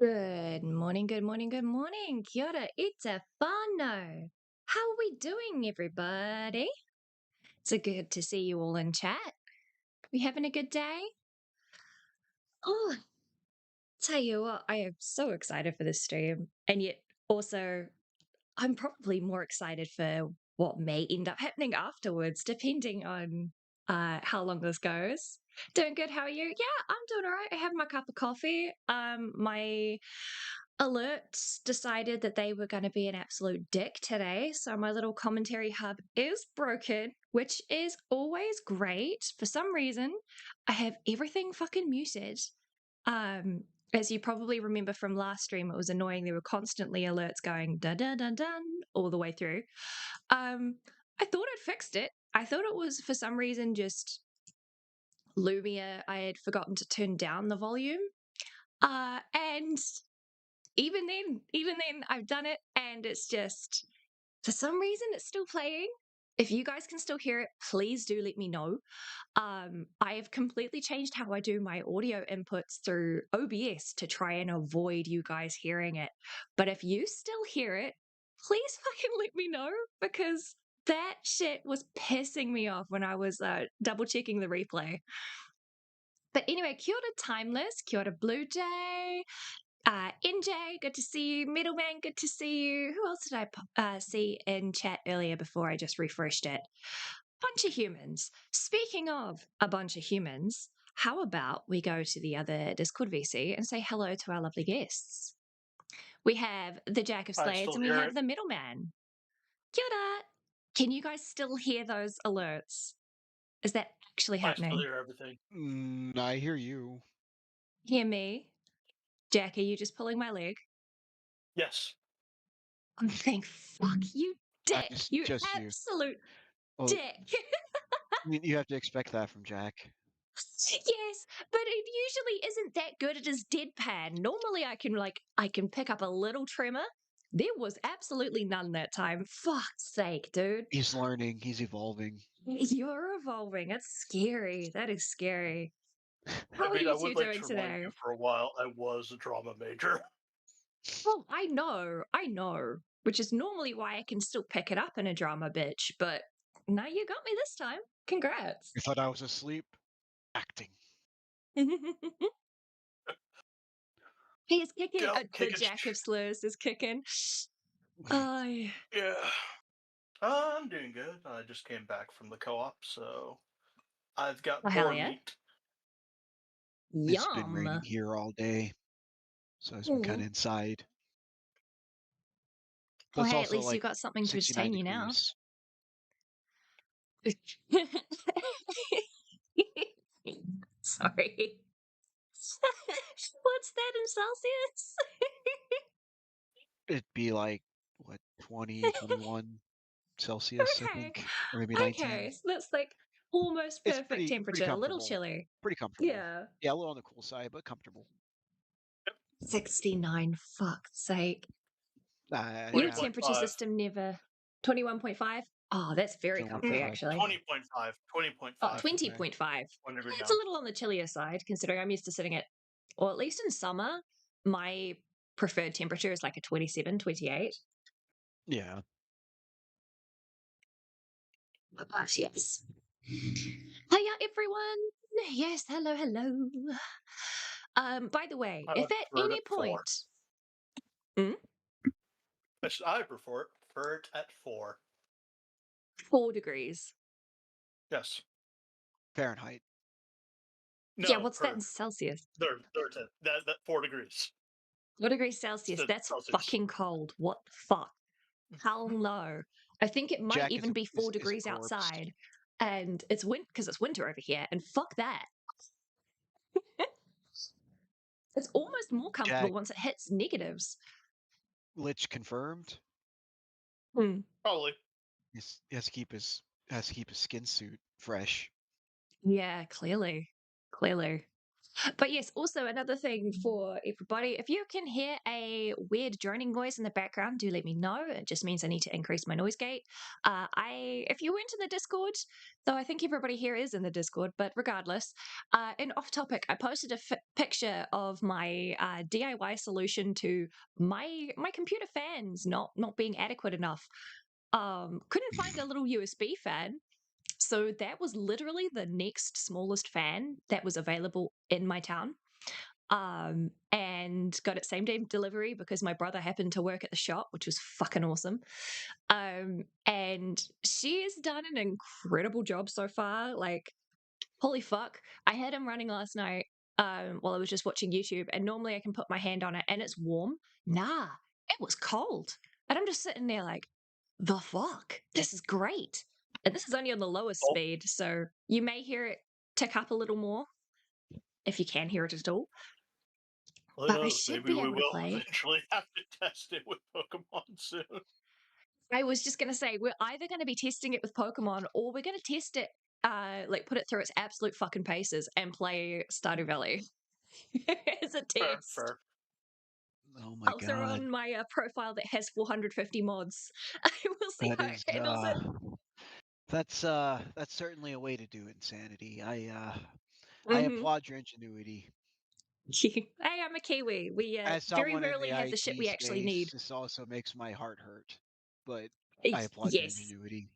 Good morning, good morning, good morning. Kia ora, it's a whānau. How are we doing, everybody? It's a good to see you all in chat. We having a good day? Oh, tell you what, I am so excited for this stream. And yet also, I'm probably more excited for what may end up happening afterwards, depending on how long this goes. Doing good, how are you? Yeah, I'm doing all right. I have my cup of coffee. My alerts decided that they were going to be an absolute dick today. So my little commentary hub is broken, which is always great. For some reason, I have everything fucking muted. As you probably remember from last stream, it was annoying. There were constantly alerts going dun dun dun dun all the way through. I thought I'd fixed it. I thought it was for some reason just Lumia. I had forgotten to turn down the volume. And even then, I've done it, and it's just for some reason it's still playing. If you guys can still hear it, please do let me know. I have completely changed how I do my audio inputs through OBS to try and avoid you guys hearing it. But if you still hear it, please fucking let me know, because that shit was pissing me off when I was double checking the replay. But anyway, kia ora Timeless, kia ora Blue Jay, NJ, good to see you. Middleman, good to see you. Who else did I see in chat earlier before I just refreshed it? Bunch of humans. Speaking of a bunch of humans, how about we go to the other Discord VC and say hello to our lovely guests? We have the Jack of I Slades still and we hear have it. the Middleman. Kia ora. Can you guys still hear those alerts? Is that actually I still happening? hear everything. I hear you. Hear me? Jack, are you just pulling my leg? Yes. Oh, thank fuck. You dick. You Just you. absolute Well, dick. you have to expect that from Jack. Yes, but it usually isn't that good at his deadpan. Normally I can pick up a little tremor. There was absolutely none that time. Fuck's sake, dude. He's learning. He's evolving. You're evolving. It's scary. That is scary. How I are mean, you I two would like doing to remind today? you for a while I was a drama major. Oh, I know. Which is normally why I can still pick it up in a drama bitch, but now you got me this time. Congrats. I thought I was asleep. Acting. He is kicking. Go, The kick it. Jack of Slurs is kicking. I Yeah. I'm doing good. I just came back from the co-op, so I've got oh, hell boar yeah. meat. It's been Yum. raining here all day, so I've been kind of inside. But Well, it's hey, at also least you like got something to 69 entertain you now. degrees. Sorry. What's that in Celsius? It'd be like, what, 20, 21 Celsius, I Okay. think, or maybe 19. Okay. So that's like almost It's perfect pretty temperature. A little comfortable. chilly. Pretty comfortable. Yeah. Yeah, a little on the cool side, but comfortable. 69. Fuck's sake. Your Yeah, 20.5. temperature system never. 21.5? Oh, that's very comfy, 21.5. actually. 20.5. Oh, 20.5. 20.5. 1 degree It's a down. little on the chillier side, considering I'm used to sitting at, or at least in summer, my preferred temperature is like a 27, 28. Yeah. But yes. Hiya, everyone. Yes, hello, hello. By the way, I if would at prefer it any at 4. point, Hmm? I prefer it at 4. 4 degrees. Yes. Fahrenheit. Yeah, No, what's that in Celsius? they're that 4 degrees. 4 degrees Celsius. That's Celsius. fucking cold. What the fuck? Hell no. I think it might Jack even be four is a degrees corpse. outside, and it's because it's winter over here. And fuck that. It's almost more comfortable Jack, once it hits negatives. Lich confirmed. Probably. He has to keep his skin suit fresh. Yeah, clearly. Clearly. But yes, also another thing for everybody, if you can hear a weird droning noise in the background, do let me know. It just means I need to increase my noise gate. If you went to the Discord, though I think everybody here is in the Discord, but regardless, in off topic, I posted a picture of my DIY solution to my computer fans not being adequate enough. Couldn't find a little USB fan. So that was literally the next smallest fan that was available in my town. And got it same day delivery because my brother happened to work at the shop, which was fucking awesome. And she has done an incredible job so far. Like, holy fuck. I had him running last night while I was just watching YouTube, and normally I can put my hand on it and it's warm. Nah, it was cold. And I'm just sitting there like, the fuck? This is great. And this is only on the lowest Oh, speed, so you may hear it tick up a little more if you can hear it at all. who But I knows? should Maybe be we able to will play. eventually have to test it with Pokemon soon. I was just going to say, we're either going to be testing it with Pokemon or we're going to test it, like put it through its absolute fucking paces and play Stardew Valley as a Fair, test. fair. Oh my I'll throw god. on my profile that has 450 mods. We'll see That how it is handles it. that's certainly a way to do insanity. I Mm-hmm. applaud your ingenuity. Hey, I'm a Kiwi. We As very someone in rarely the have the shit IT we actually need. space, this also makes my heart hurt. But I applaud your Yes. ingenuity.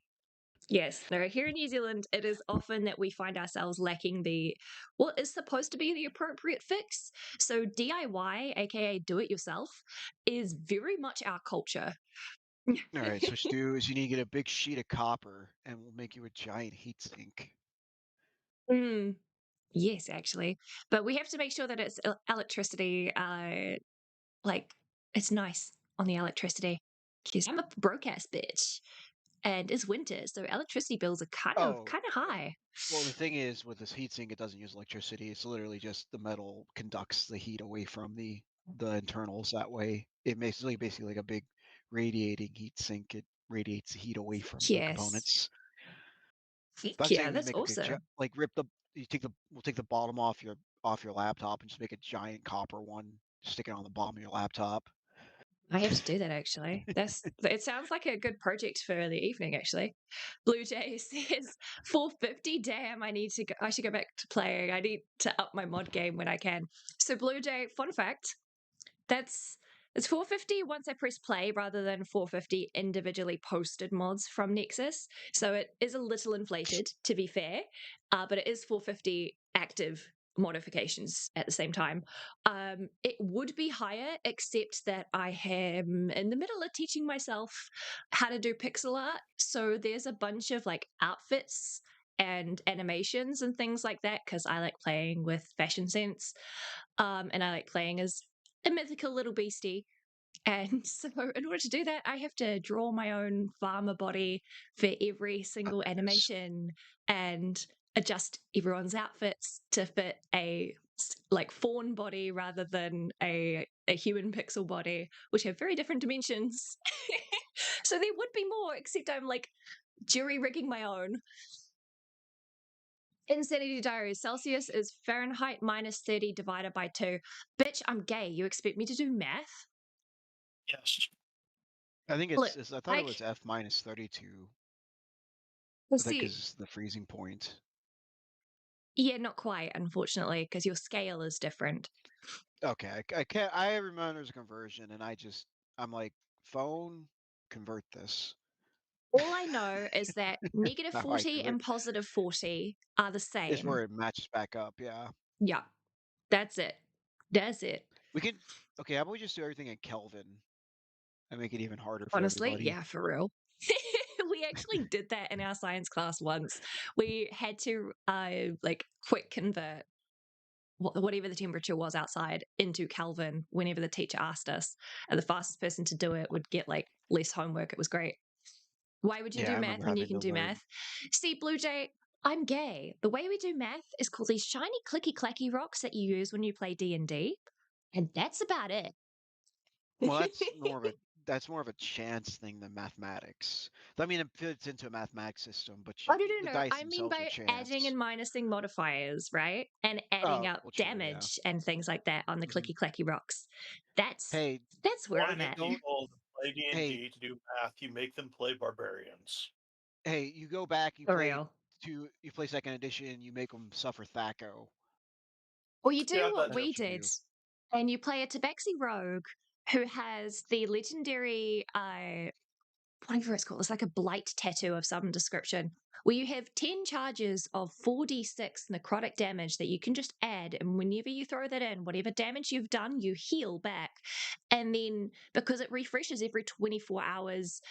Yes. No, here in New Zealand, it is often that we find ourselves lacking the what is supposed to be the appropriate fix. So DIY, aka do it yourself, is very much our culture. All right, so what you do is you need to get a big sheet of copper, and we'll make you a giant heat sink. Mm, yes, actually. But we have to make sure that it's electricity, like it's nice on the electricity. Because I'm a broke ass bitch. And it's winter, so electricity bills are Oh, kind of high. well, the thing is, with this heat sink, it doesn't use electricity. It's literally just the metal conducts the heat away from the internals. That way, it makes like basically like a big radiating heat sink. It radiates the heat away from the Yes. components. But Fuck I'm saying yeah, we that's make like awesome. like rip the you take the we'll take the bottom off your laptop and just make a giant copper one, stick it on the bottom of your laptop. I have to do that actually. It sounds like a good project for the evening actually. Blue Jay says 450. Damn, I should go back to playing. I need to up my mod game when I can. So Blue Jay, fun fact, That's it's 450 once I press play rather than 450 individually posted mods from Nexus. So it is a little inflated, to be fair, but it is 450 active modifications at the same time. It would be higher, except that I am in the middle of teaching myself how to do pixel art. So there's a bunch of like outfits and animations and things like that because I like playing with fashion sense. And I like playing as a mythical little beastie. And so, in order to do that, I have to draw my own farmer body for every single Yes. animation and adjust everyone's outfits to fit a like fawn body rather than a human pixel body, which have very different dimensions. So there would be more, except I'm like jury rigging my own. Insanity Diaries. Celsius is Fahrenheit minus 30 divided by 2. Bitch, I'm gay. You expect me to do math? Yes. I think Look, I thought it I was F minus 32. well, I think see, is the freezing point. yeah, not quite, unfortunately, because your scale is different. Okay, I can't. I remember there's a conversion, and I'm like, phone, convert this. All I know is that negative How I 40 do it and positive 40 are the is same. where it matches back up. Yeah, Yeah, that's it. That's it. we can. Okay, how about we just do everything in Kelvin and make it even harder for Honestly, everybody? yeah, for real. We actually did that in our science class once. We had to like quick convert whatever the temperature was outside into Kelvin whenever the teacher asked us. And the fastest person to do it would get like less homework. It was great. Why would you Yeah, do I math remember when you having can to do learn. math? See, Blue Jay, I'm gay. The way we do math is called these shiny clicky clacky rocks that you use when you play D&D, and that's about it. Well, that's more of a chance thing than mathematics. I mean, it fits into a mathematics system, but Oh, the no. dice I mean themselves are by adding chance. and minusing modifiers, right? And adding Oh, up well, true, yeah. damage and things like that on the Mhm. clicky clacky rocks. That's Hey, where Want to I'm get at. people to play hey, D&D to do math, you make them play barbarians. hey! You go back, For real. you play second edition, you make them suffer Thaco. Or you do Yeah, what that's That's we what you did, do. and you play a Tabaxi rogue who has the legendary whatever it's called. It's like a blight tattoo of some description, where you have 10 charges of 4d6 necrotic damage that you can just add. And whenever you throw that in, whatever damage you've done, you heal back. And then because it refreshes every 24 hours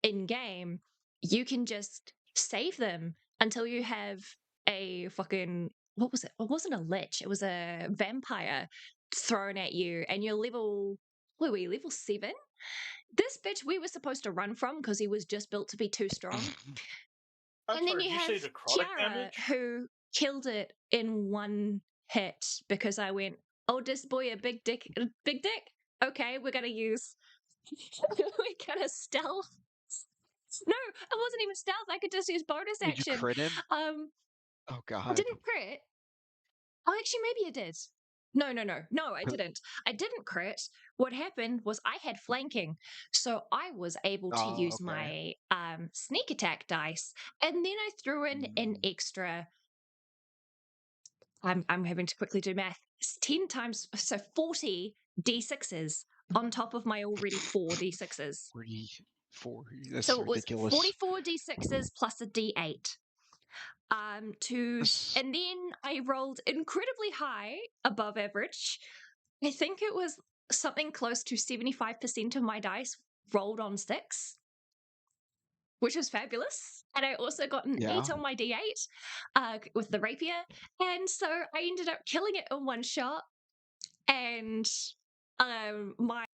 in game, you can just save them until you have a fucking, what was it? It wasn't a lich, it was a vampire thrown at you, and you're level, what are we, level 7? This bitch we were supposed to run from because he was just built to be too strong. I'm And then sorry, you did you have say necrotic Kiara damage? who killed it in one hit because I went, oh, this boy a big dick, big dick. Okay, we're gonna use, we're gonna stealth. No, it wasn't even stealth. I could just use bonus Did you action. crit him? Um, Oh I God. didn't crit. Oh, actually, maybe I did. No, I didn't. I didn't crit. What happened was I had flanking, so I was able to Oh, use okay. my sneak attack dice, and then I threw in an Mm. extra. I'm having to quickly do math. It's 10 times, so 40 d6s on top of my already 4 d6s. 44. That's So it was ridiculous. 44 d6s plus a d8. That's- And then I rolled incredibly high, above average. I think it was something close to 75% of my dice rolled on 6, which was fabulous. And I also got an yeah. 8 on my d8 with the rapier. And so I ended up killing it in one shot. And my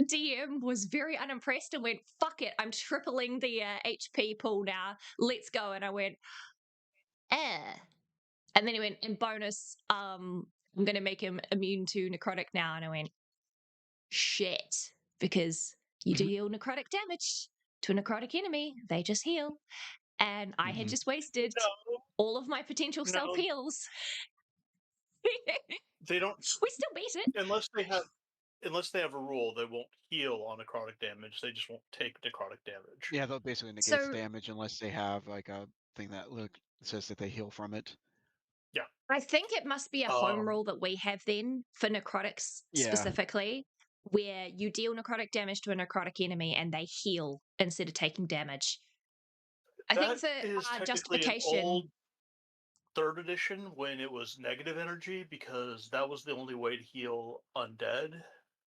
DM was very unimpressed and went, fuck it, I'm tripling the HP pool now. Let's go. And I went, eh. And then he went, and bonus, I'm going to make him immune to necrotic now. And I went, shit, because you deal necrotic damage to a necrotic enemy, they just heal. And I had Mhm. just wasted No, all of my potential self no, heals. they don't. We still beat it. Unless they have a rule, they won't heal on necrotic damage. They just won't take necrotic damage. Yeah, that basically negates So damage unless they have like a thing that says that they heal from it. Yeah. I think it must be a home rule that we have then for necrotics Yeah. specifically, where you deal necrotic damage to a necrotic enemy and they heal instead of taking damage. I think That the is technically an justification. old third edition when it was negative energy because that was the only way to heal undead.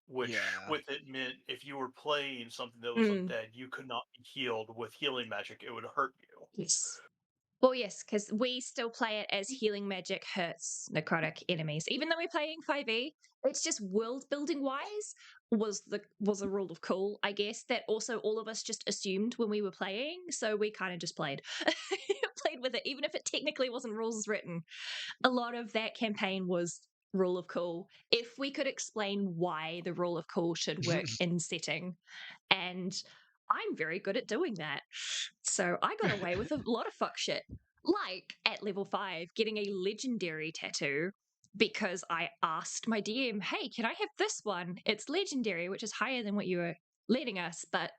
Which Yeah. with it meant if you were playing something that was Mm, undead, you could not be healed with healing magic. It would hurt you. yes. Well, yes, because we still play it as healing magic hurts necrotic enemies, even though we're playing 5e. It's just world building wise was a rule of cool, I guess, that also all of us just assumed when we were playing. So we kind of just played played with it, even if it technically wasn't rules written. A lot of that campaign was rule of cool. If we could explain why the rule of cool should work in setting, and I'm very good at doing that. So I got away with a lot of fuck shit. Like at level 5, getting a legendary tattoo because I asked my DM, hey, can I have this one? It's legendary, which is higher than what you were letting us, but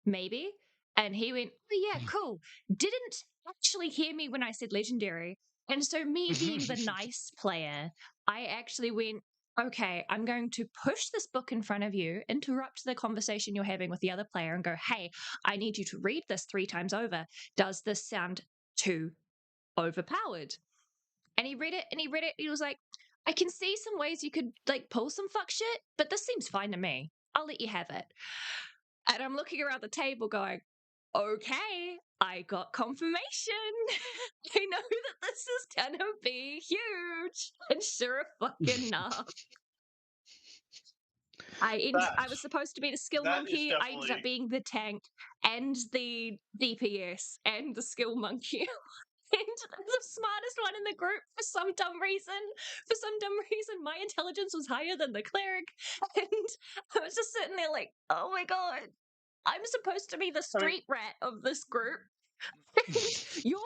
maybe. And he went, oh, yeah, cool. Didn't actually hear me when I said legendary. And so, me being the nice player, I actually went, okay, I'm going to push this book in front of you, interrupt the conversation you're having with the other player, and go, hey, I need you to read this 3 times over. Does this sound too overpowered? And he read it and he read it. He was like, I can see some ways you could like pull some fuck shit, but this seems fine to me. I'll let you have it. And I'm looking around the table going, okay, I got confirmation. I know that this is gonna be huge. And sure fucking enough, I That was supposed to be the skill that is monkey. I ended up definitely being the tank and the DPS and the skill monkey. And the smartest one in the group for some dumb reason. For some dumb reason, my intelligence was higher than the cleric. And I was just sitting there like, oh my God, I'm supposed to be the I mean, street rat of this group. And you're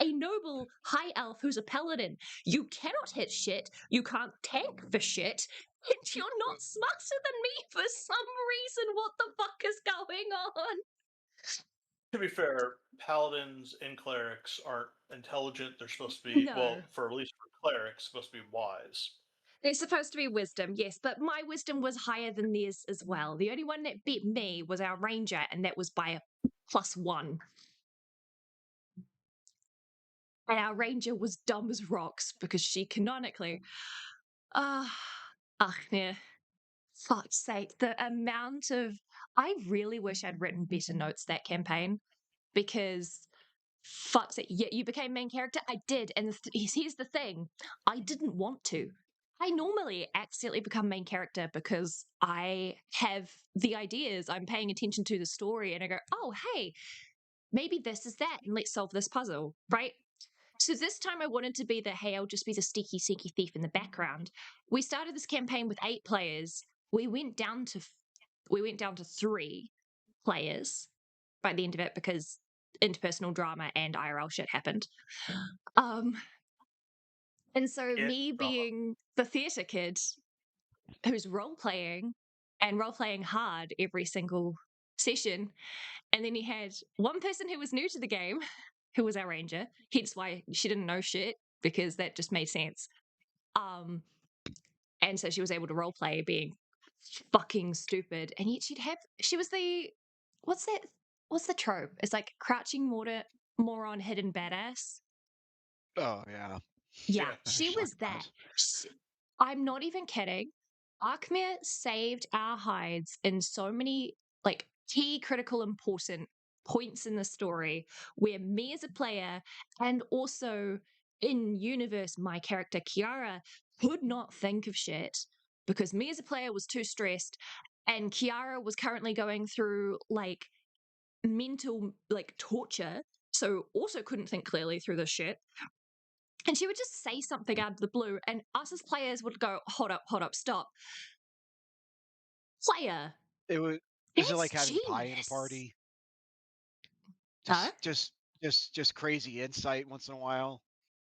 a noble high elf who's a paladin. You cannot hit shit. You can't tank for shit. And you're not smarter than me for some reason. What the fuck is going on? to be fair, paladins and clerics aren't intelligent. They're supposed to be, No. well, for at least for clerics, supposed to be wise. They're supposed to be wisdom, yes, but my wisdom was higher than theirs as well. The only one that beat me was our ranger, and that was by a +1. And our ranger was dumb as rocks because she canonically, ah, yeah, fuck's sake, the amount of, I really wish I'd written better notes that campaign because fuck's sake, yeah, you became main character. I did, and here's the thing: I didn't want to. I normally accidentally become main character because I have the ideas. I'm paying attention to the story, and I go, "Oh, hey, maybe this is that, and let's solve this puzzle." Right? So this time I wanted to be the, hey, I'll just be the sneaky thief in the background. We started this campaign with 8 players. We went down to 3 players by the end of it because interpersonal drama and IRL shit happened. Um, and so It me drama. being the theatre kid who's role playing and role playing hard every single session, and then he had one person who was new to the game, who was our ranger. Hence why she didn't know shit because that just made sense. Um, and so she was able to role play being fucking stupid, and yet she was the what's that? What's the trope? It's like crouching moron, hidden badass. Oh yeah, Yeah, Yeah. she suck was that. that. She, I'm not even kidding. Arkmir saved our hides in so many like key, critical, important points in the story where me as a player and also in universe, my character Kiara could not think of shit because me as a player was too stressed and Kiara was currently going through like mental like torture. So also couldn't think clearly through this shit. And she would just say something out of the blue, and us as players would go, hold up, stop. Player, It was. Is it like that's having pie in a genius. party? Huh? Just crazy insight once in a while.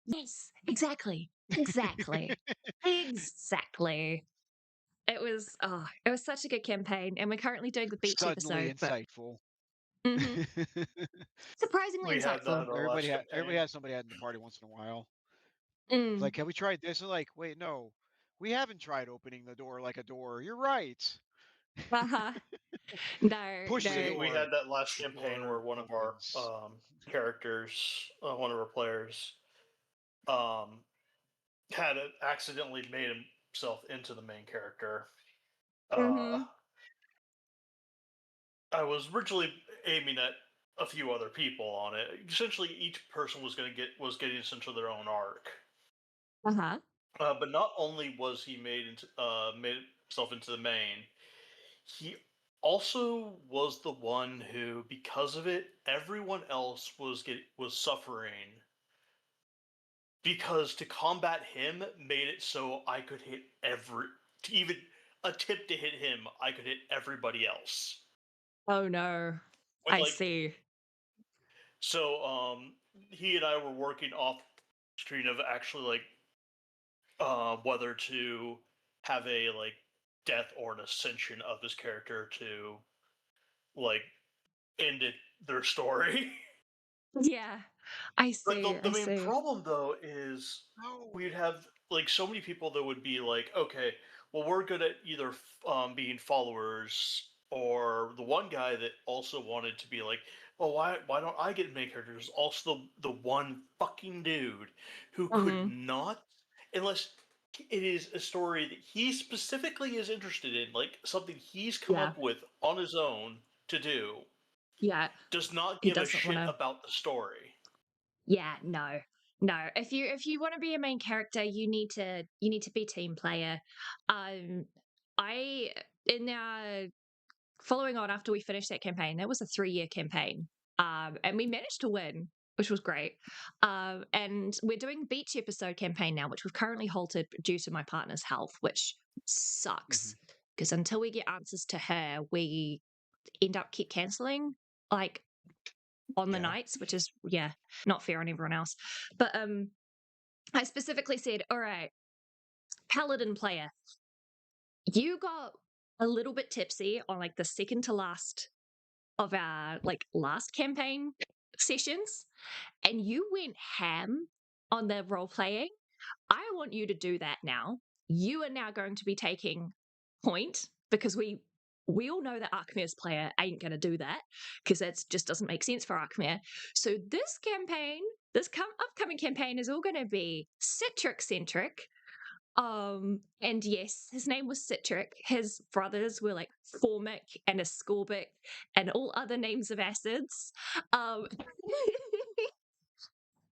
Yes, exactly. Exactly. Exactly. It was such a good campaign. And we're currently doing the beach Suddenly episode, but insightful. mhm, surprisingly We had that insightful. in our last Everybody campaign. has somebody in the party once in a while. It's Mm, like, have we tried this? And like, wait, no, we haven't tried opening the door like a door. You're right. uh-huh. No, Push the no. We had door. that last The campaign where door one of our opens. characters, one of our players, um, had accidentally made himself into the main character. Uh, Mm-hmm. I was originally aiming at a few other people on it. Essentially, each person was getting essentially their own arc. Uh-huh. But not only was he made himself into the main, he also was the one who, because of it, everyone else was suffering. Because to combat him made it so I could hit to even attempt to hit him, I could hit everybody else. Oh no. With I like, see. so he and I were working off screen of actually like whether to have a like death or an ascension of this character to like end their story. Yeah. I But see. the I main see. problem though is No. we'd have like so many people that would be like, okay, well we're good at either being followers, or the one guy that also wanted to be like, well why don't I get main characters? Also the one fucking dude who could Mm-hmm. not, unless it is a story that he specifically is interested in, like something he's come Yeah. up with on his own to do, Yeah. does not He give a doesn't want shit to. about the story. Yeah, no. No. If you want to be a main character, you need to be team player. Um I in our following on after we finished that campaign, that was a 3-year campaign. And we managed to win, which was great. And we're doing beach episode campaign now, which we've currently halted due to my partner's health, which Hmm. sucks. Because until we get answers to her, we end up keep canceling, like on the Yeah. nights, which is not fair on everyone else. But I specifically said, all right, Paladin player, you got a little bit tipsy on like the second to last of our like last campaign sessions, and you went ham on the role playing. I want you to do that now. You are now going to be taking point, because we all know that Arkmir's player ain't going to do that, because that just doesn't make sense for Arkmir. So this campaign, upcoming campaign, is all going to be Citric centric. And yes, his name was Citric. His brothers were like Formic and Ascorbic and all other names of acids.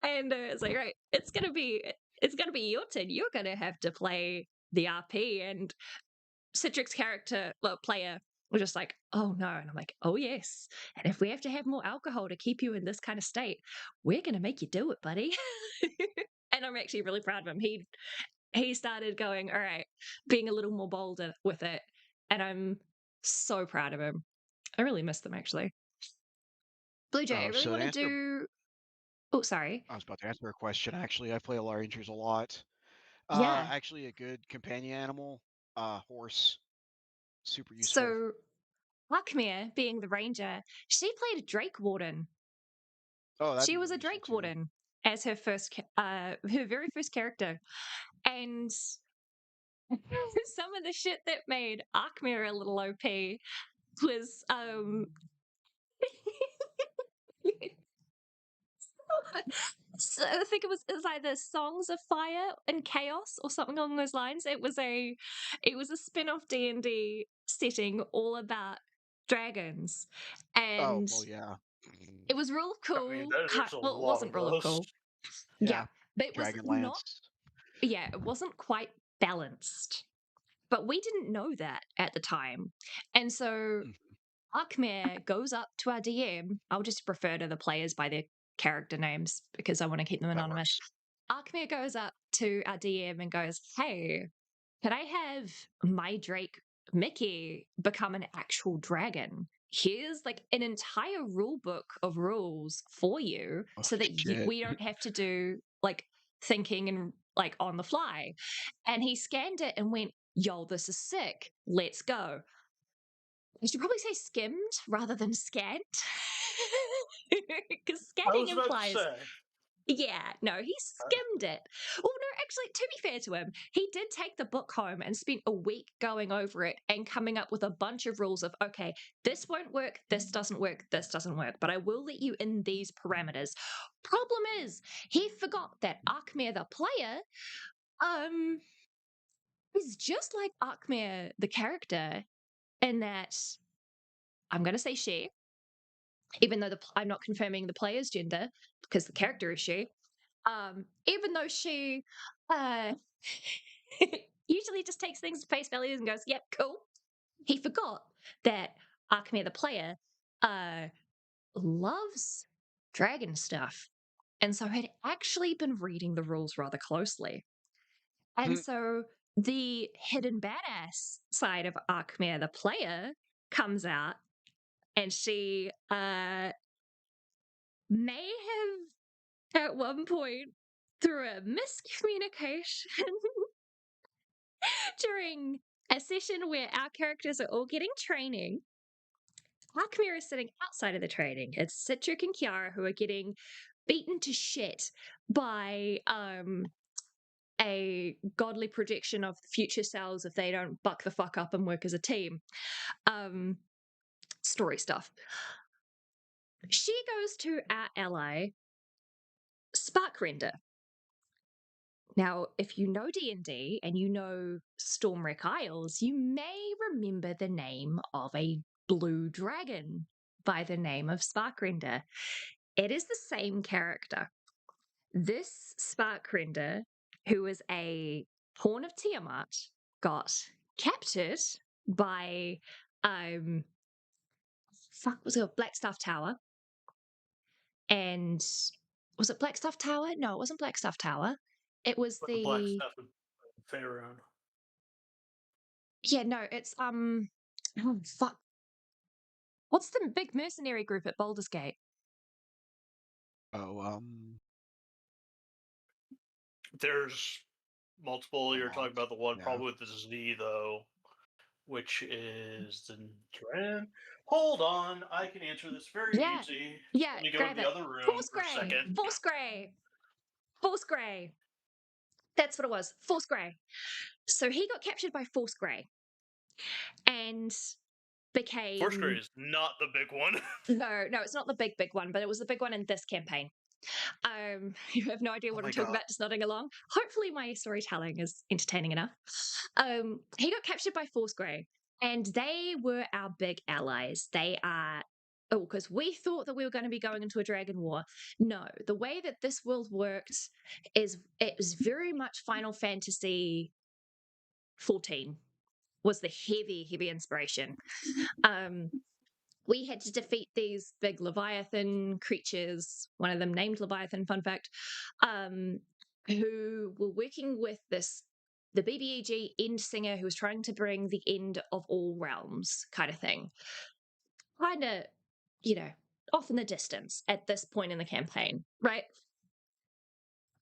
And it's like, right, it's gonna be your turn. You're gonna have to play the RP. And Citric's player was just like, oh no. And I'm like, oh yes. And if we have to have more alcohol to keep you in this kind of state, we're gonna make you do it, buddy. And I'm actually really proud of him. He started going, all right, being a little more bolder with it. And I'm so proud of him. I really miss them, actually. Blue Jay, I really So to want to answer, do. Oh, sorry. I was about to answer a question. Actually, I play a Rangers a lot. Yeah. Actually, a good companion animal, horse, super useful. So, Lakmir, being the ranger, she played a Drake Warden. Oh, that'd She be was really a useful Drake too. Warden as her her very first character. And some of the shit that made Arkmir a little OP was so I think it was either Songs of Fire and Chaos or something along those lines. It was a spin-off D&D setting all about dragons. Oh, And well, yeah. it was real I mean, cool. there's a Well, it lot of wasn't real those. cool. Yeah, Yeah. but it was not. Dragonlance. Yeah, it wasn't quite balanced. But we didn't know that at the time. And so Mhm. Arkmir goes up to our DM. I'll just refer to the players by their character names because I want to keep them That anonymous. works. Arkmir goes up to our DM and goes, hey, can I have my Drake Mickey become an actual dragon? Here's like an entire rule book of rules for you Oh, so that shit. we don't have to do like thinking and like on the fly. And he scanned it and went, yo, this is sick. Let's go. I should probably say skimmed rather than scanned. Because I scanning was about to implies, say. yeah, no, he skimmed it. Oh, no, actually, to be fair to him, he did take the book home and spent a week going over it and coming up with a bunch of rules of, okay, this won't work, this doesn't work, this doesn't work, but I will let you in these parameters. Problem is, he forgot that Arkmir, the player, is just like Arkmir, the character, in that I'm going to say she, even though I'm not confirming the player's gender because the character is she. Even though she uh, usually just takes things at face value and goes, "Yep, cool." He forgot that Arkmir, the player, loves dragon stuff, and so had actually been reading the rules rather closely. And so the hidden badass side of Arkmir, the player, comes out, and she may have at one point, through a miscommunication during a session where our characters are all getting training, Arkmir is sitting outside of the training. It's Citric and Kiara who are getting beaten to shit by a godly projection of future selves if they don't buck the fuck up and work as a team. Story stuff. She goes to our ally, Sparkrender. Now, if you know D&D and you know Stormwreck Isles, you may remember the name of a blue dragon by the name of Sparkrender. It is the same character. This Sparkrender, who is a pawn of Tiamat, got captured by was it Blackstaff Tower? And was it Blackstaff Tower? No, it wasn't Blackstaff Tower. It was But the black the stuff would Faerun. yeah, no, it's oh fuck. What's the big mercenary group at Baldur's Gate? Oh, There's multiple. You're talking about the one yeah. probably with the Z though, which is the Dren. Hold on, I can answer this very Yeah. easy. Yeah, Let me go grab to the it. other room Force for a Grey. second. Force Grey. Force Grey. That's what it was. Force Grey. So he got captured by Force Grey and Force became. Grey is not the big one. No, it's not the big one, but it was the big one in this campaign. You have no idea Oh what my I'm talking God. about, just nodding along. Hopefully, my storytelling is entertaining enough. He got captured by Force Grey, and they were our big allies. They are. Oh, because we thought that we were going to be going into a dragon war. No, the way that this world worked is it was very much Final Fantasy 14 was the heavy inspiration. Um, we had to defeat these big Leviathan creatures, one of them named Leviathan, fun fact, who were working with the BBEG end singer who was trying to bring the end of all realms kind of thing. Kind of, off in the distance at this point in the campaign, right?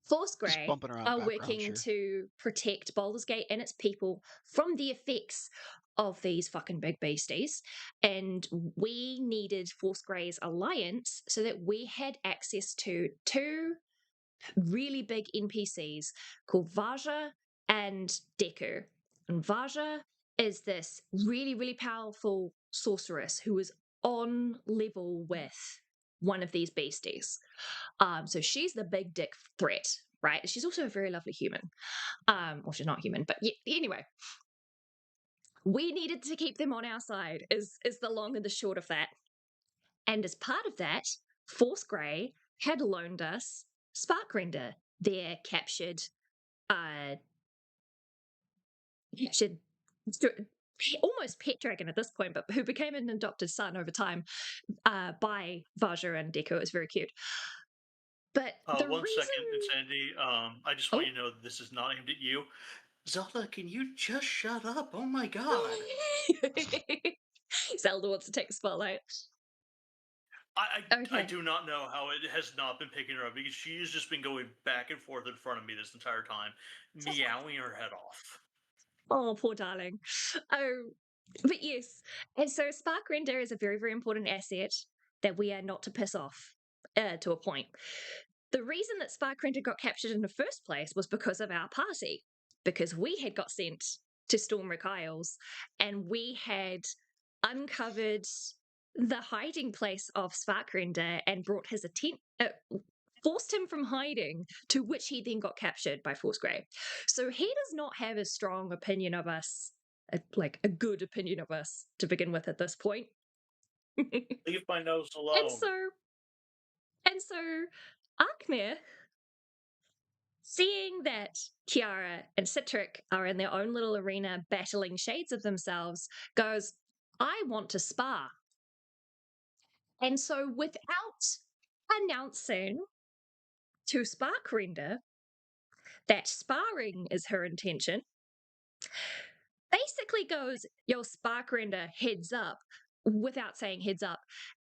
Force Just Grey bumping around are background, working sure. to protect Baldur's Gate and its people from the effects of these fucking big beasties. And we needed Force Grey's alliance so that we had access to two really big NPCs called Vaja and Deku. And Vaja is this really powerful sorceress who is on level with one of these beasties. So she's the big dick threat, right? She's also a very lovely human. Well, she's not human, but anyway, we needed to keep them on our side. Is the long and the short of that. And as part of that, Force Grey had loaned us Sparkrender, their captured, almost pet dragon at this point, but who became an adopted son over time by Vaja and Deku. It was very cute. But the 1 reason. second, Insanity. I just want you to know that this is not aimed at you. Zelda, can you just shut up? Oh my God. Zelda wants to take the spotlight. I Okay. do not know how it has not been picking her up because she has just been going back and forth in front of me this entire time, meowing her head off. Oh, poor darling. Oh, but yes. And so Sparkrender is a very important asset that we are not to piss off to a point. The reason that Sparkrender got captured in the first place was because of our party, because we had got sent to Stormwick Isles and we had uncovered the hiding place of Sparkrender and brought his forced him from hiding, to which he then got captured by Force Grey. So he does not have a strong opinion of us, like a good opinion of us to begin with at this point. Leave my nose And alone. so Arkmir, seeing that Kiara and Citric are in their own little arena battling shades of themselves, goes, I want to spar. And so without announcing to Sparkrender that sparring is her intention, basically goes, yo, Sparkrender, heads up, without saying heads up,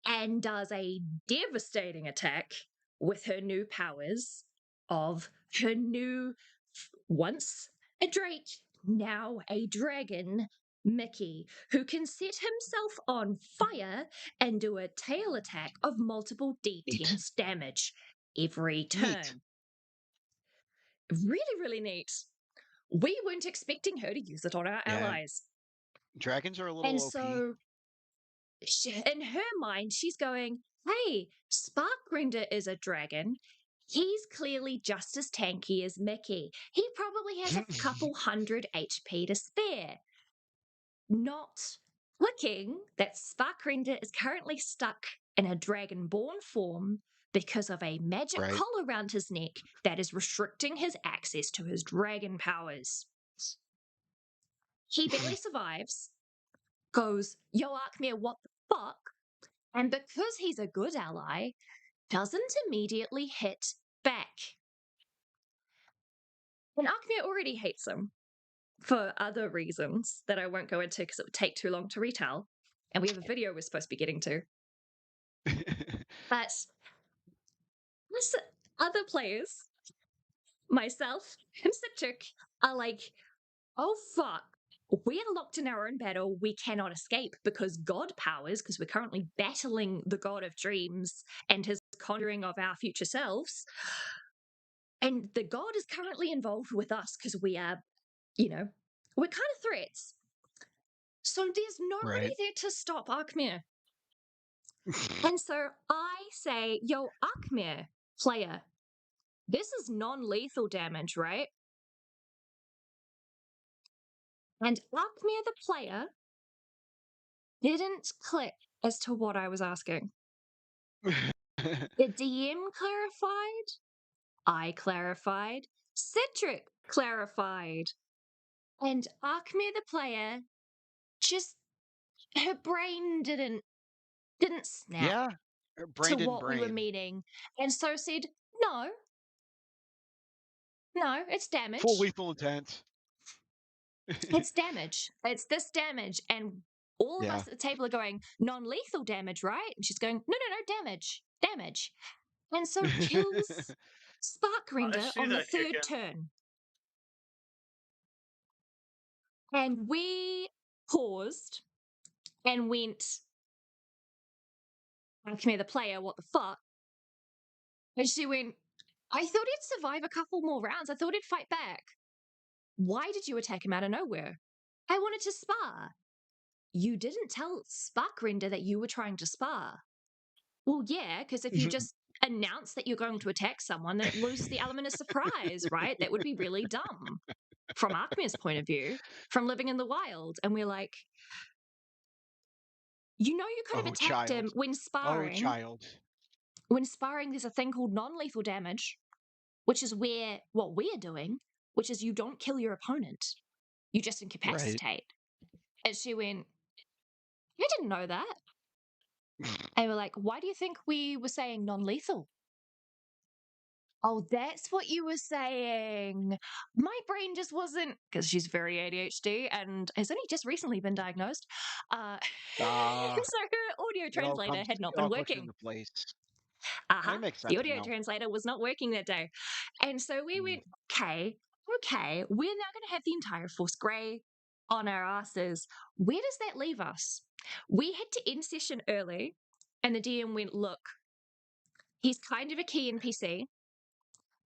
and does a devastating attack with her new powers of her new, once a drake, now a dragon, Mickey, who can set himself on fire and do a tail attack of multiple D10 damage every turn. Neat. Really neat. We weren't expecting her to use it on our allies. Dragons are a little And OP. so in her mind, she's going, hey, Sparkrender is a dragon. He's clearly just as tanky as Mickey. He probably has a couple hundred HP to spare. Not clicking that Sparkrender is currently stuck in a dragonborn form because of a magic Right. collar around his neck that is restricting his access to his dragon powers. He barely survives, goes, yo, Arkmir, what the fuck? And because he's a good ally, doesn't immediately hit back. And Arkmir already hates him for other reasons that I won't go into because it would take too long to retell. And we have a video we're supposed to be getting to. But this other players, myself and Citric, are like, oh fuck, we are locked in our own battle. We cannot escape because God powers, because we're currently battling the God of dreams and his conjuring of our future selves. And the God is currently involved with us because we are, we're kind of threats. So there's nobody Right. there to stop Arkmir. And so I say, yo, Arkmir, player, this is non-lethal damage, right? And Arkmir, the player, didn't click as to what I was asking. The DM clarified, I clarified, Citric clarified, and Arkmir, the player, just her brain didn't snap Yeah. Her brain to didn't what we were brain. meaning, and so said, no, it's damage. Full lethal intent. It's damage. It's this damage. And all of us at the table are going, non-lethal damage, right? And she's going, no, damage. And so kills Spark I Render see on the that third kicking. turn. And we paused and went, ask me the player, what the fuck? And she went, I thought he'd survive a couple more rounds. I thought he'd fight back. Why did you attack him out of nowhere? I wanted to spar. You didn't tell Spark Render that you were trying to spar. Well, yeah, because if you just announce that you're going to attack someone, then it loses the element of surprise, right? That would be really dumb from Arkmir's point of view, from living in the wild. And we're like, you could have attacked him when sparring. Oh, child. When sparring, there's a thing called non-lethal damage, which is where what we're doing, which is you don't kill your opponent. You just incapacitate. Right. And she went, I didn't know that. And we're like, why do you think we were saying non-lethal? Oh, that's what you were saying. My brain just wasn't, because she's very ADHD and has only just recently been diagnosed. So her audio translator had not been working. Into place. That makes sense. The audio translator was not working that day. And so we went, okay, we're now going to have the entire Force Grey on our asses. Where does that leave us? We had to end session early, and the DM went, look, he's kind of a key NPC,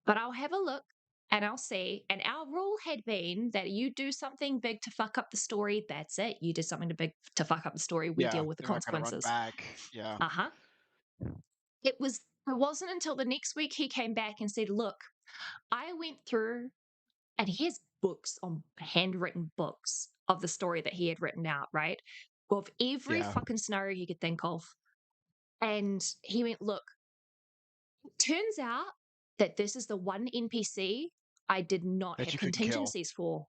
but I'll have a look and I'll see. And our rule had been that you do something big to fuck up the story. That's it. You did something big to fuck up the story. We deal with the consequences. Not run back. Yeah. It wasn't until the next week he came back and said, look, I went through, and he has books on handwritten books of the story that he had written out, right? Of every fucking scenario he could think of. And he went, look, it turns out that this is the one NPC I did not have contingencies for.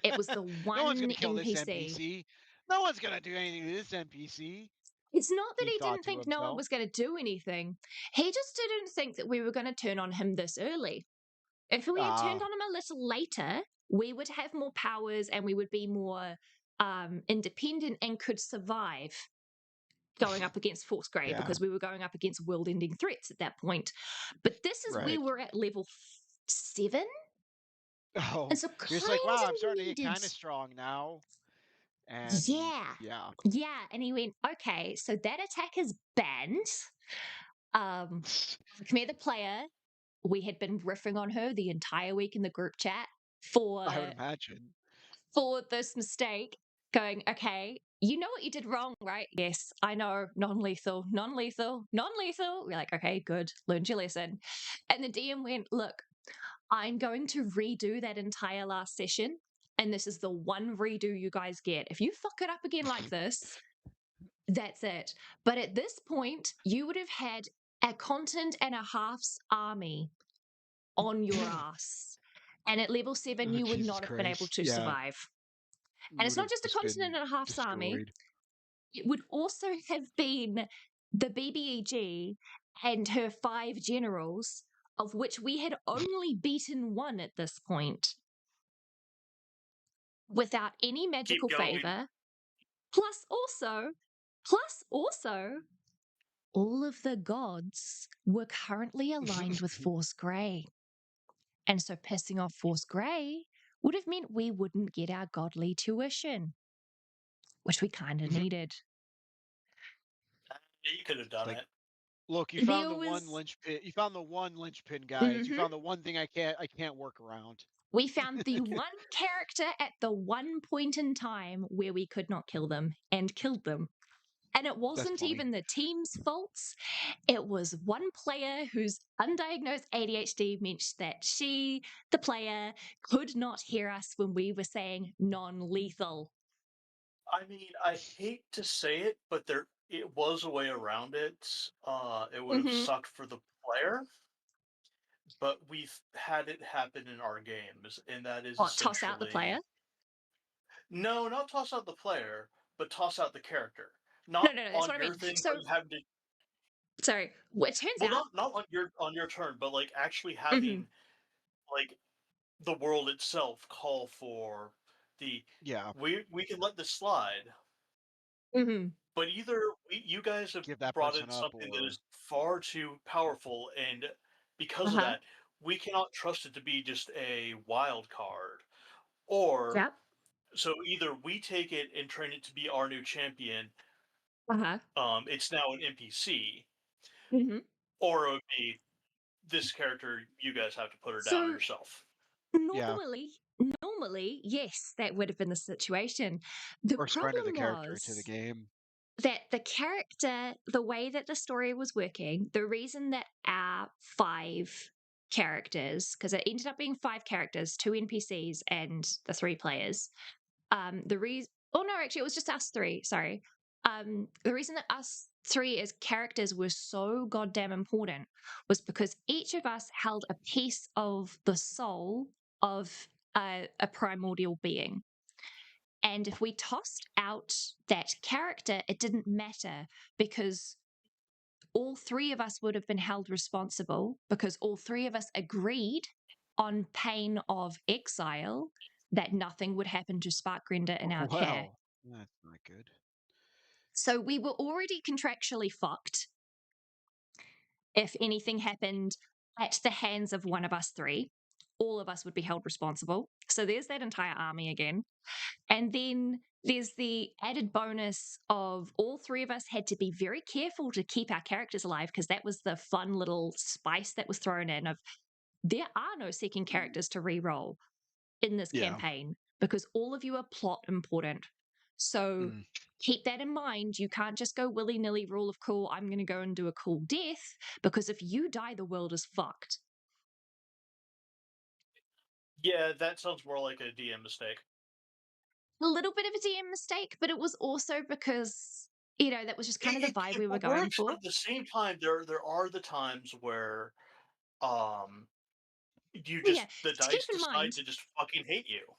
It was the one no one's gonna kill NPC. This NPC. No one's going to do anything to this NPC. It's not that he didn't think no one was going to do anything. He just didn't think that we were going to turn on him this early. If we had turned on him a little later, we would have more powers and we would be more independent and could survive going up against Force Grey because we were going up against world-ending threats at that point. But this is we were at level 7. Oh, and so you're just like, wow, I'm starting to get kind of strong now. And yeah. And he went, okay, so that attack is banned. Khmer the player, we had been riffing on her the entire week in the group chat I would imagine for this mistake, going, okay, you know what you did wrong, right? Yes, I know, non-lethal. We're like, okay, good, learned your lesson. And the DM went, look, I'm going to redo that entire last session, and this is the one redo you guys get. If you fuck it up again like this, that's it. But at this point, you would have had a continent and a half's army on your ass. And at level 7, you would not have been able to survive. And it's not just a continent and a half's army. It would also have been the BBEG and her 5 generals, of which we had only beaten 1 at this point. Without any magical favor, Plus also, all of the gods were currently aligned with Force Grey. And so pissing off Force Grey would have meant we wouldn't get our godly tuition, which we kind of needed. Yeah, you could have done like, it. look, you found There the one was, linchpin. You found the one linchpin, guys. You mhm. found the one thing I can't work around. We found the one character at the one point in time where we could not kill them and killed them. And it That's wasn't funny. even the team's faults. It was one player whose undiagnosed ADHD meant that she, the player, could not hear us when we were saying non lethal. I mean, I hate to say it, but it was a way around it. It would have Mm-hmm. sucked for the player, but we've had it happen in our games, and that is What, toss out the player? essentially no, not toss out the player, but toss out the character. No, Not no, no, that's on what I your mean. thing, So, but you have to. sorry, well, it turns Well, out, not on your turn, but like actually mm-hmm, having like the world itself call for the Yeah, we can let this slide, mm-hmm, but either you guys have give that brought in person up, something that or is far too powerful, and because of uh-huh, that, we cannot trust it to be just a wild card. Or yep, so either we take it and train it to be our new champion. uh-huh, It's now an NPC, mm-hmm. or it would be this character. You guys have to put her down So, yourself. yeah, normally, yes, that would have been the situation. The or surrender the problem character to the was game. that the character, the way that the story was working, the reason that our five characters, because it ended up being five characters, two NPCs and the three players. The reason, oh no, actually, it was just us three. Sorry. The reason that us three as characters were so goddamn important was because each of us held a piece of the soul of a primordial being. And if we tossed out that character, it didn't matter because all three of us would have been held responsible because all three of us agreed on pain of exile that nothing would happen to Sparkgrinder in our care. Well, that's not good. So we were already contractually fucked if anything happened at the hands of one of us three. All of us would be held responsible. So there's that entire army again. And then there's the added bonus of all three of us had to be very careful to keep our characters alive because that was the fun little spice that was thrown in of there are no second characters to re-roll in this Yeah. campaign because all of you are plot important. So Mm. keep that in mind. You can't just go willy-nilly rule of cool, I'm going to go and do a cool death because if you die, the world is fucked. Yeah, that sounds more like a DM mistake. A little bit of a DM mistake, but it was also because, that was just kind of the vibe It we were going works, but for. at the same time, there are the times where um you Well, yeah, just the keep dice in mind. decide to just fucking hate you.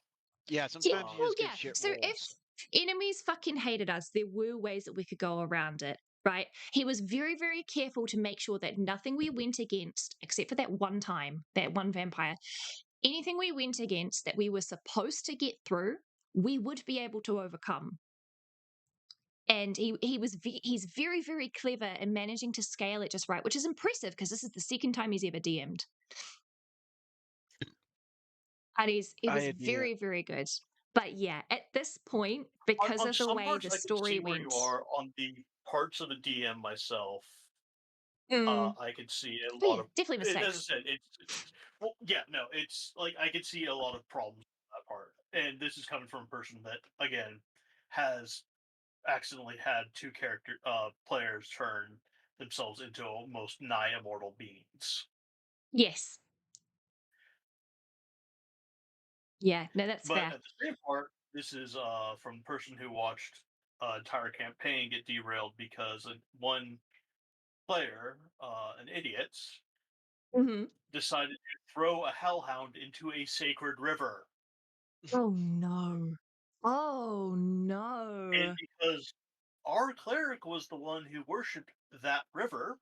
Yeah, Yeah, sometimes you well, just get yeah. shit So if rolls. enemies fucking hated us, there were ways that we could go around it, right? He was very, very careful to make sure that nothing we went against, except for that one time, that one vampire, anything we went against that we were supposed to get through, we would be able to overcome. And he's very, very clever in managing to scale it just right, which is impressive because this is the second time he's ever DM'd. And he was Yeah. very, very good. But yeah, at this point, because On of the some way parts, the I can story see where went, you are. On the parts of a DM myself, mm, I could see a oh lot yeah, of. definitely As I mistakes. said, it's well, yeah, no, it's like I could see a lot of problems with that part, and this is coming from a person that again has accidentally had two character players turn themselves into almost nigh immortal beings. Yes. Yeah, no, that's But fair. at the same part, this is from the person who watched entire campaign get derailed because one player, an idiot, Hmm. decided to throw a hellhound into a sacred river. Oh no. Oh And no. because our cleric was the one who worshipped that river,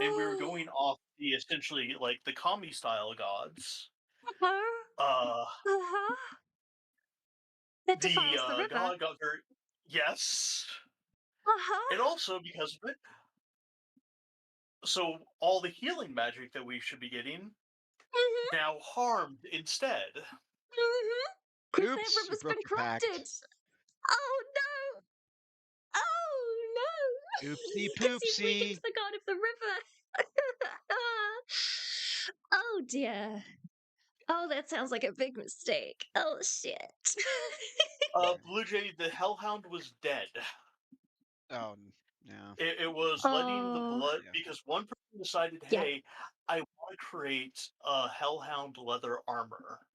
and we were going off the essentially like the kami style gods, Uh-huh. uh, Uh-huh. That the defiles the river. god got very Yes. Uh-huh. And also because of it, so all the healing magic that we should be getting Mhm. now harmed instead. Mhm. Because that Oops, you river's broke been your corrupted. pact. Oh no! Oh no! Oopsie Because he's weakened poopsie. the god of the river. Oh dear. Oh, that sounds like a big mistake. Oh shit. Blue Jay, the Hellhound was dead. Oh, yeah. It was letting the Oh, blood Yeah. because one person decided, yeah. hey, I want to create a Hellhound leather armor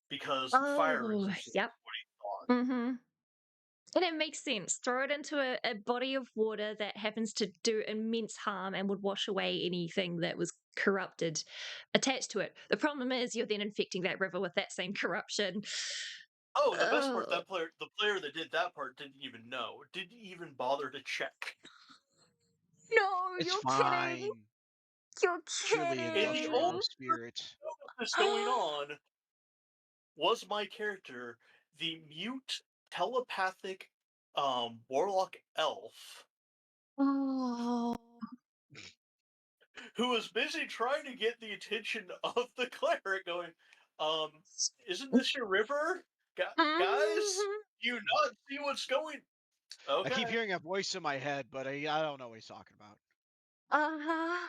because fire Oh, resistance yep. is what he thought. Mm-hmm. And it makes sense. Throw it into a body of water that happens to do immense harm and would wash away anything that was corrupted attached to it. The problem is you're then infecting that river with that same corruption. Oh, the best part, Oh, the player that did that part didn't even know, didn't even bother to check. no, It's you're kidding. fine. You're Surely And the kidding. industrial only spirit. that's going on was my character, the mute telepathic warlock elf, Oh. who was busy trying to get the attention of the cleric, going, isn't this your river? Guys? Mhm. Do you not see what's going? I keep Okay. hearing a voice in my head, but I don't know what he's talking about. Uh-huh.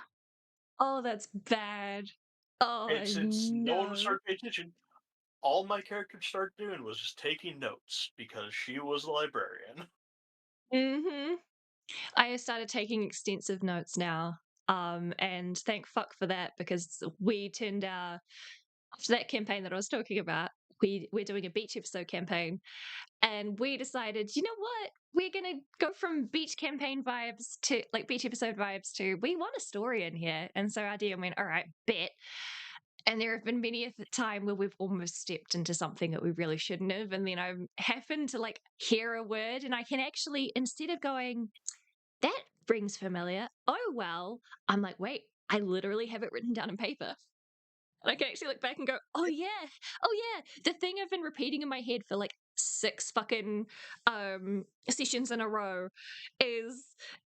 Oh, that's bad. Oh, And since no one was no. starting to pay attention, all my character started doing was just taking notes because she was a librarian. Mhm. I started taking extensive notes now. And thank fuck for that because we turned our after that campaign that I was talking about, we're doing a beach episode campaign, and we decided, you know what, we're gonna go from beach campaign vibes to like beach episode vibes to we want a story in here, and so our DM went, all right, bet. And there have been many a time where we've almost stepped into something that we really shouldn't have, and then I happen to like hear a word, and I can actually instead of going that rings familiar. Oh, well, I'm like, wait, I literally have it written down on paper. And I can actually look back and go, oh, yeah. Oh, yeah. The thing I've been repeating in my head for like 6 fucking sessions in a row is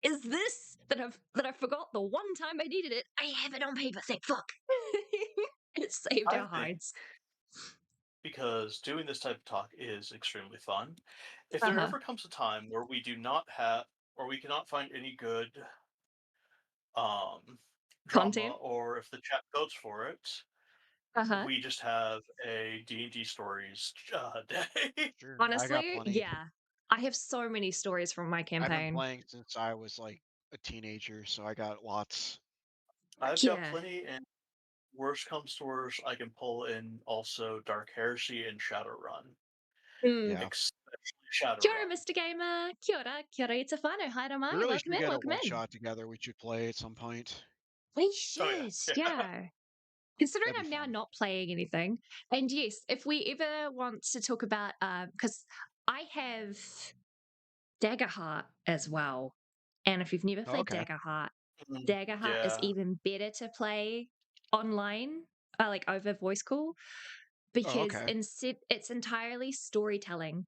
this that I forgot the one time I needed it. I have it on paper. Thank fuck. It saved I our think hides. because doing this type of talk is extremely fun. If Uh there huh. ever comes a time where we do not have or we cannot find any good drama Content. or if the chat votes for it, Uh huh. we just have a D&D stories day. Sure, I got Honestly, plenty. yeah. I have so many stories from my I've been campaign. playing since I was like a teenager, so I got lots. I've got Yeah. plenty, and worst comes to worst, I can pull in also Dark Heresy and Shadowrun, Mm. Yeah. especially Kia ora, Shadowrun. Mr. Gamer. Kia ora, it's a whānau. Haere We mai. really Welcome should in, get a welcome one in. shot together. We should play at some point. We Oh yeah, should, yeah. yeah. Considering That'd be I'm now fun. not playing anything, and yes, if we ever want to talk about, because I have Daggerheart as well, and if you've never Oh, played okay. Daggerheart, Mm, Daggerheart is yeah. even better to play online, like over voice call, Oh, because okay. instead it's entirely storytelling.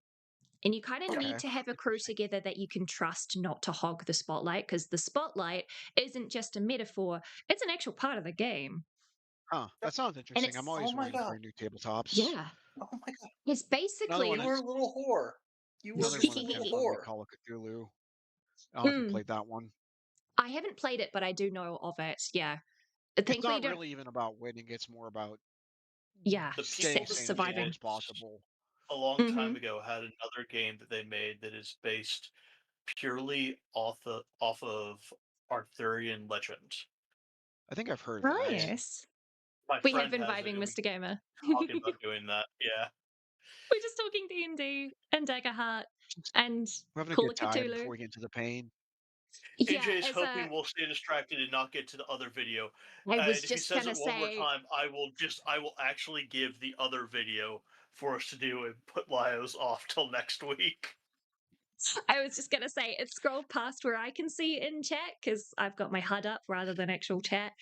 And you kind of need Okay. to have a crew Interesting. together that you can trust not to hog the spotlight because the spotlight isn't just a metaphor, it's an actual part of the game. Huh. That sounds And interesting. I'm it's, Oh always my looking god. for new tabletops. yeah, Oh my god. it's Another one basically, You were a that's little whore. You were another just one a that's kind little of fun would be whore. Call of Cthulhu. I don't know if you mm, played that one. I haven't played it, but I do know of it. Yeah. It's Thankfully, you not don't, really even about winning. It's more about yeah, The staying people as that sane as made long it surviving. as possible. a long Mm-hmm. time ago had another game that they made that is based purely off of Arthurian legend. I think I've heard that. Nice. My We have friend been has it, vibing, and we Mr. Gamer. talking about doing that. Yeah. We're just talking D&D and Daggerheart Just and we're having a Call good of time Cthulhu. before we get into the pain. Yeah, AJ is as a hoping we'll stay distracted and not get to the other video. I was And if he just says gonna it one more say, time, I will actually give the other video for us to do and put Lyos off till next week. it scrolled past where I can see in chat because I've got my HUD up rather than actual chat.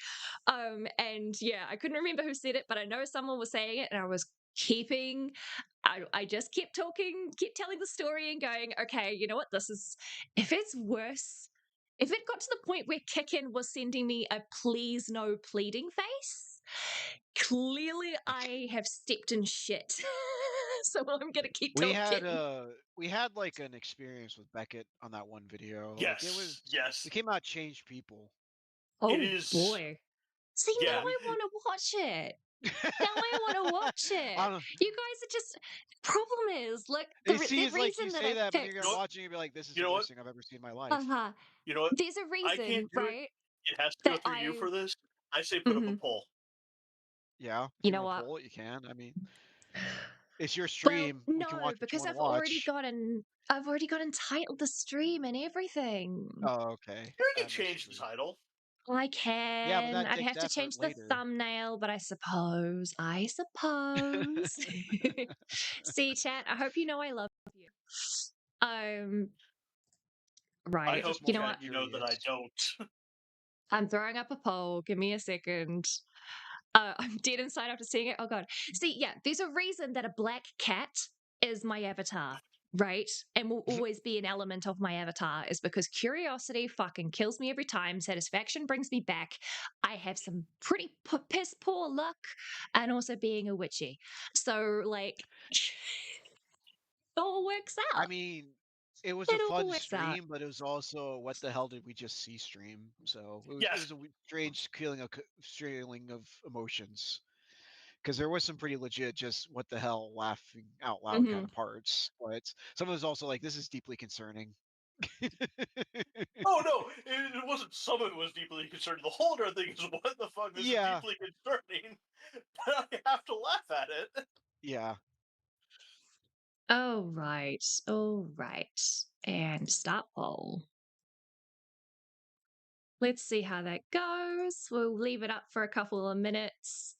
And yeah, I couldn't remember who said it, but I know someone was saying it, and I was keeping I just kept talking, kept telling the story and going, okay, you know what? This is, if it's worse, if it got to the point where Kickin was sending me a please no pleading face, clearly I have stepped in shit. So I'm going to keep We talking. had like an experience with Beckett on that one video. Like it was, Yes. we came out changed people. It Oh is. boy. See, now Yeah. I want to watch it. Now I want to watch I it. don't. You guys are just. Problem is, like See, the it's like you reason that say I that, but then you're You gonna know picked. what? watch it and be like, "This is You the know what? worst thing I've ever seen in my life." Uh-huh. You know what? There's a I can't reason, do it. right? It has to go That through you for this. I say put up a Mhm. poll. Yeah, if You you know want to what? pull it, you can. I mean, it's your Well, stream. We can no, watch what you because want to watch. I've already gotten titled the stream and everything. Oh, okay. You can That makes it change the sweet. title. I Yeah, but can. that I'd takes have to effort change the later. thumbnail, but I suppose. See, chat, I hope you know I love you. Um, I right. It's just hope, You more know for chat, the what? you know that I curious. don't. I'm throwing up a poll. Give me a second. I'm dead inside after seeing it. Oh god. See, yeah, there's a reason that a black cat is my avatar, right? And will always be an element of my avatar, is because curiosity fucking kills me every time. Satisfaction brings me back. I have some pretty piss poor luck, and also being a witchy. So like, it all works I out. mean, it was a It all fun works out. stream, but it was also what the hell did we just see stream? So it Yes. was a strange feeling of emotions. Because there was some pretty legit, just what the hell, laughing out loud kind Hmm. of parts. But some of it was also like, this is deeply concerning. Oh no, it wasn't someone was deeply concerned. The whole other thing is what the fuck, this is Yeah, deeply concerning. But I have to laugh at it. yeah. Oh right. Oh right. And start poll. Let's see how that goes. We'll leave it up for a couple of minutes.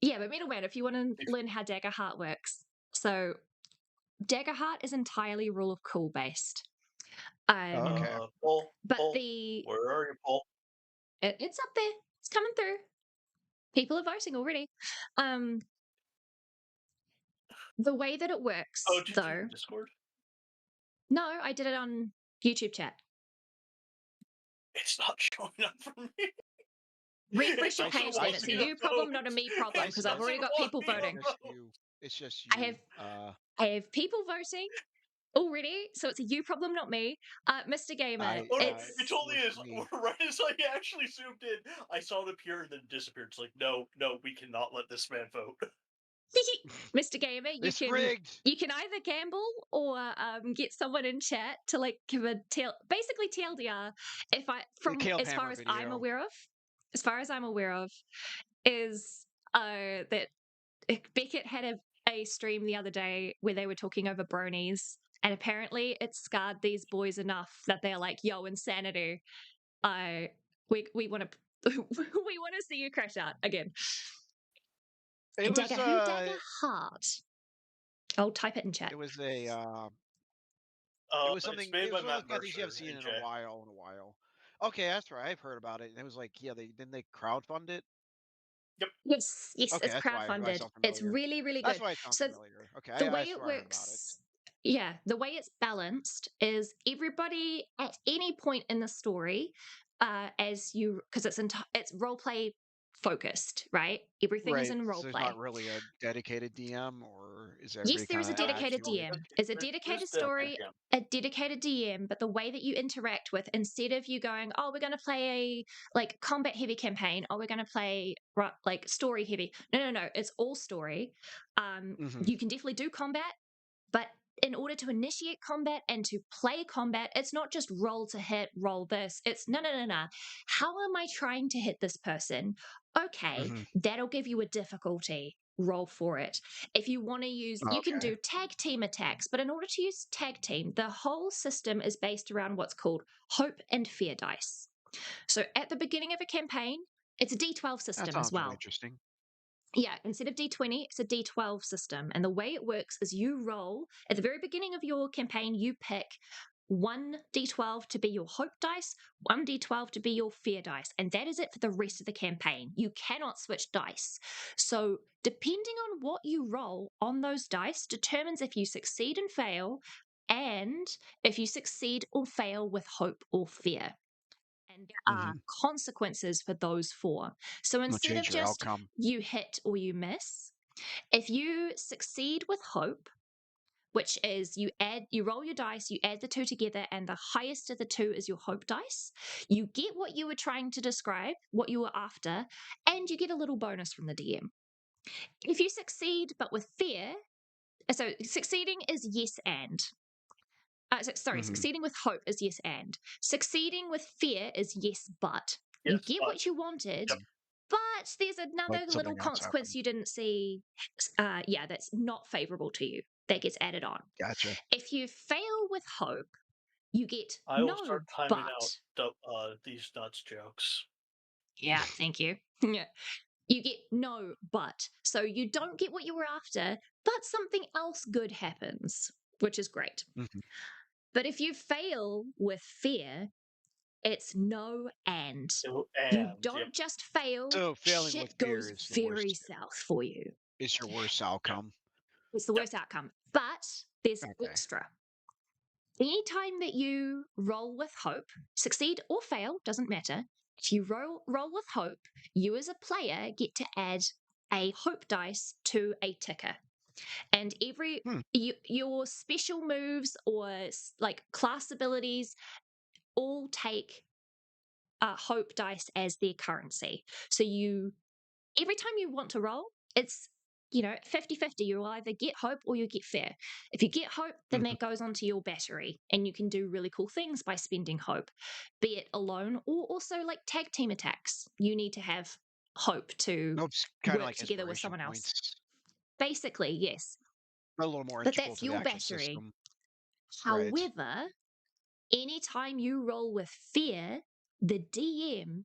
Yeah, but middleman, if you want to learn how Dagger Heart works. So Dagger Heart is entirely rule of cool based. Um, Okay. but Paul, where are you, Paul? it's up there. It's coming through. People are voting already. Um, the way that it Oh, works, did you do though. Discord? No, I did it on YouTube chat. It's not showing up for me. Refresh your I, page, I then. It's a see it. you problem, not a me problem, I because see I've it. already got people It's voting. just you. It's just I you. have I have people voting already, so it's a you problem, not me. Mr. Gamer, Oh no, it's it totally works is. for me. Right as I actually zoomed in, I saw it appear and then disappeared. It's like, no, we cannot let this man vote. Mr. Gamer. It's rigged. You can either gamble or get someone in chat to like give a basically TLDR. If I The from Caleb as far Hammer as I'm video. aware of, as far as I'm aware of, is that Beckett had a stream the other day where they were talking over bronies, and apparently it scarred these boys enough that they're like, "Yo, insanity! We want to we want to see you crash out again." It was Dagger who? Dagger Heart. I'll type it in chat. it was a it was It's something. made It by was one of Matt those kind of things you Mercer haven't seen in in J. a while. Okay, that's right. I've heard about it, and it was like, yeah, they crowdfund it. Yep. Yes, yes, Okay, it's that's why I crowdfunded. sound It's familiar. really, really That's good. why it sounds So familiar. Okay, the I way it swear I heard about it. works, yeah, the way it's balanced is everybody at any point in the story, as you, because it's role play focused, right? Everything is Right. in role So there's not play. really a dedicated DM, or is Yes, everybody there is kind a of add dedicated to it? DM. It's a There's dedicated dedicated story, DM. a dedicated DM, but the way that you interact with, instead of you going, oh, we're going to play a like combat heavy campaign, oh, we're going to play like story heavy. No. It's all story. Hmm. You can definitely do combat, but in order to initiate combat and to play combat, it's not just roll to hit, roll this. It's no. How am I trying to hit this person? Okay, Hmm. that'll give you a difficulty. Roll for it. If you want to use, you can Okay. do tag team attacks, but in order to use tag team, the whole system is based around what's called hope and fear dice. So at the beginning of a campaign, it's a D12 That system as sounds really well. interesting. Yeah, instead of D20, it's a D12 system. And the way it works is you roll at the very beginning of your campaign, you pick 1d12 to be your hope dice, 1d12 to be your fear dice, and that is it for the rest of the campaign. You cannot switch dice. So depending on what you roll on those dice determines if you succeed and fail, and if you succeed or fail with hope or fear. And there are consequences for those four. So It'll instead of change your just outcome. you hit or you miss, if you succeed with hope, which is you roll your dice, you add the two together, and the highest of the two is your hope dice. You get what you were trying to describe, what you were after, and you get a little bonus from the DM. If you succeed but with fear, so succeeding is yes and. Succeeding with hope is yes and. Succeeding with fear is yes but. You Yes, get but what you wanted, yep. but there's another But little something else consequence happened. you didn't see. That's not favorable to you. That gets added on. Gotcha. If you fail with hope, you get I will no start timing out but. these nuts jokes. Yeah, thank you. Yeah. You get no but. So you don't get what you were after, but something else good happens, which is great. Mhm. But if you fail with fear, it's no and. So, You and yep. don't just fail, So failing with shit fear goes is the very worst. south for you. Is your worst outcome. It's the Yep. worst outcome. But there's Okay. extra. Anytime that you roll with hope, succeed or fail, doesn't matter. If you roll with hope, you as a player get to add a hope dice to a ticker. And your special moves or like class abilities all take hope dice as their currency. So every time you want to roll, it's 50-50. You'll either get hope or you get fear. If you get hope, then that goes onto your battery and you can do really cool things by spending hope, be it alone or also like tag team attacks. You need to have hope to It's kind of work like together with inspiration someone else. points. Basically, yes. A little more But integral that's to the your actual battery. system. Right. However, anytime you roll with fear, the DM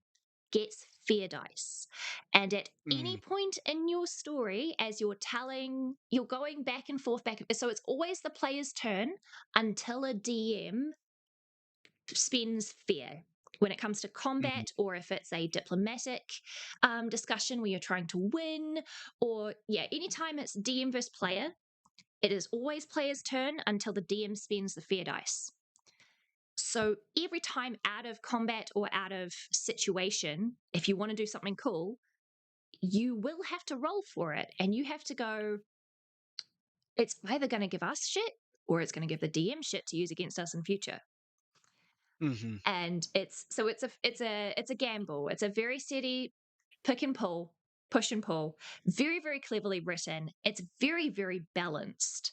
gets fear dice. And at any point in your story, as you're going back and forth, so it's always the player's turn until a DM spends fear. When it comes to combat, or if it's a diplomatic discussion where you're trying to win, or anytime it's DM versus player, it is always player's turn until the DM spends the fear dice. So every time out of combat or out of situation, if you want to do something cool, you will have to roll for it. And you have to go, it's either going to give us shit or it's going to give the DM shit to use against us in future. And it's a gamble. It's a very steady pick and pull, push and pull, very, very cleverly written. It's very, very balanced.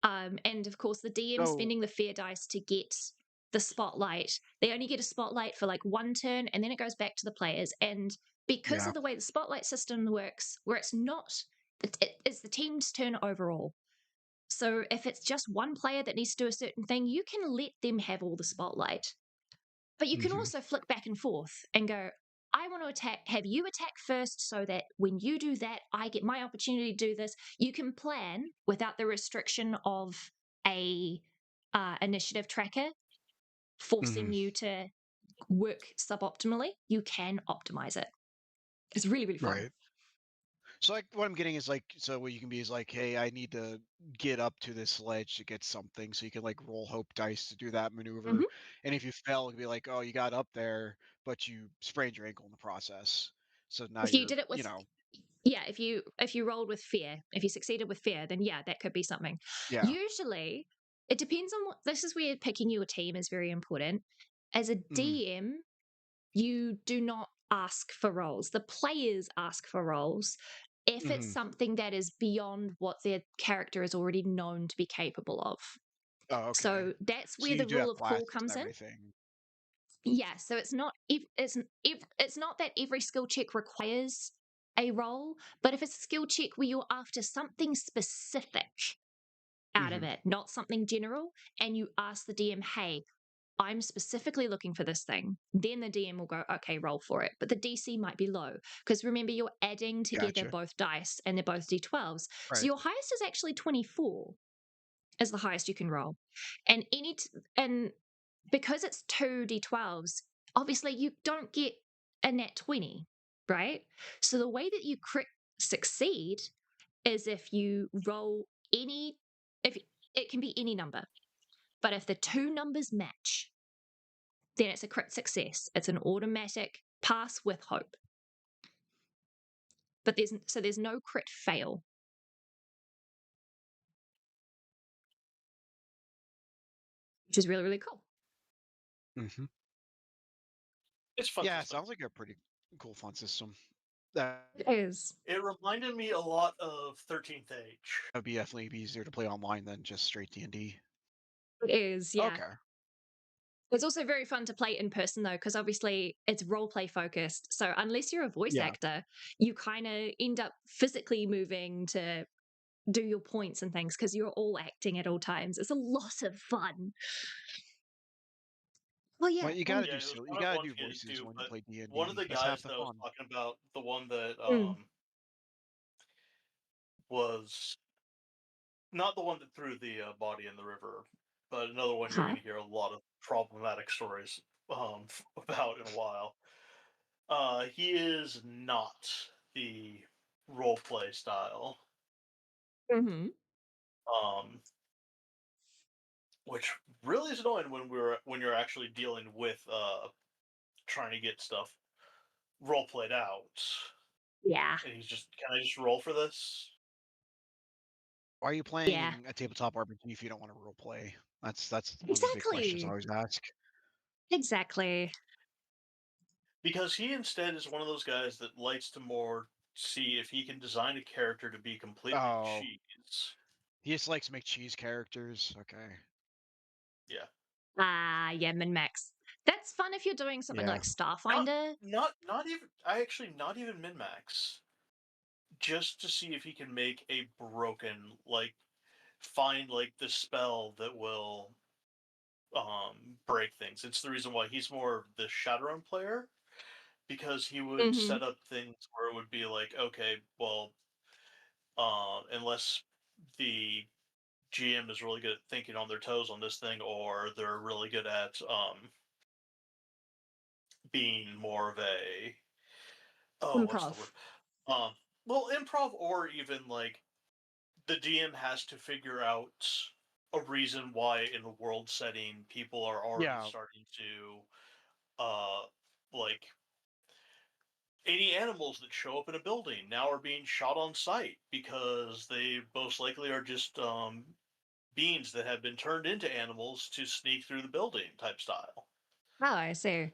And of course, the DM spending the fear dice to get the spotlight. They only get a spotlight for like one turn and then it goes back to the players. And because of the way the spotlight system works, where it's the team's turn overall. So if it's just one player that needs to do a certain thing, you can let them have all the spotlight. But you can also flick back and forth and go, I want to have you attack first so that when you do that, I get my opportunity to do this. You can plan without the restriction of a initiative tracker forcing you to work suboptimally. You can optimize it. It's really, really fun. Right. So like what I'm getting is like, so what you can be is like, hey, I need to get up to this ledge to get something. So you can like roll hope dice to do that maneuver. And if you fail, it can be like, oh, you got up there, but you sprained your ankle in the process. So now If you you're, did it with if you rolled with fear, if you succeeded with fear, then that could be something. yeah. Usually it depends on this is where picking your team is very important. As a DM, you do not ask for roles. The players ask for roles if it's something that is beyond what their character is already known to be capable of. Oh, okay. So that's So where you the do have rule of cool classes and comes in. everything. Yeah, so it's not that every skill check requires a role, but if it's a skill check where you're after something specific out of it, not something general, and you ask the DM, hey, I'm specifically looking for this thing, then the DM will go, okay, roll for it. But the DC might be low because remember, you're adding together Gotcha. both dice and they're both D12s. So Right. your highest is actually 24 is the highest you can roll. And because it's 2d12s, obviously you don't get a nat 20, right? So the way that you succeed is if you roll any, if it can be any number, but if the two numbers match, then it's a crit success. It's an automatic pass with hope. But there's no crit fail. Which is really, really cool. Mm-hmm. It's fun. Yeah, it system. sounds like a pretty cool fun system. That It is. It reminded me a lot of 13th Age. would be definitely be easier to play online than just straight D&D. It is, yeah. Okay. It's also very fun to play in person, though, because obviously it's role play focused. So unless you're a voice Yeah. actor, you kind of end up physically moving to do your points and things because you're all acting at all times. It's a lot of fun. Well, yeah. Well, you gotta Yeah, do it was you one I gotta wanted do to get voices into, when you but play one of D&D. the That's half guys the that I was fun. talking about, the one that Mm. was not the one that threw the body in the river, but another one you're Huh. going to hear a lot of problematic stories about in a while. He is not the role play style, Mm-hmm. um, which really is annoying when you're actually dealing with trying to get stuff role played out. Yeah. And he's just, can I just roll for this? Why are you Yeah. playing a tabletop RPG if you don't want to role play? That's one of the big questions I Exactly. always ask. Exactly. Because he instead is one of those guys that likes to more see if he can design a character to be completely Oh, cheese. he just likes to make cheese characters. Okay. Yeah. Yeah, min max. That's fun if you're doing something Yeah. like Starfinder. Not even I actually not even min max. Just to see if he can make a broken, like, find like the spell that will break things. It's the reason why he's more of the Shadowrun player, because he would Mm-hmm. set up things where it would be like, okay, well, unless the GM is really good at thinking on their toes on this thing, or they're really good at being more of a, oh, what's the word? Improv. Um, well, improv, or even like the DM has to figure out a reason why in a world setting people are already Yeah. starting to like any animals that show up in a building now are being shot on sight because they most likely are just beings that have been turned into animals to sneak through the building type style. Oh, I see.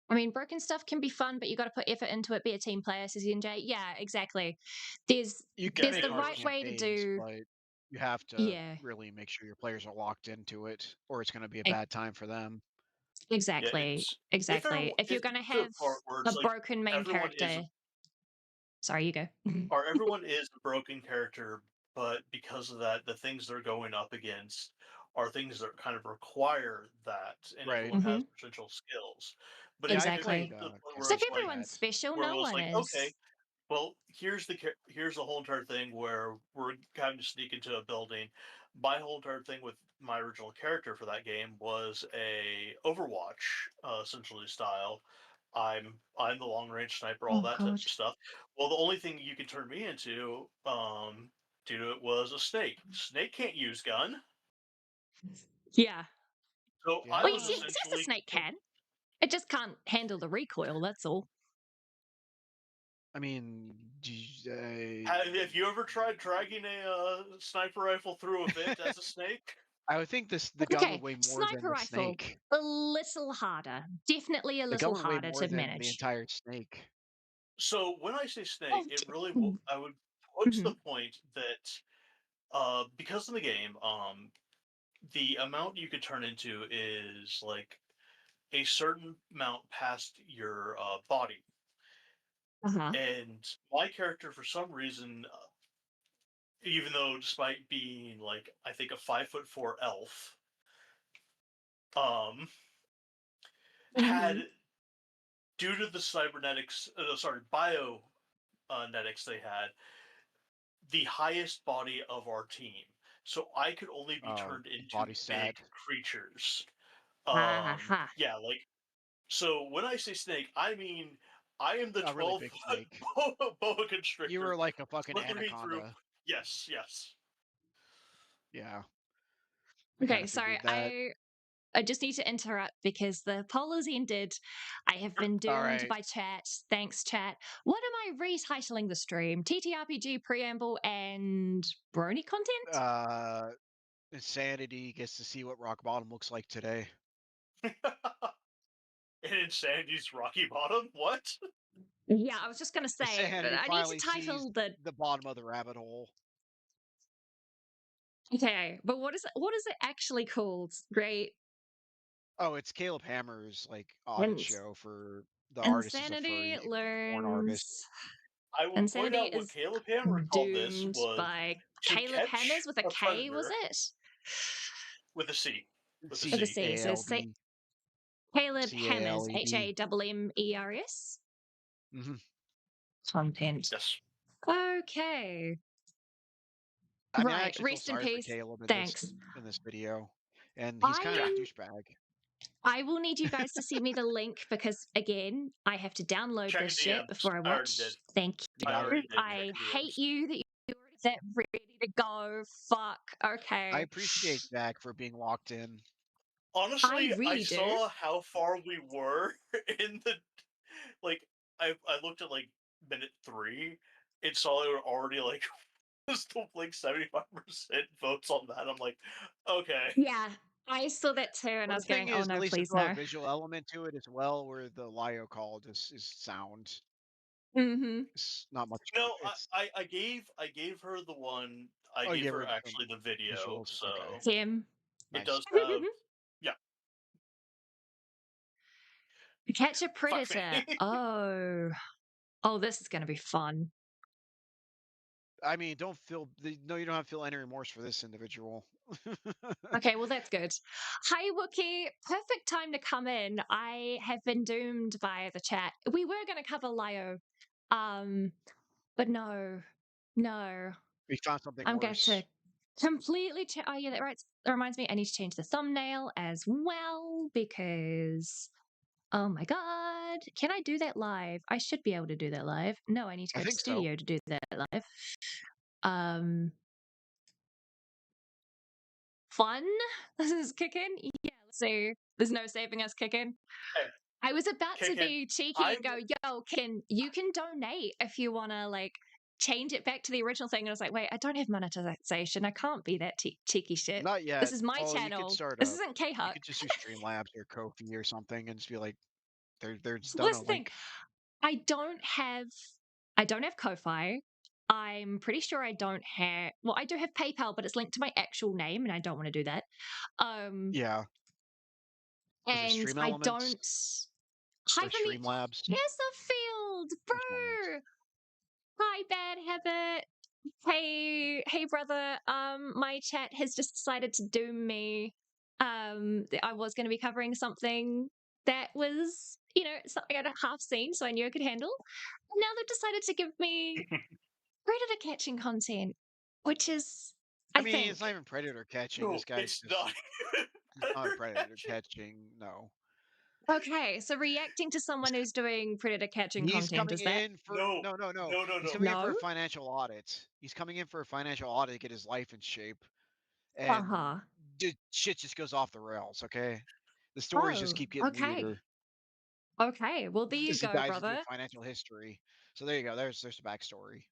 I mean, broken stuff can be fun, but you got to put effort into it. Be a team player, says NJ. Yeah, exactly. There's You can there's It the make hard right was way to campaigns, do. but you have to Yeah, really make sure your players are locked into it, or it's going to be a e- bad time for them. yeah. exactly, It's exactly. If you're if going to it's to have the part where a it's like broken main everyone is character, sorry, you go. or everyone is a broken character, but because of that, the things they're going up against are things that kind of require that, and Right. everyone has Hmm. potential skills. But Yeah, if I it's played Exactly. to the point where So if it's campaigns like like everyone's that. special, where it no was one like, okay, is. well, here's the whole entire thing where we're having to sneak into a building. My whole entire thing with my original character for that game was a Overwatch essentially style. I'm the long range sniper, all Oh that type God. of stuff. Well, the only thing you could turn me into, due to it, was a snake. Snake can't use gun, Yeah. so I Well, you was see, Yeah. who says a essentially. snake can? It just can't handle the recoil. That's all. I mean, Have you ever tried dragging a sniper rifle through a vent as a snake? I would think the gun would Okay, weigh more than sniper the rifle, snake. a little harder. Definitely a The gun little would weigh harder more to than the manage. entire snake. So when I say snake, Oh, it really mm-hmm. I would put to the point that because of the game, the amount you could turn into is like a certain amount past your body. Uh-huh. And my character, for some reason, even though despite being like I think a 5'4" elf, um, had Mm-hmm. due to the cybernetics, bionetics they had, the highest body of our team. So I could only be turned into Body big stat. creatures. Ha ha ha. Yeah, like so when I say snake, I mean I am the A really 12 big foot snake. boa You constrictor were like a fucking slithering through. anaconda. Yes, yes. Yeah, I kind Okay, of sorry. figured that. I just need to interrupt because the poll has ended. I have been All doomed right. by chat. Thanks, chat. What am I retitling the stream? TTRPG preamble and brony content? Insanity gets to see what rock bottom looks like today. And Insanity's Rocky Bottom? What? Yeah, I was just gonna say it, but Insanity I need to finally sees title the the bottom of the rabbit hole. okay. But what is it actually called? Great. Oh, it's Caleb Hammer's like audit And show for the artist is a Insanity furry porn artist. learns. I will point Insanity out what is Caleb Hammer called this doomed was by to Caleb Hammers catch with a a K, was predator it? with a C. With a With a C. C. So CALB Caleb Hammers, CALEB. HAMMERS. Mm-hmm. Content. Yes. Okay. I mean, I Right. actually feel Rest in sorry for peace. Caleb Thanks. in this video, and he's kind of Yeah. a I'm douchebag. I will need you guys to send me the link because again, I have to download Check this in shit DMs. before I I already did. watch. Thank You I got it. you. already did check I in hate DMs. you that you're that ready to go. Fuck. I Okay. appreciate Jack for being locked in. I Honestly, I really do. saw how far we were in the like I looked at like minute 3 and saw they were already like still like 75% votes on that. I'm like, okay. Yeah. I saw that too and Well, I the was thing going, oh is, at no, least it's please got a no. visual element to it as well, where the Lio call just is sound. Mm-hmm. It's not much. No, It's I gave her the one. I oh, you gave gave her her actually the video, visuals. Okay, so Tim. it nice. does have. Yeah, Catch a fuck predator. me. Oh. Oh, this is going to be fun. I mean, don't feel no. You don't have to feel any remorse for this individual. Okay, well, that's good. Hi, Wookie. Perfect time to come in. I have been doomed by the chat. We were going to cover Lio, but no, no. We found something I'm going to worse. completely change. Oh, yeah, that reminds me. I need to change the thumbnail as well because, oh my God. Can I do that live? I should be able to do that live. No, I need to I go to think so. studio to do that live. Um, Fun. This is kicking. Yeah, let's see. There's no saving us kicking. Hey, I was about to Kicken, be cheeky I and go, yo, you can donate if you want to like change it back to the original thing. And I was like, wait, I don't have monetization. I can't be that cheeky shit. Not This yet. is my Well, you could channel. start This up. isn't K You Huck. could just do Streamlabs or Ko-fi or something, and just be like, there's So done that's a the thing. link. I don't have I don't have Ko-fi. I'm pretty sure I don't have well, I do have PayPal, but it's linked to my actual name, and I don't want to do that. Um Yeah. Was it and Stream I Elements don't Hi or from me. Streamlabs? Yes, a field, Which one was? bro. Hi, bad habit. Hey, brother. My chat has just decided to doom me. I was going to be covering something that was, something I'd half seen, so I knew I could handle. And now they've decided to give me predator catching content, which is, I I mean, it's think, not even predator catching. no, This guy's it's just not. he's not a predator catching. No. okay. So reacting to someone who's doing predator catching He's content coming is that in for No, no. no, no, He's no. coming in for no? a financial audit. He's coming in for a financial audit to get his life in shape, Uh and huh. shit just goes off the rails. Okay, the stories just Oh, keep getting okay. weirder. Okay, well, there you As he go, dives into brother. his financial history. So there you go. There's the backstory.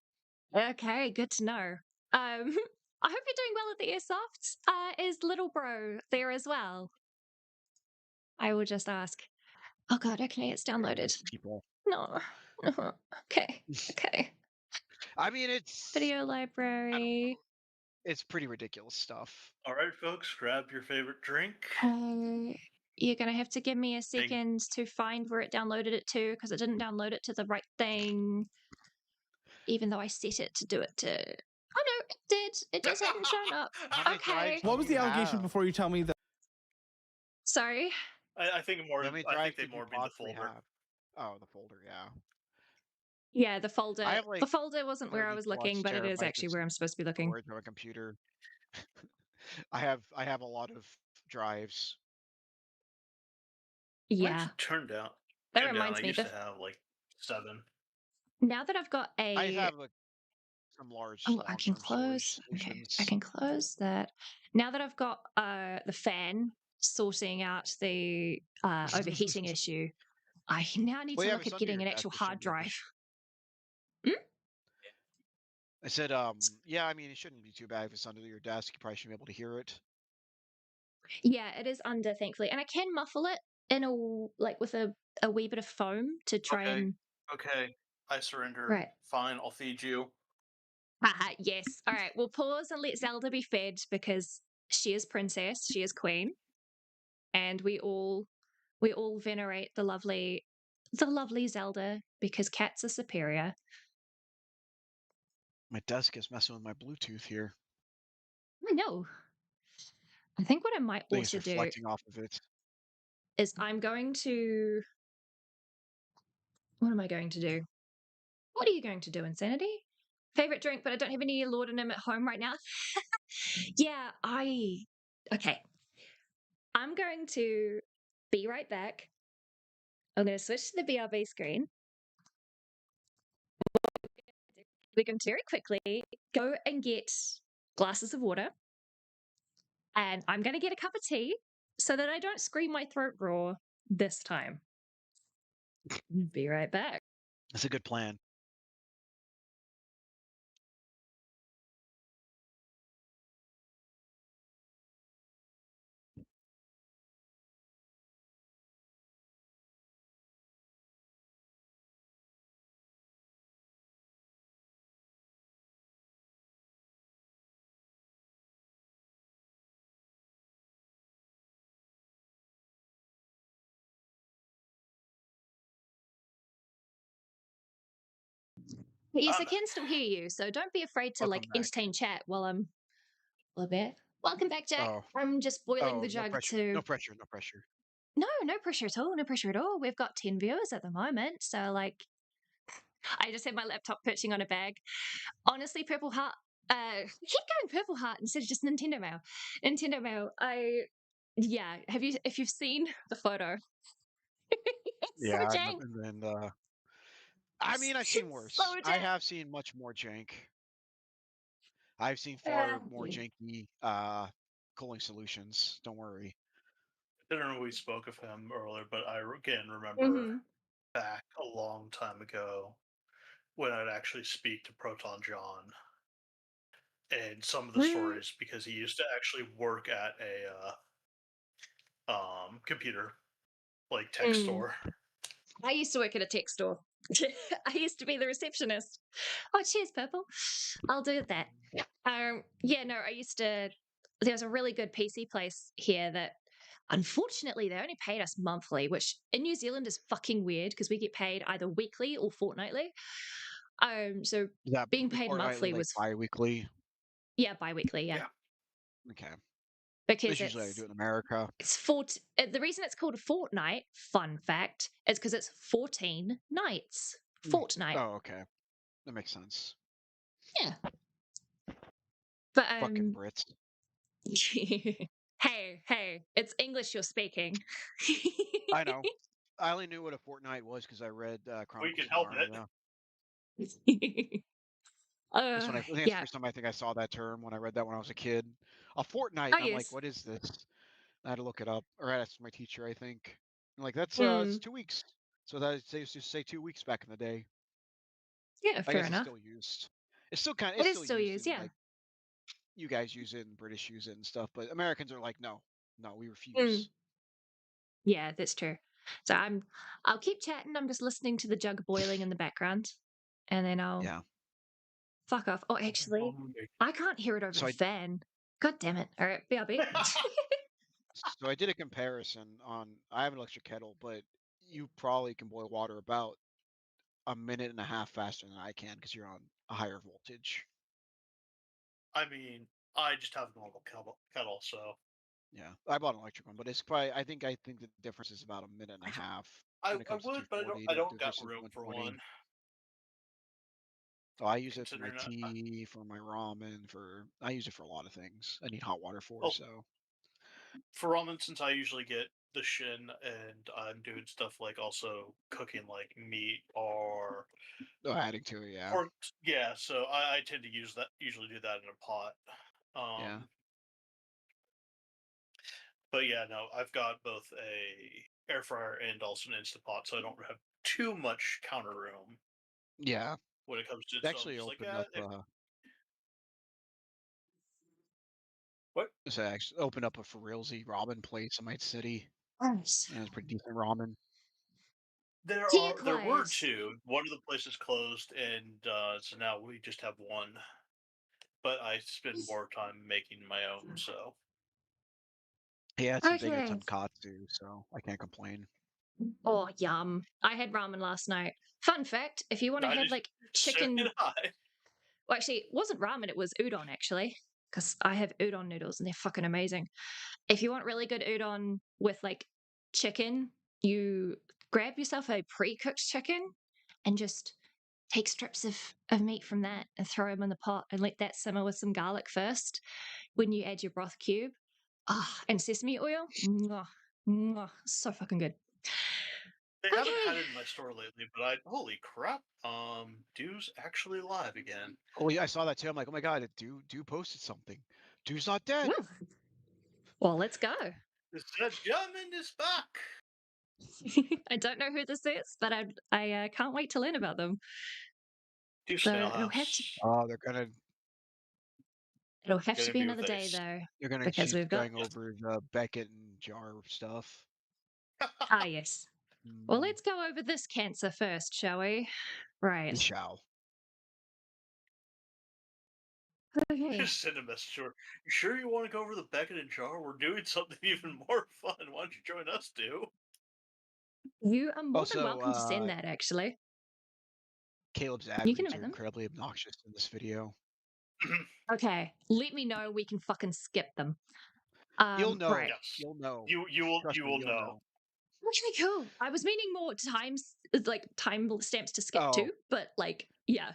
Okay, good to know. I hope you're doing well at the airsoft. Is little bro there as well? I will just ask. Oh god, okay, it's downloaded. People. No. Okay, okay. I mean, it's Video I don't know. library. It's pretty ridiculous stuff. All right, folks, grab your favorite drink. You're gonna have to give me a Big second to find where it downloaded it to because it didn't download it to the right thing, even though I set it to do it to. Oh no, it did. It just hadn't shown up. How many Okay. drives What do was you the allegation have? before you tell me that? Sorry. I think more. How many I think drives they could you more mean the possibly folder. have? Oh, the folder, yeah. Yeah, the I folder. have The like folder wasn't where I 30 was plus looking, but it is terabytes of actually where I'm supposed to be looking. storage on a computer. I have a lot of drives. Why Yeah. did That turn down? I reminds me, used to have like 7. now that I've got I a have some large oh, I can long-term storage close. Okay, I solutions. can close that. Now that I've got the fan sorting out the overheating issue, I now need Well, to you have look this at under getting your an desk. actual It hard shouldn't be an drive. issue. Hmm? I said, yeah, I mean, it shouldn't be too bad if it's under your desk. You probably should be able to hear it. Yeah, it is under, thankfully, and I can muffle it in a like with a wee bit of foam to try Okay. and Okay. I surrender. right. Fine, I'll feed you. Haha, yes. All right, we'll pause and let Zelda be fed because she is princess, she is queen, and we all venerate the lovely Zelda because cats are superior. My desk is messing with my Bluetooth here. I know. I think what I might I think it's also do reflecting off of it. is I'm going to. What am I going to do? What are you going to do, Insanity? Favorite drink, but I don't have any laudanum at home right now. Yeah, Okay. I'm going to be right back. I'm going to switch to the BRB screen. We're going to very quickly go and get glasses of water. And I'm going to get a cup of tea so that I don't scream my throat raw this time. Be right back. That's a good plan. Yes, I I'm can back. still hear you, so don't be afraid to Welcome like back. entertain chat while I'm there. Welcome back, Jack. Oh, I'm just boiling the no jug pressure. to No pressure. No pressure. no pressure at all, no pressure at all. We've got 10 viewers at the moment, so like I just had my laptop pitching on a bag. Honestly, Purple Heart. Keep going Purple Heart instead of just Nintendo Mail. Nintendo Mail. Yeah. If you've seen the photo, it's so Yeah, jank. and then I mean, I've seen It's so worse. I jank. have seen much more jank. I've seen far more Yeah. janky cooling solutions. Don't worry. I didn't know we spoke of him earlier, but I again remember Mm-hmm. back a long time ago when I'd actually speak to Proton John and some of the Mm. stories because he used to actually work at a computer like tech Mm. store. I used to work at a tech store. I used to be the receptionist. Oh, cheers, Purple. I'll do that. Yeah, no, I used to. There's a really good PC place here that, unfortunately, they only paid us monthly, which in New Zealand is fucking weird because we get paid either weekly or fortnightly. So Yeah, being paid fortnightly, monthly like was bi-weekly. yeah, bi-weekly, yeah, Yeah. Okay. because That's usually how you do it in America. it's the reason it's called a fortnight. Fun fact is because it's 14 nights. Fortnight, Oh, okay. That makes sense. yeah. But Fucking Brits. hey, it's English you're speaking. I know. I only knew what a fortnight was because I read We Chronicles can of help it. Narnia. I think that's the Yeah. first time I think I saw that term when I read that when I was a kid. A fortnight, Oh and I'm like, yes. what is this? I had to look it up, or I asked my teacher, I think. I'm like, that's it's Mm. 2 weeks. So that they used to say 2 weeks back in the day. Yeah, I fair guess it's enough. still used. It's still kind of It it's is still still used used, in yeah. like you guys use it and British use it and stuff, but Americans are like, no, no, we Mm. refuse. Yeah, that's true. So I'll keep chatting. I'm just listening to the jug boiling in the background. And then I'll Yeah. fuck off. Oh, actually, I can't hear it over So the I fan. God damn it. All right, BRB. so I did a comparison on. I have an electric kettle, but you probably can boil water about a minute and a half faster than I can because you're on a higher voltage. I mean, I just have a normal kettle, so Yeah, I bought an electric one, but it's probably. I think the difference is about a minute and a half when it I comes to would, but 240 I don't got versus room for 120. one. So I use it for my Considering tea, for my ramen, I use it for a lot of things. I need hot water for well, so. for ramen, since I usually get the shin, and I'm doing stuff like also cooking like meat or adding to it, yeah. pork. Yeah, so I tend to usually do that in a pot. Yeah. But yeah, no, I've got both a air fryer and also an Instant Pot, so I don't have too much counter room Yeah. when it comes to it. It So I'm actually just like, opened up what? so I actually opened up a for realsy ramen place in my city. Gross. And it's pretty decent ramen. There were Likewise. two. One of the places closed, and so now we just have one. But I spend more time making my own, so He had some bigger Okay. tonkatsu, so I can't complain. Oh, yum. I had ramen last night. Fun fact, if you want to I have just like so chicken, did I. well, actually, it wasn't ramen, it was udon, actually, because I have udon noodles and they're fucking amazing. If you want really good udon with like chicken, you grab yourself a pre-cooked chicken and just take strips of meat from that and throw them in the pot and let that simmer with some garlic first. When you add your broth cube, and sesame oil, mwah, mwah, so fucking good. They haven't Okay. had it in my store lately, but holy crap, Dew's actually alive again. Oh yeah, I saw that too. I'm like, oh my god, Do posted something. Dew's not dead. Well, let's go. The German is back. I don't know who this is, but I can't wait to learn about them. Dew So Snail it'll have to House. Oh, they're gonna be Be with another day Ace. though, they're gonna because keep we've got going over the Beckett and Jar stuff. yes. Well, let's go over this cancer first, shall we? Right. We shall. Okay. Just send a message to her. You sure you want to go over the Beckett and Jar? We're doing something even more fun. Why don't you join us, Dew? You are more than Also, welcome to send that, actually. Caleb's ad You can reads admit are them. incredibly obnoxious in this video. Okay. Let me know. We can fucking skip them. You'll know. Right. Yes. You'll know. You Trust me, will you'll know. know. Okay, cool. I was meaning more times, like time stamps to skip Oh, too, but like, yeah.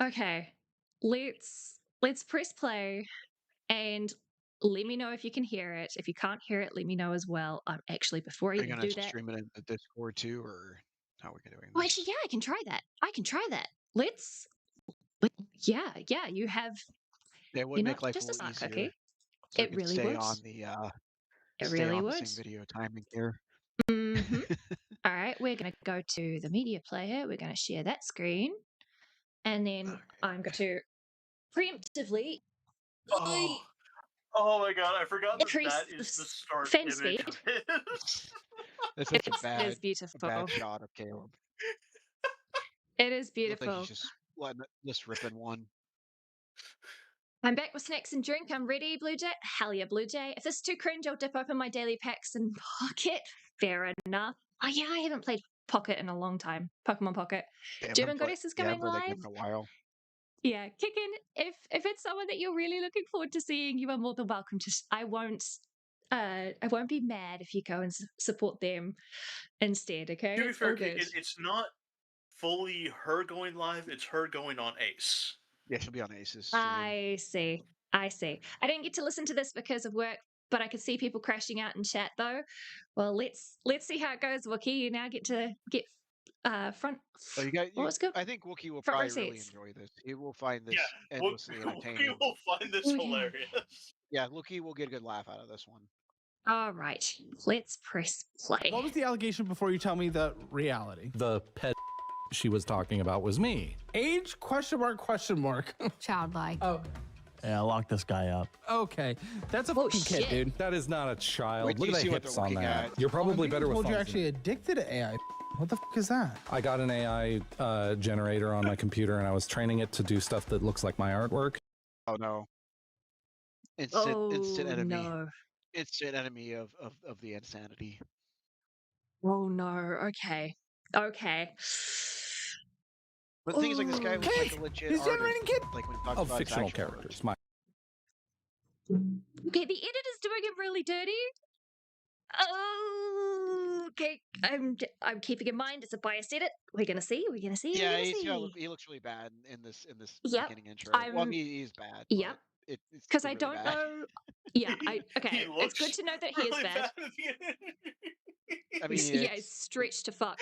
Okay, let's press play and let me know if you can hear it. If you can't hear it, let me know as well. Actually, before I are you even gonna do that, stream it in the Discord too, or how are we doing oh, this? actually, yeah, I can try that. Yeah, you have. It would You're make not life a just a little smart easier, cookie. so we It could really stay would. on It really the would. same video timing here. Mm-hmm. All right, we're gonna go to the media player. We're gonna share that screen, and then I'm going to preemptively Oh my god, I forgot increase that the is the start fan image speed. of it. That's such It is a bad beautiful. shot of Caleb. It is Looks like he's beautiful. just ripping one. I'm back with snacks and drink. I'm ready, Blue Jay. Hell yeah, Blue Jay. If this is too cringe, I'll dip open my daily packs and Pocket. Fair enough. Oh yeah, I haven't played Pocket in a long time. Pokemon Pocket. German Goddess is Yeah, I coming haven't played that live. game in a while. Yeah, kick in. If it's someone that you're really looking forward to seeing, you are more than welcome to. I won't be mad if you go and support them instead. Okay, To be it's fair, all good. it's not fully her going live, it's her going on Ace. Yeah, she'll be on Ace's stream. I see. I didn't get to listen to this because of work, but I could see people crashing out in chat though. Well, let's see how it goes, Wookie. You now get to get front. Oh, Good? I think Wookie will Front row probably really seats. enjoy this. He will find Yeah, this endlessly we entertaining. will find this Okay. hilarious. Yeah, Wookie will get a good laugh out of this one. All right, let's press play. What was the allegation before you tell me the reality? The pet she was talking about was me. Age? Question mark. Childlike. Oh, Yeah, lock this guy up. okay. That's a Oh, fucking kid, shit. dude. That is not a child. Wait till Look you at see the what hips they're on looking that. at. You're probably People better with told you're phones actually addicted to AI. What the is that? I got an AI generator on my computer and I was training it to do stuff that looks like my artwork. Oh no. Oh Instant enemy. no. Instant enemy of the insanity. Oh no. Okay. Okay. But the thing is, like, this guy was like Kid! a legit He's artist. generating kid! Like when he talks Of about his fictional actual work. characters. My Okay, the editor's doing him really dirty. Oh, okay. I'm keeping in mind it's a biased edit. We're gonna see. Yeah, he looks really bad in this Yep. beginning intro. Well, I I'm. mean, he's bad, Yep. it's Because I really don't bad. know. Yeah, He okay. It's good looks to know that he is really bad. bad at the end. I mean, Yeah, it's it's stretched to fuck.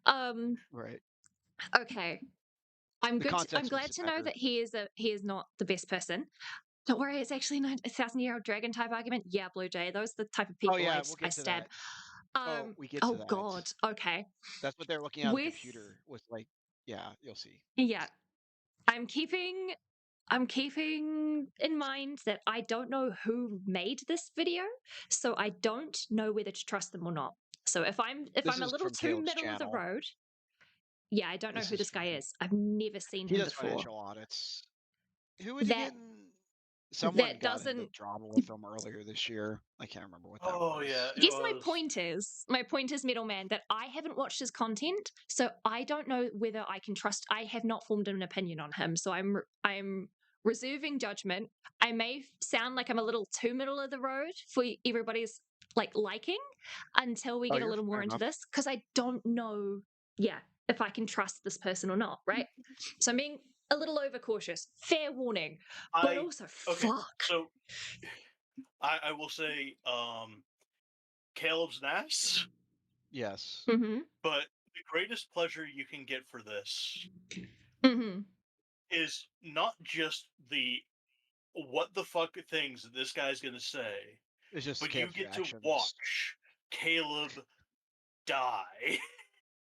Um, right. okay. The I'm context makes glad it to know better. that he is not the best person. Don't worry, it's actually not a 1,000-year-old dragon type argument. Yeah, Blue Jay, those are the type of Oh people yeah, we'll I get to stab. that. Oh, we get to Oh that. God. Okay. That's what they're looking at on the With computer. Was like, yeah, you'll see. yeah, I'm keeping in mind that I don't know who made this video, so I don't know whether to trust them or not. So if This I'm a is little from too Caleb's middle of the channel. road, yeah, I don't know This who is this guy from. is. I've never seen He him does before. financial audits. Who would you That get in? Someone got into doesn't. drama with him earlier this year. I can't remember what that Oh was. yeah, I it guess was. my point is, middleman, that I haven't watched his content, so I don't know whether I can trust. I have not formed an opinion on him, so I'm reserving judgment. I may sound like I'm a little too middle of the road for everybody's liking until we Oh, get a you're little more fair into enough. this, because I don't know, yeah, if I can trust this person or not, right? So I'm being a little overcautious. Fair warning, but also Okay, fuck. so I will say Caleb's nice, Yes. Mm-hmm. but the greatest pleasure you can get for this Mm-hmm. is not just the what the fuck things that this guy's gonna say, It's just but you Caleb's get to reactions. watch Caleb die.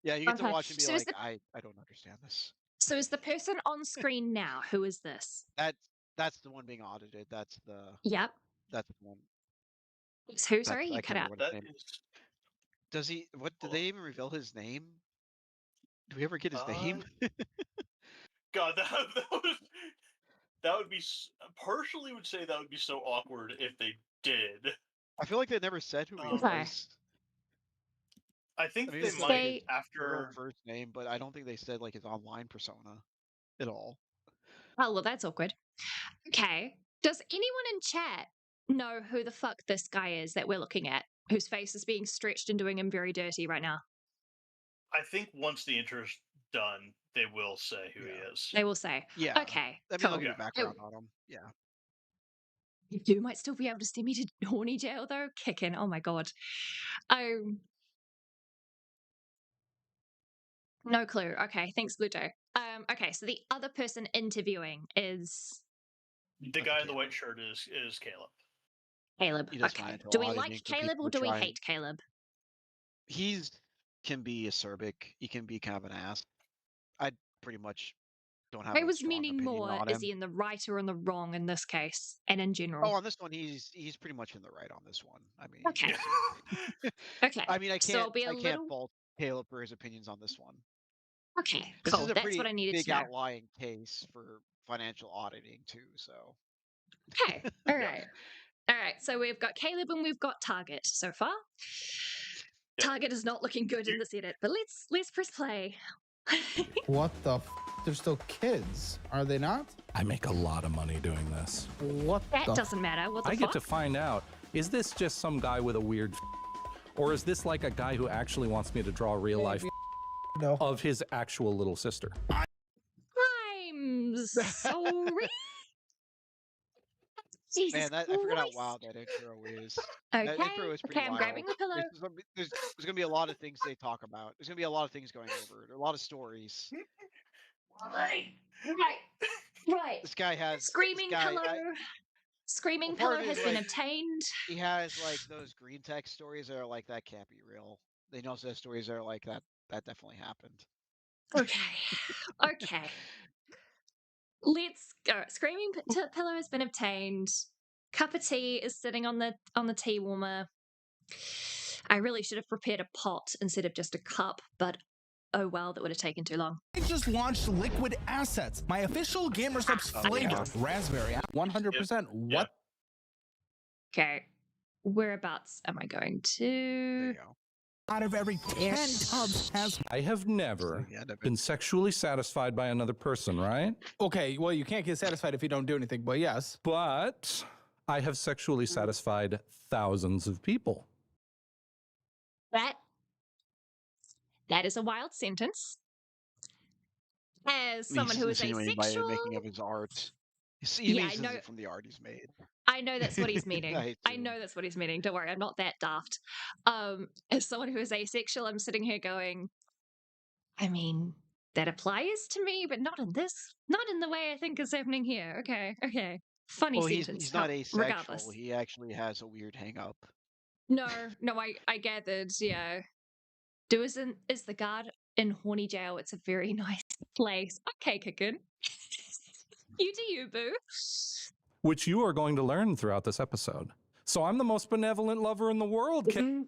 Yeah, you get to Okay. watch and be So like, I don't understand this. So is the person on screen now? Who is this? That's the one being audited. That's the Yep. one. It's who? That's Sorry, you I cut can't out. remember what his That name. is. Does he? What did Hold they even reveal his name? Do we ever get his on. name? God, that would be. Personally, would say that would be so awkward if they did. I feel like they never said who he Okay. was. I I think mean, they it's like his Say literal after. first name, but I don't think they said like his online persona at all. oh well, that's awkward. Okay. Does anyone in chat know who the fuck this guy is that we're looking at, whose face is being stretched and doing him very dirty right now? I think once the intro's done, they will say who he Yeah. is. They will say, Yeah. okay, I mean, cool. they'll give you Yeah. background on him. Yeah. You might still be able to send me to horny jail though. Kicking. Oh my god. No clue. Okay, thanks, Bluto. Okay, so the other person interviewing is The That's guy in the white Caleb. shirt is Caleb. Caleb. He does Okay. financial Do we auditing like for Caleb people or who do we try and hate Caleb? he's can be acerbic. He can be kind of an ass. I pretty much don't have I a was strong meaning opinion more, on is him. he in the right or in the wrong in this case, and in Oh, general? on this one, he's pretty much in the right on this one. I mean, Okay. we'll see. Okay. I mean, So I'll be a I can't little. fault Caleb for his opinions on this one. Okay, This cool. is a That's what pretty I needed big to know. outlying case for financial auditing too. So Okay. All Yeah. right. All right. So we've got Caleb and we've got Target so far. Yeah. Target is not looking good in this edit, but let's press play. What the They're still kids, are they not? I make a lot of money doing this. What That the doesn't matter. What the I fuck? get to find out, is this just some guy with a weird or is this like a guy who actually wants me to draw a real life No. of his actual little sister? I'm sorry. Jesus man, I forgot how Christ. wild that intro is. Okay. That intro is pretty Okay, I'm wild. grabbing the pillow. There's gonna be a lot of things they talk about. There's gonna be a lot of things going over. There are a lot of stories. Right. Right. This guy has Screaming pillow. Screaming well, part pillow of it has is been like obtained. he has like those green text stories that are like that can't be real. Then he also has stories that are like that definitely happened. Okay. Okay. Let's go. Screaming pillow has been obtained. Cup of tea is sitting on the tea warmer. I really should have prepared a pot instead of just a cup, but oh well, that would have taken too long. I just launched Liquid Assets, my official GamerSupps flavor. yeah. Raspberry, 100%. Yeah. What? Okay. Whereabouts am I going There to? you go. Out of every 10 tubs has. I have never Yeah, that- been sexually satisfied by another person, right? Okay, well, you can't get satisfied if you don't do anything, but yes. But I have sexually satisfied thousands of people. That is a wild sentence. As someone He's who is insinuating by the asexual, making of his art. He Yeah, I means know. it from the art he's made. I know that's what he's meaning. I I do. know that's what he's meaning. Don't worry, I'm not that daft. As someone who is asexual, I'm sitting here going, I mean, that applies to me, but not in the way I think is happening here. Okay. Funny Well, sentence. he's not asexual. Regardless. He actually has a weird hang up. No, I gathered, yeah. Is the guard in horny jail? It's a very nice place. Okay, Kicken. You do you, boo. Which you are going to learn throughout this episode. So I'm the most benevolent lover in the world. CEO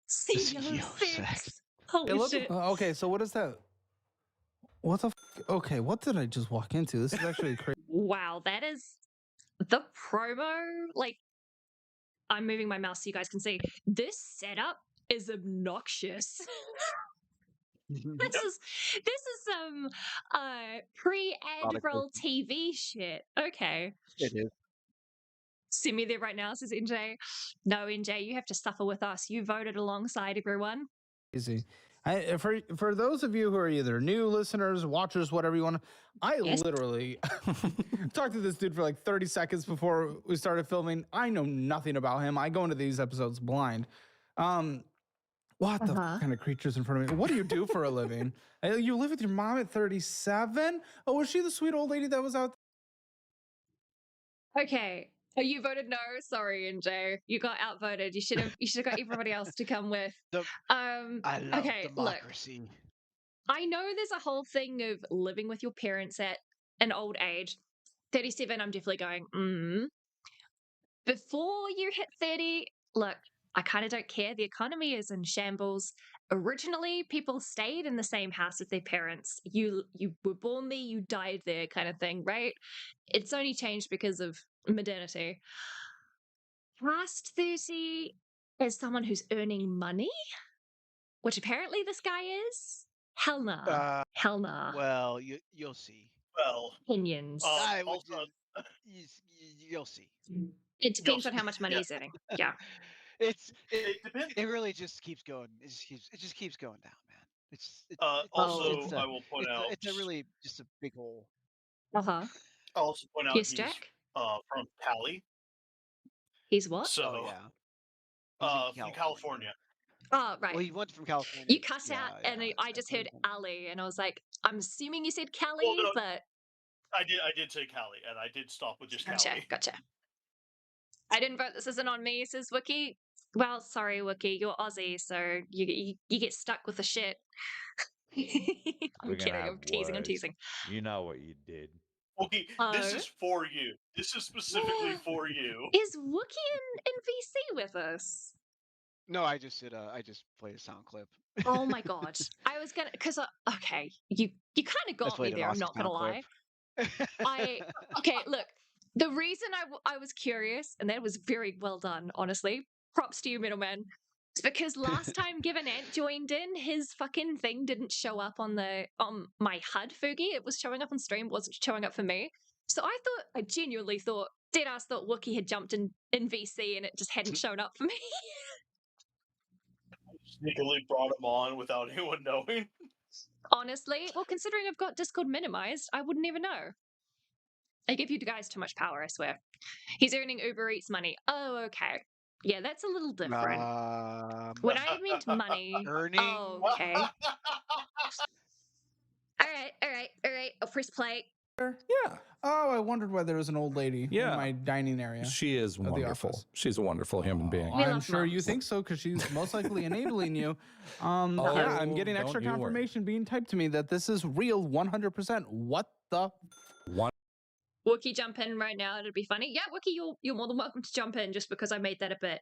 CEO 6. sex. Holy Caleb? shit. Okay, so what is that? What the Okay, what did I just walk into? This is actually crazy. Wow, that is the promo. Like, I'm moving my mouse so you guys can see. This setup is obnoxious. This is some pre-ad roll TV shit. Okay. It is. Send me there right now, says NJ. No, NJ, you have to suffer with us. You voted alongside everyone. For those of you who are either new listeners, watchers, whatever you want, I Yes. literally talked to this dude for like 30 seconds before we started filming. I know nothing about him. I go into these episodes blind. What the kind of creatures in front of me? What do you do for a living? You live with your mom at 37? Oh, was she the sweet old lady that was out Okay. Oh, you voted no. Sorry, NJ. You got outvoted. You should have got everybody else to come with. I love okay, democracy. Look, I know there's a whole thing of living with your parents at an old age. 37, I'm definitely going, Before you hit 30, look, I kind of don't care. The economy is in shambles. Originally, people stayed in the same house with their parents. You were born there, you died there, kind of thing, right? It's only changed because of modernity. Past 30, as someone who's earning money, which apparently this guy is, hell nah. Hell nah. Well, you'll see. Well, Opinions. I would also, you'll see. It depends on how much money he's earning. Yeah. it depends. It really just keeps going. It just keeps going down, man. Also, it's I will point out. it's a really just a big hole. Uh-huh. I'll also point out Yes, he's Jack? from Cali. He's what? So, Oh yeah. from California. Oh, right. Well, he went from California. You cut out, and I just heard Ali, and I was like, I'm assuming you said Cali, Well, no, but I did say Cali, and I did stop with just Cali. Gotcha. I didn't vote. This isn't on me, says Wookie. Well, sorry, Wookie, you're Aussie, so you get stuck with the shit. I'm kidding. I'm teasing. You know what you did. Okay, this is for you. This is specifically for you. Is Wookie in VC with us? No, I just played a sound clip. Oh my god! I was gonna okay, you kind of got me there. I'm not gonna lie. Okay, look. The reason I was curious, and that was very well done, honestly. Props to you, middleman. It's because last time Given Ant joined in, his fucking thing didn't show up on my HUD Fugi. It was showing up on stream, wasn't showing up for me. So I genuinely thought, deadass thought Wookie had jumped in VC and it just hadn't shown up for me. Sneakily brought him on without anyone knowing. Honestly, well, considering I've got Discord minimized, I wouldn't even know. I give you guys too much power, I swear. He's earning Uber Eats money. Oh, okay. Yeah, that's a little different. When I meant money, earning. okay. All right. I'll press play. Yeah. Oh, I wondered why there was an old lady Yeah. in my dining area. She is the wonderful. office. She's a wonderful human being. We I'm love sure you moms. think so because she's most likely enabling you. Yeah, I'm getting don't extra you worry. confirmation being typed to me that this is real 100%. What the? Wookie, jump in right now. It'd be funny. Yeah, Wookie, you're more than welcome to jump in just because I made that a bit.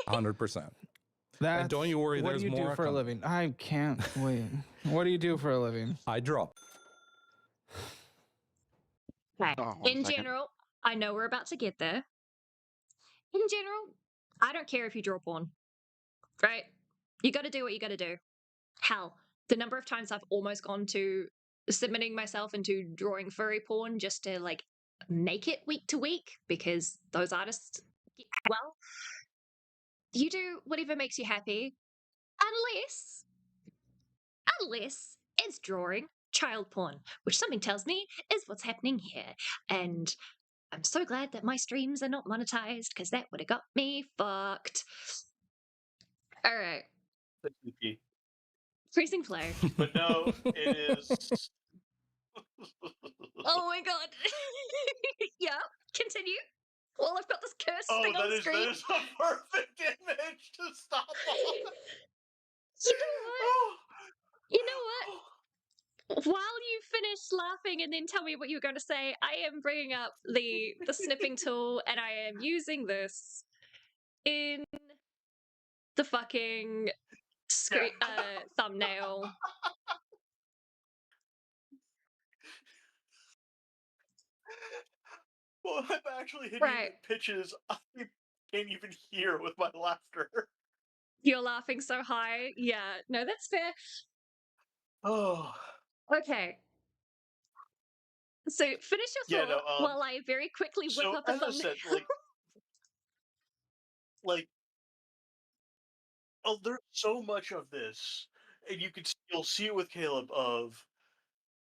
100%. That's, don't you worry, What there's do you more do for a coming. living? I can't wait. What do you do for a living? I draw. Okay. Oh, one In second. general, I know we're about to get there. In general, I don't care if you draw porn, right? You got to do what you got to do. Hell, the number of times I've almost gone to submitting myself into drawing furry porn just to like make it week to week because those artists get well. You do whatever makes you happy, unless it's drawing. child porn, which something tells me is what's happening here. And I'm so glad that my streams are not monetized because that would have got me fucked. All right. Freezing play. But no, it is. Oh my god. Yeah, continue. Well, I've got this cursed thing on that screen. is a perfect image to stop on. You know what? You know what? While you finish laughing and then tell me what you were going to say, I am bringing up the snipping tool and I am using this in the fucking screen thumbnail. Well, I'm actually hitting Right. pitches I can't even hear with my laughter. You're laughing so high. Yeah, no, that's fair. Oh. Okay. So finish your thought while I very quickly whip So up a as I thumbnail. said, there's so much of this, and you'll see it with Caleb of,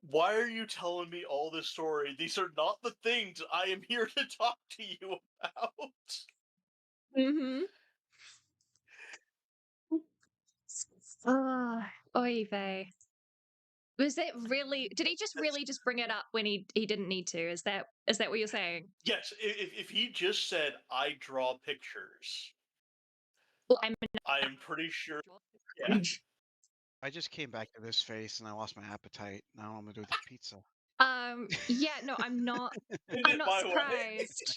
why are you telling me all this story? These are not the things I am here to talk to you about. Mm-hmm. Oy vey. Was that really? Did he just really just bring it up when he didn't need to? Is that what you're saying? Yes, if he just said, I draw pictures, Well, I am pretty sure. Yeah. I just came back to this face and I lost my appetite. Now I'm gonna do this pizza. Yeah, no, I'm not. I'm not surprised.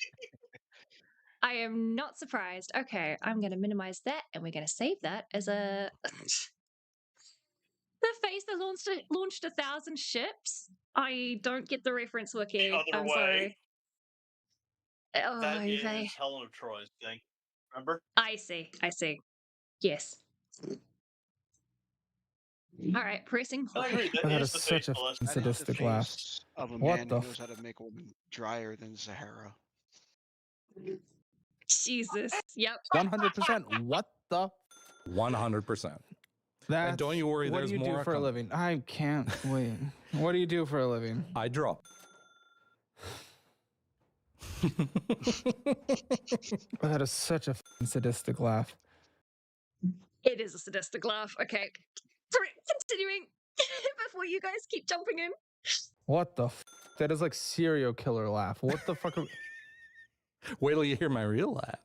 I am not surprised. Okay, I'm going to minimize that, and we're going to save that as a. The face that launched 1,000 ships. I don't get the reference, Wiki. The other I'm way. sorry. Oh, that is Helen of Troy's thing. Remember? I see. Yes. All right, pressing play. I agree. That is such a sadistic laugh. Of a What man the who knows how to make a woman drier than Sahara. Jesus. Yep. 100%. What the? 100%. That's, And don't you worry, what there's do you more do for a living? I can't wait. What do you do for a living? I draw. That is such a sadistic laugh. It is a sadistic laugh. Okay. Continuing before you guys keep jumping in. What the that is like serial killer laugh. What the fuck? Wait till you hear my real laugh.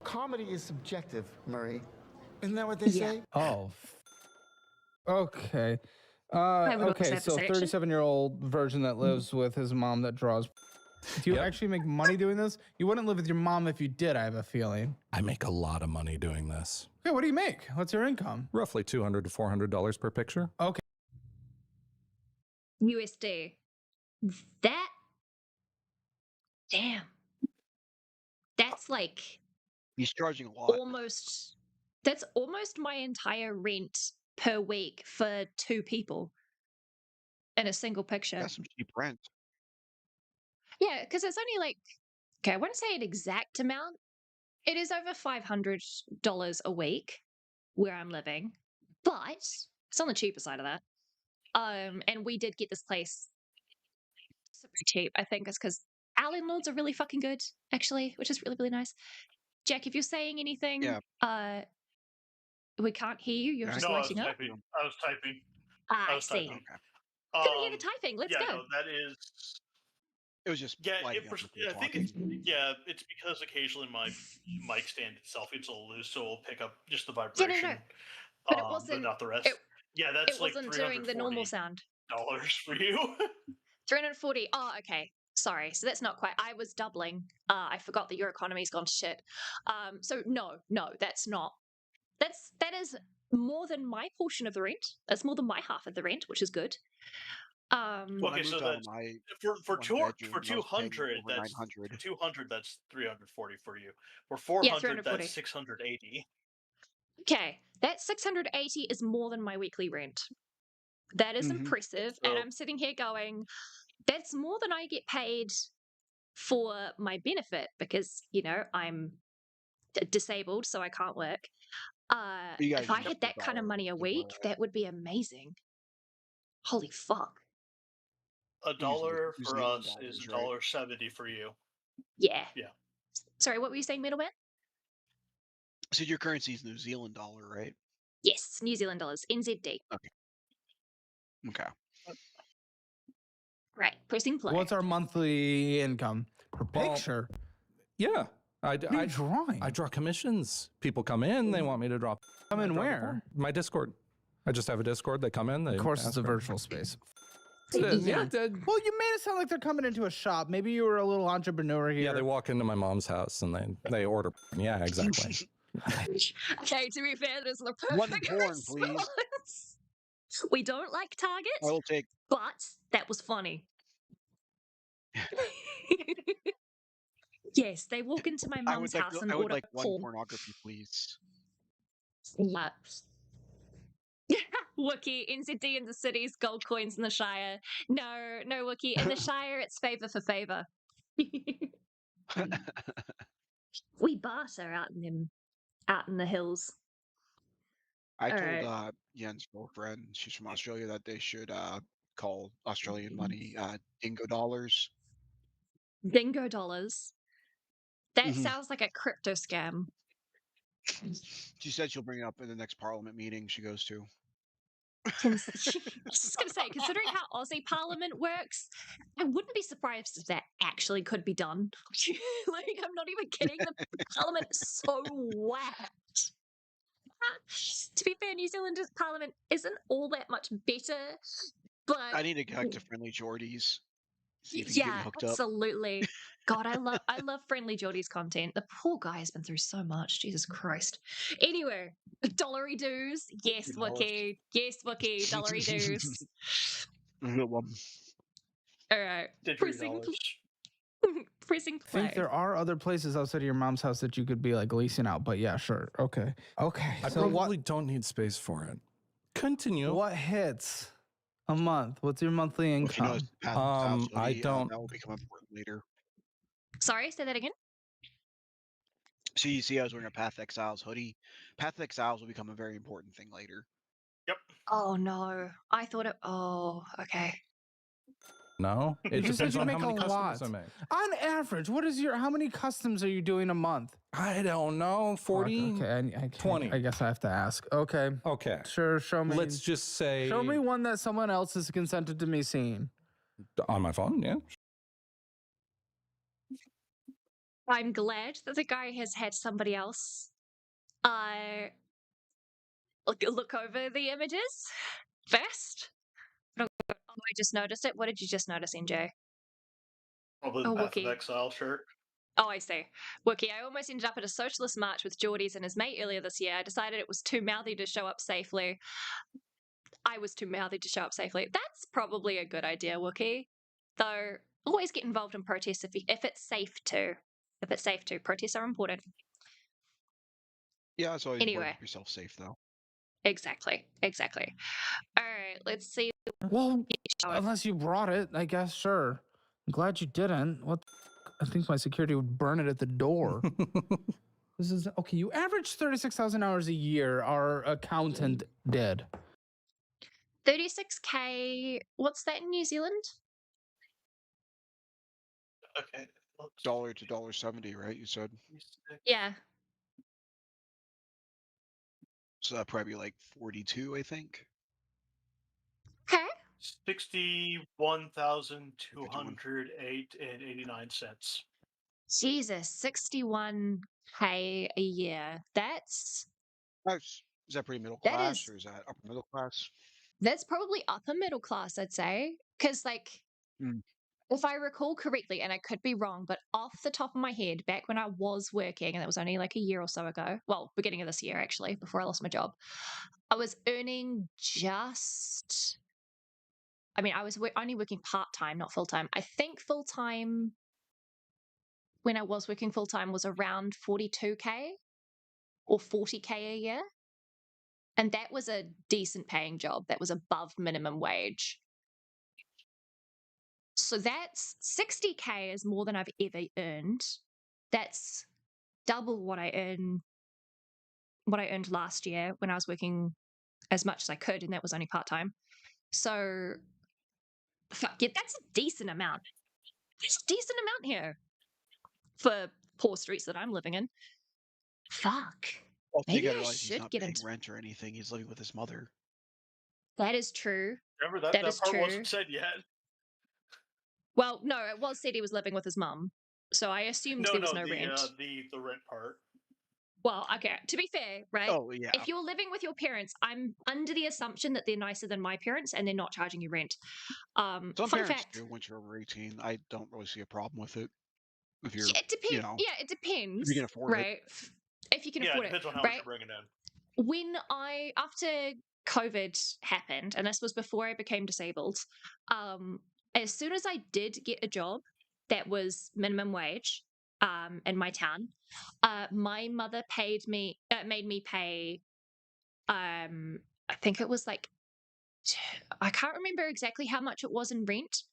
Comedy is subjective, Murray. Isn't that what they say? Oh. Okay. Okay, so 37-year-old virgin that lives with his mom that draws. Do you actually make money doing this? You wouldn't live with your mom if you did, I have a feeling. I make a lot of money doing this. Okay, what do you make? What's your income? Roughly $200 to $400 per picture. Okay. USD. That. Damn. That's like. He's charging a lot. That's almost my entire rent per week for 2 people in a single picture. That's some cheap rent. Yeah, because it's only like, okay, I wouldn't say an exact amount. It is over $500 a week where I'm living, but it's on the cheaper side of that. And we did get this place super cheap. I think it's because our landlords are really fucking good, actually, which is really, really nice. Jack, if you're saying anything, we can't hear you. You're just lighting up. I was typing. I see. Typing. Can I hear the typing? Let's go. No, that is. It was just I think it's because occasionally my mic stand itself gets a little loose, so it'll pick up just the vibration. No. But it wasn't. But not the rest. That's it wasn't doing the normal sound. $340 for you. 340. Oh, okay. Sorry. So that's not quite. I was doubling. I forgot that your economy's gone to shit. So no, that's not. That is more than my portion of the rent. That's more than my half of the rent, which is good. Okay, so that's for 200. That's 200. That's 340 for you. For 400, that's 680. Okay, that 680 is more than my weekly rent. That is impressive, and I'm sitting here going, that's more than I get paid for my benefit because I'm disabled, so I can't work. If I had that kind of money a week, that would be amazing. Holy fuck. $1 New for Zealand us is dollars, right? $1.70 for you. Yeah. Yeah. Sorry, what were you saying, middleman? So your currency is New Zealand dollar, right? Yes, New Zealand dollars, NZD. Okay. Right, pressing play. What's our monthly income per Well, picture? Yeah. What are you drawing? I draw commissions. People come in, they want me to draw. Come I in draw the where? form. My Discord. I just have a Discord. They come in. They Of course, it's ask a for- virtual space. It is, yeah. Well, you made it sound like they're coming into a shop. Maybe you were a little entrepreneur here. Yeah, they walk into my mom's house and they order. Yeah, exactly. Okay, to be fair, there's the One perfect porn, please. response. We don't like Target, I will take. but that was funny. Yes, they walk into my I mum's would like. house and I would order like one porn. pornography, please. Yeah. Wookie, NZD in the cities, gold coins in the Shire. No, Wookie. In the Shire, it's favour for favour. We barter out in the hills. I All told right. Yen's girlfriend, she's from Australia, that they should call Australian money dingo dollars. Dingo dollars. That Mhm. sounds like a crypto scam. She said she'll bring it up in the next Parliament meeting she goes to. I was just going to say, considering how Aussie Parliament works, I wouldn't be surprised if that actually could be done. Like, I'm not even kidding. The Parliament is so whacked. To be fair, New Zealand's Parliament isn't all that much better, but I need to connect to Friendly Jordies. See if he can get me yeah, hooked up. absolutely. God, I love Friendly Geordie's content. The poor guy has been through so much. Jesus Christ. Anyway, dollary dues. Yes, Wookie. Yes, Wookie. Dollary dues. Good one. All right. $3. Pressing I play. think there are other places outside of your mom's house that you could be like leasing out, but yeah, sure. Okay. I So probably don't need space for it. Continue. what hits a month? What's your monthly If you notice, income? Path Styles I hoodie, don't. that will become important later. Sorry, say that again. So you see, I was wearing a Path Exiles hoodie. Path Exiles will become a very important thing later. Yep. Oh no. I thought it. Oh, okay. No, it You said depends you on how make many a customers lot. I make. On average, how many customs are you doing a month? I don't know. 40? Okay, I can't, 20. I guess I have to ask. Okay. Okay. Sure, show me. Let's just say Show me one that someone else has consented to me seeing. on my phone. Yeah. I'm glad that the guy has had somebody else look over the images first. Oh, I just noticed it. What did you just notice, NJ? Probably the Oh, Path of Wookie. Exile shirt. Oh, I see. Wookie, I almost ended up at a socialist march with Geordies and his mate earlier this year. I decided it was too mouthy to show up safely. I was too mouthy to show up safely. That's probably a good idea, Wookie. Though, always get involved in protests if it's safe to. If it's safe to. Protests are important. Yeah, it's always Anyway. important to keep yourself safe, though. Exactly. All right, let's see. Well, unless you brought it, I guess, sure. I'm glad you didn't. What? I think my security would burn it at the door. This is okay. You average 36,000 hours a year. Our accountant did. 36K. What's that in New Zealand? Okay. $1 to $1.70, right? You said. Yeah. So that'd probably be like 42, I think. Okay. 61,208.89 Jesus, 61K a year. Is that pretty middle That class is- or is that upper middle class? That's probably upper middle class, I'd say. Because, like, if I recall correctly, and I could be wrong, but off the top of my head, back when I was working, and it was only like a year or so ago, well, beginning of this year, actually, before I lost my job, I was earning just. I mean, I was only working part-time, not full-time. I think full-time, when I was working full-time, was around 42K or 40K a year. And that was a decent paying job. That was above minimum wage. So that's 60K is more than I've ever earned. That's double what I earned last year when I was working as much as I could, and that was only part-time. So, fuck yeah, that's a decent amount. That's a decent amount here for poor streets that I'm living in. Fuck. Also, you Maybe gotta I realize he's should not get paying into. rent or anything. He's living with his mother. That is true. Remember That that is part true. wasn't said yet. Well, no, it was said he was living with his mum, so I assumed there was no rent. The rent part. Well, okay, to be fair, right? Oh yeah. If you're living with your parents, I'm under the assumption that they're nicer than my parents and they're not charging you rent. Some Fun parents fact. do once you're over 18. I don't really see a problem with it if you're, Yeah, it depends. you know, Yeah, it depends. if you can afford it. Right? If you can Yeah, afford it depends on how right? much you're bringing in. When after COVID happened, and this was before I became disabled, as soon as I did get a job that was minimum wage, in my town, my mother made me pay, I think it was like, I can't remember exactly how much it was in rent,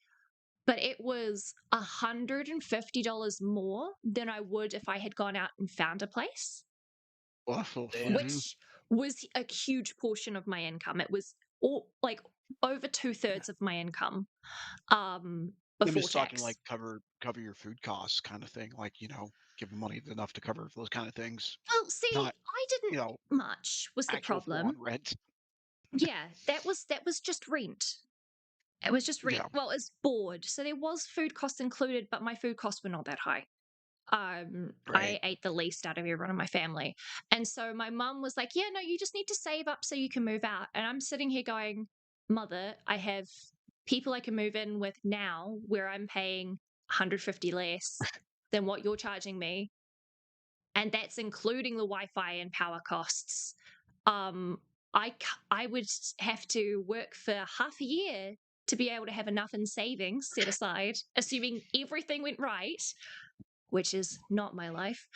but it was $150 more than I would if I had gone out and found a place, Damn. which was a huge portion of my income. It was all like over 2/3 of my income, I'm before just talking tax. like cover your food costs kind of thing. Like, you know, give them money enough to cover those kind of things. Well, see, Not, I didn't you know, much was the actual full on problem. rent. Yeah, that was just rent. It was just rent. Yeah. Well, it's board, so there was food costs included, but my food costs were not that high. Right. I ate the least out of everyone in my family. And so my mum was like, yeah, no, you just need to save up so you can move out. And I'm sitting here going, Mother, I have people I can move in with now where I'm paying 150 less than what you're charging me. And that's including the Wi-Fi and power costs. I would have to work for half a year to be able to have enough in savings set aside, assuming everything went right, which is not my life,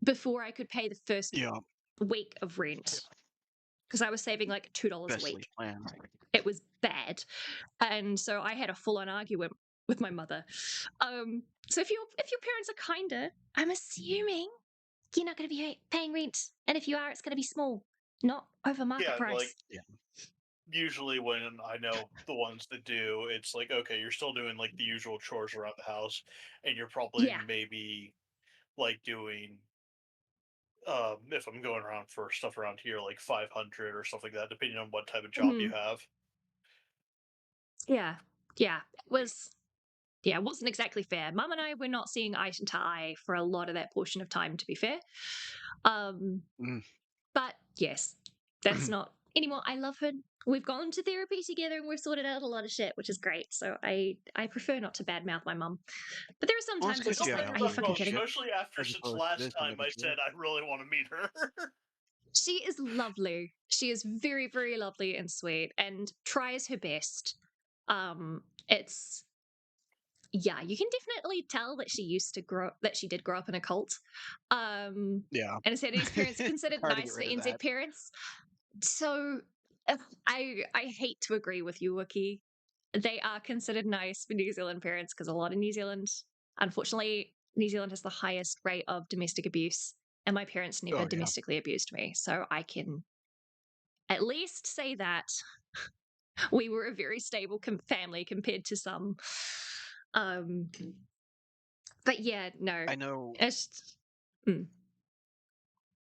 before I could pay the first Yeah. week of rent, because I was saving like $2 a Best laid week. plans. It was bad, and so I had a full-on argument with my mother. So if your parents are kinder, I'm assuming you're not going to be paying rent, and if you are, it's going to be small, not over market Yeah, price. like usually when I know the ones that do, it's like, okay, you're still doing like the usual chores around the house, and you're probably maybe like doing, if I'm going around for stuff around here, like 500 or stuff like that, depending on what type of job you have. Yeah, it wasn't exactly fair. Mum and I were not seeing eye to eye for a lot of that portion of time, to be fair. But yes, that's not anymore. I love her. We've gone to therapy together and we've sorted out a lot of shit, which is great. So I prefer not to badmouth my mum. But there are some times it's just like, are you fucking kidding? Especially after since last time I said I really want to meet her. She is lovely. She is very, very lovely and sweet and tries her best. It's you can definitely tell that she did grow up in a cult. And it said his parents considered nice for NZ parents. So I hate to agree with you, Wookie. They are considered nice for New Zealand parents because a lot of unfortunately, New Zealand has the highest rate of domestic abuse, and my parents never domestically abused me. So I can at least say that we were a very stable family compared to some. But yeah, no. I know.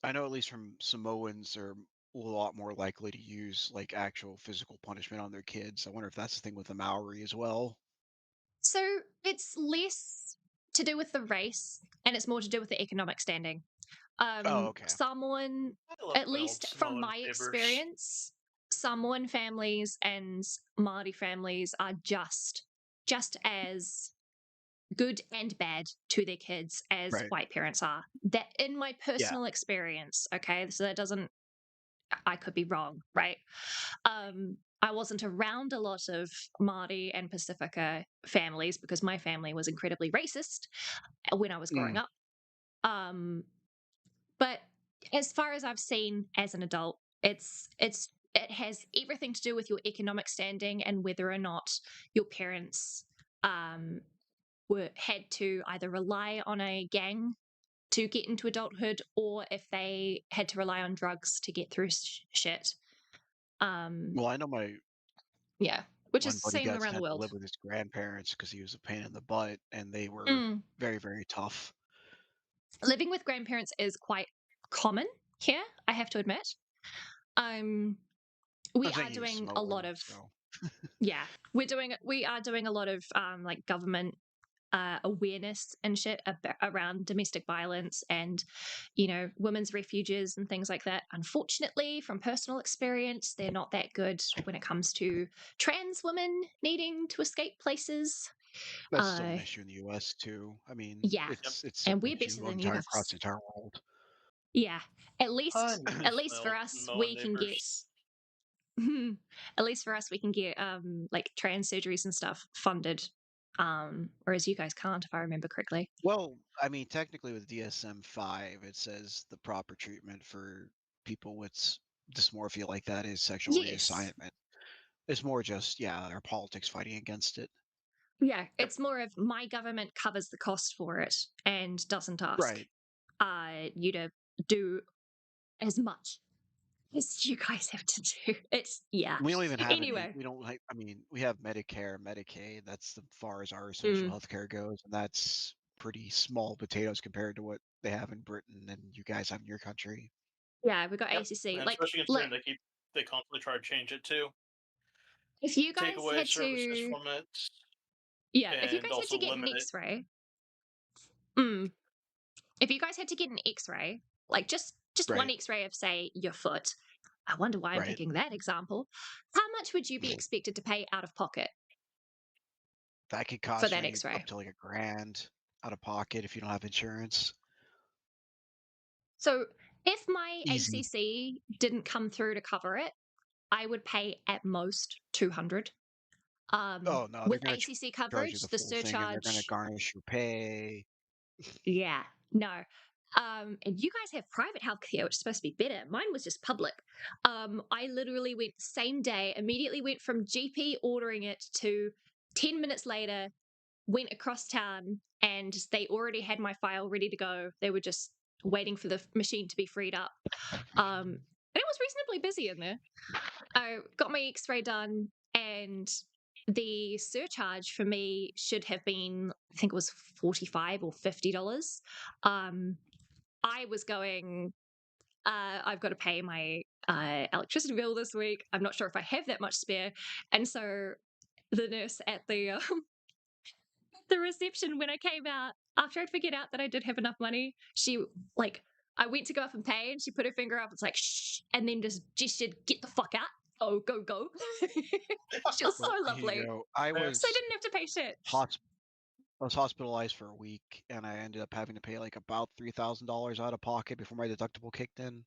I know, at least from Samoans, they're a lot more likely to use like actual physical punishment on their kids. I wonder if that's the thing with the Maori as well. So it's less to do with the race, and it's more to do with the economic standing. Samoan, at least from my experience, Samoan families and Māori families are just as good and bad to their kids as white parents are. That in my personal experience, okay? So that doesn't, I could be wrong, right? I wasn't around a lot of Māori and Pacifica families because my family was incredibly racist when I was growing up. But as far as I've seen as an adult, it has everything to do with your economic standing and whether or not your parents had to either rely on a gang to get into adulthood, or if they had to rely on drugs to get through shit. Well, I know my Yeah, which one is the buddy same got around the sent to world. live with his grandparents because he was a pain in the butt, and they were Mm. very, very tough. Living with grandparents is quite common here, I have to admit. We I'm saying are he was doing a lot smoking, of so yeah, we are doing a lot of like government awareness and shit around domestic violence and women's refuges and things like that. Unfortunately, from personal experience, they're not that good when it comes to trans women needing to escape places. that's still an issue in the U.S. too. I mean, Yeah, it's still and an we're issue better than you across guys. the entire world. Yeah, at least I need to for smell us mowing we can get neighbors. at least for us we can get like trans surgeries and stuff funded, whereas you guys can't, if I remember correctly. Well, I mean, technically with DSM-5, it says the proper treatment for people with dysmorphia like that is sexual Yes. reassignment. It's more just, our politics fighting against it. Yeah, it's more of my government covers the cost for it and doesn't ask Right. you to do as much as you guys have to do. It's We don't even have Anyway, we don't like, I mean, we have Medicare, Medicaid. That's as far as our social health care goes, and that's pretty small potatoes compared to what they have in Britain and you guys have in your country. yeah, we got Yep. ACC. And Like, especially look, considering they constantly try to change it too. if you Take guys away had services to, from it yeah, if you and guys had also to get an limit it. X-ray, if you guys had to get an X-ray, like just one Right. X-ray of say your foot, I wonder why I'm Right. picking that example. How much would you be expected to pay out of pocket That could for cost you that X-ray? up to like $1,000 out of pocket if you don't have insurance. So if my Easy. ACC didn't come through to cover it, I would pay at most 200. Oh no, they're With gonna ACC charge you coverage, the the full thing, and they're gonna surcharge, garnish your pay. yeah, no. And you guys have private healthcare, which is supposed to be better. Mine was just public. I literally went same day, immediately went from GP ordering it to 10 minutes later, went across town, and they already had my file ready to go. They were just waiting for the machine to be freed up. And it was reasonably busy in there. I got my X-ray done, and the surcharge for me should have been, I think it was $45 or $50. I was going, I've got to pay my electricity bill this week. I'm not sure if I have that much spare, and so the nurse at the reception, when I came out, after I'd figured out that I did have enough money, she like, I went to go up and pay, and she put her finger up. It's like shh, and then just gestured, "Get the fuck out! Oh, go, go!" She was so Well, here you lovely, go. I so I didn't have to pay shit. was hospitalized for a week, and I ended up having to pay like about $3,000 out of pocket before my deductible kicked in,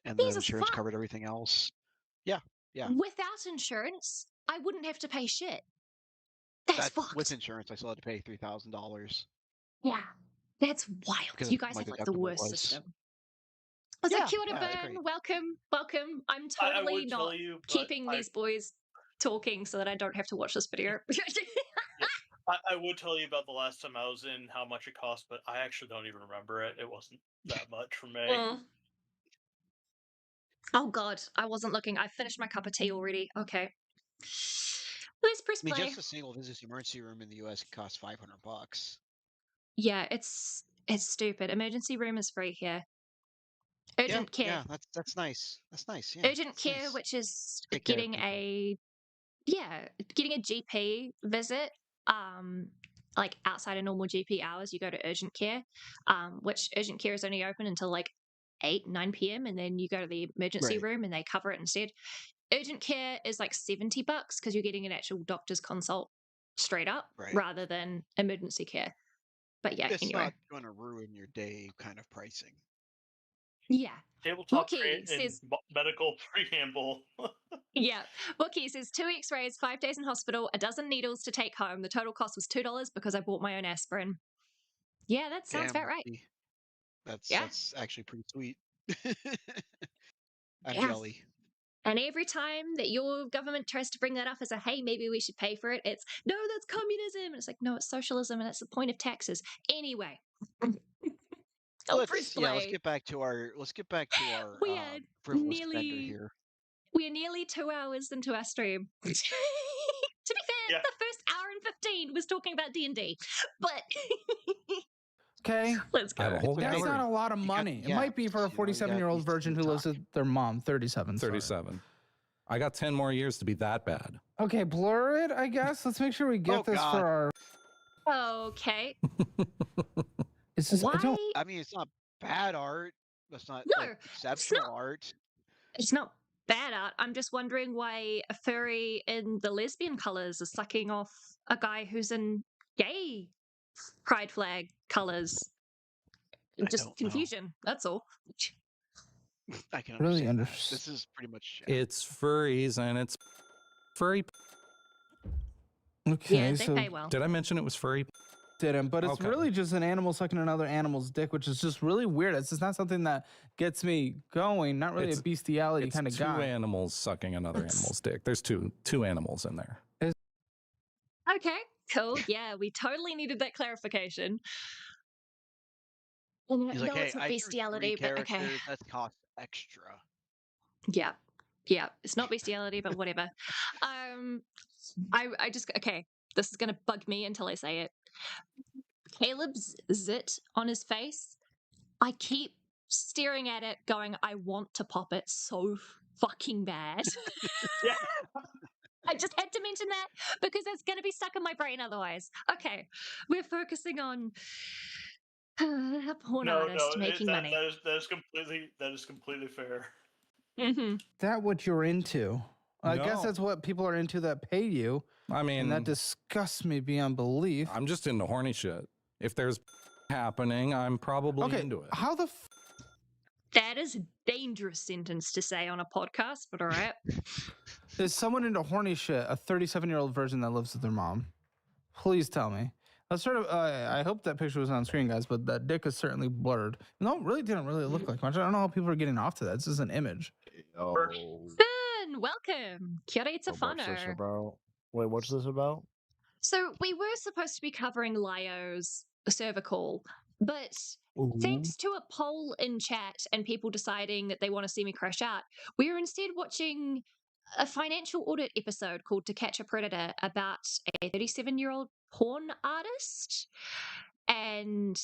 and the Jesus insurance fuck! covered everything else. Yeah. Without insurance, I wouldn't have to pay shit. That's That's with fucked. insurance. I still had to pay $3,000 Yeah, that's wild. because You of guys my have like the deductible worst was. system. I was like, Kia ora, Yeah, it's Burn. great. Welcome, welcome. I'm I totally would not tell you, but keeping these boys talking so that I don't have to watch this video. I would tell you about the last time I was in, how much it cost, but I actually don't even remember it. It wasn't that much for me. Oh God, I wasn't looking. I finished my cup of tea already. Okay. Let's press I mean, play. just a single visit emergency room in the U.S. costs $500. Yeah, it's stupid. Emergency room is free here. Urgent care. Yeah, that's nice. That's nice. Yeah, Urgent that's care, nice. which is Take care of getting people. getting a GP visit, like outside of normal GP hours, you go to urgent care, which urgent care is only open until like 8, 9 p.m. And then you go to the emergency Right. room and they cover it instead. Urgent care is like $70 because you're getting an actual doctor's consult straight up Right. rather than emergency care. But yeah, It's anyway. not going to ruin your day kind of pricing. Yeah. Tabletop Wookie says medical preamble. yeah. Wookie says 2 X-rays, 5 days in hospital, a dozen needles to take home. The total cost was $2 because I bought my own aspirin. Yeah, that sounds about right. That's actually pretty sweet. I'm Yeah. jelly. And every time that your government tries to bring that up as a, hey, maybe we should pay for it, it's, no, that's communism. And it's like, no, it's socialism, and it's the point of taxes. Anyway. Let's get back to our We are frivolous bender nearly here. we're nearly 2 hours into our stream. To be fair, the first hour and 15 was talking about D&D, but Okay. let's I have go. a whole That's gallery. not a lot of You got money. It the might be apps, for a you know, you got 47-year-old these virgin who lives with their mom. 37. Sorry. 37. I got 10 more years to be that bad. Okay, blur it, I guess. Let's make sure we get Oh, this God. for our. Okay. It's just, I don't. Why? I mean, it's not bad art. That's not No, like it's exceptional not. art. It's not bad art. I'm just wondering why a furry in the lesbian colors is sucking off a guy who's in gay pride flag colors. I Just don't know. confusion. That's all. I can Really understand that. This is pretty much. It's furries and it's furry. Okay, Yeah, they so pay well. Did I mention it was furry? didn't, but it's Okay. really just an animal sucking another animal's dick, which is just really weird. It's just not something that gets me going. Not really a bestiality It's kind of two guy. animals sucking another animal's dick. There's two animals in there. Okay, cool. Yeah, we totally needed that clarification. And He's no, like, hey, it's not I drew 3 bestiality, but okay. characters. That costs extra. Yeah. Yeah. It's not bestiality, but whatever. I just okay, this is gonna bug me until I say it. Caleb's zit on his face, I keep staring at it, going, I want to pop it so fucking bad. Yeah. I just had to mention that because it's going to be stuck in my brain otherwise. Okay, we're focusing on a porn artist making money. That is completely fair. Mm-hmm. That what you're into? I guess No. that's what people are into that pay you. I mean, And that disgusts me beyond belief. I'm just into horny shit. If there's happening, I'm probably Okay, into it. how the That is a dangerous sentence to say on a podcast, but all right. is someone into horny shit a 37-year-old virgin that lives with their mom? Please tell me. That's sort of. I hope that picture was on screen, guys, but that dick is certainly blurred. No, it really didn't really look like much. I don't know how people are getting off to that. It's just an image. Fun, welcome. Kia ora, it's a What's this whānau. about? Wait, what's this about? So we were supposed to be covering Lyo's cervical, but thanks to a poll in chat and people deciding that they want to see me crash out, we're instead watching a financial audit episode called To Catch a Predator about a 37-year-old porn artist. And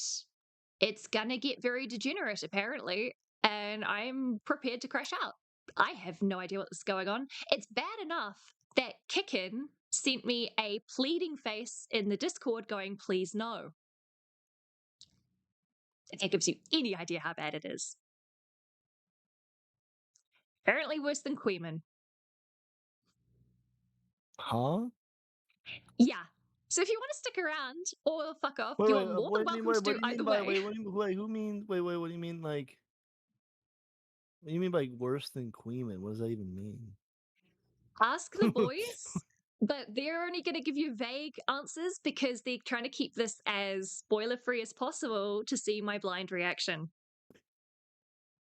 it's gonna get very degenerate, apparently, and I'm prepared to crash out. I have no idea what's going on. It's bad enough that Kickin sent me a pleading face in the Discord going, please no. If that gives you any idea how bad it is. Apparently worse than Queeman. Huh? Yeah. So if you want to stick around or fuck off, you are more than welcome to do either way. What do you mean, like, what do you mean by worse than Queeman? What does that even mean? Ask the boys, but they're only going to give you vague answers because they're trying to keep this as spoiler-free as possible to see my blind reaction.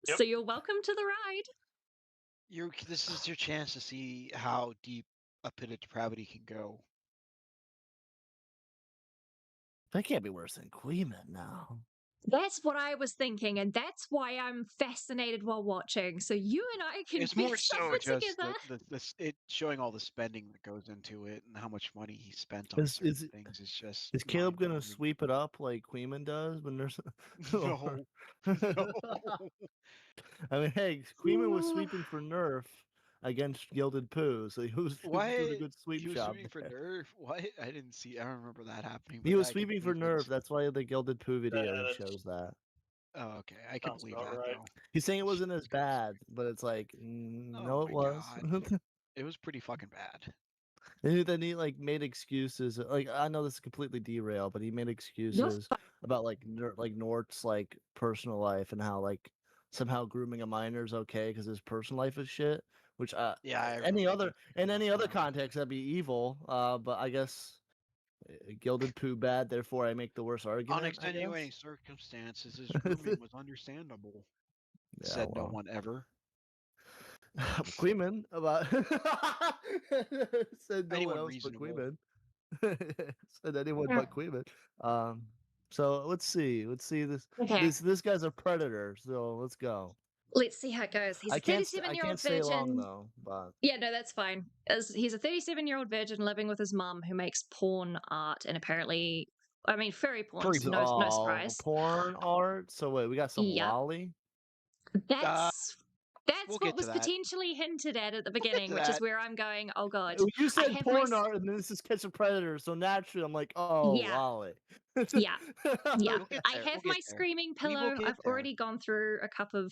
Yep. So you're welcome to the ride. This is your chance to see how deep a pit of depravity can go. That can't be worse than Queeman now. That's what I was thinking, and that's why I'm fascinated while watching. So you and I can It's more piece so it just together. it showing all the spending that goes into it and how much money he spent on certain things. It's just. Is Caleb gonna sweep it up like Queeman does when there's No. No. I mean, hey, Queeman was sweeping for Nerf against Gilded Poo, so he was doing a good sweep He was job. sweeping for Nerf? What? I didn't see. I don't remember that happening. He but was I can sweeping for believe Nerf. That's why the Gilded Poo video shows that. Oh, okay. I can believe that right. though. He's saying it wasn't as bad, but it's like, no, it was. It was pretty fucking bad. And then he like made excuses. Like, I know this is completely derailed, but he made excuses about like Nort's like personal life and how like somehow grooming a minor is okay because his personal life is shit. Which any other context that'd be evil. But I guess Gilded Poo bad, therefore I make the worst argument. On extenuating circumstances, his grooming was understandable. Yeah, said no one ever. Queeman about said no anyone one else reasonable. but Queeman. Said anyone but Queeman. So let's see this. Okay. This guy's a predator. So let's go. Let's see how it goes. He's a I 37-year-old can't stay long virgin. though, but Yeah, no, that's fine. He's a 37-year-old virgin living with his mum who makes porn art and apparently, I mean, furry porn. Furry No surprise. porn art. So wait, we got some Yep. lolly. That's we'll what get to was that. potentially hinted at the beginning, to which is that. where I'm going. Oh god, You said have porn my art, and then this is Catch a Predator. So naturally, I'm like, oh, Yeah. lolly. Yeah. Yeah. We'll get I there, have we'll get my there. screaming We will pillow. get I've there. already gone through a cup of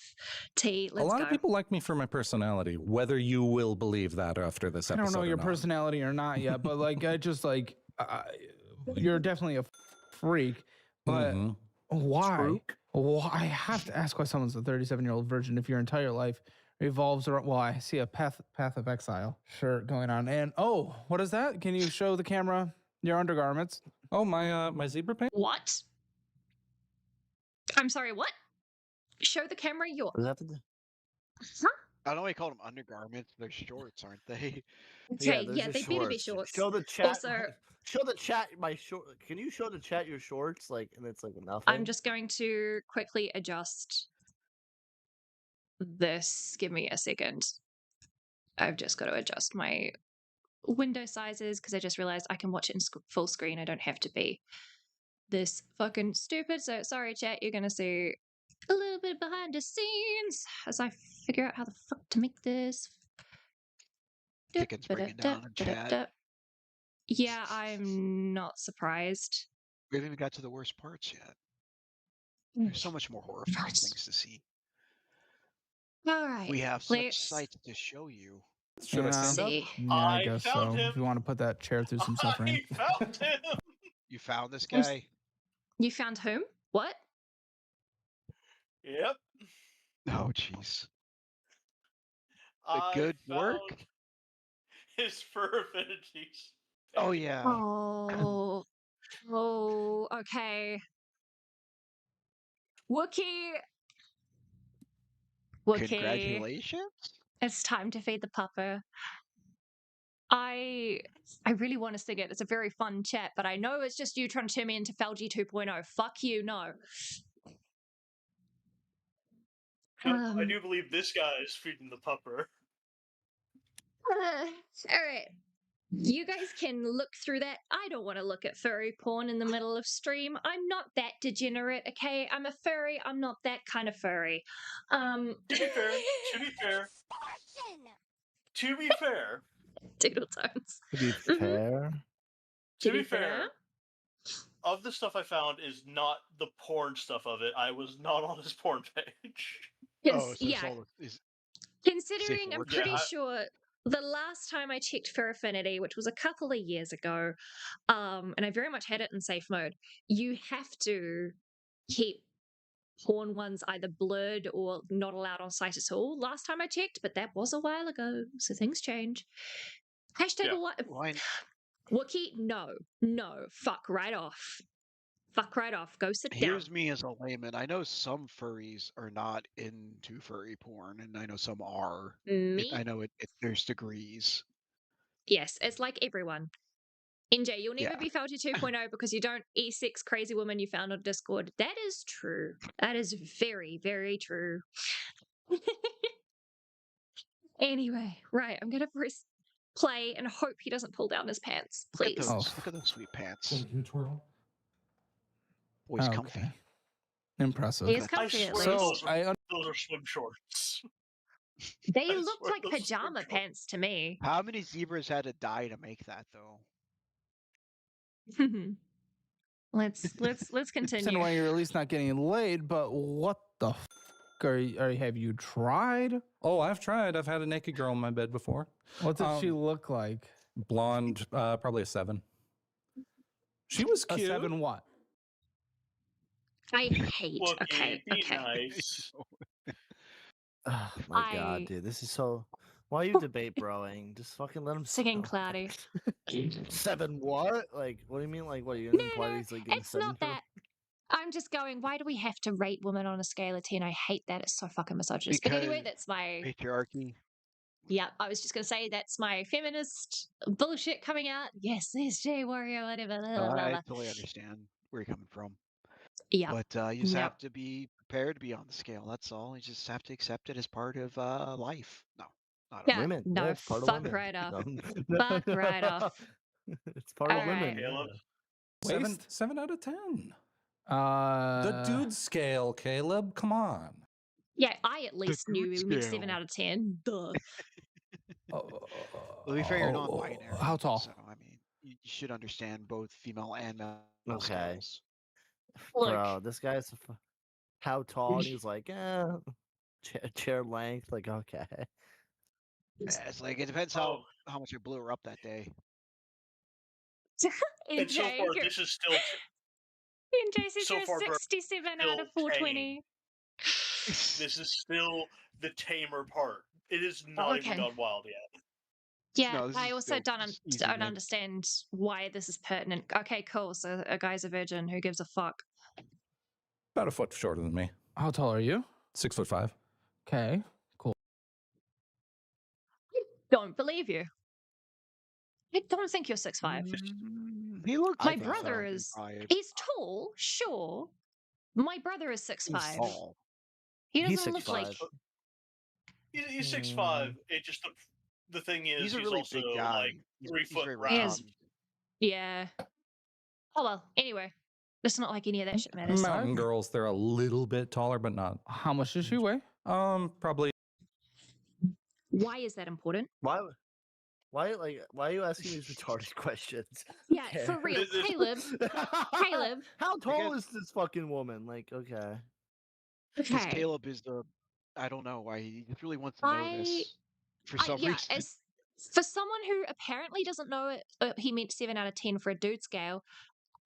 tea. A Let's lot go. of people like me for my personality, whether you will believe that after this I episode. don't know or your not. personality or not yet, but like I just like you're definitely a freak. But Mhm. why? Well, I have to ask why someone's a 37-year-old virgin if your entire life revolves around. Well, I see a path of exile shirt going on, and oh, what is that? Can you show the camera your undergarments? Oh, my zebra paint. What? I'm sorry, what? Show the camera your. What does that have to do? Huh? I don't know why you call them undergarments. They're shorts, aren't they? Okay, those yeah, are they better be shorts. shorts. Show the chat. Also, show the chat my short. Can you show the chat your shorts? Like, and it's like nothing. I'm just going to quickly adjust this. Give me a second. I've just got to adjust my window sizes because I just realized I can watch it in full screen. I don't have to be this fucking stupid. So sorry, chat. You're gonna see a little bit behind the scenes as I figure out how the fuck to make this. Dickens bringing down in chat. Yeah, I'm not surprised. We haven't even got to the worst parts yet. There's so much more horrifying things to see. All right. We have such sights to show you. Should I stand up? Yeah, I guess so. found him. If you want to put that chair through some suffering. I found him. You found this guy? You found whom? What? Yep. Oh, jeez. I Good found work. his fur affinities. Oh yeah. Oh. Oh, okay. Wookie. Congratulations. It's time to feed the pupper. I really want to sing it. It's a very fun chat, but I know it's just you trying to turn me into Felgy 2.0. Fuck you, no. I do believe this guy is feeding the pupper. All right. You guys can look through that. I don't want to look at furry porn in the middle of stream. I'm not that degenerate, okay? I'm a furry. I'm not that kind of furry. To be fair, Doodle tones. To be fair. To be fair, of the stuff I found is not the porn stuff of it. I was not on his porn page. Yeah. Is Considering I'm word? pretty sure the last time I checked for Affinity, which was a couple of years ago, and I very much had it in safe mode, you have to keep porn ones either blurred or not allowed on site at all. Last time I checked, but that was a while ago, so things change. Hashtag Wookie, no, fuck right off. Fuck right off. Go sit down. Here's me as a layman. I know some furries are not into furry porn, and I know some are. I know there's degrees. Yes, it's like everyone. NJ, you'll never be Felty 2.0 because you don't E6 crazy woman you found on Discord. That is true. That is very, very true. Anyway, right, I'm gonna press play and hope he doesn't pull down his pants, please. Look at those sweet pants. Boy's comfy. Impressive. He is comfy, at least. Those are swim shorts. They look like pajama pants to me. How many zebras had to die to make that, though? Let's continue. Why you're at least not getting laid, but what the f have you tried? Oh, I've tried. I've had a naked girl in my bed before. What did she look like? Blonde, probably a 7. She was cute. A 7 what? I hate. Okay. Nice. Oh my god, dude, this is so. Why are you debate broing? Just fucking let him singing Cloudy. 7 what? Like, what do you mean? Like, what are you No, imply he's like getting it's not that. I'm just going, why do we have to rate women on a scale of 10? I hate that. It's so fucking misogynist. But anyway, that's my patriarchy. Yeah, I was just going to say that's my feminist bullshit coming out. Yes, SJ warrior, whatever. I totally understand where you're coming from. Yeah. But you just have to be prepared to be on the scale. That's all. You just have to accept it as part of life. No, not at Yeah, all. Women. no, Yeah, it's part of fuck women. right off. No. Fuck right off. It's part of All women. right. Caleb? Yeah. Waist? 7 out of 10. Uh, The dude scale, Caleb. Come on. Yeah, I at least knew dude he would be 7 scale. out of 10. Duh. Well, to be fair, you're non-binary. How tall? So I mean, you should understand both female and male Okay. scales. Look. Bro, this guy's how tall? And he's like, chair length. Like, okay. Yeah, it's like it depends Oh, how much I blew her up that day. and so NJ, far this is still NJ says so you're a far, bro, 67 out of still 420. this is still the tamer part. It is not even Okay. gone wild yet. Yeah, No, this I is also still don't just easy don't win. understand why this is pertinent. Okay, cool. So a guy's a virgin. Who gives a fuck? About a foot shorter than me. How tall are you? 6'5". Okay, cool. Don't believe you. I don't think you're 6'5". He looks. My I think brother so. is. 5. He's tall, sure. My brother is 6'5". Tall. He He's doesn't look like. 6'5". He's 6'5". It just the thing is He's a he's really also big guy. like He's 3 foot very He round. is. Yeah. Oh well. Anyway, it's not like any of that shit matters. Mountain girls, they're a little bit taller, but not. How much does she weigh? Probably. Why is that important? Why are you asking these retarded questions? Yeah, Okay. for real, This- Caleb. Caleb. How tall Again- is this fucking woman? Like, okay. Because Okay. Caleb is the. I don't know why he just really wants to know this for some yeah, reason. as for someone who apparently doesn't know it, he meant 7 out of 10 for a dude scale,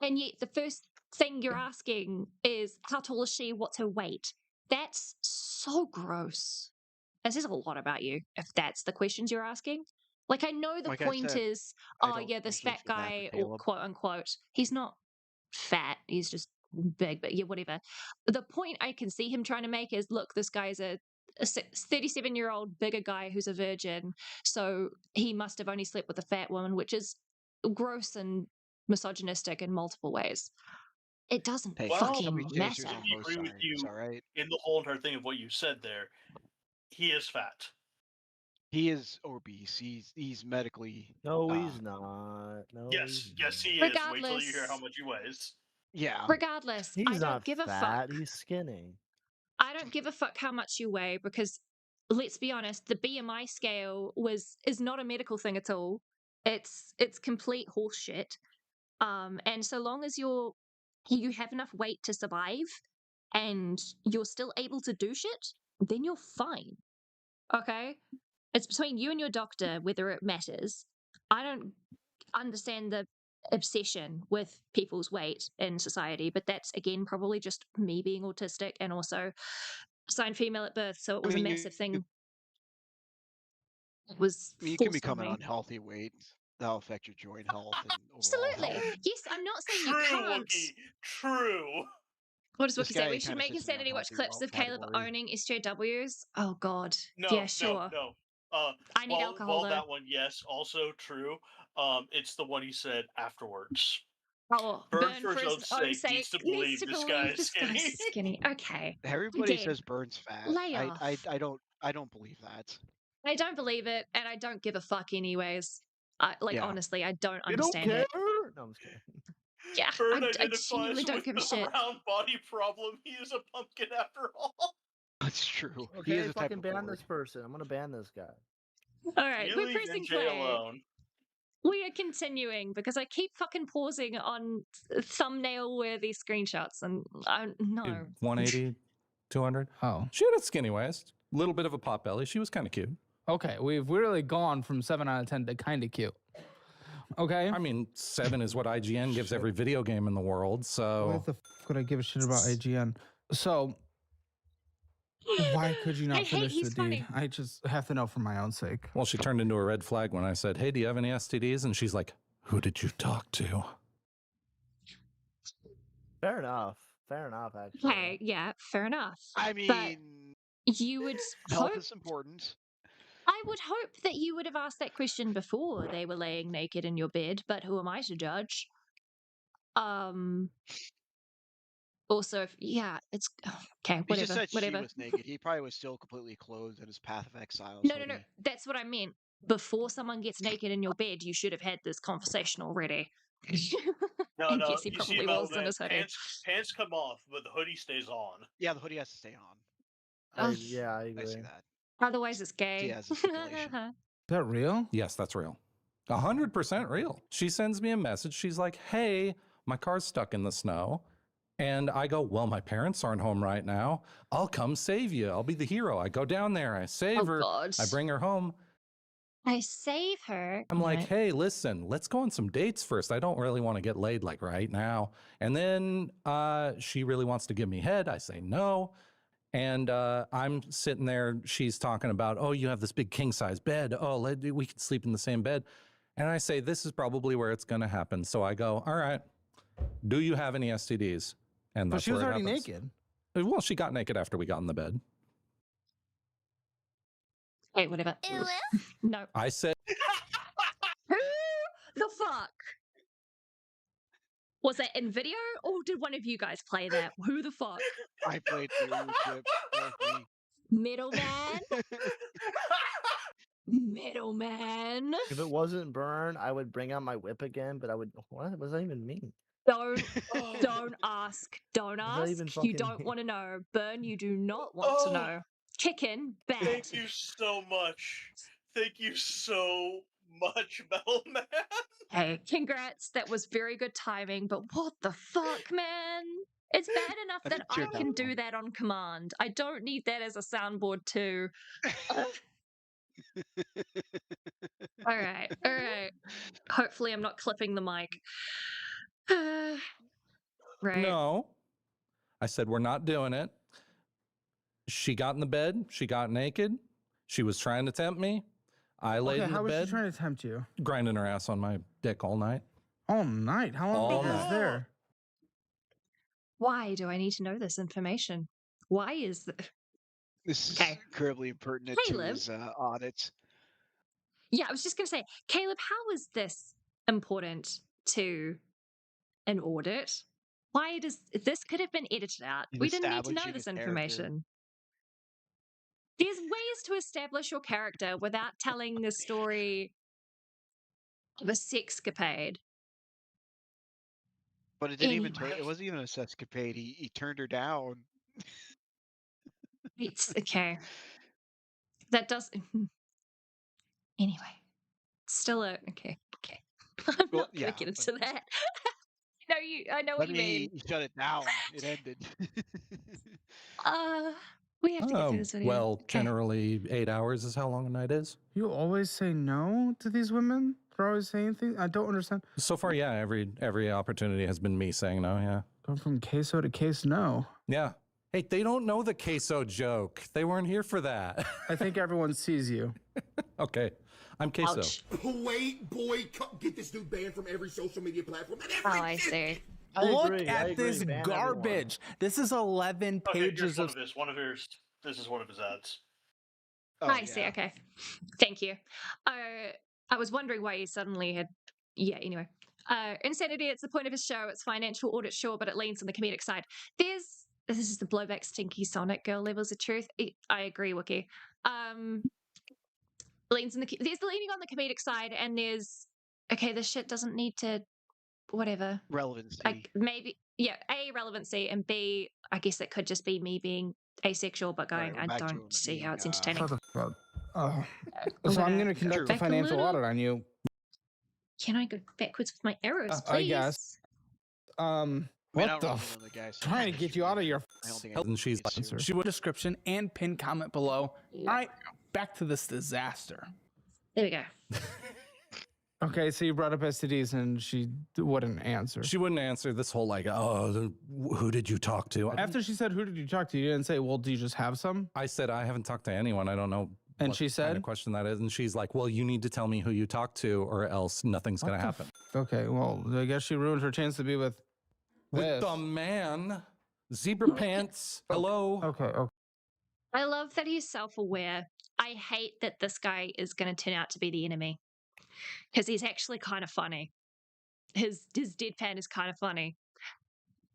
and yet the first thing you're asking is how tall is she? What's her weight? That's so gross. That says a lot about you if that's the questions you're asking. Like, I know the Like I point said, is, I oh don't yeah, this usually fat feel bad for guy, or Caleb. quote unquote, he's not fat, he's just big, but yeah, whatever. The point I can see him trying to make is, look, this guy's a 37-year-old bigger guy who's a virgin, so he must have only slept with a fat woman, which is gross and misogynistic in multiple ways. It doesn't Hey, fucking somebody's matter. answers on I both agree with sides. you All right. in the whole entire thing of what you said there. He is fat. He is obese. He's medically. No, he's not. No, Yes, he's he not. is. Wait till you hear how Regardless. much he weighs. Yeah. Regardless, I He's don't not give a fat. fuck. He's skinny. I don't give a fuck how much you weigh, because let's be honest, the BMI scale is not a medical thing at all. It's complete horseshit. And so long as you have enough weight to survive and you're still able to do shit, then you're fine. Okay? It's between you and your doctor whether it matters. I don't understand the obsession with people's weight in society, but that's again probably just me being autistic and also assigned female at birth, so it was a massive thing. It was You can forced on become an me. unhealthy weight. That'll affect your joint health and overall Absolutely. health. Yes, I'm not saying you True, can't. Wookie. True. What does This Wookie say? guy We should kinda make sits in the Insanity watch unhealthy clips well of Caleb category. owning SJWs. Oh God. No, Yeah, sure. no. I need alcohol though. That one, yes, also true. It's the one he said afterwards. Oh, Burn Burn for his own sake needs to believe this guy is this guy's skinny. skinny. Okay. Everybody Again, says Burns fat. lay I off. don't believe that. I don't believe it, and I don't give a fuck anyways. Yeah. Honestly, I don't You don't understand care? it. No, I'm just kidding. Yeah, Burn I identifies genuinely don't with give a the shit. round body problem. He is a pumpkin after all. That's true. He Okay, is a type fucking of ban board. this person. I'm gonna ban this guy. All right, You we're leave pressing NJ play. alone. We are continuing because I keep fucking pausing on thumbnail-worthy screenshots, and no. 180, 200. Oh, She had a skinny waist, little bit of a pot belly. She was kind of cute. okay. We've really gone from 7 out of 10 to kind of cute. Okay. I mean, 7 is what IGN gives every video game in the world. Why So the f would I give a shit about IGN? So, why could you not Hey, finish the he's deed? funny. I just have to know for my own sake. well, she turned into a red flag when I said, "Hey, do you have any STDs?" And she's like, "Who did you talk to?" Fair enough. Fair enough, actually. Okay, yeah, fair enough. I But mean, you would health hope. is important. I would hope that you would have asked that question before they were laying naked in your bed. But who am I to judge? also, it's okay. He just Whatever, said she whatever. was naked. He probably was still completely clothed in his Path of Exiles No. hoodie. That's what I meant. Before someone gets naked in your bed, you should have had this conversation already. No, And no. yes, he You see, probably Metal was in Man, his hoodie. pants come off, but the hoodie stays on. Yeah, the hoodie has to stay on. Oh, Yeah, I I agree. see that. otherwise, it's gay. Yeah, it's a stipulation. Is that real? Yes, that's real. 100% real. She sends me a message. She's like, hey, my car's stuck in the snow. And I go, well, my parents aren't home right now. I'll come save you. I'll be the hero. I go down there. I save her. God. I bring her home. I save her. I'm like, hey, listen, let's go on some dates first. I don't really want to get laid like right now. And then she really wants to give me head. I say no. And I'm sitting there. She's talking about, oh, you have this big king size bed. Oh, we can sleep in the same bed. And I say, this is probably where it's going to happen. So I go, all right, do you have any STDs? And But that's she was where it already happens. naked. Well, she got naked after we got in the bed. Hey, whatever. No. I said, Who the fuck? Was that in video or did one of you guys play that? Who the fuck? I played the clip. Middleman? Middleman? If it wasn't Burn, I would bring out my whip again, but I would. What does that even mean? Don't ask. Don't What does that ask. even You fucking don't mean? want to know. Burn, you do not want to know. Chicken, bad. Thank you so much. Thank you so much, Metal Man. Hey, congrats. That was very good timing, but what the fuck, man? It's bad enough that I can do that on command. I don't need that as a soundboard too. All right. Hopefully I'm not clipping the mic. Right. no. I said, we're not doing it. She got in the bed. She got naked. She was trying to tempt me. I laid in the how was bed, she trying to tempt you? grinding her ass on my dick all night. All night? How long All was night. there? Why do I need to know this information? Why is this? This is Okay. incredibly impertinent to Caleb? his audits. Yeah, I was just going to say, Caleb, how is this important to an audit? Why does this could have been edited out? In We didn't need to know establishing this his character. information. There's ways to establish your character without telling the story of a sexcapade. But it didn't even Anyway. it wasn't even a sexcapade. He turned her down. It's okay. That does. Anyway, still okay. I'm Well, not going to yeah, get into that. I know what you mean. He shut it down. It ended. We have to get through this video. Well, Okay. generally 8 hours is how long a night is. You always say no to these women? They're always saying things? I don't understand. So far, yeah, every opportunity has been me saying no, yeah. Going from queso to case no. Yeah. Hey, they don't know the queso joke. They weren't here for that. I think everyone sees you. Okay. I'm queso. Ouch. Wait, boy, get this dude banned from every social media platform. Oh, I see. Look at this garbage. This is 11 Okay, pages here's of. this is one of his ads. Oh, I see. Okay. Thank you. I was wondering why you suddenly had. Yeah, anyway. Insanity, it's the point of his show. It's financial audit, sure, but it leans on the comedic side. This is the blowback stinky Sonic girl levels of truth. I agree, Wookie. There's the leaning on the comedic side, and there's okay, this shit doesn't need to whatever. Relevancy. Like maybe A, relevancy, and B, I guess it could just be me being asexual but going, Right, I don't see how it's entertaining. Shut the fuck. Oh. I'm So I'm gonna going to conduct go a back a financial little. audit on you. Can I go backwards with my arrows, please? I guess. What the trying to get you out of your And she's like, she would description and pin comment below. All right, back to this disaster. There we go. Okay, so you brought up STDs and she wouldn't answer. She wouldn't answer this whole like, oh, who did you talk to? After she said, who did you talk to? You didn't say, well, do you just have some? I said, I haven't talked to anyone. I don't know. And what she kind said, of question that is. And she's like, well, you need to tell me who you talked to or else nothing's going to happen. Okay, well, I guess she ruined her chance to be with this. The man, zebra pants. Hello. Okay. I love that he's self-aware. I hate that this guy is going to turn out to be the enemy because he's actually kind of funny. His deadpan is kind of funny.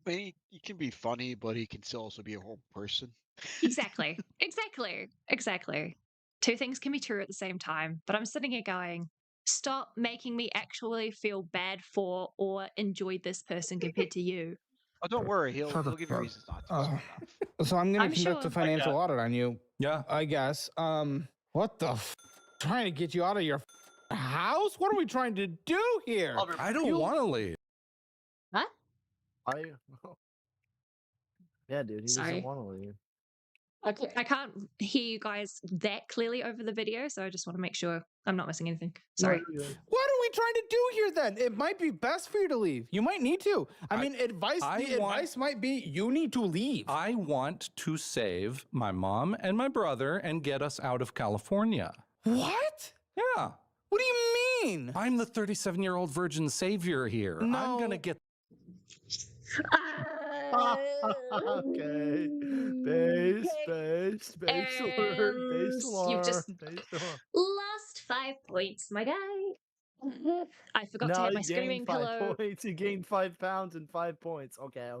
I mean, he can be funny, but he can still also be a horrible person. Exactly. Two things can be true at the same time. But I'm sitting here going, stop making me actually feel bad for or enjoy this person compared to you. Oh, don't worry. He'll Shut the give you fuck. reasons not to soon enough. So I'm gonna I'm conduct sure. a financial audit on you. Yeah. I guess. What the trying to get you out of your house? What are we trying to do here? I don't want to leave. What? Yeah, dude, he Sorry. doesn't want to leave. I can't hear you guys that clearly over the video, so I just want to make sure I'm not missing anything. Sorry. What are we trying to do here then? It might be best for you to leave. You might need to. I mean, advice might be you need to leave. I want to save my mom and my brother and get us out of California. What? Yeah. What do you mean? I'm the 37-year-old virgin savior here. No. I'm going to get... Okay. Base alert, base alarm. You've just base alarm. lost 5 points, my guy. I forgot to No, have my you screaming gained 5 pillow. points. You gained 5 pounds and 5 points. Okay.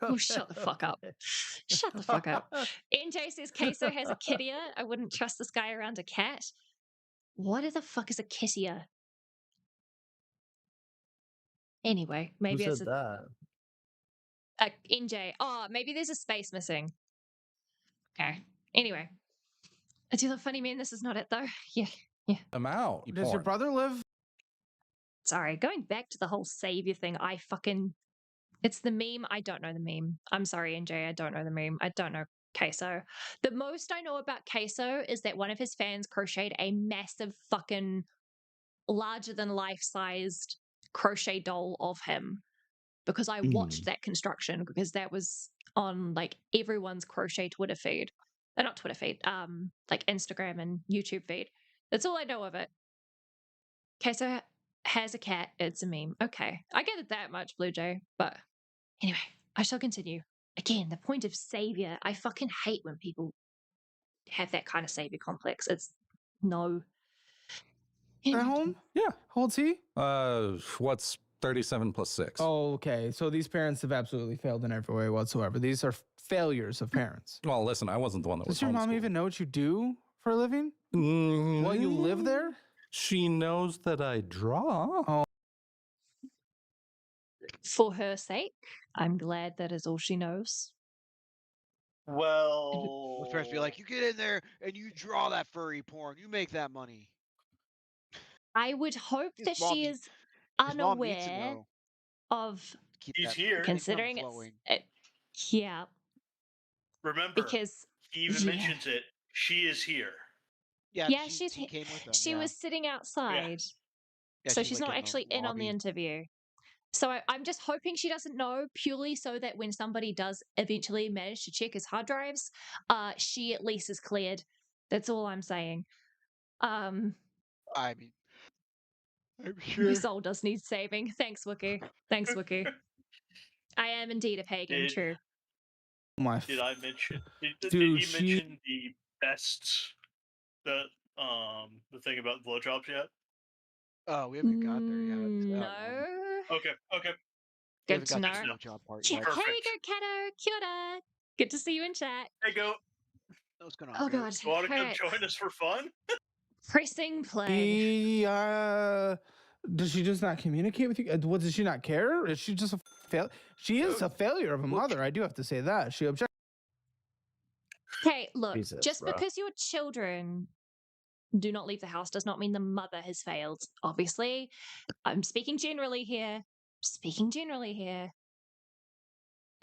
Oh, shut the fuck up. Shut the fuck up. NJ says Queso has a kitty. I wouldn't trust this guy around a cat. What the fuck is a kitty? Anyway, maybe Who it's said that? NJ. Oh, maybe there's a space missing. Okay. Anyway. Do you look funny, man? This is not it, though. Yeah. I'm out. Does your brother live? Sorry, going back to the whole savior thing, it's the meme. I don't know the meme. I'm sorry, NJ. I don't know the meme. I don't know Queso. The most I know about Queso is that one of his fans crocheted a massive fucking larger than life-sized crochet doll of him because I watched that construction because that was on like everyone's crochet Twitter feed. Not Twitter feed, like Instagram and YouTube feed. That's all I know of it. Queso has a cat. It's a meme. Okay. I get it that much, Blue Jay. But anyway, I shall continue. Again, the point of savior. I fucking hate when people have that kind of savior complex. It's no. At home? Yeah. How old's he? What's 37 plus 6? Oh, okay. So these parents have absolutely failed in every way whatsoever. These are failures of parents. Well, listen, I wasn't the one that was Does your mom even know what you do for a living? Well, you live there? She knows that I draw. Oh. For her sake, I'm glad that is all she knows. Well, Most parents be like, you get in there and you draw that furry porn. You make that money. I would hope His that mom she needs- is His mom needs to unaware know. of Keep He's that here. income considering flowing. yeah. Remember, Because he even mentions it. She is here. Yeah, she came with them. She yeah. was sitting outside. Yeah, So she's, she's like, not in the actually in on the lobby. interview. So I'm just hoping she doesn't know, purely so that when somebody does eventually manage to check his hard drives, she at least is cleared. That's all I'm saying. I mean, I'm Your sure. soul does need saving. Thanks, Wookie. Thanks, Wookie. I am indeed a pagan, true. Did I mention? Did Dude, he mention the best, the thing about blowjobs yet? Oh, we haven't got there yet. No. Okay. We haven't got to the blowjob part Yeah. yet. Hey, Goat Cato. Kia ora. Good to see you in chat. Hey, Goat. What's going on? Oh, Goat? God. You want to come Alright. join us for fun? Pressing play. Does she just not communicate with you? What, does she not care? Is she just a fail? She is a failure of a mother. I do have to say that. She objects. Hey, look, Jesus, just bro. because your children do not leave the house does not mean the mother has failed. Obviously, I'm speaking generally here.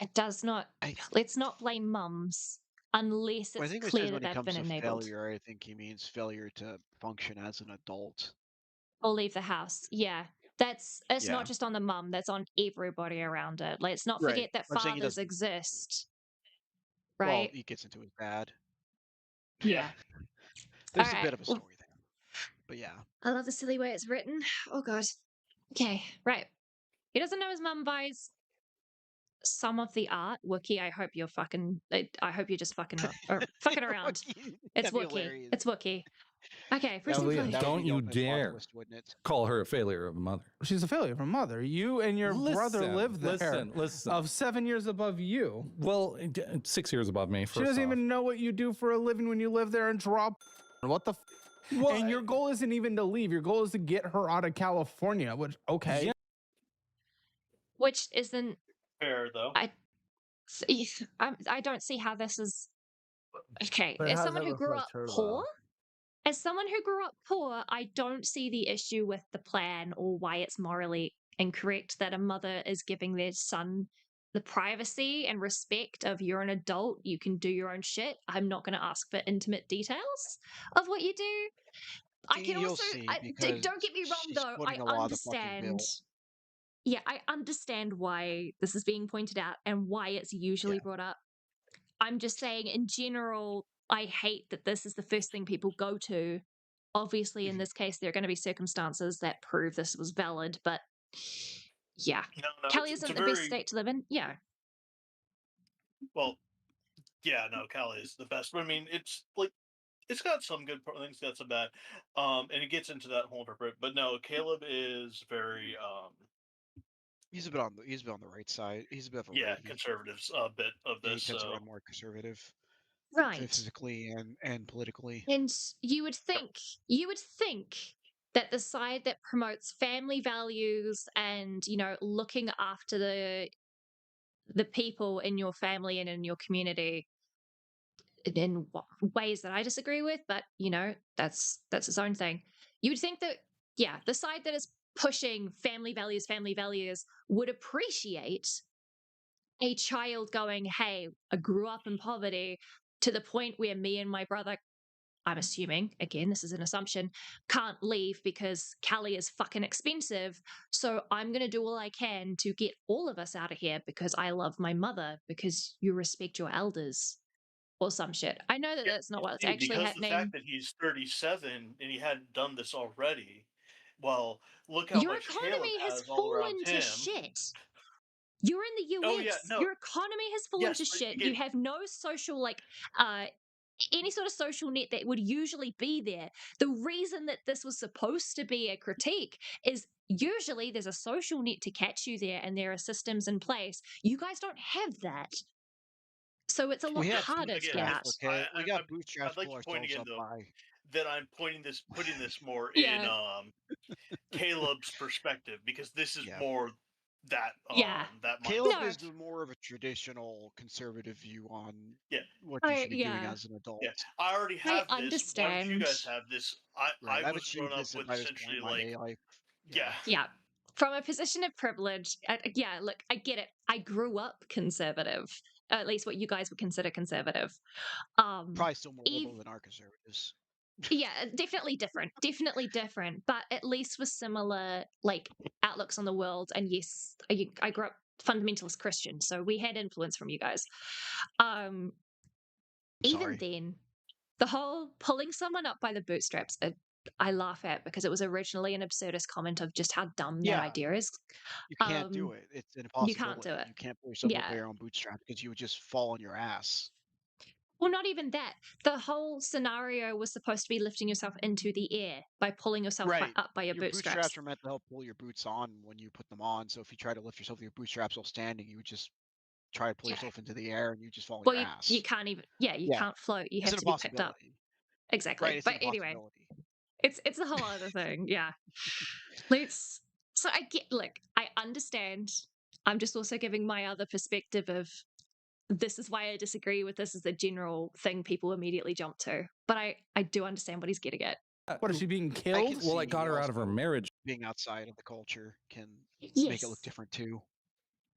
It does not. Let's not blame mums unless I it's think clear that when it they've comes been to enabled. failure, I think he means failure to function as an adult. Or leave the house. Yeah. It's Yeah. not just on the mum, that's on everybody around it. Let's not Right. forget that I'm saying he fathers doesn't- exist. Well, Right? he gets into his dad. Yeah. There's All a right. bit of a story there. But yeah. I love the silly way it's written. Oh, God. Okay, right. He doesn't know his mum buys some of the art. Wookie, I hope you're fucking. I hope you're just fucking fucking around. It's That'd be Wookie. hilarious. It's Wookie. Okay, That would, presumably. that would Don't be the you ultimate plot dare twist, wouldn't it? call her a failure of a mother. She's a failure from mother. You and your brother live there. Listen. Of 7 years above you. Well, 6 years above me. She First doesn't off. even know what you do for a living when you live there and draw. What the? Well, And your goal isn't even to leave. Your goal is to get her out of California. Which okay. Yeah. Which isn't Fair though. I don't see how this is okay. But As how does someone that who grew up reflect her, poor, though? as someone who grew up poor, I don't see the issue with the plan or why it's morally incorrect that a mother is giving their son the privacy and respect of you're an adult, you can do your own shit. I'm not going to ask for intimate details of what you do. I can You'll also, see, because don't get me wrong she's though, I footing a lot of the fucking understand. bill. Yeah, I understand why this is being pointed out and why it's usually brought up. I'm just saying, in general, I hate that this is the first thing people go to. Obviously, in this case, there are going to be circumstances that prove this was valid, but yeah. No, Cali it's isn't a the best very state to live in. Yeah. well. Yeah, no, Cali is the best. But I mean, it's like it's got some good things, got some bad, and it gets into that whole interpret. But no, Caleb is very He's been on the right side. He's a bit of a righty. conservatives bit of Yeah, he this. tends to So run more conservative, Right. physically and politically. And you would think that the side that promotes family values and, looking after the people in your family and in your community in ways that I disagree with, but that's its own thing. You would think that, yeah, the side that is pushing family values would appreciate a child going, hey, I grew up in poverty, to the point where me and my brother, I'm assuming, again, this is an assumption, can't leave because Cali is fucking expensive. So I'm going to do all I can to get all of us out of here because I love my mother, because you respect your elders, or some shit. I know that that's not what's actually because the happening. fact that he's 37 and he hadn't done this already, well, look how Your much Caleb economy has has all around fallen to him. shit. You're in the US. Oh yeah, no, Your economy has fallen yes, to but shit. again, You have no social, any sort of social net that would usually be there. The reason that this was supposed to be a critique is usually there's a social net to catch you there and there are systems in place. You guys don't have that. So it's a lot We have harder to get again, out. bootstraps, okay? We got I'd bootstraps like pull to point ourselves again up though by. that I'm putting this more Yeah. in Caleb's perspective, because this is Yeah. more that Yeah. that Caleb mindset. is the more of a traditional conservative view on Yeah. what you should be doing as an adult. Yeah, I already have I this. Why don't you understand. guys have this? Right. I I've was grown achieved up this with by this essentially point in my day. Like, yeah. Yeah. From a position of privilege, yeah, look, I get it. I grew up conservative, at least what you guys would consider conservative. probably still more liberal than our conservatives. Yeah, definitely different, but at least with similar outlooks on the world. And yes, I grew up fundamentalist Christian, so we had influence from you guys. Even then, the whole pulling someone up by the bootstraps, I laugh at, because it was originally an absurdist comment of just how dumb that idea is. You can't do it. It's an impossibility. You can't do it. You can't pull yourself up Yeah. by your own bootstrap, because you would just fall on your ass. Well, not even that. The whole scenario was supposed to be lifting yourself into the air by pulling yourself up by your bootstraps. Bootstraps are meant to help pull your boots on when you put them on. So if you try to lift yourself with your bootstraps while standing, you would just try to pull yourself into the air and you just fall on your ass. You can't even. Yeah, you can't float. You have to be picked up. Exactly. Right, it's but an anyway, impossibility. it's a whole other thing. Yeah. So I get. Look, I understand. I'm just also giving my other perspective of, this is why I disagree with this, is the general thing people immediately jump to. But I do understand what he's getting at. What, is she being killed? Well, I got her out of her marriage. Being outside of the culture can make it look different too.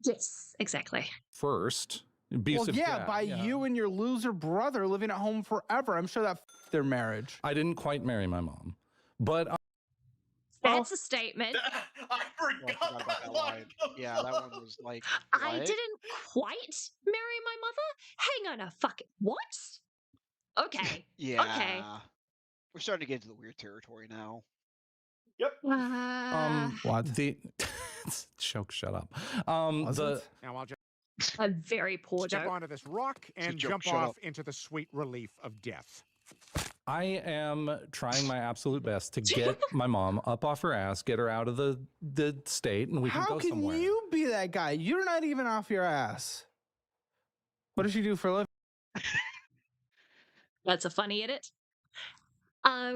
Yes, exactly. First, abusive. Well, by you and your loser brother living at home forever. I'm sure that their marriage. I didn't quite marry my mom, but that's a statement. I forgot that line. Yeah, that one was like, I didn't quite marry my mother. Hang on a fucking what? Okay. Yeah. Okay. We're starting to get into the weird territory now. Yep. What? Choke, shut up. Now I'll just a very poor step joke. onto this rock and jump off into the sweet relief of death. I am trying my absolute best to get my mom up off her ass, get her out of the state, and we can go somewhere. How can you be that guy? You're not even off your ass. What does she do for a living? That's a funny edit. I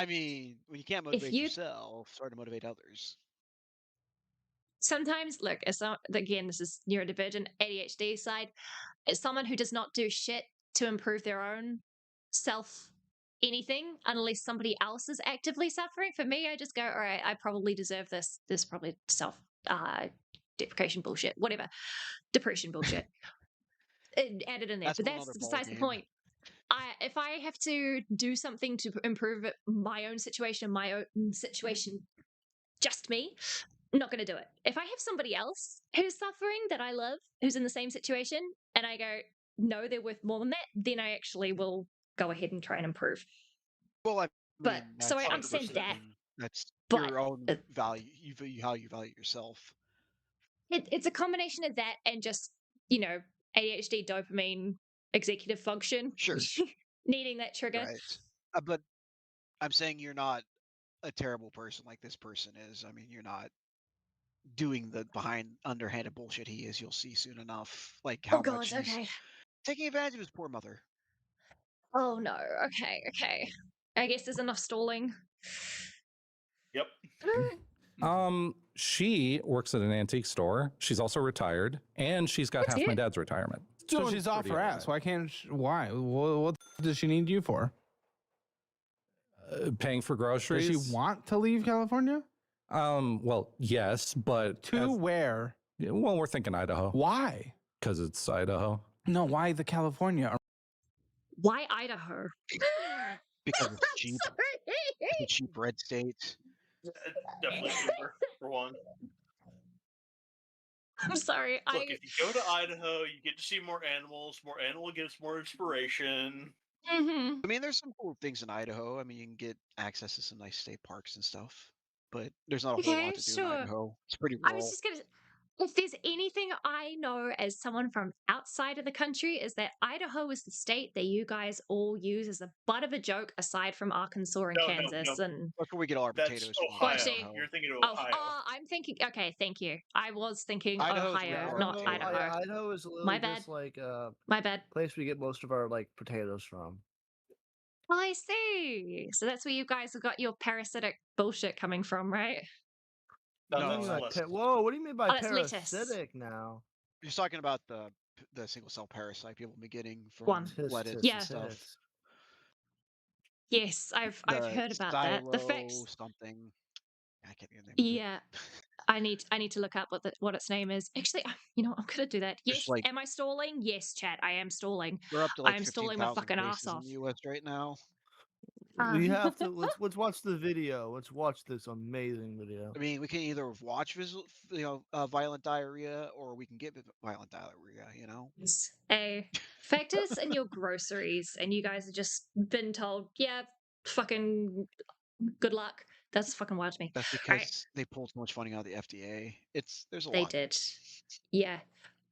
mean, when you can't motivate you- yourself, start to motivate others. Sometimes, look, again, this is neurodivergent ADHD side. As someone who does not do shit to improve their own self anything unless somebody else is actively suffering. For me, I just go, all right, I probably deserve this. This is probably self deprecation bullshit, whatever, depression bullshit. Added in there, but that's besides the point. If I have to do something to improve my own situation, just me, I'm not going to do it. If I have somebody else who's suffering that I love, who's in the same situation, and I go, no, they're worth more than that, then I actually will go ahead and try and improve. Well, I mean, so I understand that. That's your own value. How you value yourself. It's a combination of that and just, ADHD dopamine executive function. Sure. Needing that trigger. Right. But I'm saying you're not a terrible person like this person is. I mean, you're not doing the underhanded bullshit he is. You'll see soon enough, like how much he's taking advantage of his poor mother. Oh no. Okay. I guess there's enough stalling. Yep. She works at an antique store. She's also retired, and she's got half my dad's retirement. So she's off her ass. Why can't why? What does she need you for? Paying for groceries. Does she want to leave California? Well, yes, but where? Well, we're thinking Idaho. Why? Because it's Idaho. No, why the California? Why Idaho? Because it's cheap. It's a cheap red state. Definitely cheaper, for one. I'm sorry. Look, if you go to Idaho, you get to see more animals. More animal gives more inspiration. Mm-hmm. I mean, there's some cool things in Idaho. I mean, you can get access to some nice state parks and stuff, but there's not a whole lot to do in Idaho. It's pretty rural. I was just gonna. If there's anything I know as someone from outside of the country, is that Idaho is the state that you guys all use as a butt of a joke, aside from Arkansas and Kansas. And that's where we get all our potatoes. Ohio. Actually, you're thinking of Ohio. I'm thinking. Okay, thank you. I was thinking Idaho's Ohio, not Idaho. Idaho is literally just like my bad. Place we get most of our potatoes from. I see. So that's where you guys have got your parasitic bullshit coming from, right? No, whoa, what do you mean by parasitic now? You're talking about the single cell parasite people be getting from lettuce and stuff. Yes, I've heard about that. The fact something. I can't get the name. Yeah. I need to look up what its name is. Actually, I'm gonna do that. Yes. Am I stalling? Yes, chat. I am stalling. We're up to I am stalling my fucking ass off in the US right now. We have to let's watch the video. Let's watch this amazing video. I mean, we can either watch violent diarrhea, or we can get violent diarrhea. You know. Factors in your groceries, and you guys have just been told, yeah, fucking good luck. That's fucking wild to me. That's because they pulled so much funding out of the FDA. There's a lot. They did. Yeah.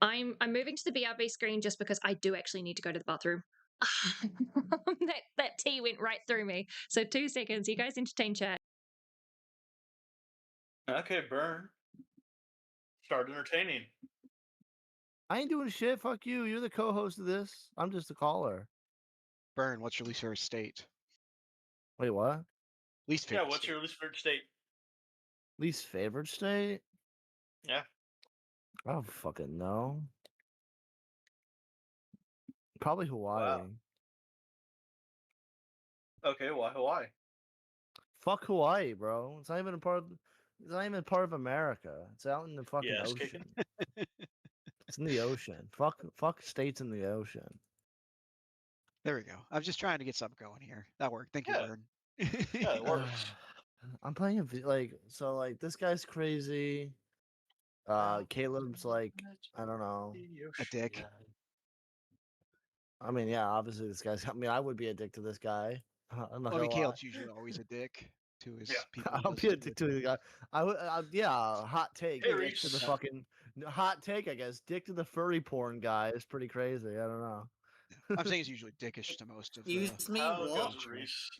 I'm moving to the BRB screen just because I do actually need to go to the bathroom. that tea went right through me. So 2 seconds. You guys entertain chat. Okay, Burn. Start entertaining. I ain't doing shit. Fuck you. You're the co-host of this. I'm just a caller. Burn, what's your least favorite state? Wait, what? Least favorite. Yeah, what's your least favorite state? Least favorite state? Yeah. I don't fucking know. Probably Hawaii. Wow. Okay, why Hawaii? Fuck Hawaii, bro. It's not even part of America. It's out in the fucking ocean. It's in the ocean. Fuck states in the ocean. There we go. I'm just trying to get something going here. That worked. Thank you, Burn. Yeah, it works. I'm playing this guy's crazy. Caleb's I don't know, a dick. I mean, yeah, obviously this guy's. I mean, I would be a dick to this guy. Caleb's usually always a dick to his people. I'll be a dick to the guy. I would. Hot take. Dick to the fucking hot take. I guess dick to the furry porn guy is pretty crazy. I don't know. I'm saying it's usually dickish to most of the. Excuse me, How what? goes Reese?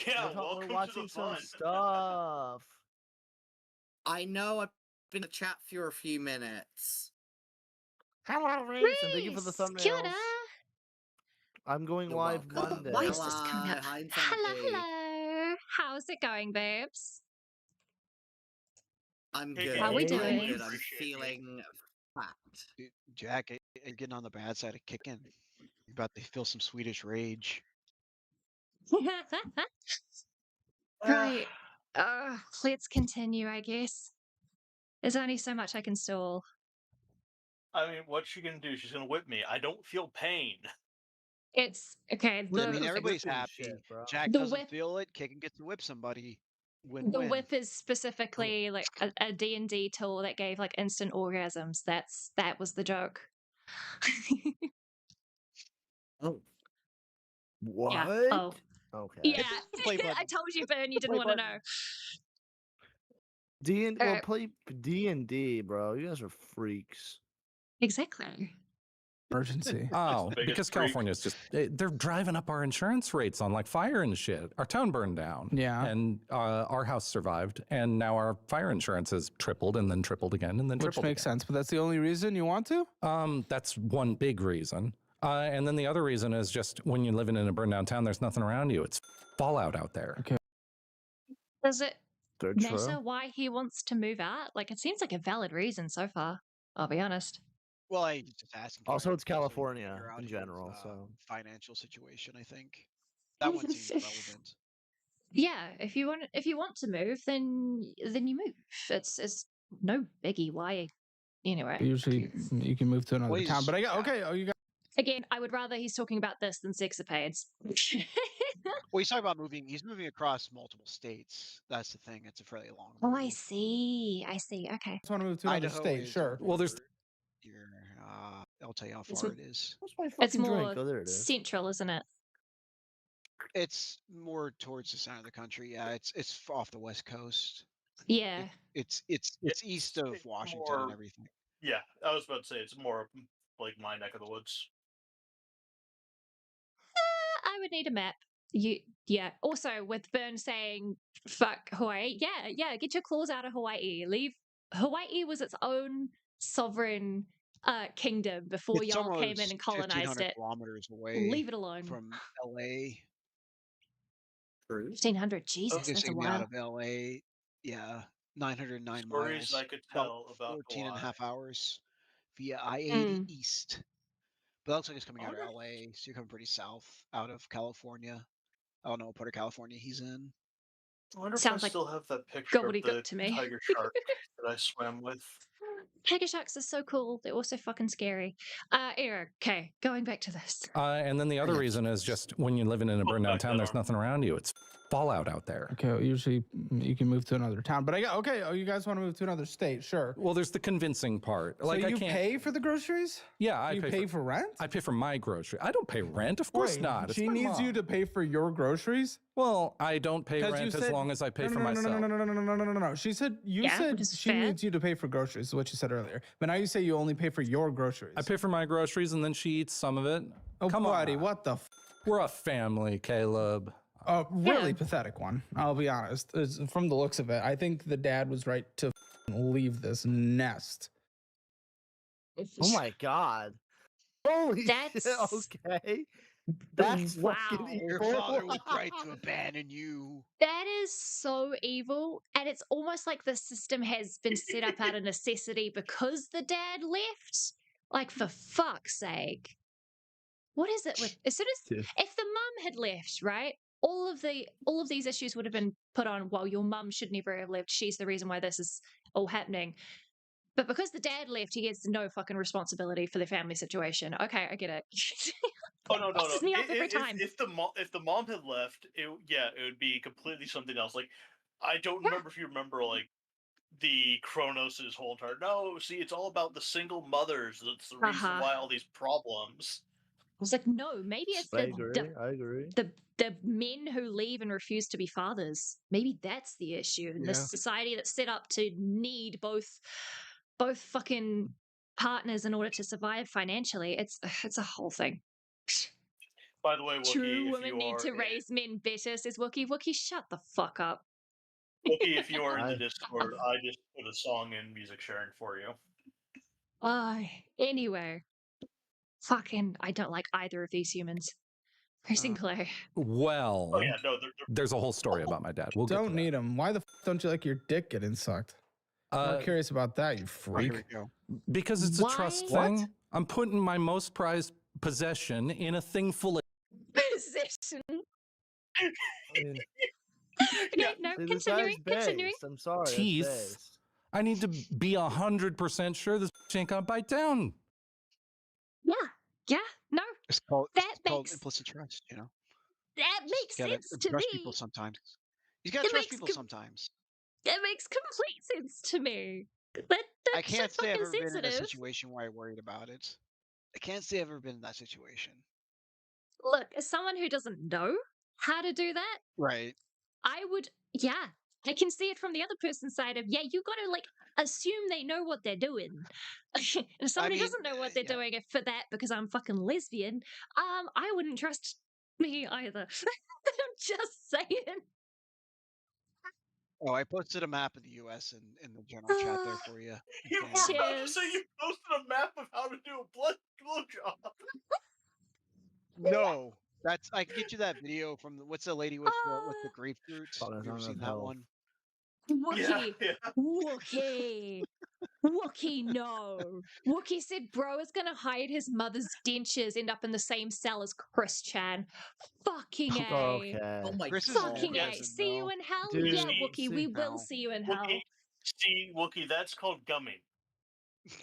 Yeah, We're welcome to watching the some fun. stuff. I know I've been in the chat for a few minutes. Hello, Reese, and thank you for the Reese, kia ora. thumbnails. I'm going You're live welcome. Monday. Why is this coming up? Hi, Hello, Insanity. hello. How's it going, babes? I'm Hey, good. How are we I'm doing? good. I'm Appreciate me. feeling fat. Dude, Jack, you're getting on the bad side of kicking. You're about to feel some Swedish rage. Right. Let's continue, I guess. There's only so much I can stall. I mean, what's she gonna do? She's gonna whip me. I don't feel pain. It's okay. I mean, everybody's whipping happy. shit, bro. Jack The doesn't whip- feel it. Kick and gets to whip somebody. the Win-win. whip is specifically like a D&D tool that gave like instant orgasms. That was the joke. Oh, What? Yeah. Oh. Okay. Yeah. Play button. I told you, Vern, you didn't Play want to button. know. Well, play D&D, bro. You guys are freaks. Exactly. Emergency. Oh, biggest because freak. California's just, they're driving up our insurance rates on like fire and shit. Our town burned down. Yeah. And our house survived. And now our fire insurance has tripled and then tripled again and then Which tripled makes again. sense, but that's the only reason you want to? That's one big reason. And then the other reason is just when you're living in a burned down town, there's nothing around you. It's fallout out there. Okay. Does it They're matter true. why he wants to move out? Like, it seems like a valid reason so far. I'll be honest. Well, I just asking. Also, it's because of California figure out in his, general, so. financial situation. I think that one seems relevant. Yeah, if you want to move, then you move. It's no biggie. Why? Anyway. Usually you can move to another Well, town, but he's- okay. Oh, you got. Again, I would rather he's talking about this than sexapades. Well, he's talking about moving. He's moving across multiple states. That's the thing. It's a fairly long. Oh, move. I see. Okay. Just want to move to another Idaho state, is sure. Well, there's Here, I'll tell you how It's far it is. What's my It's fucking more drink? Oh, there it is. central, isn't it? It's more towards the center of the country. Yeah, it's off the west coast. Yeah. It's east of it's Washington more- and everything. Yeah, I was about to say it's more like my neck of the woods. I would need a map. Yeah. Also, with Vern saying "fuck Hawaii," yeah, get your claws out of Hawaii. Leave. Hawaii was its own sovereign kingdom before It's y'all came in almost and colonized 1,500 it. kilometers away Leave it alone. from LA. 1,500. Jesus, that's a Focusing me out while. of LA. Yeah, 909 Stories miles. I could About tell about 14 and a half Hawaii. hours via I-80 Mm. east. But that looks like it's coming out of Okay. LA, so you're coming pretty south out of California. I don't know what part of California he's in. I wonder if I Sounds like still have that picture of gobbledygook the to me. tiger shark that I swam with. Tiger sharks are so cool. They're also fucking scary. Okay, going back to this. And then the other reason is just when you're living in a burned down town, there's nothing around you. It's fallout out there. Okay, well, usually you can move to another town, but okay. Oh, you guys want to move to another state? Sure. Well, there's the convincing part. So Like you I can't pay for the groceries? Yeah, I You pay for rent? I pay for my grocery. I don't pay rent. Of course Wait, not. It's she my needs you mom. to pay for your groceries? Well, I don't pay 'Cause you rent as said- long as I pay for no, myself. No. She said you Yeah, said which is she fair. needs you to pay for groceries, is what you said earlier. But now you say you only pay for your groceries. I pay for my groceries and then she eats some of it. Oh, Come buddy, on. what the? We're a family, Caleb. Really Yeah. pathetic one. I'll be honest. From the looks of it, I think the dad was right to leave this nest. Oh my god. Holy shit, That's- okay. That's Wow. fucking Your evil. father was right to abandon you. That is so evil. And it's almost like the system has been set up out of necessity because the dad left. Like, for fuck's sake. What is it with as soon as Dude. if the mum had left, right? All of these issues would have been put on, well, your mum should never have left. She's the reason why this is all happening. But because the dad left, he gets no fucking responsibility for the family situation. Okay, I get it. Oh no. Pisses me off every time. If the mom had left, it would be completely something else. Like I don't remember if you remember like the Kronos' whole entire. No, see, it's all about the single mothers. That's the reason Uh-huh. why all these problems. I was like, no, maybe it's I agree. the men who leave and refuse to be fathers. Maybe that's the issue. In this Yeah. society that's set up to need both fucking partners in order to survive financially. It's a whole thing. By the way, Wookie, True if women you need are to raise men better, says Wookie. Wookie, shut the fuck up. Wookie, if you are in the I- Discord, I just put a song in music sharing for you. Anyway. Fucking, I don't like either of these humans. Pressing play. Well, Oh yeah, no, they're there's a whole story about my dad. We'll get to Don't that. need him. Why the don't you like your dick getting sucked? I'm curious about that, you Oh, here we freak. go. Because it's a trust thing. What? I'm putting my most prized possession in a thing full of Possession. I mean, Okay, no, see, this guy's continuing. based. I'm sorry, it's teeth. based. I need to be 100% sure this ain't gonna bite down. Yeah, no, It's called That makes- implicit trust. You know, that makes you gotta sense to trust me. people sometimes. You gotta It trust makes people com- sometimes. That makes complete sense to me. That's I can't so say I've fucking ever been in a sensitive. situation where I worried about it. I can't say I've ever been in that situation. Look, as someone who doesn't know how to do that, Right. I would, I can see it from the other person's side of, you got to like assume they know what they're doing. And if somebody mean, doesn't know what they're yeah. doing for that because I'm fucking lesbian, I wouldn't trust me either. I'm just saying. Oh, I posted a map of the U.S. in the general chat there for you. You were about to say you posted a map of how to do a blowjob. No, that's I can get you that video from what's the lady with the grapefruit? Have you ever seen that one? Wookie, Wookie, Wookie, no. Wookie said bro is gonna hide his mother's dentures, end up in the same cell as Chris Chan. Fucking A. Okay. Oh my Chris is Fucking never A. prison, See you though. in hell? Dude, Yeah, see- Wookie, we will no. see you in hell. Wookie, that's called gumming.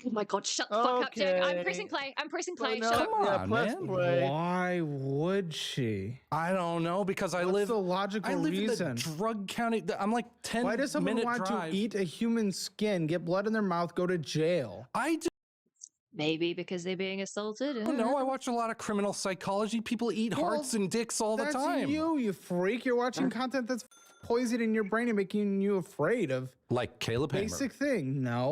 Oh my god, shut the fuck up, Jack. I'm Okay. pressing play. I'm pressing Well, play. no, Shut up. Come yeah, on, press man. play. Why would she? I don't know because I What's live. the logical I live reason? in the drug county. I'm like 10 Why does someone minute want drive. to eat a human skin, get blood in their mouth, go to jail? I Maybe because they're being assaulted. don't know. I watch a lot of criminal psychology. People eat Well, hearts and dicks all the That's time. you freak. You're watching content that's poisoning your brain and making you afraid of Like Caleb Hammer. basic thing. No.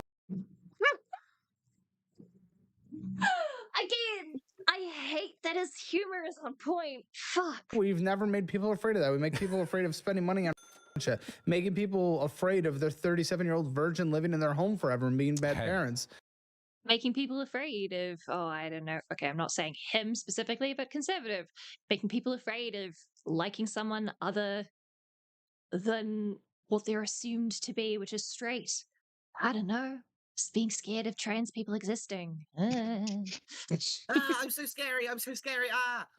Again, I hate that his humor is on point. Fuck. We've never made people afraid of that. We make people afraid of spending money on shit. Making people afraid of their 37-year-old virgin living in their home forever and being bad parents. Making people afraid of, I don't know. Okay, I'm not saying him specifically, but conservative. Making people afraid of liking someone other than what they're assumed to be, which is straight. I don't know. Just being scared of trans people existing. I'm so scary. I'm so scary.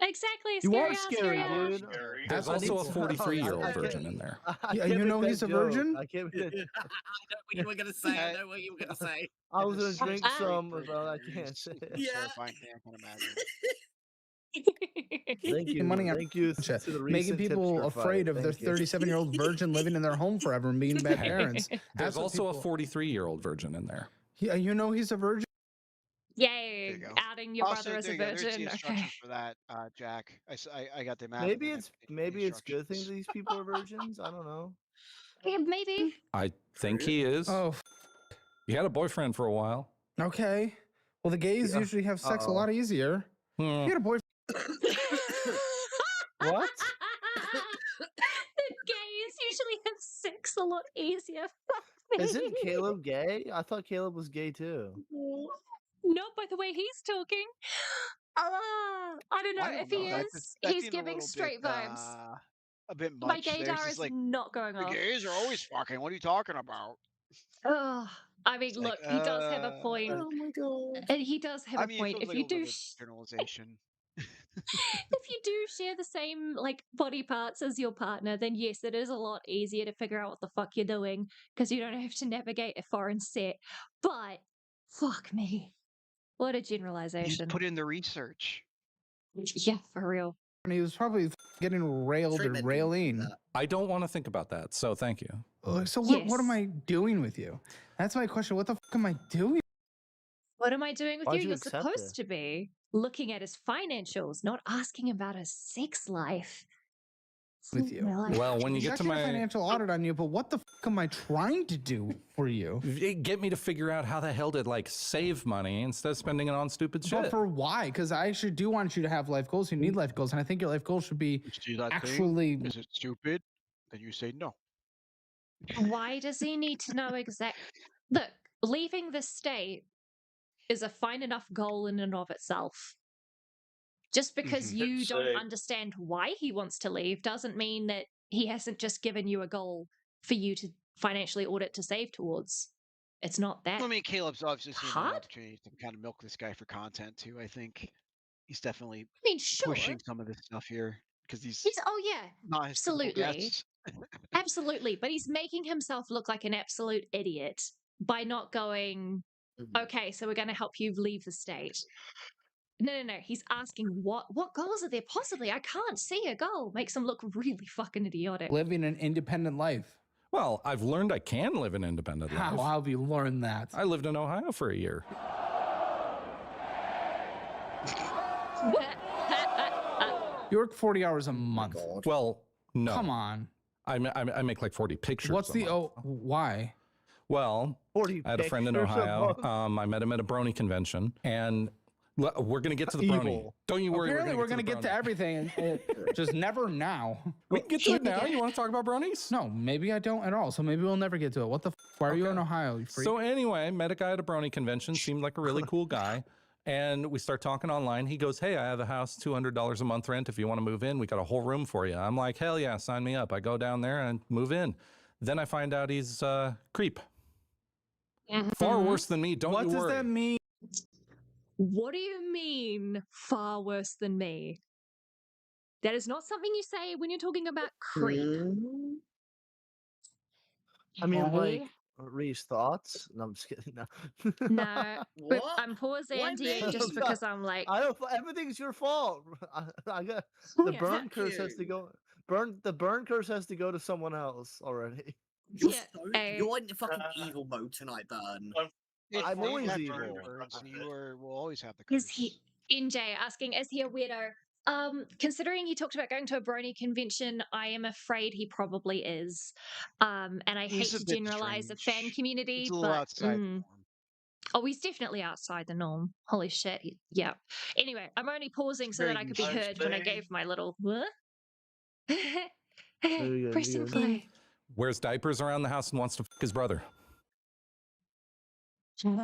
Exactly. You Scary are ass, scary, scary ass. dude. There's I also need a to- 43-year-old I virgin can't- in there. I Yeah, can't you know make he's that a joke. virgin? I can't. I know what you were gonna say. I know what you were gonna say. I was gonna drink Ah. some, but I can't. Yeah. Terrifying thing I can imagine. Thank you. Money on Thank you shit. to the Making recent people tipster afraid fight. of their Thank you. 37-year-old virgin living in their home forever and being bad parents. There's That's what also a people- 43-year-old virgin in there. Yeah, you know he's a virgin. Yay! you go. Outing your Also, brother as a there you go. There's the virgin. Okay. instructions for that, Jack. I got the map. Maybe and it's then maybe the it's a good thing that instructions. these people are virgins. I don't know. Yeah, maybe. I think he is. Oh, He had a boyfriend for a while. okay. Well, the gays Yeah. usually have sex a Uh-oh. lot easier. Hmm. He had a boyfriend. What? The gays usually have sex a lot easier. Fuck me. Isn't Caleb gay? I thought Caleb was gay too. Not by the way he's talking. I don't know. I don't If he know. is, That he's seemed a giving little straight bit, vibes. a bit My much. gaydar There's is just like not going the off. gays are always fucking. What are you talking about? Oh, I mean, It's like, look, he does have a point. Oh my god. And he does have I a mean, it point. feels If like you a do, little bit generalization. if you do share the same like body parts as your partner, then yes, it is a lot easier to figure out what the fuck you're doing because you don't have to navigate a foreign set. But fuck me, what a You generalization. just put in the research. Yeah, for real. And he was probably getting railed Straight or men do railing. that. I don't want to think about that, so thank you. So what am Yes. I doing with you? That's my question. What the fuck am I doing? What am I doing with Why'd you? you You're accept supposed it? to be looking at his financials, not asking about his sex life. with you. Well, when you get to Executive my financial audit on you, but what the am I trying to do for you? get me to figure out how the hell to like save money instead of spending it on stupid shit. But for why? Because I actually do want you to have life goals. You need life goals, and I think your life goals should be You see that actually. thing? Is it stupid? Then you say no. Why does he need to know exact? Look, leaving the state is a fine enough goal in and of itself. Just because you don't understand why he wants to leave doesn't mean that he hasn't just given you a goal for you to financially audit to save towards. It's not that. I mean, Caleb's obviously seen an hard? opportunity to kind of milk this guy for content too. I think he's definitely I mean, sure. pushing some of this stuff here because he's Oh yeah, not his typical absolutely. guest. Absolutely, but he's making himself look like an absolute idiot by not going, okay, so we're going to help you leave the state. No. He's asking what goals are there possibly? I can't see a goal. Makes him look really fucking idiotic. Living an independent life. Well, I've learned I can live an independent life. How have you learned that? I lived in Ohio for a year. You work 40 hours a month. Well, no. Come on. I make like 40 pictures. What's the why? Well, 40 I had a friend in pictures a Ohio. month. I met him at a brony convention, and we're gonna get to the brony. Don't you worry. Apparently, we're gonna get to everything. Just never now. We can get to it now. You want to talk about bronies? No, maybe I don't at all. So maybe we'll never get to it. What the? Why are you in Ohio? You freak? So anyway, met a guy at a brony convention. Seemed like a really cool guy. And we start talking online. He goes, hey, I have a house, $200 a month rent. If you want to move in, we got a whole room for you. I'm like, hell yeah, sign me up. I go down there and move in. Then I find out he's creep. Far worse than me. Don't you worry. What does that mean? What do you mean, far worse than me? That is not something you say when you're talking about creep. I mean, like, Reese, thoughts? No, I'm just kidding. No, No, but I'm pausing just because I'm like, I don't. Everything's your fault. I got the burn curse has to go. The burn curse has to go to someone else already. You're in fucking evil mode tonight, Burn. I'm always have evil. burns, and will always have the curse. is he NJ asking, is he a weirdo? Considering he talked about going to a brony convention, I am afraid he probably is. And I hate to generalize the fan community, He's a little outside the norm. Oh, he's definitely outside the norm. Holy shit. Yeah. Anyway, I'm only pausing so that I could be heard when I gave my little what? Press and play. Wears diapers around the house and wants to fuck his brother. Is this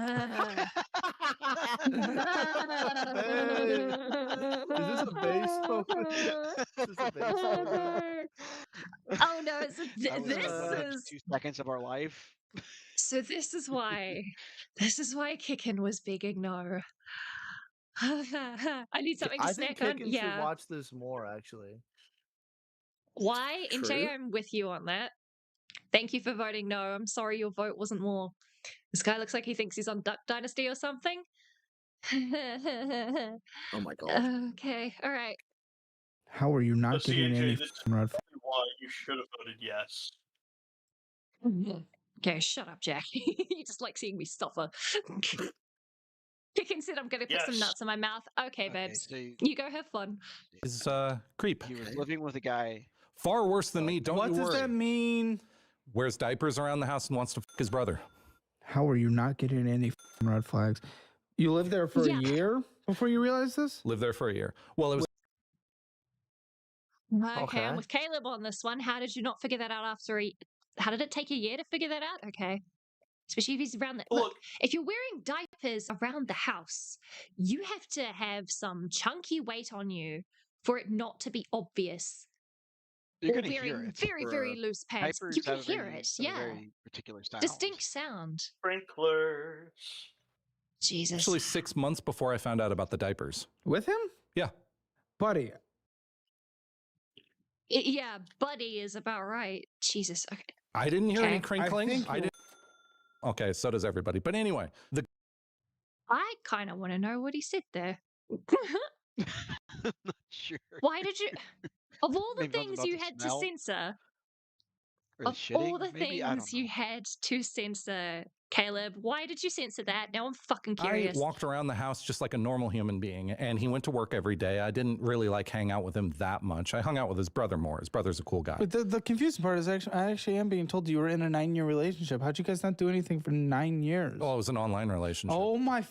a bass poker? Oh no, this is 2 seconds of our life. So this is why Kicken was begging no. I need something to snack on. I think Kicken should watch this more, actually. Why? NJ, I'm with you on that. Thank you for voting no. I'm sorry your vote wasn't more. This guy looks like he thinks he's on Duck Dynasty or something. Oh my god. Okay, all right. How are you not getting any red flag? Why you should have voted yes. Okay, shut up, Jack. You just like seeing me suffer. Kicken said I'm going to put some nuts in my mouth. Okay, babes. So you go have fun. Is creep. He was living with a guy. Far worse than me. Don't you worry. What does that mean? Wears diapers around the house and wants to fuck his brother. How are you not getting any red flags? You lived there for a year before you realized this? Lived there for a year. Well, it was. Okay, I'm with Caleb on this one. How did you not figure that out after how did it take a year to figure that out? Okay. Especially if he's around the look, if you're wearing diapers around the house, you have to have some chunky weight on you for it not to be obvious. You're going to hear it. Very, very loose pants. You can hear it. Yeah. Very particular style. Distinct sound. Sprinklers. Jesus. Actually, 6 months before I found out about the diapers. With him? Yeah. Buddy. Yeah, buddy is about right. Jesus. Okay. I didn't hear any crinkling. I didn't. Okay, so does everybody. But anyway, I kind of want to know what he said there. I'm not sure. Why did you... Of all the things you had to censor, of all the things you had to censor, Caleb? Why did you censor that? Now I'm fucking curious. I walked around the house just like a normal human being, and he went to work every day. I didn't really like hang out with him that much. I hung out with his brother more. His brother's a cool guy. But the confusing part is I actually am being told you were in a 9-year relationship. How'd you guys not do anything for 9 years? Oh, it was an online relationship. Oh my,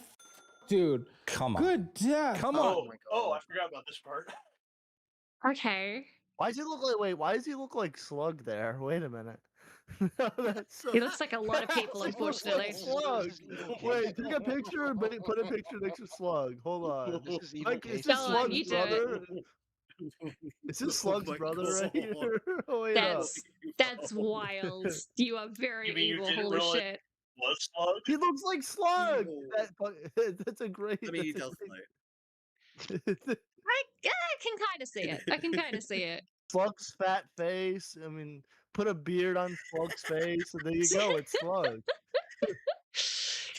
dude. Come on. Good death. Come Oh, on. I forgot about this part. Okay. Why does he look like? Wait, why does he look like Slug there? Wait a minute. That's so, He looks like a lot of people, he looks like unfortunately. Slug. Wait, take a picture and put a picture next to Slug. Hold on. This is evil Like, is case. this Go on, Slug's you do it. brother? Is this Slug's my brother God. right here? Oh, wait up. That's wild. You are very You mean you evil. didn't Holy realize- shit. Was Slug? He looks like Slug. No. That's a great. I mean, he that's a does great- though. I can kind of see it. I can kind of see it. Slug's fat face. I mean, put a beard on Slug's face, and there you go. It's Slug.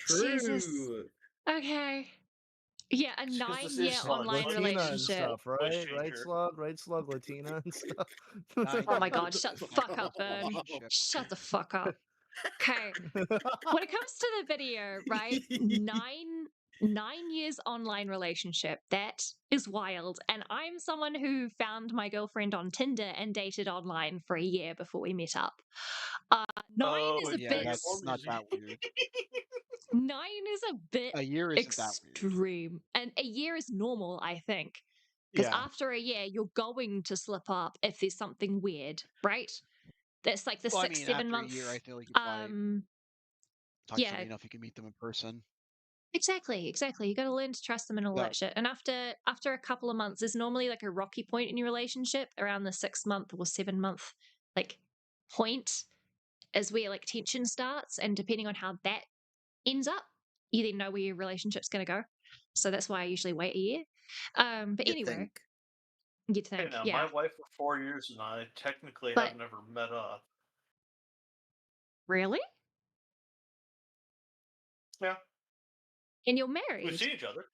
Jesus. True. Okay. Yeah, a It's 'cause this is 9-year Slug. online Latina and relationship. stuff, right? Voice Right, changer. Slug. Right, Slug. Latina and stuff. Oh my god, shut the fuck up, Burn. Shut the fuck up. Okay. When it comes to the video, right? 9 years online relationship. That is wild. And I'm someone who found my girlfriend on Tinder and dated online for a year before we met up. 9 is a Yeah, bit. that's not that weird. 9 is a bit A year isn't that weird. extreme. And a year is normal, I think. Because Yeah. after a year, you're going to slip up if there's something weird, right? That's like the Well, 6, 7 after month. a year, I feel like you probably talk to yeah. somebody enough, you can meet them in person. Exactly. You got to learn to trust them and all Yeah. that shit. And after a couple of months, there's normally like a rocky point in your relationship around the 6 month or 7 month like point is where like tension starts, and depending on how that ends up, you then know where your relationship's going to go. So that's why I usually wait a year. But You'd anyway, think. you'd Hey, think, now, yeah. my wife for 4 years and I technically But- have never met up. Really? Yeah. And you're married? We've seen each other.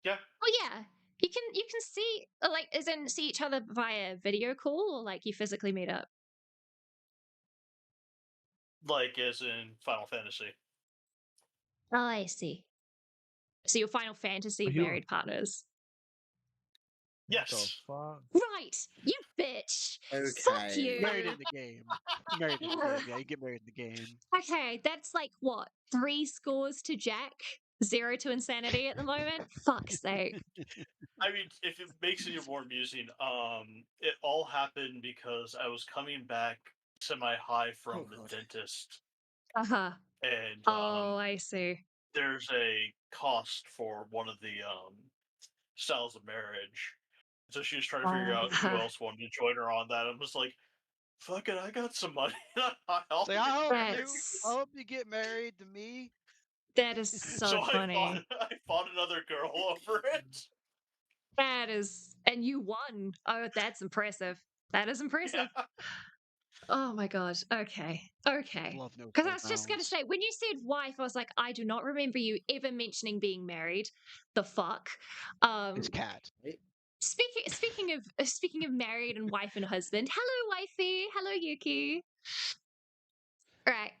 Yeah. Oh yeah. You can see like as in see each other via video call, or like you physically meet up. Like as in Final Fantasy. Oh, I see. So your Final Fantasy Are you- married partners. Yes. Fuck? Right, you bitch. Fuck Okay. you. Married in the game. Married in the game. Yeah, you get married in the game. Okay, that's like what? 3 scores to Jack, 0 to insanity at the moment. Fuck's sake. I mean, if it makes it more amusing, it all happened because I was coming back semi-high from Oh, the God. dentist, Uh-huh. and Oh, I see. there's a cost for one of the styles of marriage. So she was trying to figure out who else wanted to join her on that. I was like, "Fuck it, I got some money. I'll Say, get I married." hope you get married to me. That is so funny. I fought another girl over it. That is, and you won. Oh, that's impressive. That is impressive. Yeah. Oh my god. Okay. Love knows Because no I was just going to bounds. say, when you said wife, I was like, I do not remember you ever mentioning being married. The fuck. His cat. Speaking of married and wife and husband. Hello, wifey. Hello, Yuki. All right.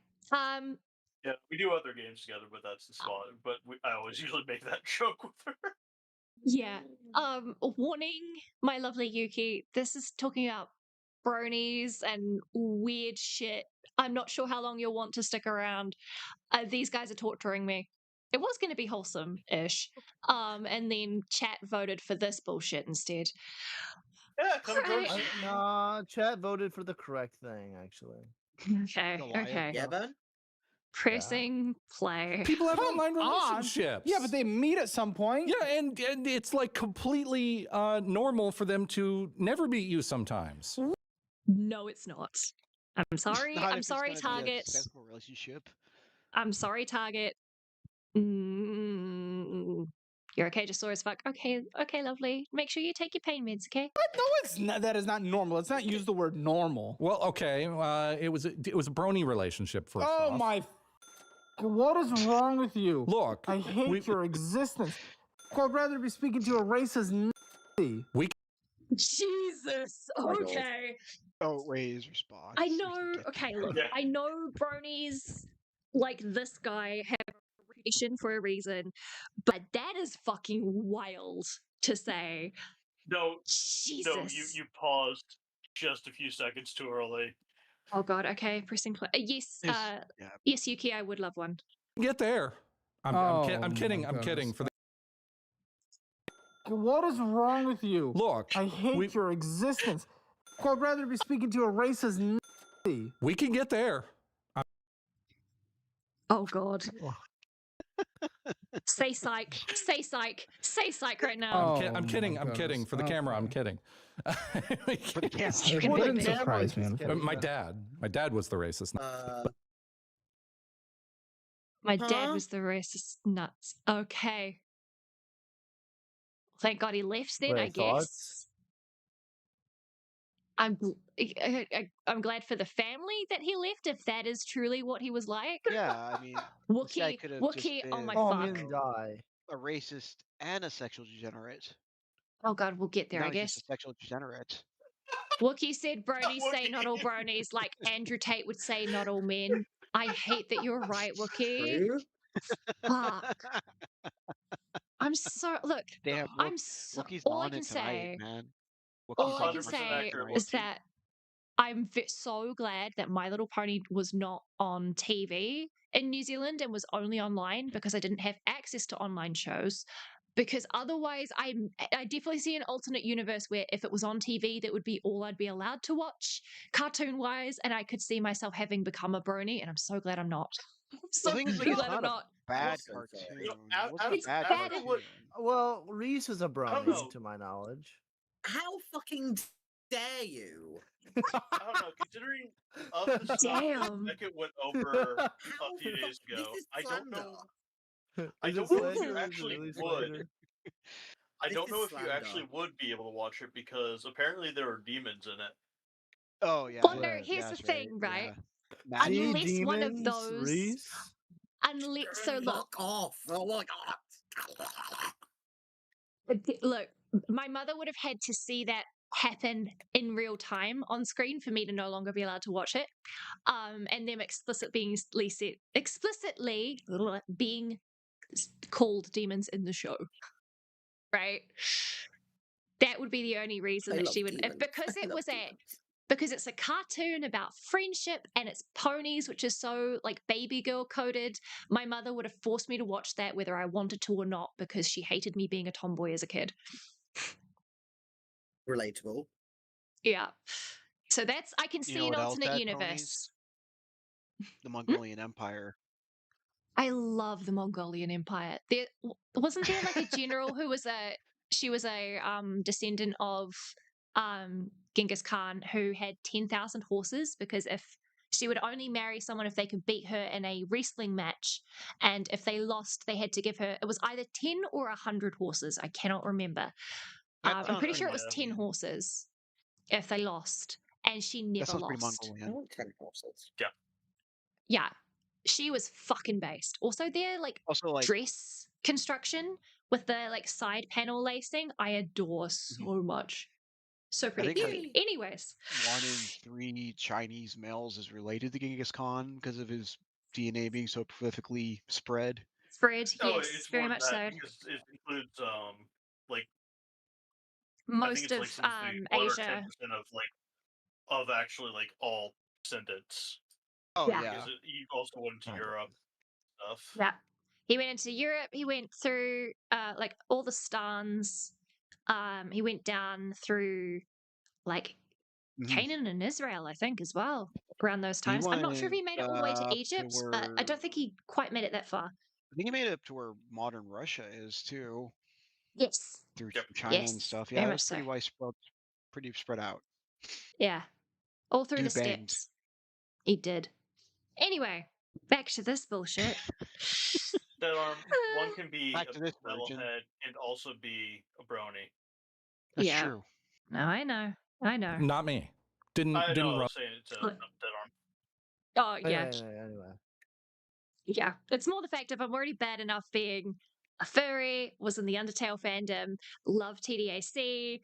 Yeah, we do other games together, but that's the spot. But I always usually make that joke with her. Yeah. Warning, my lovely Yuki. This is talking about bronies and weird shit. I'm not sure how long you'll want to stick around. These guys are torturing me. It was going to be wholesome-ish. And then chat voted for this bullshit instead. Yeah, come join Right. us. Nah, chat voted for the correct thing, actually. Okay. Goliath, Okay. Yeah, Ben? Pressing play. People have Come online on. relationships. Yeah, but they meet at some point. Yeah, and it's like completely normal for them to never beat you sometimes. No, it's not. I'm sorry. Not I'm if it's sorry, gonna be a Target. successful relationship. I'm sorry, Target. You're okay, just sore as fuck. Okay, lovely. Make sure you take your pain meds, okay? No, it's not. That is not normal. Let's not use the word normal. Well, okay, it was a brony relationship first Oh off. my! What is wrong with you? Look, I hate your existence. I'd rather be speaking to a racist Nazi. Jesus. my God. Okay. Oh, wait, his response. I We can know. get Okay, there. look. Yeah. I know bronies like this guy have a reputation for a reason, but that is fucking wild to say. No, Jesus. you paused just a few seconds too early. Oh god. Okay, pressing play. Yes. Yeah. Yes, Yuki. I would love one. Get there. I'm kidding. I'm kidding. For the What is wrong with you? look, I hate your existence. I'd rather be speaking to a racist Nazi. we can get there. Oh god. Say psych. Say psych. Say psych right now. I'm kidding. I'm kidding. For the camera, I'm kidding. For the camera. You can Wouldn't believe me. surprise me. My dad was the racist. My dad was the racist nuts. Okay. Thank God he left then, Wait, I thoughts? guess. I'm glad for the family that he left, if that is truly what he was like. Yeah, I mean, this guy Wookie, could have just Wookie, oh my been, fuck. Didn't die. a racist and a sexual degenerate. Oh God, we'll get there, Now I he's guess. just a sexual degenerate. Wookie said bronies say not all bronies, like Andrew Tate would say not all men. I hate that you're right, Wookie. Fuck. I'm so look. Damn, I'm so, Wookie's all I on can it tonight, say. man. All Wookie's I on can 100% it say accurate, is Wookie. that I'm so glad that My Little Pony was not on TV in New Zealand and was only online, because I didn't have access to online shows. Because otherwise, I definitely see an alternate universe where if it was on TV, that would be all I'd be allowed to watch cartoon-wise, and I could see myself having become a brony, and I'm so glad I'm not. I'm so The thing is, like, glad it's I'm not a not. bad Also fair. cartoon. You It know, wasn't a It's bad bad. cartoon. Well, Reese is a don't brony, know. to my knowledge. How fucking dare you? I don't know. Considering of the stuff Damn. Beckett went over a How few fu- days ago, This is I don't slander. know. I Is it don't know if slander? you Is it actually really would. slander? I This don't is know if you slander. actually would be able to watch it, because apparently there are demons in it. Oh yeah. Well, yeah, no, Right. here's yeah, the that's thing, right? Yeah. Magic. See Unless one of demons, those, Reese? so look, Fuck off. Oh my god. look, my mother would have had to see that happen in real time on screen for me to no longer be allowed to watch it. And them explicitly being called demons in the show, right? That would be the only reason that she would, because it was because it's a cartoon about friendship and it's ponies, which is so like baby girl coded. My mother would have forced me to watch that whether I wanted to or not, because she hated me being a tomboy as a kid. Relatable. Yeah. So that's, I can You see know an what else alternate had universe. The Mongolian Empire. I love the Mongolian Empire. There wasn't there like a general who was she was a descendant of Genghis Khan, who had 10,000 horses, because if she would only marry someone if they could beat her in a wrestling match, and if they lost, they had to give her, it was either 10 or 100 horses. I cannot remember. That I'm sounds pretty sure it was pretty 10 horses if they lost, and she That never sounds pretty lost. Mongolian. 10 horses. Yeah, she was fucking based. Also, their like Also, like, dress construction with the like side panel lacing, I adore so much. So pretty. think, like, Anyways, 1 in 3 Chinese males is related to Genghis Khan because of his DNA being so prolifically spread. Fred, Oh, yes, it's very more much than so. that, because it includes like I think Most it's of like something 1 or Asia. 10% of of actually like all descendants. Oh Yeah. yeah. Because you also went to Europe stuff. Yeah. He went into Europe. He went through like all the stans. He went down through like Canaan and Israel, I think, as well, around those times. I'm not sure if he made it all the way to up to Egypt, but I don't think he quite made it that far. I think he made it up to where modern Russia is too, Yes. through Yep. China and Yes, stuff. very Yeah, it much was pretty so. widespread, pretty spread out. Yeah. All through the Dude banged. steppes. He did. Anyway, back to this bullshit. That one can be Back a to this version. metalhead and also be a brony. That's Yeah. true. No, I know. I know. Not me. Didn't I know I run. was saying it to Dead Arm. Oh, yeah. Anyway. Yeah. It's more the fact if I'm already bad enough being a furry, was in the Undertale fandom, love TDAC.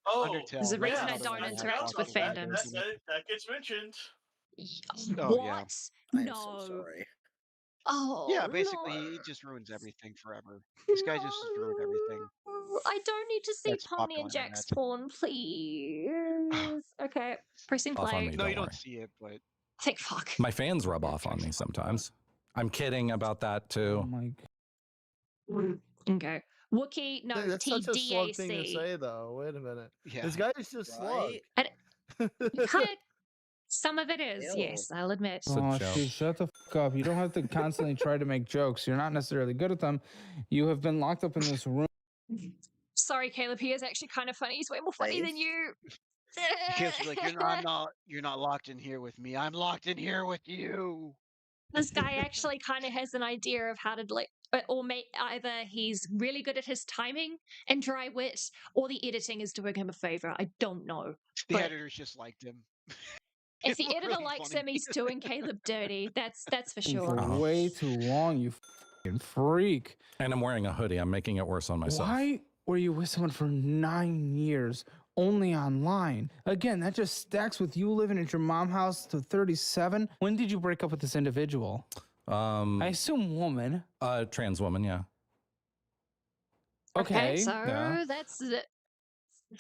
Oh, There's a reason I yeah, don't I interact with forgot fandoms. That gets mentioned. Oh, yeah. What? I am so No. sorry. Oh, Yeah, basically, no. he just ruins everything forever. This guy just has ruined everything. No. I don't need to see That's Pony and popular Jack internet. spawn, please. Okay, pressing Off on play. me. No, Don't you don't worry. see it, but Thank fuck. My fans rub off on me sometimes. I'm kidding about that Oh too. my Okay. Wookie, no, That's such a slug thing to TDAC. say, though. Wait a minute. yeah. This guy is just slug. Right? Kind of, some of it is, Ew. yes, I'll admit. It's a gosh, joke. dude, shut the fuck up. You don't have to constantly try to make jokes. You're not necessarily good at them. You have been locked up in this room. Sorry, Caleb, he is actually kind of funny. He's way more funny than you. You can't be like, you're not locked in here with me. I'm locked in here with you. This guy actually kind of has an idea of how to either he's really good at his timing and dry wit, or the editing is doing him a favor. I don't know. The But editors just liked him. if the It's editor really likes funny. him, he's doing Caleb dirty. That's for For sure. Oh. way too long, you fucking freak. And I'm wearing a hoodie. I'm making it worse on myself. Why were you with someone for 9 years only online? Again, that just stacks with you living at your mom's house to 37. When did you break up with this individual? I assume woman. Trans woman, yeah. Okay. so yeah. that's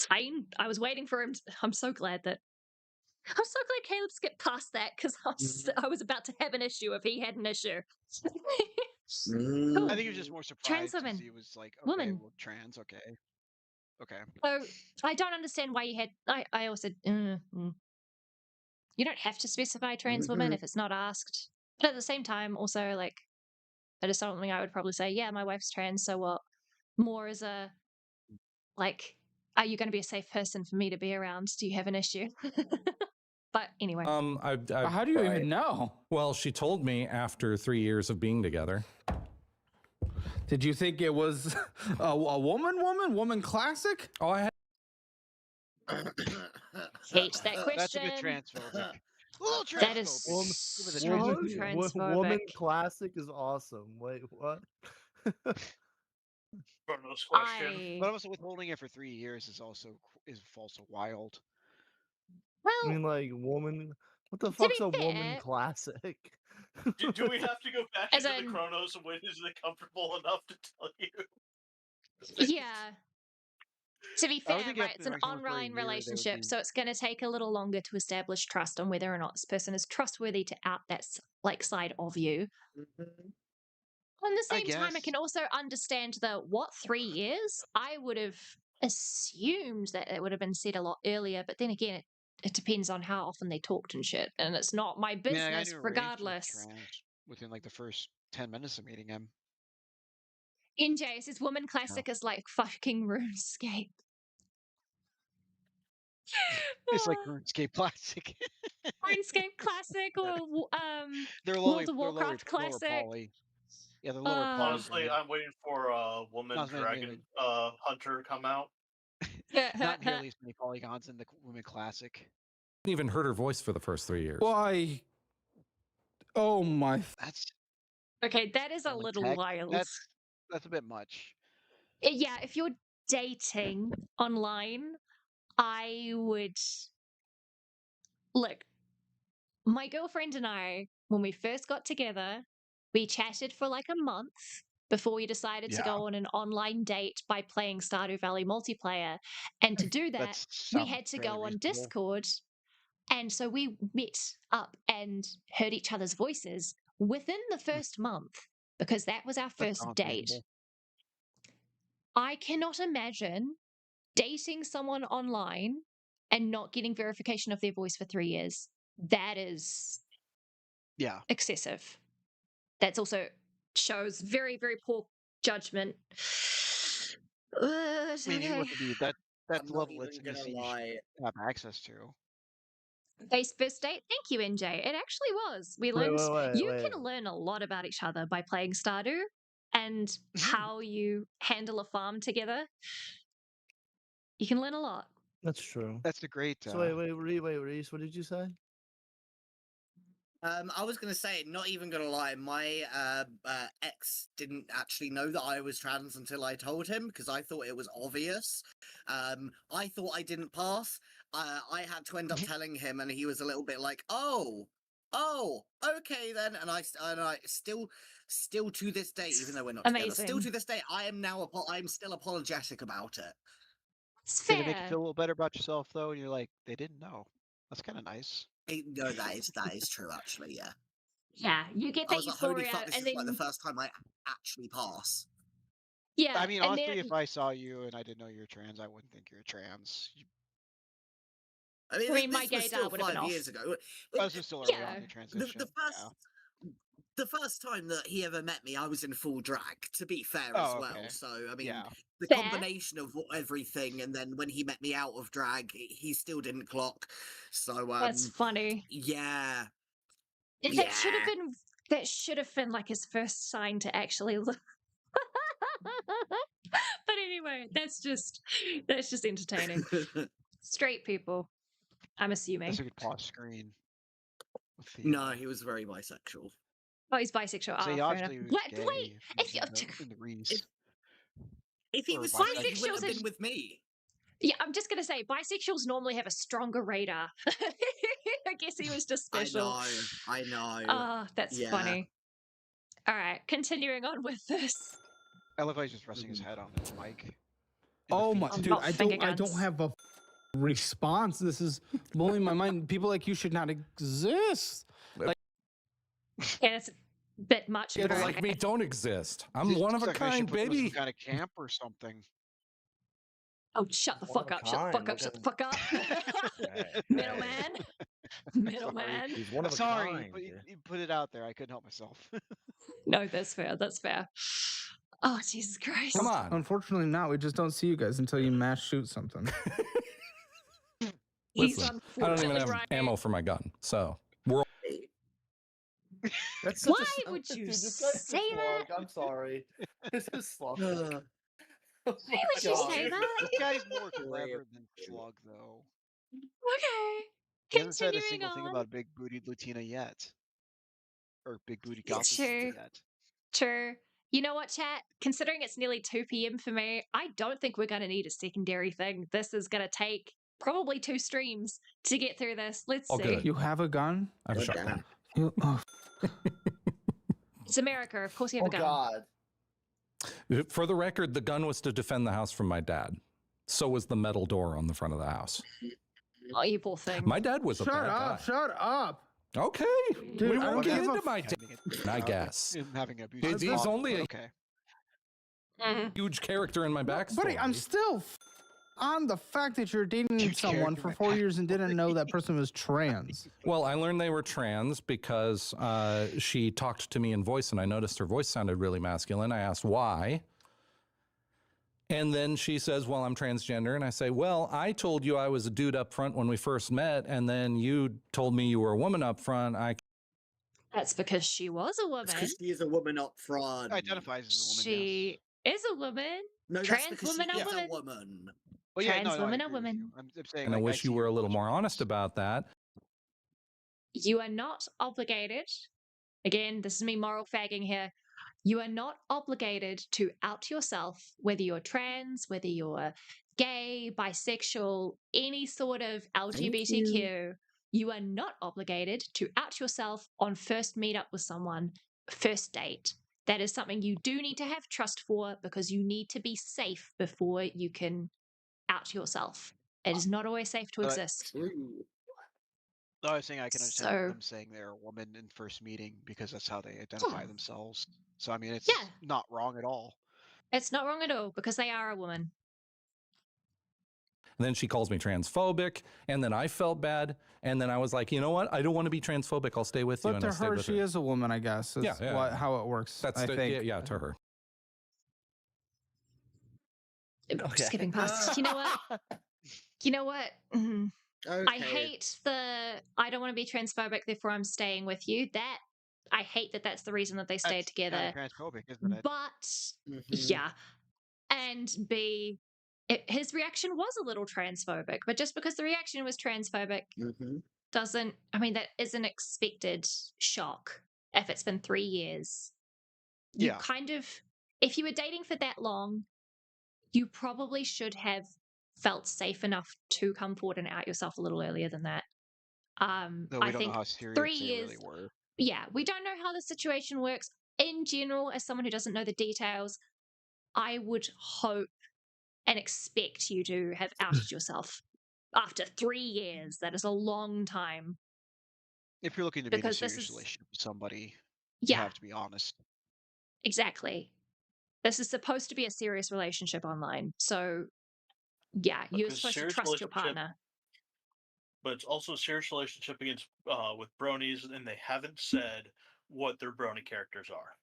fine. I was waiting for him. I'm so glad Caleb skipped past that, because I was about to have an issue if he had an issue. Cool. I think he was just more surprised Trans because woman. he was like, okay, Woman. well, trans, okay. Okay. So I don't understand why you had. I also. You don't have to specify trans woman if it's not asked. But at the same time, also, like, that is something I would probably say, yeah, my wife's trans, so what? More as a, like, are you going to be a safe person for me to be around? Do you have an issue? But anyway. How do you even know? Well, she told me after 3 years of being together. Did you think it was a woman classic? Oh, I had Hate that question. That's a bit transphobic. A little transphobic. That is so transphobic. Woman classic is awesome. Wait, what? Chronos question. But also withholding it for 3 years is also wild. Well, I mean, like, woman. What the to fuck's be a woman fair, classic? Do we have to go back As into in- the Chronos and when is it comfortable enough to tell you? yeah. To be I fair, would think you right, have it's to an marry someone for a online year, they would relationship, be- so it's going to take a little longer to establish trust on whether or not this person is trustworthy to out that side of you. On the I same time, I guess. can also understand 3 years? I would have assumed that it would have been said a lot earlier, but then again, it depends on how often they talked and shit, and it's not my I mean, business, I knew Rafe was regardless. trans within like the first 10 minutes of meeting him. NJ says woman classic is like fucking RuneScape. It's like RuneScape Classic. RuneScape classic or They're World of Warcraft lower classic. poly. Yeah, they're lower poly. Honestly, I'm waiting for woman No, wait, dragon hunter come out. Not nearly as many polygons in the women classic. not even heard her voice for the first 3 years. Why? Oh my. That's Okay, that is a like little tech. wild. That's a bit much. Yeah, if you're dating online, I would look. My girlfriend and I, when we first got together, we chatted for like a month before we decided to go on an online date by playing Stardew Valley multiplayer. And to do that, we had to go on Discord. And so we met up and heard each other's voices within the first month, because that was our first date. Reasonable. I cannot imagine dating someone online and not getting verification of their voice for 3 years. That is excessive. That's also shows very, very poor judgment. I mean, what to be that's I'm the not level of even gonna intimacy you lie. should have access to. Base first date. Thank you, NJ. It actually was. We learned you can learn a lot about each other by playing Stardew and how you handle a farm together. You can learn a lot. That's true. That's a great. So wait, Reese, what did you say? I was gonna say, not even gonna lie, my ex didn't actually know that I was trans until I told him, because I thought it was obvious. I thought I didn't pass. I had to end up telling him, and he was a little bit like, "Oh, oh, okay then. And I still to this day, even though we're not together, still Amazing. to this day, I'm still apologetic about it. It's Did it make you fair. feel a little better about yourself though? And you're like, they didn't know. That's kind of nice. No, that is true, actually. Yeah. Yeah, you get I that was like, holy euphoria, fuck, this and is like the then first time I actually pass. yeah, I mean, and honestly, then if I saw you and I didn't know you were trans, I wouldn't think you're trans. I mean, I mean, my this was gaydar still would have been 5 off. years ago. I was just still early Yeah. on in the transition. The first time that he ever met me, I was in full drag, to be fair, Oh, as well. okay. So, I mean, Yeah. the Fair. combination of everything, and then when he met me out of drag, he still didn't clock. So, That's funny. yeah. That should have been like his first sign to actually look. But anyway, that's just entertaining. Straight people, I'm assuming. Guess we could pause screen. With the, No, he was very bisexual. Oh, he's bisexual. So Oh, he fair enough. obviously was Wait, gay. wait. If you, In the Reese. If he Or was bisexual. straight, he wouldn't have Bisexuals been with me. yeah, I'm just gonna say bisexuals normally have a stronger radar. I guess he was just special. I know. Ah, that's Yeah. funny. All right, continuing on with this. I love how he's just resting his head on his mic. in the Oh feed. my I'm dude, not I finger don't guns. have a response. This is blowing my mind. People like you should not exist. Like Yeah, it's a bit much. People But People all like right. me don't exist. I'm Just one of a like they should kind, put him in baby. some kind of camp or something. Oh, shut the One of fuck a up! Shut the fuck kind, up! Shut the looking- fuck up! Hey, Middleman. Sorry, Middleman. he's one of a Sorry, kind. you put it out there. I couldn't help myself. No, that's fair. That's fair. Oh, Jesus Christ. Come on. unfortunately not. We just don't see you guys until you mass shoot something. He's Listen, I don't unfortunately even have right. ammo for my gun. So we're That's Why such a, would you dude, this guy's a say that? slug. I'm sorry. This is slug. Ugh. Oh my Why would you God. say that? This guy's more clever than Slug, though. Okay. He hasn't said a Continuing single thing on. about big bootied Latina yet, or big booty It's goth true. yet. True. You know what, chat? Considering it's nearly 2 p.m. for me, I don't think we're going to need a secondary thing. This is going to take probably 2 streams to get through this. Let's all see. good. You have a gun? I have a God shotgun. You, oh, It's America. Of course you have Oh a gun. God. For the record, the gun was to defend the house from my dad. So was the metal door on the front of the house. Oh, you poor thing. My dad was a shut bad up! guy. Shut up! Okay, Dude, we I won't don't get give a into my Having dad, I guess. Him having a booty. He's only a Okay. Mhm. huge character in my backstory. Buddy, I'm still on the fact that you're dating Huge someone character for in my 4 years and didn't know that person was trans. Well, I learned they were trans because she talked to me in voice, and I noticed her voice sounded really masculine. I asked why. And then she says, well, I'm transgender. And I say, well, I told you I was a dude up front when we first met, and then you told me you were a woman up front. That's because she was a woman. Because she is a woman up front. Identifies as a woman. She Yes. is a woman. No, that's Trans because women she are is women. a woman. Well, yeah, Trans no, I women are agree with you. women. I'm saying, And I like, wish see you were a your little more voice. honest about that. You are not obligated. Again, this is me moral fagging here. You are not obligated to out yourself, whether you're trans, whether you're gay, bisexual, any sort of LGBTQ. You are not obligated to out yourself on first meetup with someone, first date. That is something you do need to have trust for because you need to be safe before you can out yourself. It is not always safe to exist. True. No, I was saying I can understand So- them saying they're a woman in first meeting because that's how they identify Yeah. themselves. So I mean, it's Yeah. not wrong at all. It's not wrong at all because they are a woman. And then she calls me transphobic, and then I felt bad, and then I was like, you know what? I don't want to be transphobic. I'll stay with you. But And to I stayed her, with she her. is a woman, I guess. Is Yeah. how it works. That's I the, think. yeah, to her. Okay. Skipping past. You know what? You know what? Mhm. I hate I don't want to be transphobic, therefore I'm staying with you. I hate that that's the reason that they stayed That's kinda together. transphobic, isn't it? But Mhm. yeah. And B, his reaction was a little transphobic, but just because the reaction was transphobic Mhm. doesn't, I mean, that is an expected shock if it's been 3 years. You Yeah. kind of, if you were dating for that long, you probably should have felt safe enough to come forward and out yourself a little earlier than that. Though we I don't know think how 3 serious they years. really were. Yeah, we don't know how the situation works. In general, as someone who doesn't know the details, I would hope and expect you to have outed yourself after 3 years. That is a long time. If you're looking to be in a Because this serious is, relationship with somebody, you yeah, have to be honest. exactly. This is supposed to be a serious relationship online. So, yeah, you're Because supposed to serious trust your relationship, partner. but it's also a serious relationship against with bronies, and they haven't said what their brony characters are.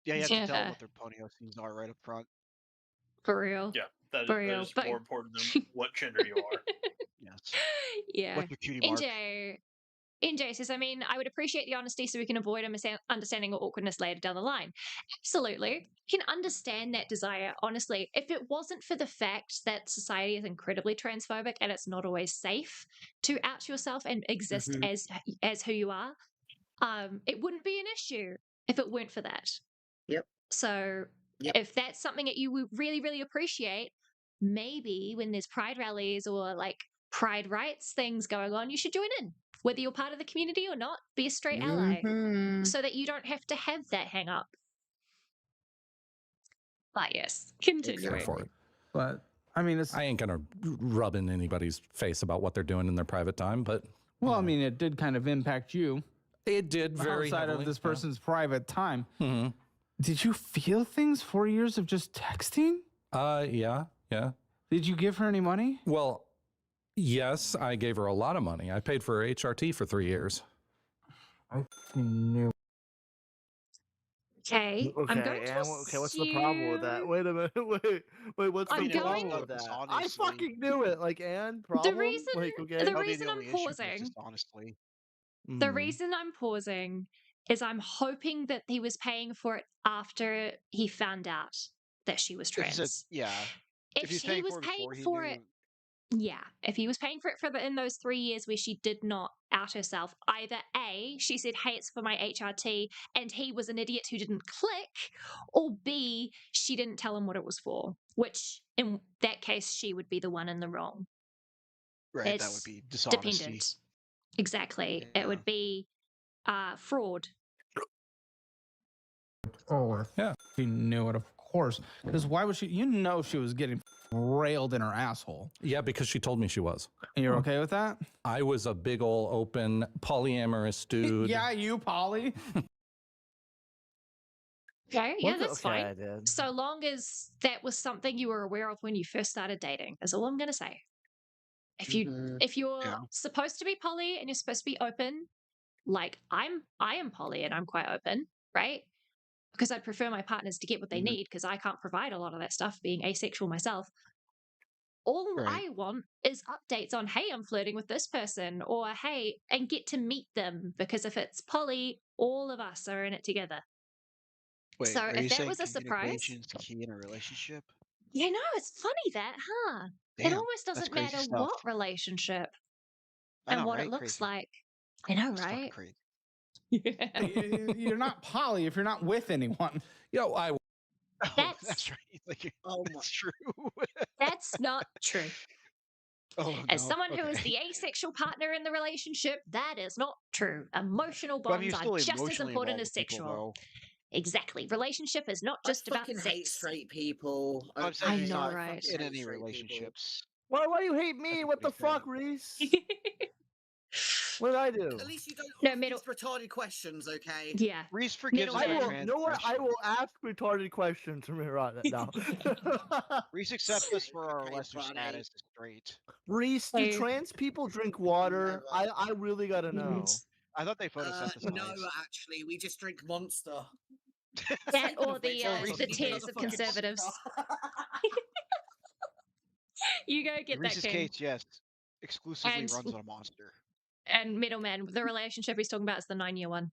Yeah, you have to tell Yeah, what their pony OCs are right up front. for real. Yeah, that For that real. is But more important than what gender you are. Yes. yeah. What's your cutie mark? NJ says, I mean, I would appreciate the honesty so we can avoid a misunderstanding or awkwardness later down the line. Absolutely. I can understand that desire, honestly. If it wasn't for the fact that society is incredibly transphobic and it's not always safe to out yourself and exist as who you are, it wouldn't be an issue if it weren't for that. Yep. So if that's something that you would really, really appreciate, maybe when there's pride rallies or like pride rights things going on, you should join in. Whether you're part of the community or not, be a straight ally so that you don't have to have that hang up. But yes, continuing. For it. But I mean, it's I ain't gonna rub in anybody's face about what they're doing in their private time, but well, I mean, it did kind of impact you it did very outside heavily, of this yeah. person's private time. Mhm. Did you feel things 4 years of just texting? Yeah. Did you give her any money? Well, yes, I gave her a lot of money. I paid for her HRT for 3 years. I knew. Okay, I'm going to okay, what's the problem with that? assume- Wait a minute. Wait, what's I'm the going- problem with that? I Honestly. fucking knew it. Like, and problem? The reason, Like, okay. the That would be reason the I'm only issue, but it's pausing, just honestly. the reason I'm pausing is I'm hoping that he was paying for it after he found out that she was If he trans. said, yeah. If he's he paying was for it paying before he for knew, it, yeah, if he was paying for it in those 3 years where she did not out herself, either A, she said, hey, it's for my HRT, and he was an idiot who didn't click, or B, she didn't tell him what it was for, which in that case, she would be the one in the wrong. right, that would It's be dishonesty. dependent. Exactly. Yeah. It would be fraud. Oh, Yeah. She knew it, of course. Because why would she? You know, she was getting railed in her asshole. Yeah, because she told me she was. And you're okay with that? I was a big ol' open polyamorous dude. Yeah, you, Polly. Okay, yeah, that's okay, fine. I did. So long as that was something you were aware of when you first started dating, is all I'm going to say. If you're Yeah. supposed to be poly and you're supposed to be open, like I am poly and I'm quite open, right? Because I'd prefer my partners to get what they need because I can't provide a lot of that stuff being asexual myself. All Right. I want is updates on, hey, I'm flirting with this person, or hey, and get to meet them, because if it's poly, all of us are in it together. Wait, So are if you that saying was a surprise, communication's key in a relationship? you know, it's funny that, huh? It Damn, almost that's doesn't crazy matter stuff. what relationship I and know, what it right? looks Crazy. like. I know, That's fucking right? crazy. Yeah. You're not poly if you're not with anyone. Yo, Oh, That's- that's right. Like, Oh my. that's true. That's not true. Oh, As no. someone who is Okay. the asexual partner in the relationship, that is not true. Emotional But I mean, bonds you're are still just as emotionally important involved as with people, sexual. though. Exactly. Relationship is not I just about fucking hate sex. straight people. I'm saying I he's know, not right? in any relationships. Why do you hate me? That's What the what he's saying. fuck, Reese? What did I do? At least you don't No, ask middle- these retarded questions, okay? Yeah. Reese forgives Middle their man. I will, you know what? I transgression. will ask retarded questions from here on now. Reese accepts us for our Okay, lesser buddy. status as straight. Reese, do Hey. trans people drink water? Never. I really gotta know. I thought they photosynthesized. No, actually, we just drink Monster. That Speaking or of which, the I Reese the need tears another of fucking conservatives. Monster. You go get In that, Reese's King. case, yes, exclusively And- runs on a monster. And middleman, the relationship he's talking about is the 9-year one.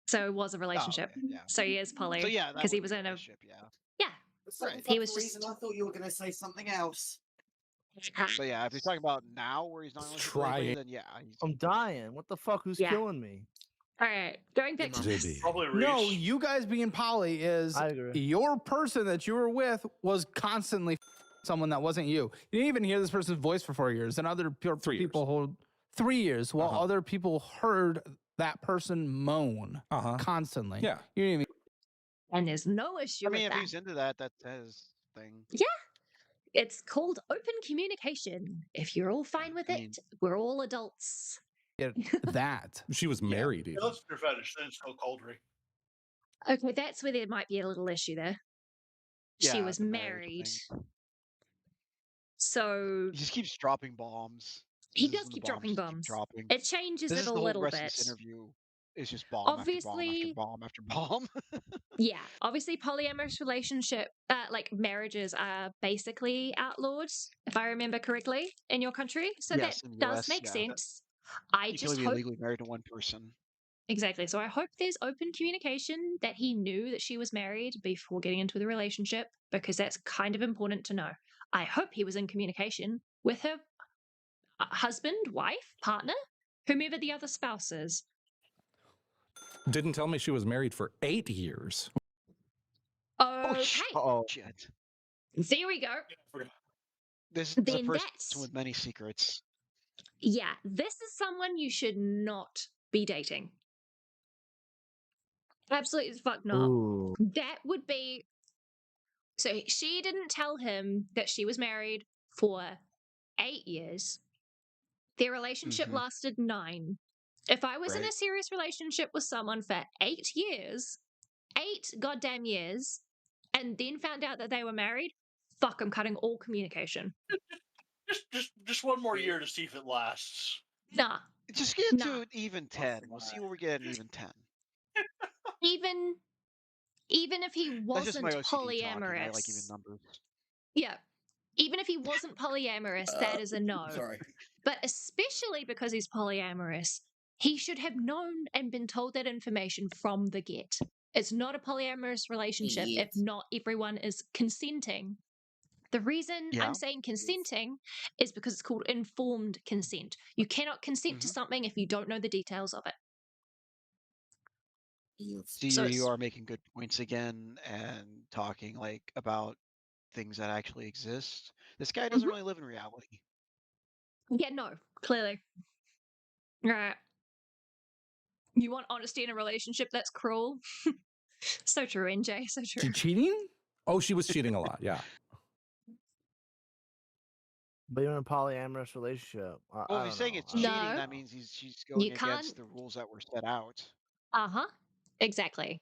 So it was a relationship. okay, yeah. So he is poly. So yeah, that because he would was be a in a relationship, yeah. yeah. For some Right. He fucking was reason, just- I thought you were going to say something else. So yeah, if he's talking about now where he's not in a relationship with Trying. anybody, then yeah, he's I'm dying. What the fuck? Who's Yeah. killing me? All right, going back to Your this. Probably Reese. No, you guys being poly is I agree. your person that you were with was constantly someone that wasn't you. You didn't even hear this person's voice for 4 years, and other 3 years. people hold 3 years while other people heard that person moan constantly. Yeah. You didn't even And there's no issue I mean, with if that. he's into that, that's his thing. Yeah. It's called open communication. If you're all fine with it, we're all adults. get that. She was married. Yeah, Even. that's your fetish. Then it's no cauldron. Okay, that's where there might be a little issue there. She Yeah, was the marriage married. thing. So He just keeps dropping bombs. he This is does when keep the dropping just keep bombs. dropping. It changes This it is a the whole little rest of bit. this interview. It's just bomb after bomb after bomb after bomb. Yeah, obviously polyamorous relationship, like marriages are basically outlawed, if I remember correctly, in your country. So Yes, that in the does US, make yeah. sense. I You can just only be hope legally married to one person. exactly. So I hope there's open communication that he knew that she was married before getting into the relationship, because that's kind of important to know. I hope he was in communication with her husband, wife, partner, whomever the other spouse is. Didn't tell me she was married for 8 years. Okay. Oh, shit. There we go. This is Then a person that's with many secrets. yeah, this is someone you should not be dating. Absolutely fuck not. Ooh. That would be so she didn't tell him that she was married for 8 years. Their relationship lasted 9. If I was in a serious relationship with someone for 8 years, 8 goddamn years, and then found out that they were married, fuck, I'm cutting all communication. Just one more year to see if it lasts. Nah. Just get to even 10. We'll see where we get an even 10. Even if he That's just wasn't my OCD talking. I polyamorous. like even numbers. Yeah. Even if he wasn't polyamorous, that is a no. Sorry. But especially because he's polyamorous, he should have known and been told that information from the get. It's not a polyamorous relationship if not everyone is consenting. The reason I'm saying consenting is because it's called informed consent. You cannot consent to something if you don't know the details of it. See, So you are making good points again and talking like about things that actually exist. This guy doesn't really live in reality. yeah, no, clearly. Right. You want honesty in a relationship? That's cruel. So true, NJ. So true. She cheating? Oh, she was cheating a lot. Yeah. But you're in a polyamorous relationship. Well, if he's saying it's cheating, that means she's going against the rules that were set out. Exactly.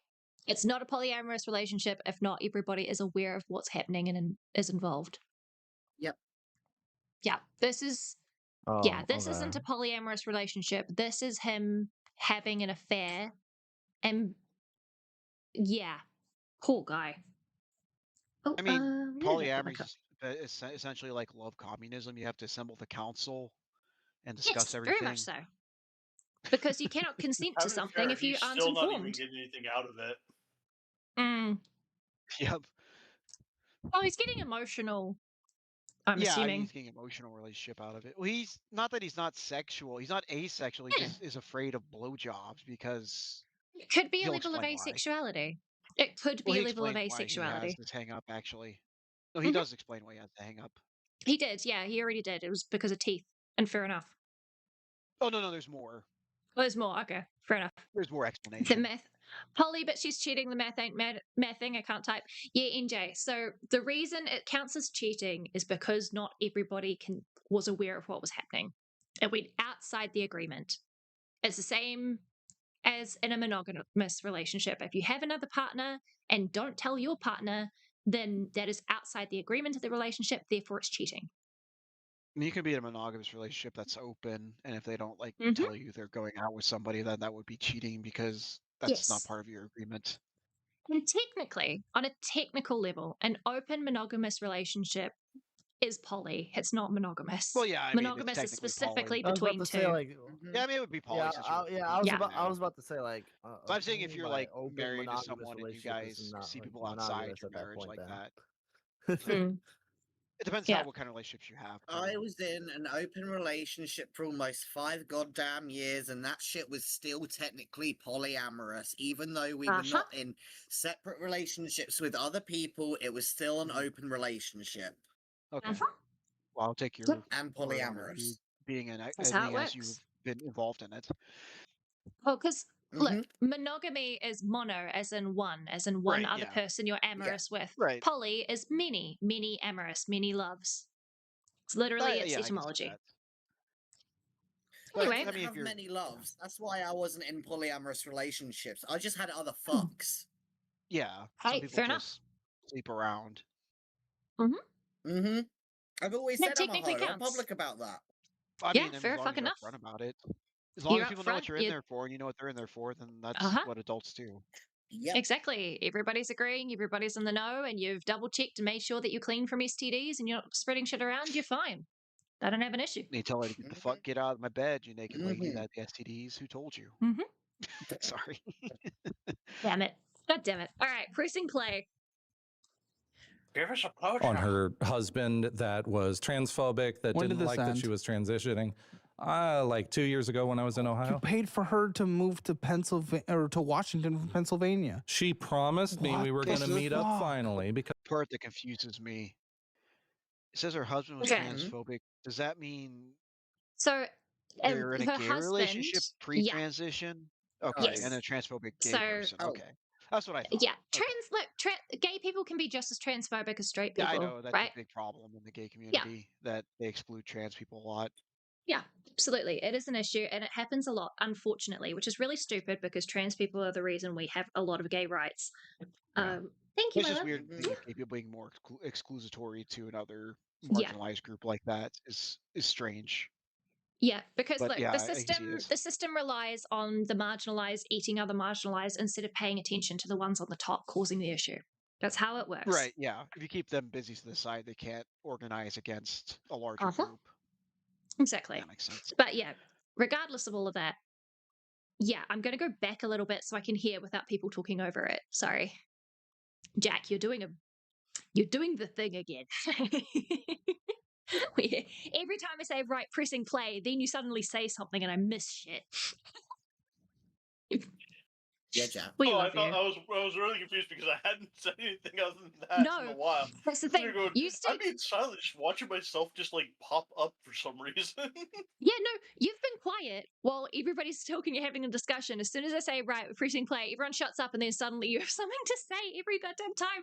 It's not a polyamorous relationship if not everybody is aware of what's happening and is involved. Yep. Yeah, this is this isn't a polyamorous relationship. This is him having an affair, and yeah, poor guy. Oh, I mean, polyamory is essentially like love communism. You have to assemble the council and discuss everything. Very much so. Because you cannot consent to something if you aren't still informed. not even getting anything out of it. Yep. Oh, he's getting emotional. I'm assuming. He's getting an emotional relationship out of it. Well, he's not that he's not sexual. He's not asexual. He just is afraid of blowjobs because it could be a level of asexuality. It could be a level of asexuality. Why he has this hang up, actually. No, he does explain why he has the hang up. He did, yeah, he already did. It was because of teeth, and fair enough. Oh, no, there's more. Oh, there's more. Okay, fair enough. There's more explanation. The math. Polly, but she's cheating. The math ain't mathing. I can't type. Yeah, NJ. So the reason it counts as cheating is because not everybody was aware of what was happening. It went outside the agreement. It's the same as in a monogamous relationship. If you have another partner and don't tell your partner, then that is outside the agreement of the relationship. Therefore, it's cheating. I mean, you can be in a monogamous relationship that's open, and if they don't tell you they're going out with somebody, then that would be cheating because that's not part of your agreement. And technically, on a technical level, an open monogamous relationship is poly. It's not monogamous. Well, yeah, monogamous is specifically poly. between two. Yeah, I mean, it would be poly. I was about to say like. So I'm saying if you're like open married to someone and you guys see people outside your marriage like that. It depends what kind of relationships you have. I was in an open relationship for almost 5 goddamn years, and that shit was still technically polyamorous. Even though we were not in separate relationships with other people, it was still an open relationship. Okay. Well, I'll take your and polyamorous. being an That's how it as you've works. been involved in it. Well, because look, monogamy is mono, as in one Right, other yeah. person you're amorous with. Right. Poly is many amorous, many loves. It's literally its Yeah, I can see etymology. that. But Anyway, I didn't have many loves. That's why I wasn't in polyamorous relationships. I just had other fucks. Yeah, hey, some people fair just sleep around. enough. I've always That said I'm a technically hoe. I'm counts. public about that. I Yeah, mean, as fair long as fucking you're enough. upfront about it. As long You're as up people know what front. you're in there for and you know what they're in there for, then that's what adults do. Yep. Exactly. Everybody's agreeing, everybody's in the know, and you've double checked and made sure that you're clean from STDs and you're not spreading shit around, you're fine. I don't have an issue. You tell her to get the fuck, get out of my bed, you naked lady that the STDs. Who told you? Sorry. Damn it. God damn it. All right, pressing play. Give us a potion. On her husband that was transphobic, that When did didn't this like that end? she was transitioning. Like 2 years ago when I was in You Ohio. paid for her to move to Pennsylvania or to Washington from Pennsylvania. She promised me we were going to the meet up finally because part that confuses me. It says her husband was Okay. transphobic. Does that mean So they're in a her gay husband, relationship pre-transition? Okay, Yes. and a transphobic gay So- person. Okay, that's what I thought. Yeah, Okay. gay people can be just as transphobic as straight people. Yeah, I know that's right? a big problem in the gay community that they exclude trans people a lot. Yeah, absolutely. It is an issue and it happens a lot, unfortunately, which is really stupid because trans people are the reason we have a lot of gay rights. Yeah. Thank you, It's just Mother. weird to think of gay people being more exclusatory to another Yeah. marginalized group like that is strange. Yeah, because But look, yeah, the I can see it. system relies on the marginalized eating other marginalized instead of paying attention to the ones on the top causing the issue. That's how it works. Right, yeah. If you keep them busy to the side, they can't organize against a larger group. Exactly. That makes sense. But yeah, regardless of all of that, yeah, I'm going to go back a little bit so I can hear without people talking over it. Sorry. Jack, you're doing the thing again. Every time I say right pressing play, then you suddenly say something and I miss shit. Yeah, Jack. We I love thought you. I was really confused because I hadn't said anything other than that in a while. That's the So thing. you're going, You still, I'm being silent, just watching myself just like pop up for some reason. yeah, no, you've been quiet while everybody's talking and having a discussion. As soon as I say right, we're pressing play, everyone shuts up and then suddenly you have something to say every goddamn time.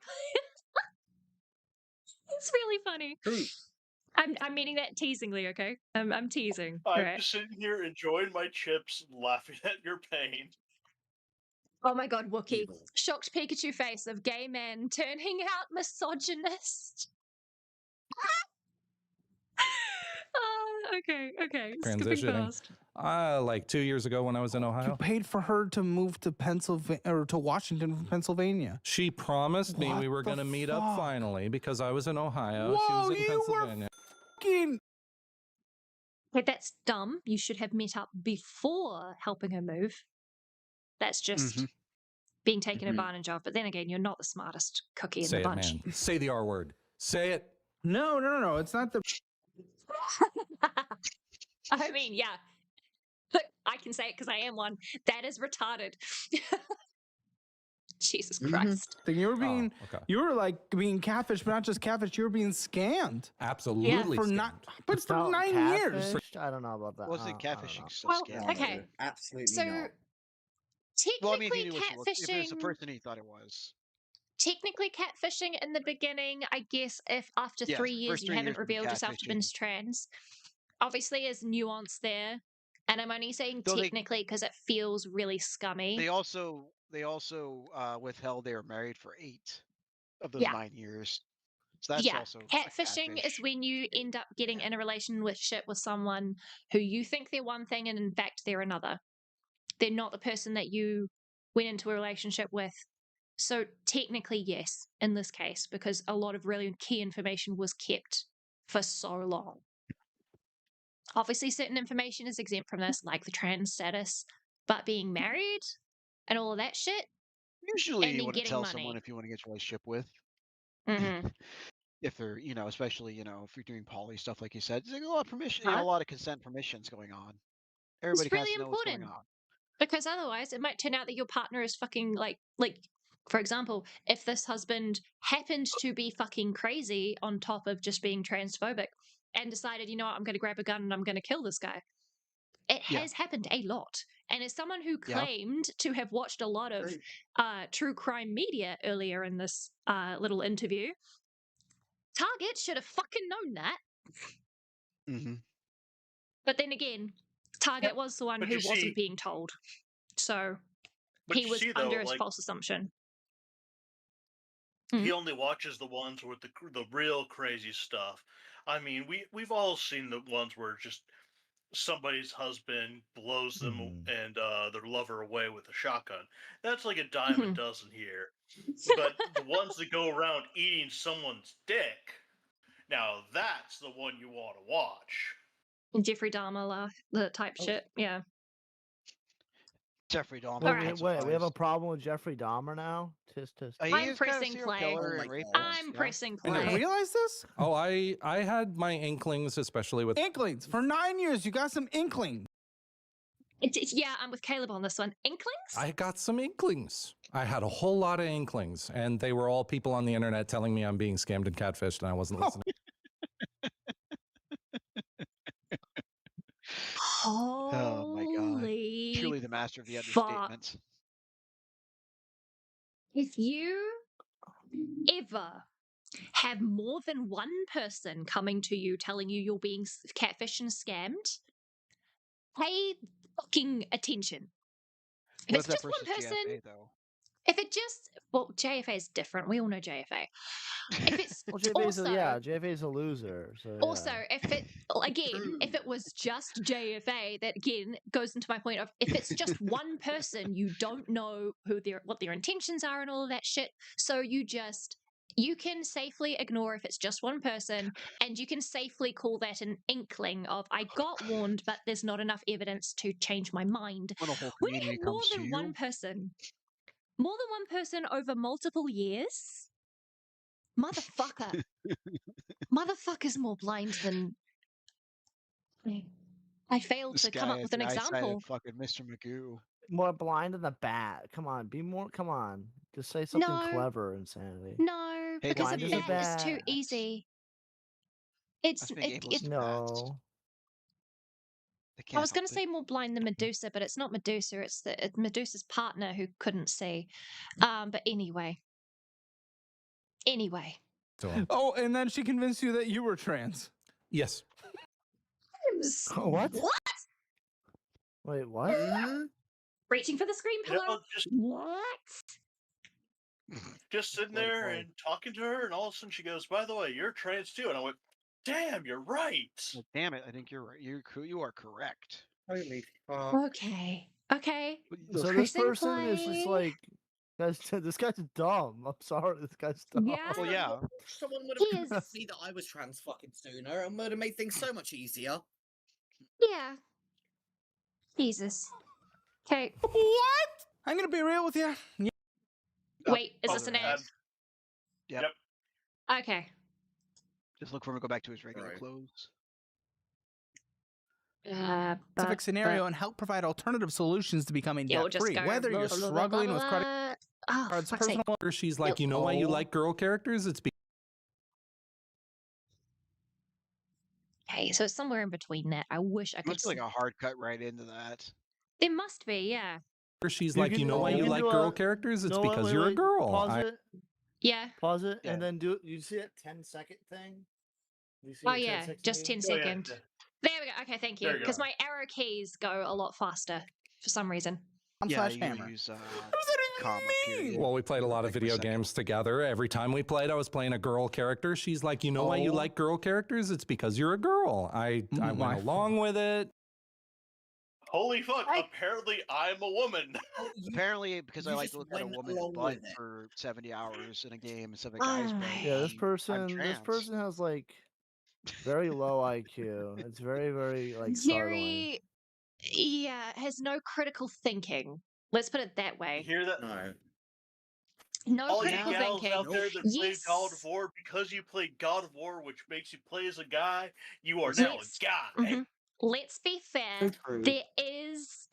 It's really funny. True. I'm meaning that teasingly, okay? I'm teasing. I'm right? just sitting here enjoying my chips, laughing at your pain. Oh my god, Wookie. Evil. Shocked Pikachu face of gay man turning out misogynist. Okay. Skipping transitioning. past. Like 2 years ago when I was in You Ohio. paid for her to move to Pennsylvania or to Washington from Pennsylvania. She promised me we were going to meet up finally because I was in Ohio. She was in Pennsylvania. Okay, that's dumb. You should have met up before helping her move. That's just being taken advantage of. But then again, you're not the smartest cookie in Say the it, bunch. man. Say the R word. Say it. No. It's not the. I mean, yeah. Look, I can say it because I am one. That is retarded. Jesus Christ. thing. You were being, okay. you were like being catfish, but not just catfish. You were being scammed. Absolutely. For scammed. not, but for Felt 9 years. catfished? I don't know about that. Wasn't I don't catfishing know. still Well, scam? okay. Absolutely So not. Well, I mean, if technically you knew what you looked, if it was the catfishing. person you thought it was. Technically catfishing in the beginning, I guess, if after Yes, 3 years first you 3 haven't years would be revealed yourself to be catfishing. trans, obviously is nuance there. And I'm only saying Though technically because it feels really scummy. They also withheld they were married for 8 of those 9 years. So that's also a Catfishing is catfish. when you end up getting in a relationship with someone who you think they're one thing and in fact they're another. They're not the person that you went into a relationship with. So technically, yes, in this case, because a lot of really key information was kept for so long. Obviously, certain information is exempt from this, like the trans status, but being married and all of that shit. Usually, and you then wouldn't getting tell money. someone if you want to get a relationship with. Mm-hmm. If they're, especially, if you're doing poly stuff like you said, there's a lot of permission, a lot of consent permissions going on. Everybody It's really has to know what's going important on. because otherwise, it might turn out that your partner is fucking like. For example, if this husband happened to be fucking crazy on top of just being transphobic, and decided, you know what, I'm going to grab a gun and I'm going to kill this guy. It has happened a lot. And as someone who claimed to have watched a lot of true crime media earlier in this little interview, Target should have fucking known that. Mm-hmm. But then again, Target was the one who wasn't being told. So he was under a false assumption. He only watches the ones with the real crazy stuff. I mean, we've all seen the ones where just somebody's husband blows them and their lover away with a shotgun. That's like a dime a dozen here. But the ones that go around eating someone's dick, now that's the one you want to watch. Jeffrey Dahmer, the type shit, yeah. Jeffrey Dahmer. Wait, we have a problem with Jeffrey Dahmer now? I'm pressing play. I'm pressing play. I didn't realize this. Oh, I had my inklings, especially with inklings. For 9 years, you got some inklings. Yeah, I'm with Caleb on this one. Inklings? I got some inklings. I had a whole lot of inklings, and they were all people on the internet telling me I'm being scammed and catfished, and I wasn't listening. Oh my god. Truly the master of the understatements. If you ever have more than one person coming to you telling you you're being catfished and scammed, pay fucking attention. If it's just one person, JFA, though? if it just, well, JFA is different. We all know JFA. If it's JFA's a loser. So also, if it if it was just JFA, that again goes into my point of if it's just one person, you don't know what their intentions are and all of that shit. So you can safely ignore if it's just one person, and you can safely call that an inkling of I got warned, but there's not enough evidence to change my mind. When a whole When you community have more comes to than you, one person, over multiple years, motherfucker's more blind than I failed to come up with an example. Fucking Mr. Magoo. More blind than the bat. Come on, come on. Just say something clever, Insanity. No, Hey, because a bat is too easy. It's no. I was going to say more blind than Medusa, but it's not Medusa. It's Medusa's partner who couldn't see. But anyway. Oh, and then she convinced you that you were trans. Yes. What? What? Wait, what? Reaching for the screen pillow. What? Just sitting there and talking to her, and all of a sudden she goes, "By the way, you're trans too." And I went, "Damn, you're right." Well, damn it, I think you're right. You are correct. Holy Okay. So this person is just like, this guy's dumb. I'm sorry, this guy's dumb. Yeah. Well, yeah. Someone would have convinced me that I was trans fucking sooner and would have made things so much easier. Yeah. Jesus. Okay. What? I'm gonna be real with you. Yeah. Wait, is this an ad? Yep. Okay. Just look for him to go back to his regular clothes. Specific scenario and help provide alternative solutions to becoming debt-free. Whether you're struggling with credit cards, personal. She's like, you know why you like girl characters? It's Okay, so it's somewhere in between that. I wish I could. Must be like a hard cut right into that. There must be, yeah. She's like, you know why you like girl characters? It's because you're a girl. Pause it. Yeah. Pause it, and then you see that 10-second thing? Oh yeah, just 10 seconds. There we go. Okay, thank you. Because my arrow keys go a lot faster for some reason. /hammer. Use, well, we played a lot of video games together. Every time we played, I was playing a girl character. She's like, you know why you like girl characters? It's because you're a girl. I went along with it. Holy fuck, apparently I'm a woman. Apparently, because I like to look at a woman's butt for 70 hours in a game instead of a guy's butt. Yeah, this person has like very low IQ. It's very, very like startling. Yeah, has no critical thinking. Let's put it that way. You hear that? No all critical you gals thinking. out there that play God of War, because you play God of War, which makes you play as a guy, you are now a guy. Let's be fair. There is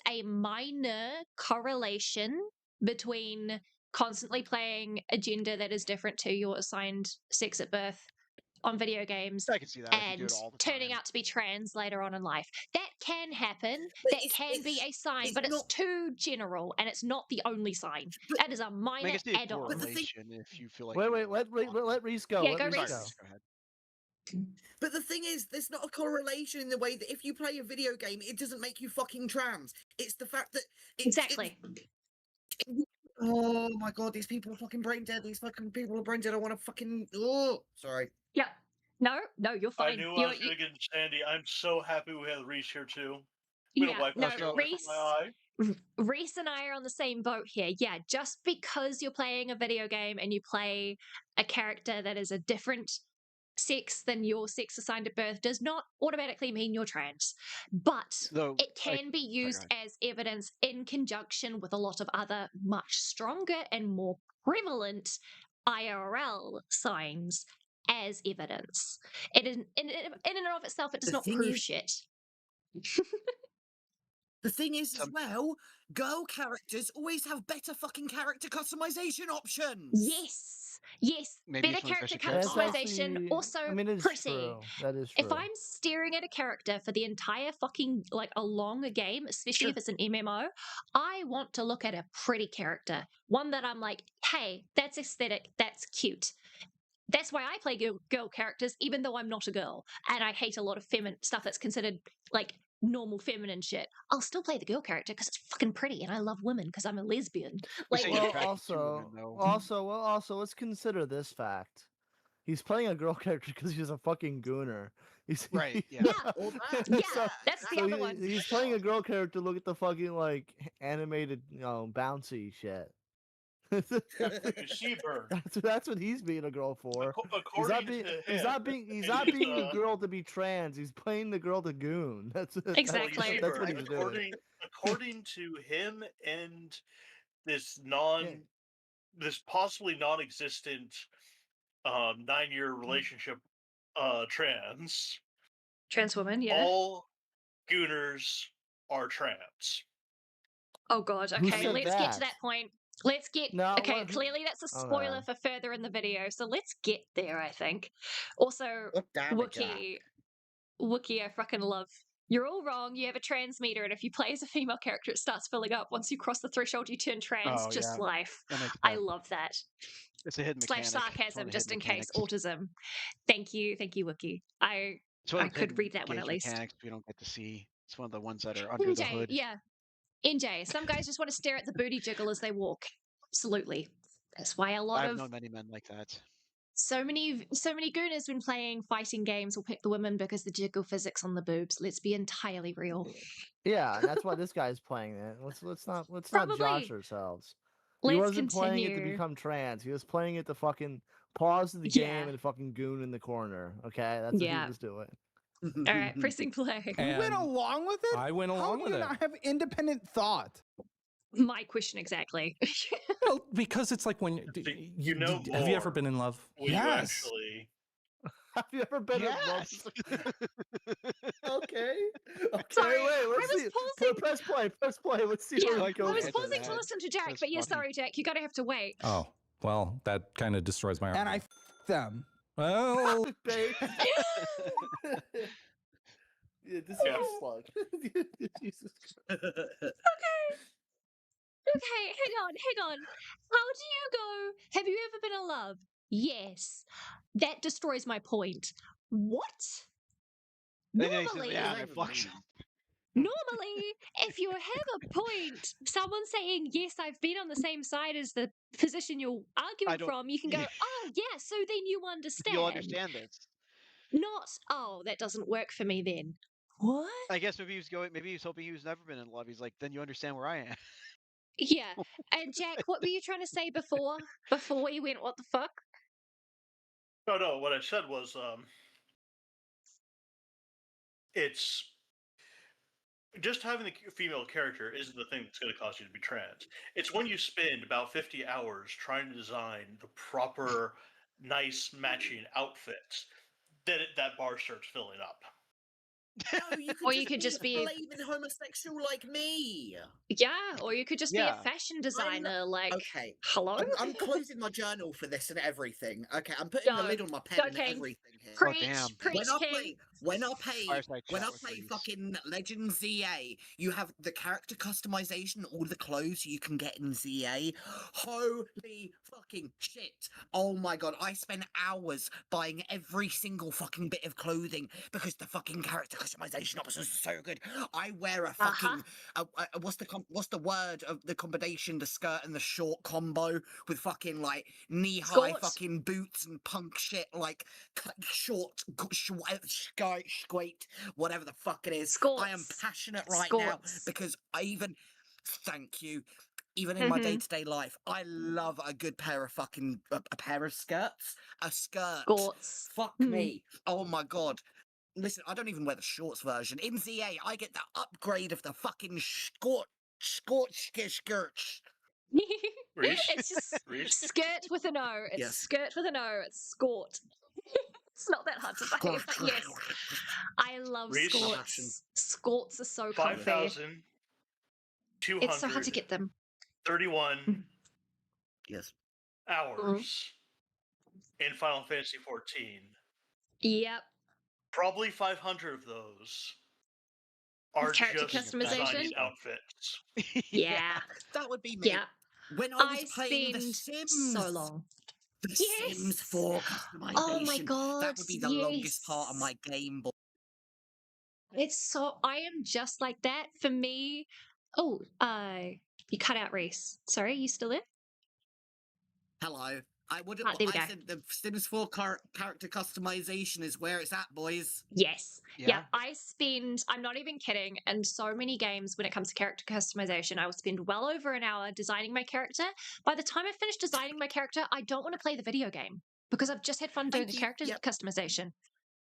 a minor correlation between constantly playing a gender that is different to your assigned sex at birth on video games I can see that if you do and it all the turning time. out to be trans later on in life. That can happen. But That can be a sign, but it's not. too general and it's not the only sign. But- That is a I minor guess the add-on. correlation if you feel like Wait, you're let Reese go. Yeah, let go Reese Reese. go. Go ahead. But the thing is, there's not a correlation in the way that if you play a video game, it doesn't make you fucking trans. It's the fact that Exactly. Oh my god, these people are fucking brain dead. These fucking people are brain dead. I want to fucking. Oh, sorry. Yep. No, you're I fine. knew I was going to get Sandy. I'm so happy we have Reese here too. I'm Yeah, gonna wipe no, that away Reese. from my eye. Reese and I are on the same boat here. Yeah, just because you're playing a video game and you play a character that is a different sex than your sex assigned at birth does not automatically mean you're trans. But Though it can be used as evidence in conjunction with a lot of other much stronger and more prevalent IRL signs as evidence. It is in and of itself, it does not prove shit. The thing is, as well, girl characters always have better fucking character customization options. Yes. Maybe Better character customization. Also, I mean, it's pretty. true. That is true. If I'm staring at a character for the entire fucking, like, a longer game, especially if it's an MMO, I want to look at a pretty character. One that I'm like, hey, that's aesthetic, that's cute. That's why I play girl characters, even though I'm not a girl. And I hate a lot of stuff that's considered, like, normal feminine shit. I'll still play the girl character because it's fucking pretty and I love women because I'm a lesbian. Like, also, let's consider this fact. He's playing a girl character because he's a fucking gooner. Right, yeah. That's the other one. He's playing a girl character. Look at the fucking, like, animated, bouncy shit. That's what he's being a girl for. He's not being a girl to be trans. He's playing the girl to goon. That's what he's doing. According to him and this this possibly non-existent 9-year relationship trans woman, yeah. all gooners are trans. Oh god, okay, let's get to that point. Let's get clearly that's a spoiler for further in the video, so let's get there, I think. Also, Wookie, I fucking love. You're all wrong. You have a trans meter, and if you play as a female character, it starts filling up. Once you cross the threshold, you turn trans. Just life. I love that. It's a hidden mechanic. / sarcasm, just in case. Autism. Thank you, Wookie. I could read that one at least. Mechanics we don't get to see. It's one of the ones that are under the hood. Yeah. NJ, some guys just want to stare at the booty jiggle as they walk. Absolutely. That's why I've known many men like that. So many gooners when playing fighting games will pick the women because the jiggle physics on the boobs. Let's be entirely real. Yeah, and that's why this guy's playing it. Let's not josh ourselves. He wasn't playing it to become trans. He was playing it to fucking pause the game and fucking goon in the corner. Okay, that's what he was doing. All right, pressing play. You went along with it? I went along with it. How do you not have independent thought? My question exactly. Well, because it's like when have you ever been in love? Yes. Have you ever been in love? Okay. Sorry, wait. Let's see. Press play. Let's see. I was pausing to listen to Jack, but sorry, Jack. You're gonna have to wait. Oh, well, that kind of destroys my argument. And I them. Well, yeah, this is a slug. Jesus Christ. Okay, hang on. How do you go? Have you ever been in love? Yes. That destroys my point. What? Normally, if you have a point, someone saying, yes, I've been on the same side as the position you're arguing from, you can go, oh, yeah, so then you understand. You'll understand this. Not, oh, that doesn't work for me then. What? I guess maybe he's hoping he was never been in love. He's like, then you understand where I am. Yeah. And Jack, what were you trying to say before we went, what the fuck? No, what I said was, it's just having the female character isn't the thing that's going to cause you to be trans. It's when you spend about 50 hours trying to design the proper, nice matching outfits that bar starts filling up. No, you could Or you just could be just a be- flaming homosexual like me. Yeah, or you could just be a Yeah. fashion designer. Like, Okay. hello? I'm closing my journal for this and everything. Okay, I'm putting the Go. lid on my pen Go, and King. everything here. Oh, damn. Preach, When I King. Fireside when chat I with play Reese. fucking Legend ZA, you have the character customization, all the clothes you can get in ZA. Holy fucking shit! Oh my god, I spend hours buying every single fucking bit of clothing because the fucking character customization options are so good. I wear a fucking what's the word of the combination, the skirt and the short combo with fucking like knee-high Skort. fucking boots and punk shit, like short, squat, whatever the fuck it is. I am Skorts. passionate right now Skorts. because thank you. Even in my day-to-day life, I love a good pair of fucking a pair of skirts. A skirt. Skorts. Fuck me. Oh my god. Listen, I don't even wear the shorts version. In ZA, I get the upgrade of the fucking skirts. Reese? It's just Reese? skirt with an O. It's Yes. skirt with an O. It's skort. It's not that hard to say, but yes. I love Reese? skorts. Skorts are so comfy. 5,231 It's so hard to get them. Yes. hours in Final Fantasy 14. Yep. Probably 500 of those are Character just customization? designing outfits. Yeah. That would be me. Yeah. When I was I playing The spend Sims. so long. The Yes! Sims 4 customization. Oh my god. That would be the longest part of yes. my Game Boy. It's so I am just like that. For me, oh, you cut out Reese. Sorry, you still there? Hello. I would. Ah, there we I go. said the Sims 4 character customization is where it's at, boys. Yes. Yeah. I spend, I'm not even kidding, in so many games when it comes to character customization, I will spend well over an hour designing my character. By the time I finish designing my character, I don't want to play the video game because I've just had fun doing Thank the you. character Yep. customization.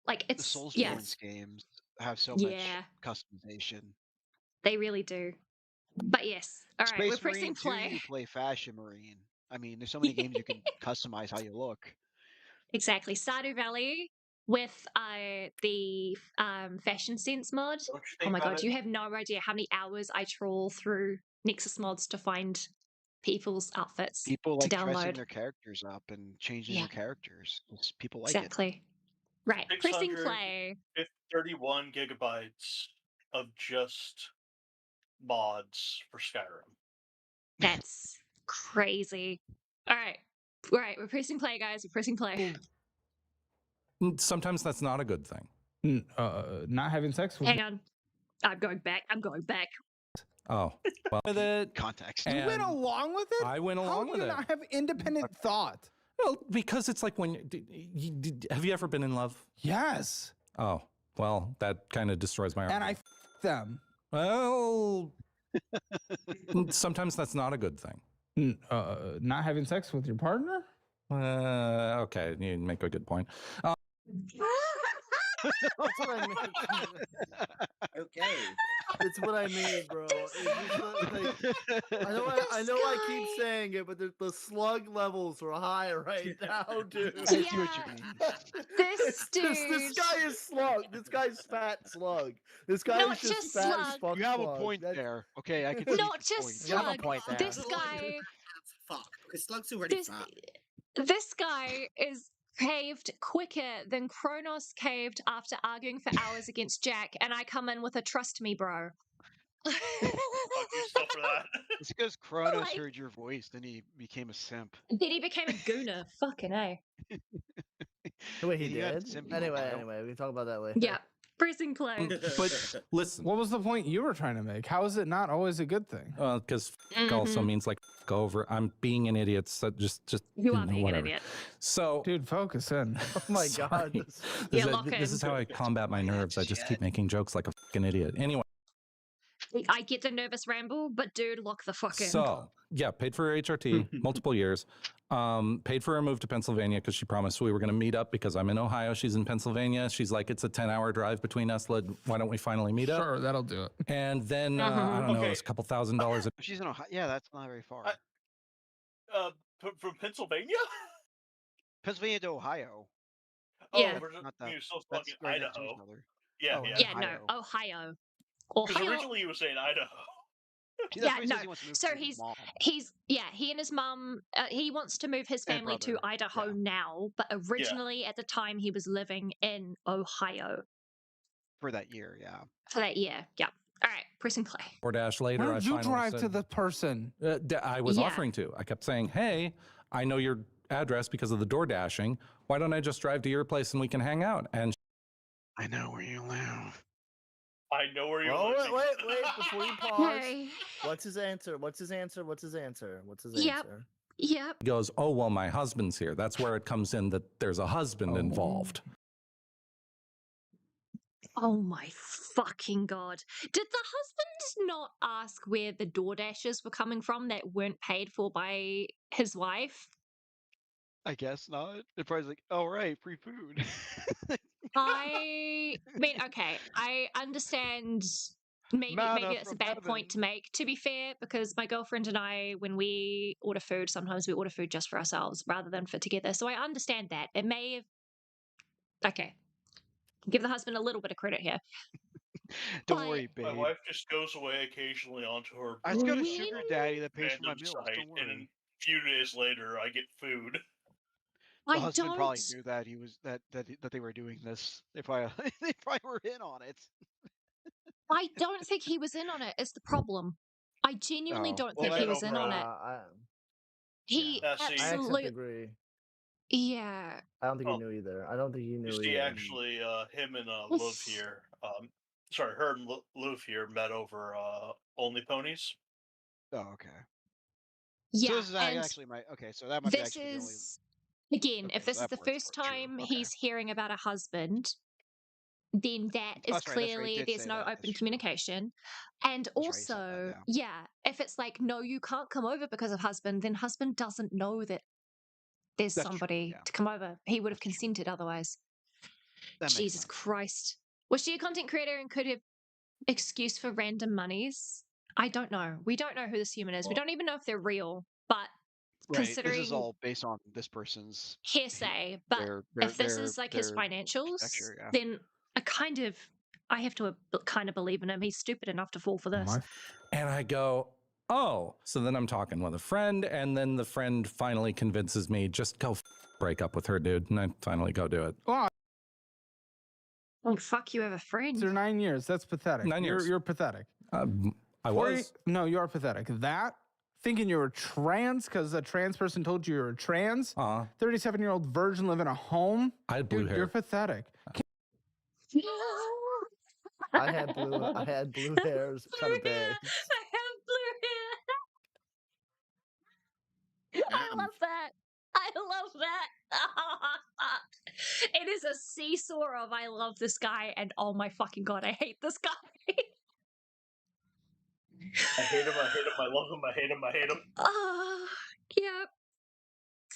Like, The it's, Soulsborne games have so much customization. They really do. But yes. All right, we're Space pressing Marine 2, play. you play Fashion Marine. I mean, there's so many games you can customize how you look. Exactly. Stardew Valley with the fashion sense mod. Don't you Oh think my about god, it? you have no idea how many hours I trawl through Nexus mods to find people's outfits People to like dressing download. their characters up and changing their characters. People like it. Exactly. Right. Pressing play. 631 gigabytes of just mods for Skyrim. That's crazy. All right. All right, we're pressing play, guys. We're pressing play. Sometimes that's not a good thing. Not having sex with Hang on. I'm going back. Oh, well, with it. Context. You went along with it? I went along with How do it. you not have independent thought? Well, because it's like when have you ever been in love? Yes. Oh, well, that kind of destroys my And I argument. them. Well, sometimes that's not a good thing. Not having sex with your partner? Okay, you make a good point. That's what I mean. Okay. It's what I mean, bro. It's just like, I know I keep saying it, but the slug levels are high right now, dude. I see what you mean. This dude. This guy is slug. This guy's fat slug. This guy Not is just just fat as slug. fuck You have slug. a point That's- there. Okay, I can see Not the just point. You have a slug. point there. This guy. Fuck, because Slug's already This fat. this guy is caved quicker than Kronos caved after arguing for hours against Jack, and I come in with a trust me, bro. Fuck yourself for that. It's because Kronos Like- heard your voice, then he became a simp. Then he became a gooner. Fucking A. Wait, he You got did? simpy Anyway, style. we can talk about that later. Yeah. Pressing play. But listen, What was the point you were trying to make? How is it not always a good thing? because also means like go over. I'm being an idiot. So just You are being whatever. an idiot. So, Dude, focus in. Oh my sorry. god. This is how I combat my nerves. I just keep making jokes like a fucking idiot. Anyway. I get the nervous ramble, but dude, lock the fuck in. So yeah, paid for her HRT multiple years. Paid for her move to Pennsylvania because she promised we were going to meet up because I'm in Ohio. She's in Pennsylvania. She's like, it's a 10-hour drive between us. Why don't we finally meet up? Sure, that'll do it. And then I don't know, it was a couple $1,000s. She's in Ohio. Yeah, that's not very far. From Pennsylvania? Pennsylvania to Ohio. Yeah. Oh, we're Not that. you're still That's fucking right next to each Idaho. other. Yeah, Oh, yeah. Yeah, no, Ohio. Ohio. Because originally he was saying Idaho. That's Yeah, why he no. says he wants to move So to his mom he and his mum, he wants to move his and family to brother. Idaho Yeah, now, but originally at the time he was living in Ohio for that year. Yeah. for that year. Yeah. All right, press and play. DoorDash Why later, I don't you finally drive said, to the person? I was Yeah. offering to. I kept saying, hey, I know your address because of the door dashing. Why don't I just drive to your place and we can hang out? And I know where you live. I know where you're Oh, living. wait, before you pause. Okay. What's his answer? What's his answer? What's his answer? What's his Yep. answer? Yep. he goes, oh, well, my husband's here. That's where it comes in that there's a husband involved. Oh my fucking god. Did the husband not ask where the DoorDashes were coming from that weren't paid for by his wife? I guess not. They're probably like, oh, right, free food. I mean, okay, I understand maybe Manna that's a from bad point to heaven. make, to be fair, because my girlfriend and I, when we order food, sometimes we order food just for ourselves rather than for together. So I understand that. It may have okay. Give the husband a little bit of credit here. Don't But worry, My babe. wife just goes away occasionally onto her I just got a when sugar daddy that pays for my random meals. site, Don't and worry. a few days later, I get food. The I husband don't probably knew that he was that they were doing this. They probably they probably were in on it. I don't think he was in on it is the problem. I genuinely Oh, don't well, think Yeah, he no was in on it. He Yeah, see, I accept absolutely agree. yeah. I don't think Oh. he knew either. I don't think he you knew see, either. actually, him and Luv here, sorry, her and Luv here met over Only Ponies. oh, okay. Yeah, So this is and actually my okay. So that might be this actually the only. is again, Okay, if so this is that the part's first true. time Okay. he's hearing about a husband, then that Oh, is that's right. That's right. He clearly did there's say no that. open That's true. communication. And That's right. He said that. also, Yeah. yeah, if it's like, no, you can't come over because of husband, then husband doesn't know that there's That's true, somebody yeah. to come over. He would have That's true. consented otherwise. That makes Jesus sense. Christ. Was she a content creator and could have excuse for random monies? I don't know. We don't know who this human is. We Well, don't even know if they're real. But right. This is considering all based on this person's hearsay, but if this is like his their financials, conjecture, yeah. then I have to kind of believe in him. He's stupid enough to fall for this. And I go, oh. So then I'm talking with a friend, and then the friend finally convinces me, just go break up with her, dude. And I finally go do it. Oh, Oh, fuck, you have a friend. they're 9 years. That's pathetic. 9 years. You're pathetic. I was. No, you are pathetic. That thinking you were trans because a trans person told you you were trans. 37-year-old virgin living in a home. I had blue Dude, hair. you're pathetic. I had blue hairs kind of day. I have blue hair. I love that. I love that. It is a seesaw of I love this guy and oh my fucking god, I hate this guy. I hate him, I hate him, I love him, I hate him, I hate him. Yep.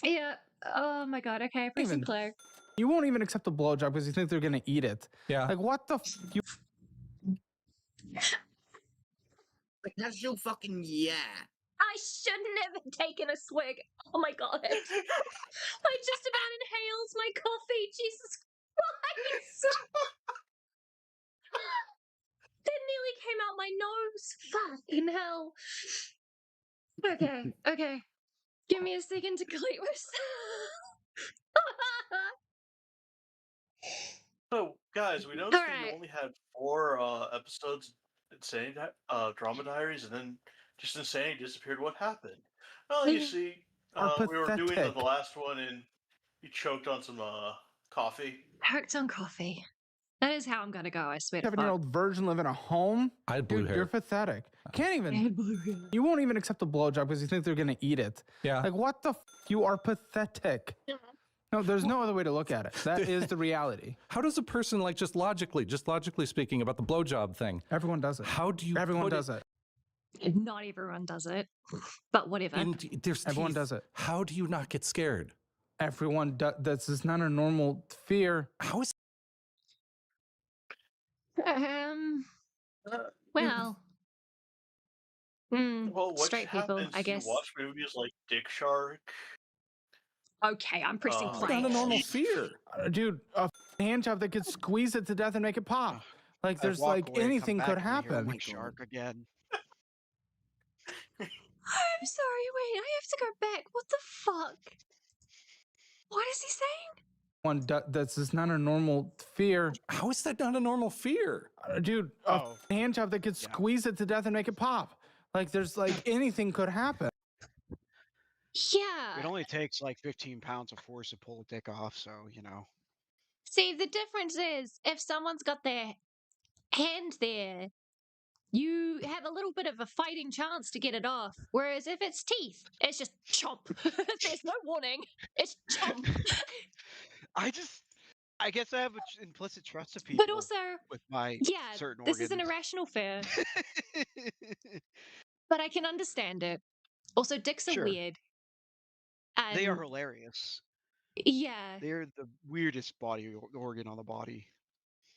Yeah. Oh my god. Okay, press and play. You won't even accept a blowjob because you think they're gonna eat it. Yeah. Like what the? You Like, that's your fucking yeah. I shouldn't have taken a swig. Oh my god. I just about inhaled my coffee. Jesus Christ. That nearly came out my nose. Fucking hell. Okay. Give me a second to collect myself. So, guys, we noticed that you Alright. only had 4 episodes Insanity Drama Diaries, and then just Insanity disappeared. What happened? Well, you see, we were doing the pathetic. last one, and you choked on some coffee. Choked on coffee. That is how I'm gonna go, I swear to fuck. 7-year-old virgin living in a home. I had blue Dude, hair. you're pathetic. Can't even. You won't even accept a blowjob because you think they're gonna eat it. Yeah. Like what the? You are pathetic. No, there's no other way to look at it. That is the reality. How does a person like just logically speaking about the blowjob thing? Everyone does it. How do you? Everyone put does it. Not everyone does it, but whatever. There's Everyone teeth. does it. How do you not get scared? Everyone does. This is not a normal fear. How is? Well. Well, what straight people, happens? I guess. You watch movies like Dick Shark. Okay, I'm pressing play. Not a normal fear. Dude, hand job that could squeeze it to death and make it pop. Like I'd there's walk like away, come anything back, could and I hear, happen. "Oh, shark again." I'm sorry, wait, I have to go back. What the fuck? What is he saying? One that's just not a normal fear. How is that not a normal fear? Dude, a hand job that could squeeze it to death and make it pop. Like there's like anything could happen. Yeah. It only takes like 15 pounds of force to pull a dick off, so you know. See, the difference is if someone's got their hand there, you have a little bit of a fighting chance to get it off. Whereas if it's teeth, it's just chomp. There's no warning. It's chomp. I guess I have an implicit trust of people But also, with my yeah, certain this is organs. an irrational fear. But I can understand it. Also, dicks are Sure. weird. And They are hilarious. yeah, They're the weirdest body organ on the body.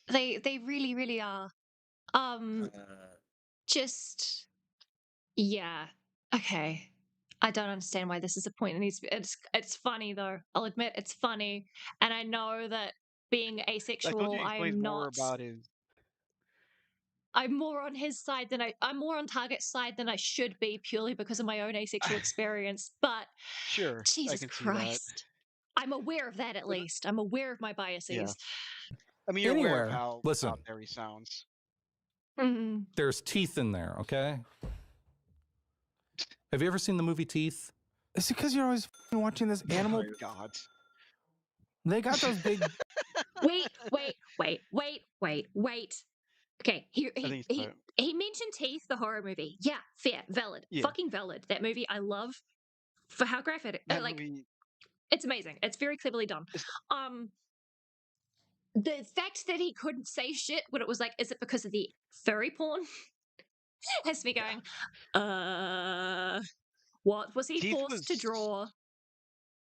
they really, really are. Just yeah. Okay. I don't understand why this is a point. It's funny though. I'll admit it's funny, and I know that being I told asexual, you he explains more about his. I'm more on his side than I'm more on Target's side than I should be purely because of my own asexual experience. But Sure, I Jesus can see that. Christ, I'm aware of that at least. I'm aware of my biases. I mean, you're aware of Anywhere. how Listen. out there he sounds. Mhm. There's teeth in there, okay? Have you ever seen the movie Teeth? Is it because you're always watching this animal? Oh my God. They got those big. Wait. Okay, I think it's he mentioned Teeth, the horror movie. Yeah, fair, valid, Yeah. fucking valid. That movie I love for how graphic that like movie. it's amazing. It's very cleverly done. The fact that he couldn't say shit when it was like, is it because of the furry porn? Has me going, what was he Teeth forced to was draw?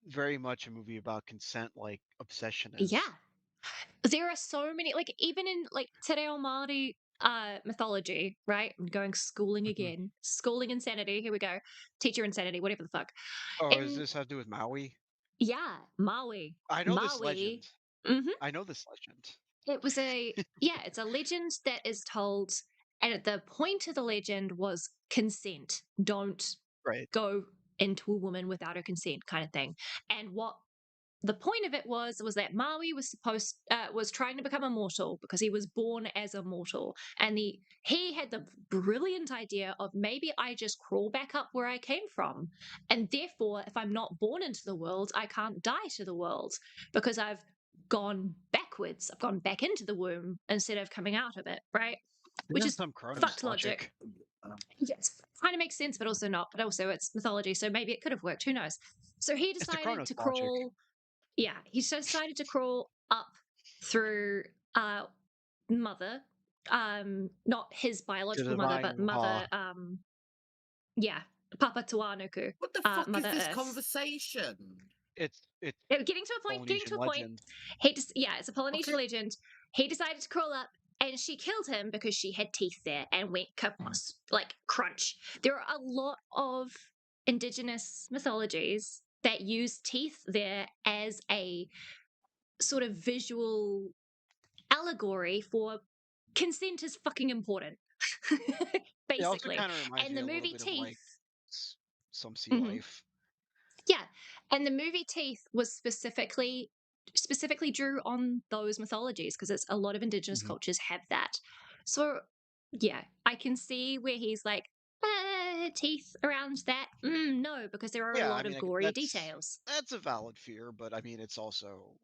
very much a movie about consent, like Obsession is. Yeah. There are so many, like, even in, like, Te Reo Māori mythology, right? I'm going schooling again. Schooling insanity. Here we go. Teacher insanity, whatever the fuck. Oh, does this have to do with Maui? Yeah, Maui. I know this legend. Mm-hmm. I know this legend. It was it's a legend that is told, and at the point of the legend was consent. Don't go into a woman without her consent, kind of thing. And what the point of it was that Maui was was trying to become immortal because he was born as a mortal, and he had the brilliant idea of maybe I just crawl back up where I came from, and therefore if I'm not born into the world, I can't die to the world because I've gone backwards. I've gone back into the womb instead of coming out of it, right? Which is some Cronus fucked logic. Yes, kind of makes sense, but also not. But also it's mythology, so maybe it could have worked. Who knows? So he decided to crawl. Yeah, he decided to crawl up through mother, not his biological mother, but mother, Papa Tuanuku. What the fuck Mother is this Earth. conversation? It's getting to a point. It's a Polynesian legend. He decided to crawl up, and she killed him because she had teeth there and went kapos, like crunch. There are a lot of indigenous mythologies that use teeth there as a sort of visual allegory for consent is fucking important. Basically. And the movie Teeth. Like some sea life. Yeah. And the movie Teeth was specifically drew on those mythologies because it's a lot of indigenous cultures have that. So yeah, I can see where he's like, teeth around that. No, because there are a lot of gory details. That's a valid fear, but I mean, it's also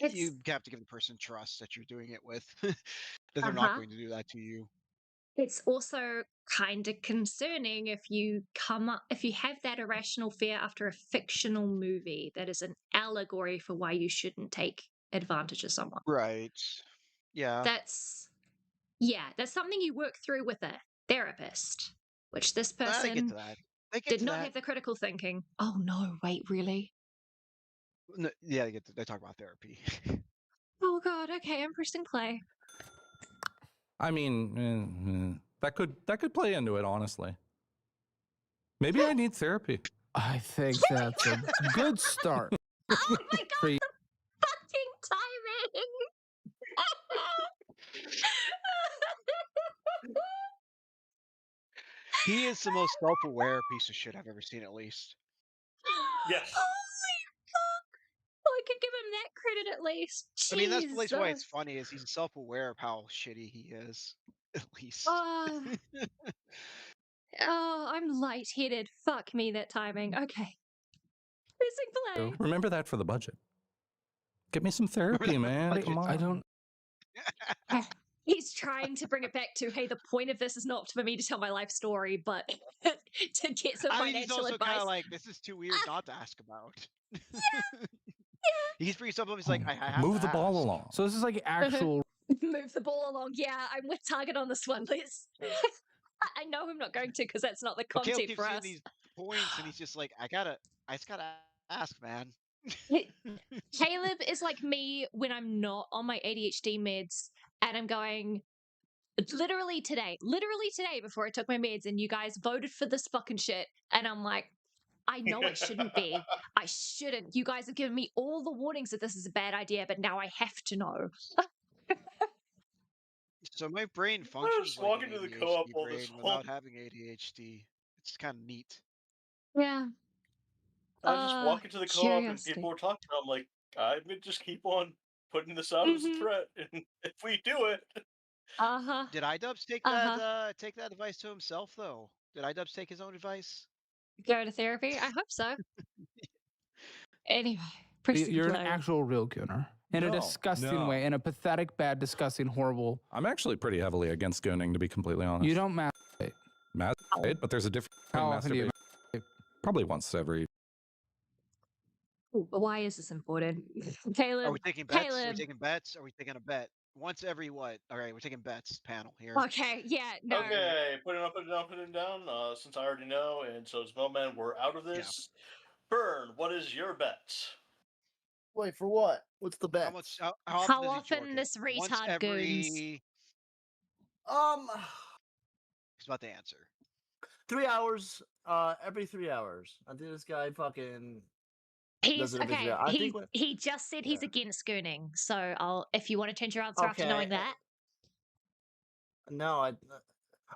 you have to give the person trust that you're doing it with, that they're not going to do that to you. It's also kind of concerning if you have that irrational fear after a fictional movie that is an allegory for why you shouldn't take advantage of someone. Right. Yeah. That's something you work through with a therapist, which this person did not have the critical thinking. Oh no, wait, really? No, yeah, they talk about therapy. Oh god, okay, I'm pressing play. I mean, that could play into it, honestly. Maybe I need therapy. I think that's a good start. Oh my god, the fucking timing! He is the most self-aware piece of shit I've ever seen, at least. Yes. Holy fuck! I could give him that credit at least. I mean, that's why it's Jesus. funny, is he's self-aware of how shitty he is, at least. Oh, I'm lightheaded. Fuck me, that timing. Okay. Pressing play. Remember that for the budget. Get me some therapy, man. budget. Come on. I don't. He's trying to bring it back to, hey, the point of this is not for me to tell my life story, but to get some I mean, he's financial also advice. kind of like, this is too weird not to ask about. Yeah. He's pretty simple. He's like, I have Move to the ball ask. along. So this is like actual. Move the ball along. Yeah, I'm with Target on this one, Liz. I know I'm not going to because that's not the But Caleb content keeps for seeing us. these points, and he's just like, I just gotta ask, man. Caleb is like me when I'm not on my ADHD meds and I'm going, literally today before I took my meds and you guys voted for this fucking shit. And I'm like, I know it shouldn't be. I shouldn't. You guys have given me all the warnings that this is a bad idea, but now I have to know. So my brain was functions like walking an to the ADHD co-op all brain this without having ADHD. It's kind of neat. Yeah. I was just walking to the co-op and Curiosity. people were talking. I'm like, I would just keep on putting this out as a threat, and if we do it, Did iDubbbz take that advice to himself though? Did iDubbbz take his own advice? Go to therapy? I hope so. Anyway, pressing You're an play. actual real gooner in a disgusting way, in a pathetic, bad, disgusting, horrible. I'm actually pretty heavily against gooning, to be completely honest. You don't masturbate. Masturbate, but there's a difference. How often do you masturbate. Probably once every. Ooh, but why is this important? Caleb. Are we taking bets? Caleb. Are we taking bets? Are we taking a bet? Once every what? All right, we're taking bets panel here. Okay, yeah, no. Okay, put it down. Since I already know, and so it's Mailman, we're out of this. Burn, what is your bet? Wait, for what? What's the bet? How How does he jork often it? this Once retard goons? every. He's about to answer. 3 hours. Every 3 hours. I think this guy fucking. He's does it every 3 okay. hours. I think He just said he's against gooning. So if you want to change your answer after knowing that. No,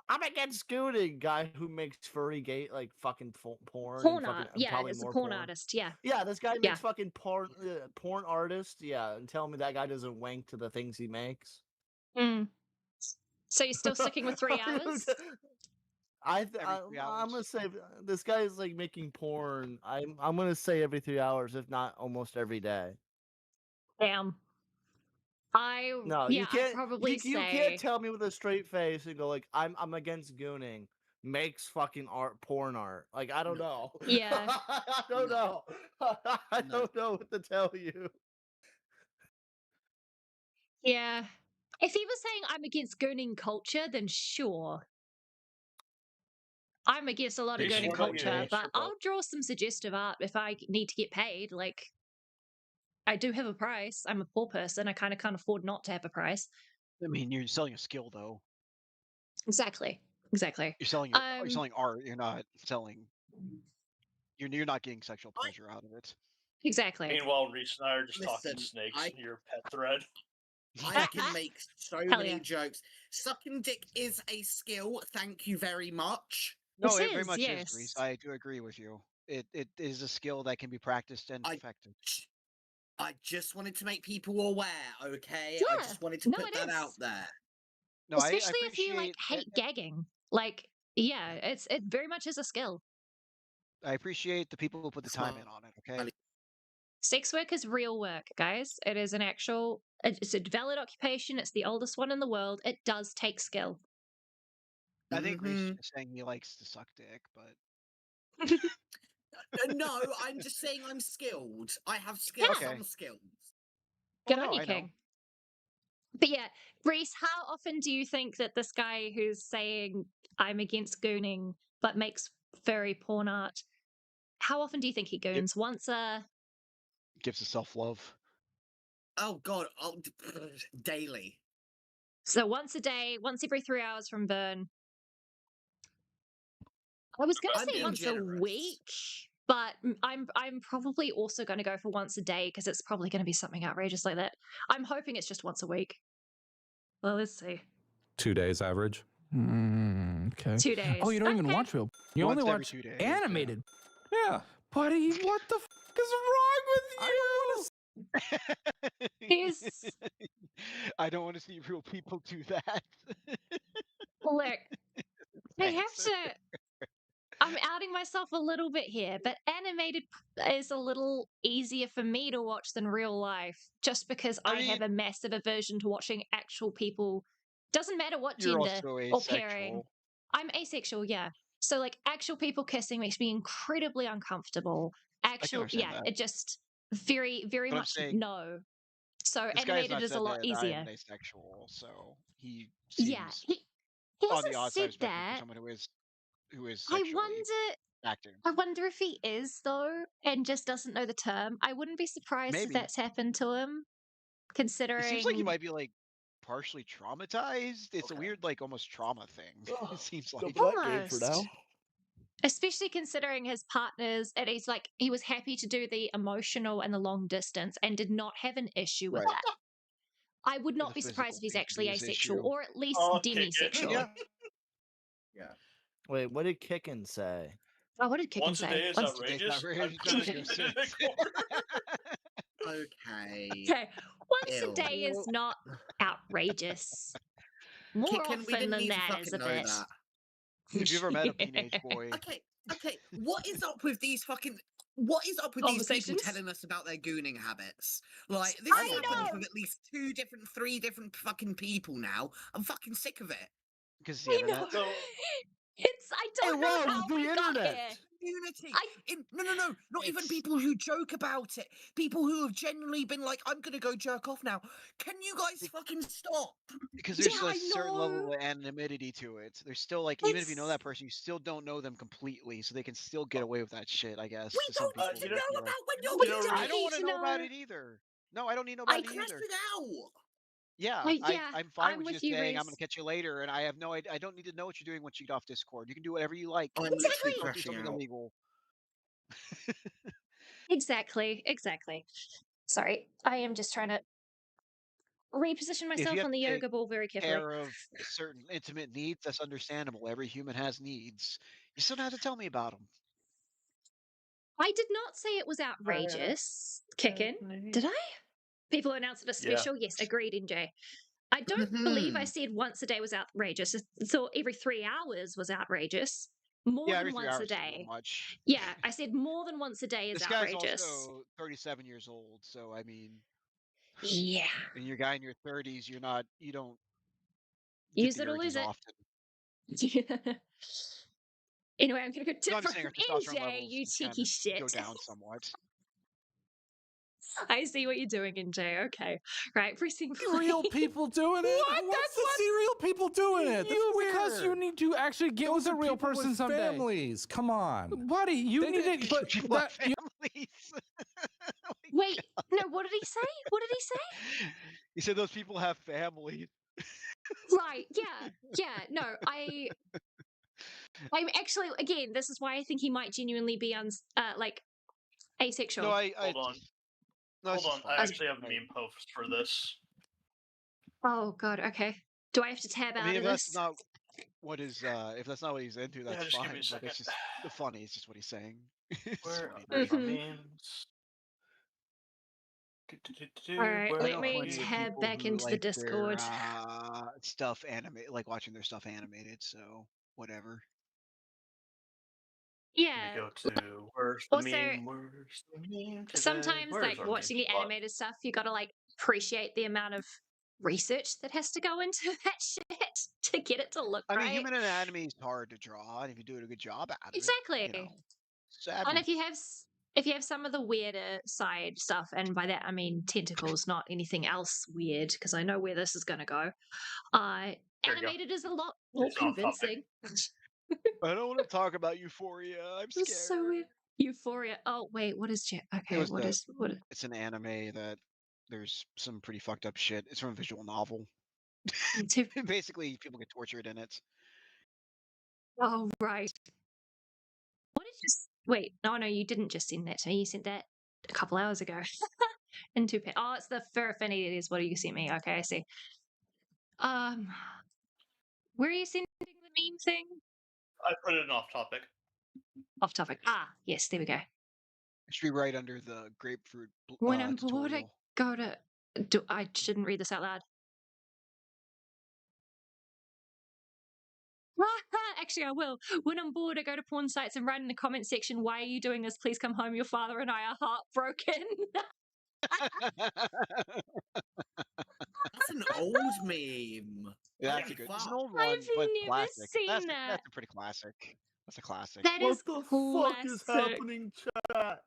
I'm against gooning. Guy who makes furry gay like fucking porn. Porn and art. fucking, Yeah, probably it's a more porn artist. Yeah. Yeah, this guy makes fucking porn artist. Yeah, and tell me that guy doesn't wank to the things he makes. So you're still sticking with 3 hours? I'm gonna say this guy is like making porn. I'm gonna say every 3 hours, if not almost every day. Damn. You can't. probably You can't tell me with a straight face and go like, I'm against gooning. Makes fucking porn art. Like I don't know. Yeah. I don't know. I don't know what to tell you. Yeah. If he was saying I'm against gooning culture, then sure. I'm against a lot of gooning culture, but I'll draw some suggestive art if I need to get paid. Like, I do have a price. I'm a poor person. I kind of can't afford not to have a price. I mean, you're selling a skill though. Exactly. You're selling you're selling art. You're not selling. You're not getting sexual pleasure out of it. Exactly. Meanwhile, Reese and I are just talking snakes in your pet thread. I can make so many jokes. Sucking dick is a skill. Thank you very much. No, it very much is, Reese. I do agree with you. It is a skill that can be practiced and perfected. I just wanted to make people aware, okay? Yeah. I just wanted to put that out there. No, especially if you like hate gagging. Like, yeah, it very much is a skill. I appreciate the people who put the time in on it, okay? Sex work is real work, guys. It is it's a valid occupation. It's the oldest one in the world. It does take skill. I think Reese is just saying he likes to suck dick, but no, I'm just saying I'm skilled. I have some skills. Good on you, King. But yeah, Reese, how often do you think that this guy who's saying I'm against gooning but makes furry porn art, how often do you think he goons? Once gives a self-love. Oh god, daily. So once a day, once every 3 hours from Burn. I was going to say once a week, but I'm probably also going to go for once a day because it's probably going to be something outrageous like that. I'm hoping it's just once a week. Well, let's see. 2 days average. Okay. 2 days. Oh, you don't even Okay. watch real. You Once only every watch 2 days, animated. Yeah. Buddy, what the f is wrong with you? Here's I don't want to see real people do that. look. I have Thanks. to. I'm outing myself a little bit here, but animated is a little easier for me to watch than real life, just because I have a massive aversion to watching actual people. Doesn't matter what You're gender also or pairing. asexual. I'm asexual, yeah. So like actual people kissing makes me incredibly uncomfortable. I can understand that. It just very, very But I'm much saying no. So this guy has animated not is a said lot that I am easier. an asexual, so he Yeah, seems he on the hasn't odd side said of spectrum for that. someone who is I sexually wonder active. I wonder if he is though, and just doesn't know the term. I wouldn't be surprised if Maybe. that's happened to him, It seems like he considering. might be like partially traumatized. It's a weird, like almost trauma thing. It seems like. Almost. Especially considering his partners, and he's like, he was happy to do the emotional and the long distance and did not have an issue with Right. that. I would not The be surprised physical if he's thing could be actually his asexual issue. or at least Oh, Kicken. demisexual. Yeah. Yeah. Wait, what did Kicken say? Oh, what did Kicken Once a say? day is Once a day's outrageous. outrageous, I'm gonna just go giving it a six. quarter. Okay. Okay, once a Ew. day is not outrageous. More Kicken, we often didn't than need to that is fucking a know bit. that. Have you ever met a teenage boy? Okay. What is up with these fucking? What is up with these people Conversations? telling us about their gooning habits? Like this I has happened know. from at least 3 different fucking people now. I'm fucking sick of it. Because the I internet. know. So I don't know wow, how the we got internet. here. Unity. I- No. Not even people who joke about it. People who have genuinely been like, I'm gonna go jerk off now. Can you guys fucking stop? Because there's Yeah, a I certain know. level of anonymity to it. There's still like, even if you know It's- that person, you still don't know them completely, so they can still get away with that shit. I guess We to some don't people. need to know about when you're We being don't I don't need want to to know about know. it either. No, I don't need to know I about it crash either. it out. Yeah, yeah, I'm fine I'm with with just you, saying I'm Reese. gonna catch you later, and I have no idea. I don't need to know what you're doing once you get off Discord. You can do whatever you like. I'm Exactly. literally Don't do crashing something out. illegal. Exactly. Sorry, I am just trying to reposition If myself you have on the to take yoga ball very carefully. care of certain intimate needs, that's understandable. Every human has needs. You still don't have to tell me about them. I did not say it was outrageous, Kicken. Did I? People announced it a Yeah. special. Yes, agreed, NJ. I don't believe I said once a day was outrageous. I thought every 3 hours was outrageous. More Yeah, than every 3 once a hours is a day. little much. Yeah, I said more than once a day is This guy's outrageous. also 37 years old, so I mean, Yeah. and you're a guy in your 30s, you don't Use get it the or lose urges it. often. Anyway, I'm going to go tip No, I'm from saying our testosterone NJ, levels you just kind cheeky of shit. go down somewhat. I see what you're doing, NJ. Okay. Right, pressing play. Real people doing it. What? Who wants That's to what- see real people doing it? That's Because you weird. need to actually get Those with a are real people with person someday. families. Come on. Buddy, you They need did- it. but People have that, you, families. Wait, no, what did he say? What did he say? He said those people have families. Right, yeah, no, I'm actually, again, this is why I think he might genuinely be like asexual. No, I Hold on. no, Hold it's just on. fine. I actually have a I- meme post for this. Oh god, okay. Do I have to tab I out mean, of if that's this? not what is, if that's not what he's into, that's just give me fine. a But second. it's just the funny. It's just what he's saying. It's Where funny. are my Mhm. memes? All right, I let know me plenty of tab people back who into the like Discord. their stuff animated, like watching their stuff animated. So whatever. Let Yeah. me go to where's the Also, meme? Where's the meme today? sometimes, Where's like our watching meme the spot? animated stuff, you gotta like appreciate the amount of research that has to go into that shit to get it to look I mean, right. human anatomy is hard to draw, and if you do a good job at Exactly. it, it's And admirable. if you have some of the weirder side stuff, and by that I mean tentacles, not anything else weird, because I know where this is going to go. There you go. Animated is a lot more It's off topic. convincing. I don't want to talk about Euphoria. I'm scared. It's so weird. Euphoria. Oh wait, what is okay? was What the- is what? It's an anime that there's some pretty fucked up shit. It's from a visual novel. To, Basically, people get tortured in it. oh right. What did you wait? No, you didn't just send that to me. You sent that a couple hours ago. In two. Oh, it's the Fur Affinity. It is what you sent me. Okay, I see. Where are you sending the meme thing? I put it in off topic. Off topic. Yes, there we go. It should be right under the grapefruit When I'm bored, I tutorial. go to. I shouldn't read this out loud. Actually, I will. When I'm bored, I go to porn sites and write in the comment section, "Why are you doing this? Please come home. Your father and I are heartbroken." That's an old meme. That's Holy good. fuck. It's an old one, I've but never classic. seen that. That's a pretty classic. That's a classic. That is What the classic. fuck is happening, chat?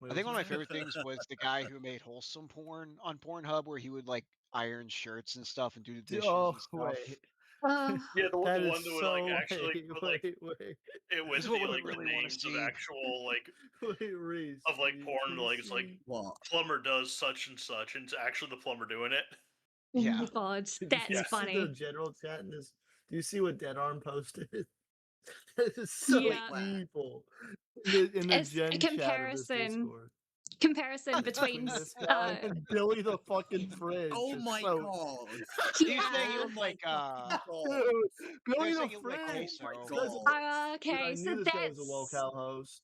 Wait, I think one of my what's favorite things was the guy who made wholesome porn on Pornhub, where he would like iron shirts and stuff and do the dishes and stuff. Wait. Yeah, the That one is that would like so actually put like wait. it with This is what the women like really the wanna names of see. actual like Wait, Reese. of like do porn, you like it's like see- What? plumber does such and such, and it's actually the plumber doing it. Oh Yeah. my god, Do you that's see funny. the general chat in this? Do you see what Dead Arm posted? That is so Yeah. evil. In the As a gen chat of this Discord. comparison between This guy and Billy the fucking fridge. Oh is my so... god. He was saying he yeah. looked like Dude, Billy saying the he looked like fridge. queso. Oh This guy's my a- Dude, Okay, I so knew this guy was a that's locale host.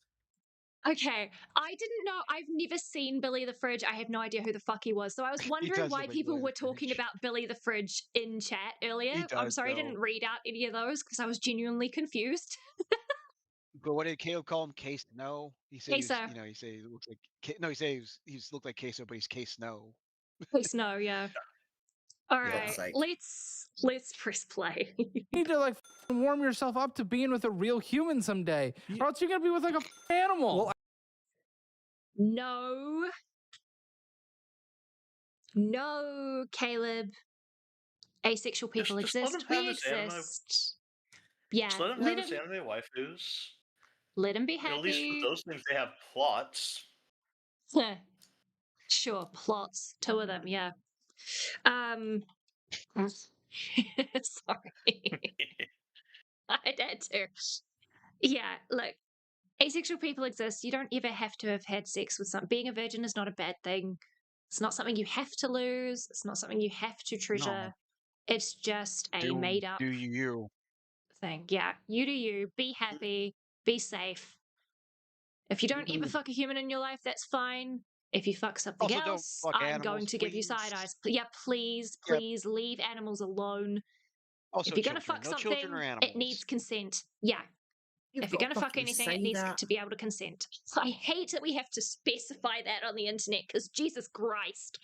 okay. I didn't know. I've never seen Billy the Fridge. I have no idea who the fuck he was. So I was wondering does why look like people Billy the were talking Fridge. about Billy the Fridge in chat earlier. He I'm does, sorry I though. didn't read out any of those because I was genuinely confused. But what did Caleb call him? Case No. He said he was, Queso. you know, he said he looks like no. He said he's looked like queso, but he's Case No. Please no, yeah. All God's right, sake. let's press play. You need to like warm yourself up to being with a real human someday, or else you're gonna be with like a animal. Well, No, Caleb. Asexual people Just let exist. him have We his anime. exist. Yeah, Just let him have his anime waifus. let him be happy. At least with those things, they have plots. Sure, plots. 2 of them, yeah. Sorry. I did too. Yeah, look, asexual people exist. You don't ever have to have had sex with some. Being a virgin is not a bad thing. It's not something you have to lose. It's not something you have to treasure. No. It's just a made up Do you? thing. Yeah, you do you. Be happy. Be safe. If you don't ever fuck a human in your life, that's fine. If you fuck something Also, don't else, fuck I'm going animals, to give you side please. eyes. Yeah, please, Yeah. please leave animals alone. Also, If you're going to children. fuck No something, children or animals. it needs consent. Yeah. If you're going to fuck anything, it needs to be able to consent. I hate that we have to specify that on the internet because Jesus Christ.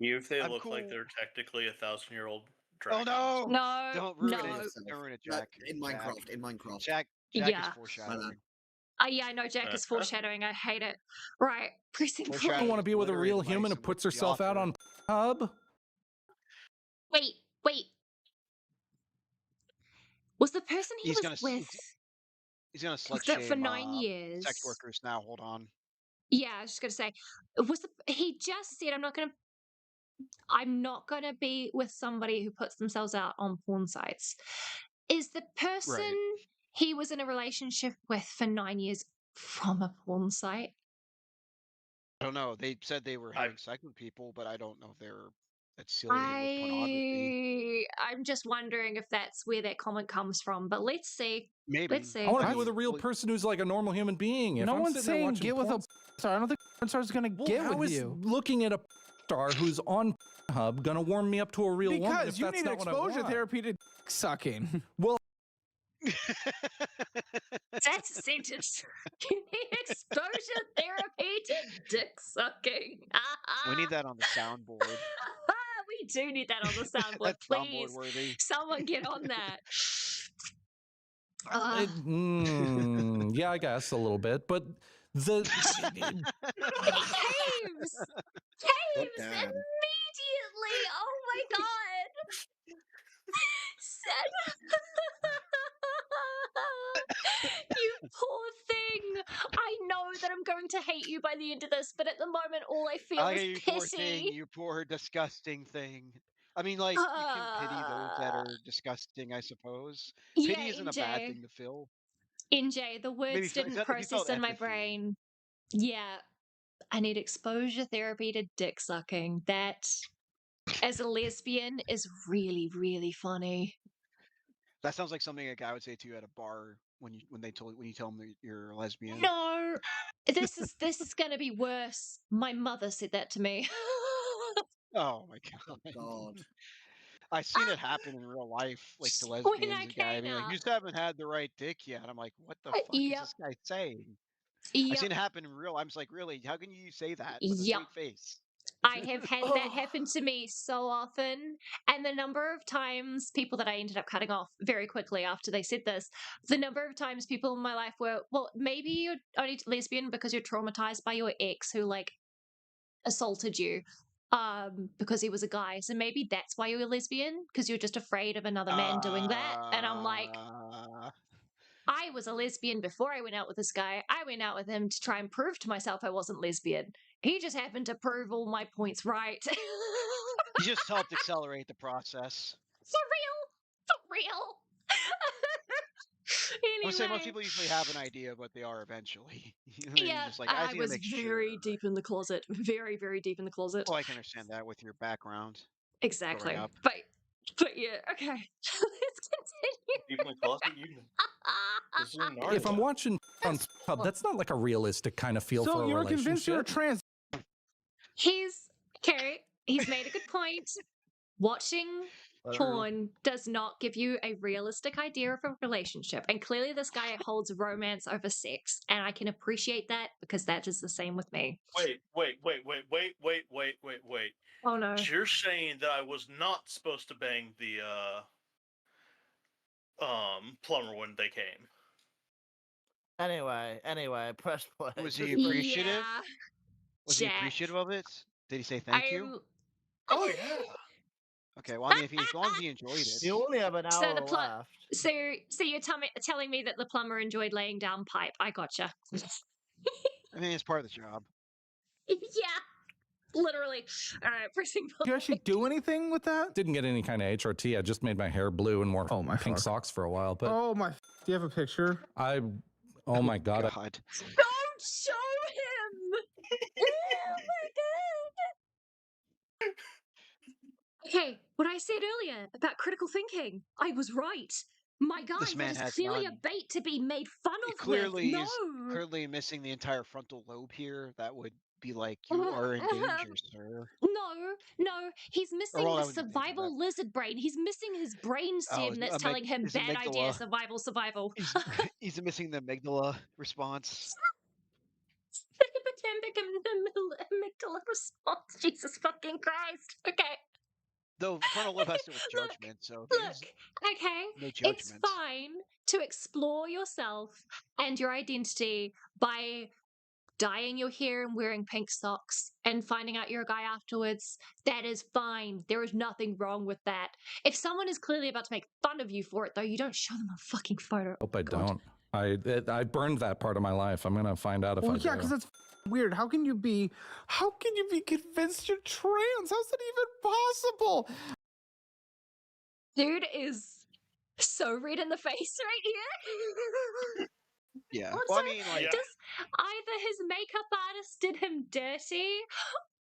Even if they I'm look like cool. they're technically 1,000-year-old Oh dragons. no! No, Don't ruin no. it. Don't ruin it, No, Jack. in Minecraft. In Minecraft. Jack Yeah. is foreshadowing. Yeah, I know Jack is foreshadowing. I hate it. Right, pressing I Foreshadowing. play. want to be with a Literary real advice human who of puts the herself out author. on Hub. Wait. Was the person he He's was gonna with he's gonna slut for shame 9 years? sex workers now. Hold on. Yeah, I was just gonna say, he just said I'm not gonna be with somebody who puts themselves out on porn sites. Is the person he was in a relationship with for 9 years from a porn site? I don't know. They said they were having sex with people, but I don't know if they were affiliated with pornography. I'm just wondering if that's where that comment comes from. But let's see. Maybe. Let's see. I want to be with a real person who's like a normal human being. If no I'm one's sitting there saying watching get with porn, a star. I don't think porn star's gonna get how with is you. looking at a star who's on Hub gonna warm me up to a real woman? Because If you that's need not what I exposure want? therapy to sucking. Well, That's a sentence. You need exposure therapy to dick sucking. We need that on the soundboard. We do need that on the soundboard. That's soundboard Please, worthy. someone get on that. yeah, I guess a little bit, but the Caves! Caves! Damn. Immediately! Oh my god! You poor thing! I know that I'm going to hate you by the end of this, but at the moment, all I feel is You poor thing, pity. you poor disgusting thing. I mean, like, you can pity those that are disgusting, I suppose. Yeah, Pity isn't a bad thing to feel. NJ, the words Maybe if didn't you process felt in my empathy. brain. Yeah, I need exposure therapy to dick sucking. That, as a lesbian, is really, really funny. That sounds like something a guy would say to you at a bar when you tell them that you're a lesbian. No, this is gonna be worse. My mother said that to me. Oh my God. I've seen it happen in real life, like to When lesbians. I A guy came be like, out, "You just haven't had the right dick yet." I'm like, "What the fuck is yep, this guy saying?" I've yep, seen it happen in real. I'm just like, "Really? How can you say that with a yep. straight face?" I have had that happen to me so often. And the number of times people that I ended up cutting off very quickly after they said this, the number of times people in my life were, well, maybe you're only lesbian because you're traumatized by your ex who like assaulted you because he was a guy. So maybe that's why you're a lesbian, because you're just afraid of another man doing that. And I'm like, I was a lesbian before I went out with this guy. I went out with him to try and prove to myself I wasn't lesbian. He just happened to prove all my points right. He just helped accelerate the process. For real. I would say most Anyway, people usually have an idea of what they are eventually. And then you're yeah, just like, I I just need to was make very sure. deep in the closet. Very, very deep in the closet. Well, I can understand that with your background growing Exactly. up. But yeah, okay. Let's continue. Deep in the closet, this is Narnia. If I'm watching on Pub, that's not like a realistic kind of feel for So a you're convinced you're a relationship. trans? He's made a good point. Watching porn does not give you a realistic idea of a relationship. And clearly this guy holds romance over sex. And I can appreciate that because that is the same with me. Wait. Oh no. So you're saying that I was not supposed to bang the plumber when they came? Anyway, press play. Was he Just- appreciative? Yeah. Was he appreciative of it? Did he say thank you? Oh yeah. Okay, well, I mean, as long as he enjoyed it. You only have an hour So the left. So you're telling me that the plumber enjoyed laying down pipe. I gotcha. I mean, it's part of the job. Yeah, literally. All right, pressing Do you actually do anything with that? Didn't get any kind of HRT. I just made my hair blue and wore my pink fuck. socks for a while. But Oh my! Do you have a picture? oh my god. God. Don't show him! Oh my god! Okay, what I said earlier about critical thinking, I was right. My guy, This man that is has clearly none. a bait to be made fun It of clearly with. is No! clearly missing the entire frontal lobe here. That would be like, you are in danger, sir. No, he's missing well, the that wouldn't be danger, survival lizard brain. He's missing his brain stem that's telling him his bad idea, amygdala. survival. He's missing the amygdala response. Amygdala response. Jesus fucking Christ. Okay. Though frontal lobe has to do with judgment, so Look, okay, no it's judgment. fine to explore yourself and your identity by dyeing your hair and wearing pink socks and finding out you're a guy afterwards. That is fine. There is nothing wrong with that. If someone is clearly about to make fun of you for it, though, you don't show them a fucking photo. Hope I God. don't. I burned that part of my life. I'm gonna find out if I do. Yeah, because that's weird. How can you be convinced you're trans? How's that even possible? Dude is so red in the face right here. Yeah. Also, Well, I mean, like, does either his makeup artist did him dirty,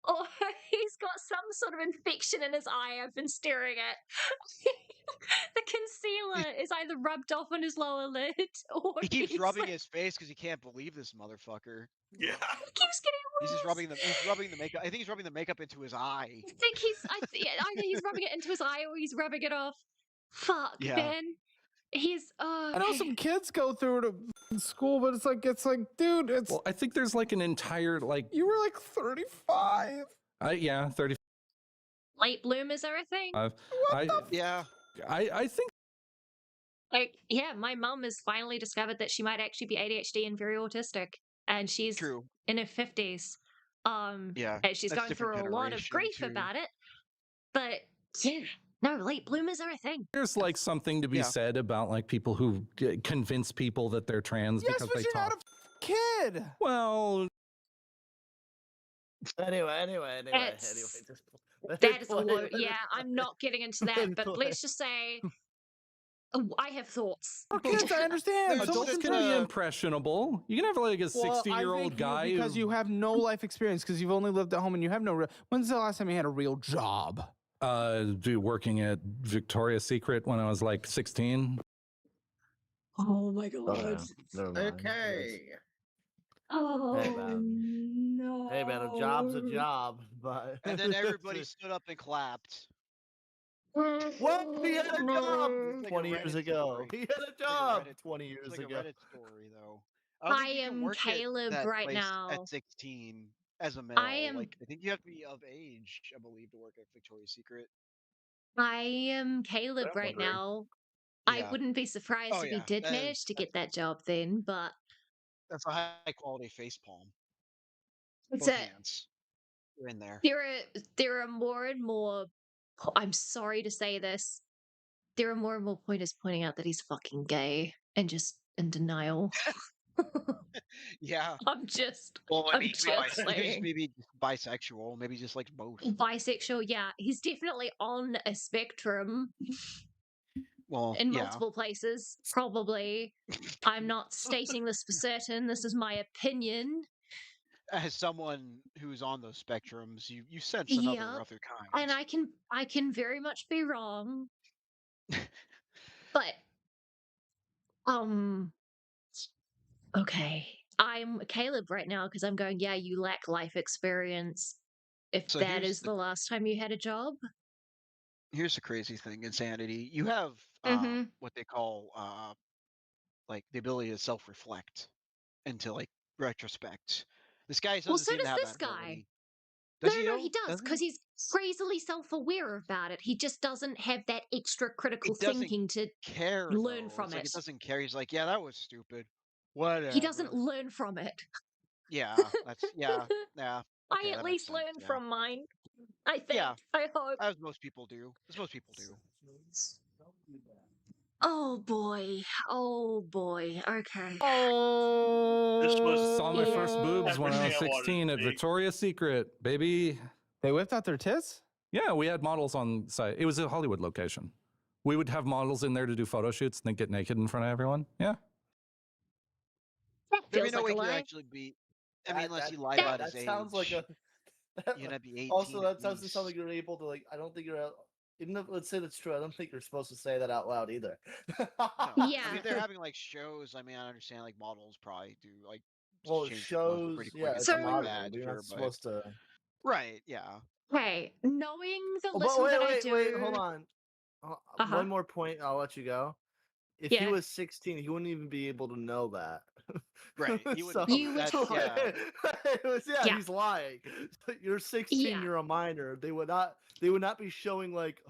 or he's got some sort of infection in his eye I've been staring at. The concealer is either rubbed off on his lower lid, or he keeps he's rubbing like, his face because he can't believe this motherfucker. Yeah. it keeps getting worse. He's just rubbing the makeup. I think he's rubbing the makeup into his eye. I think either he's rubbing it into his eye or he's rubbing it off. Fuck, Yeah. man. He's I know some kids go through it in school, but it's like, dude, it's. Well, I think there's like an entire like. You were like 35. Yeah, 35. late bloomers are a thing. Yeah. I think. Like, yeah, my mum has finally discovered that she might actually be ADHD and very autistic, and she's True. in her 50s. Yeah, and she's that's going through different a lot of generation, grief too. about it. But yeah, no, late bloomers are a thing. There's like something to be said about like people who convince people that they're trans Yes, because but they you're talk. not a kid. Well, Anyway. That is a load. Yeah, I'm not getting into that, but let's just say I have thoughts. For kids, I understand. adults can be impressionable. You can have like a 60-year-old guy because you have no life experience because you've only lived at home and you have no. When's the last time you had a real job? Working at Victoria's Secret when I was like 16. Oh my Oh, god. never mind. Okay. Oh Hey, man. no. Hey, man, a job's a job, but And then everybody stood up and clapped. What? He had a job It's like a 20 years Reddit ago. story. He had a It's like a job Reddit. 20 It's years like a ago. Reddit story, though. I don't think you can am work at Caleb that right place now. at 16 as a I male. am Like, I think you have to be of age, I believe, to work at Victoria's Secret. Caleb I'm right wondering. now. I Yeah. wouldn't be surprised Oh, if he yeah. did manage to get that job then, but That's a high quality face palm. it's Both a hands. You're in there. there are more and more. I'm sorry to say this. There are more and more pointers pointing out that he's fucking gay and just in denial. Yeah. I'm just Well, I'm maybe just he's saying. maybe just bisexual. Maybe he just likes both. Bisexual, yeah. He's definitely on a spectrum Well, in yeah. multiple places, probably. I'm not stating this for certain. This is my opinion. As someone who's on those spectrums, you sense Yeah. other kinds. And I can very much be wrong. But okay. I'm Caleb right now because I'm going, yeah, you lack life experience. If So that is the last time you had a job. here's the crazy thing, insanity. You have Mm-hmm. what they call like the ability to self-reflect and to like retrospect. This guy Well, doesn't so seem to does have this that guy. ability. No, Does he no, no, he though? does, Does because he? he's crazily self-aware about it. He just doesn't have that extra critical It doesn't thinking to care learn though. from It's like it. it doesn't care. He's like, yeah, that was stupid. He doesn't Whatever. learn from it. Yeah, that's yeah. I Okay, at that makes least sense. learn Yeah. from mine. I Yeah, think. I hope. as most people do. As most people do. Oh boy. Oh boy. Okay. This was Saw my first boobs when I everything was I wanted 16 to at see. Victoria's Secret, baby. They whipped out their tits? Yeah, we had models on site. It was a Hollywood location. We would have models in there to do photo shoots and then get naked in front of everyone. Yeah. That There'd be feels no like way a he could lie. actually be. I mean, unless he lied That about his That sounds like age. a. You're gonna be 18 Also, at that sounds like something least. you're able to like. I don't think you're. Even if let's say that's true, I don't think you're supposed to say that out loud either. No, I Yeah. mean if they're having like shows. I mean, I understand like models probably do like Well, change their clothes pretty shows, quick yeah, and it's a stuff like So that. model. You're Sure, not but supposed to. right, yeah. hey, knowing the Oh, but little that I wait, do. hold on. Uh-huh. One more point, I'll let you go. If he Yeah. was 16, he wouldn't even be able to know that. Right. He would. So, You would That's hope. yeah. it was, Yeah. he's lying. You're 16, Yeah. you're a minor. They would not be showing like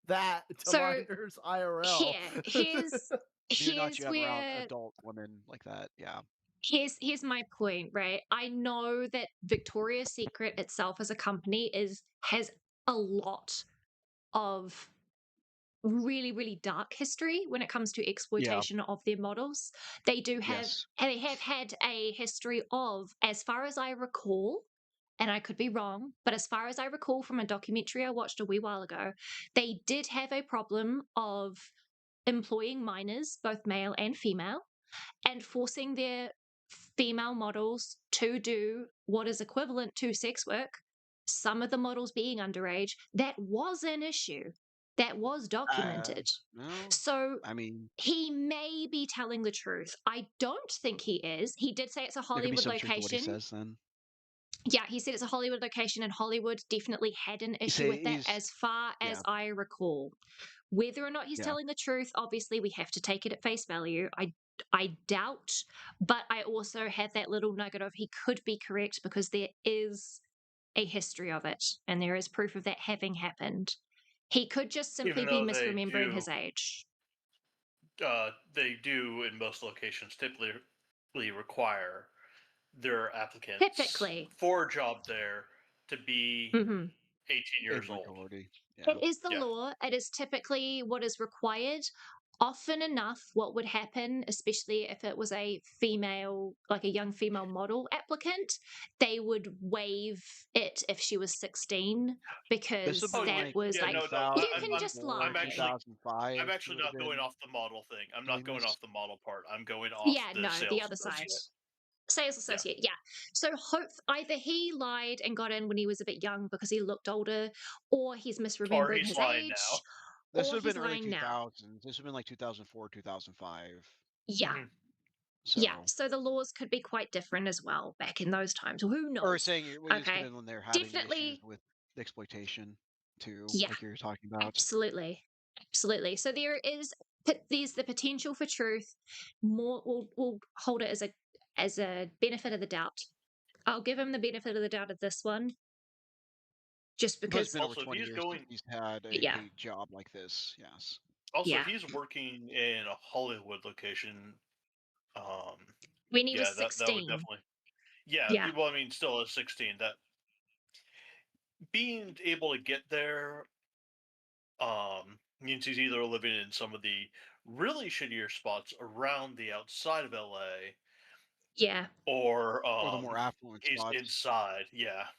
that to So minors IRL. Do not you here's have around where adult women like that? Yeah. here's my point, right? I know that Victoria's Secret itself as a company has a lot of really, really dark history when it comes to exploitation of their models. They Yes. have had a history of, as far as I recall, and I could be wrong, but as far as I recall from a documentary I watched a wee while ago, they did have a problem of employing minors, both male and female, and forcing their female models to do what is equivalent to sex work, some of the models being underage. That was an issue. That was documented. No. So I mean, he may be telling the truth. I don't think he is. He did say it's a there could be Hollywood some truth to what he location. says. Then Yeah, he said it's a Hollywood location, and Hollywood definitely had an you issue say with that, he's as far as yeah I recall. Whether or not he's yeah. telling the truth, obviously we have to take it at face value. I doubt, but I also have that little nugget of he could be correct because there is a history of it and there is proof of that having happened. He could just simply Even be though misremembering his age. They do in most locations typically require their applicants Typically. for a job there to be Mm-hmm. 18 years old. Majority. Yeah. It is the Yeah. law. It is typically what is required. Often enough, what would happen, especially if it was a female, like a young female model applicant, they would waive it if she was 16 This because would be that like was like, you can just 2004, lie. 2005. I'm actually would have not going been off the model thing. I'm not doing going this. off the model part. I'm going off Yeah, the no, sales the other side. associate. Sales associate, yeah. So either he lied and got in when he was a bit young because he looked older, or he's misremembering he's his lying age, now. This or would have he's been early lying now. 2000s. This would have been like 2004, 2005. Yeah. Mhm. So, Yeah, so the laws could be quite different as well back in those times. Who knows? or saying it was Okay. when they're having Definitely. issues with exploitation too, Yeah. like you're talking about. Absolutely. So there's the potential for truth. More, we'll hold it as a benefit of the doubt. I'll give him the benefit of the doubt of this one, just But it's because. been over Also, if 20 he's years since going, he's had Yeah. a job like this. Yes. also if Yeah. he's working in a Hollywood location, When he was yeah, that would 16. definitely. Yeah, Yeah. well, I mean, still at 16, that being able to get there means he's either living in some of the really shittier spots around the outside of LA, Yeah. or the more affluent he's spots. inside. Yeah.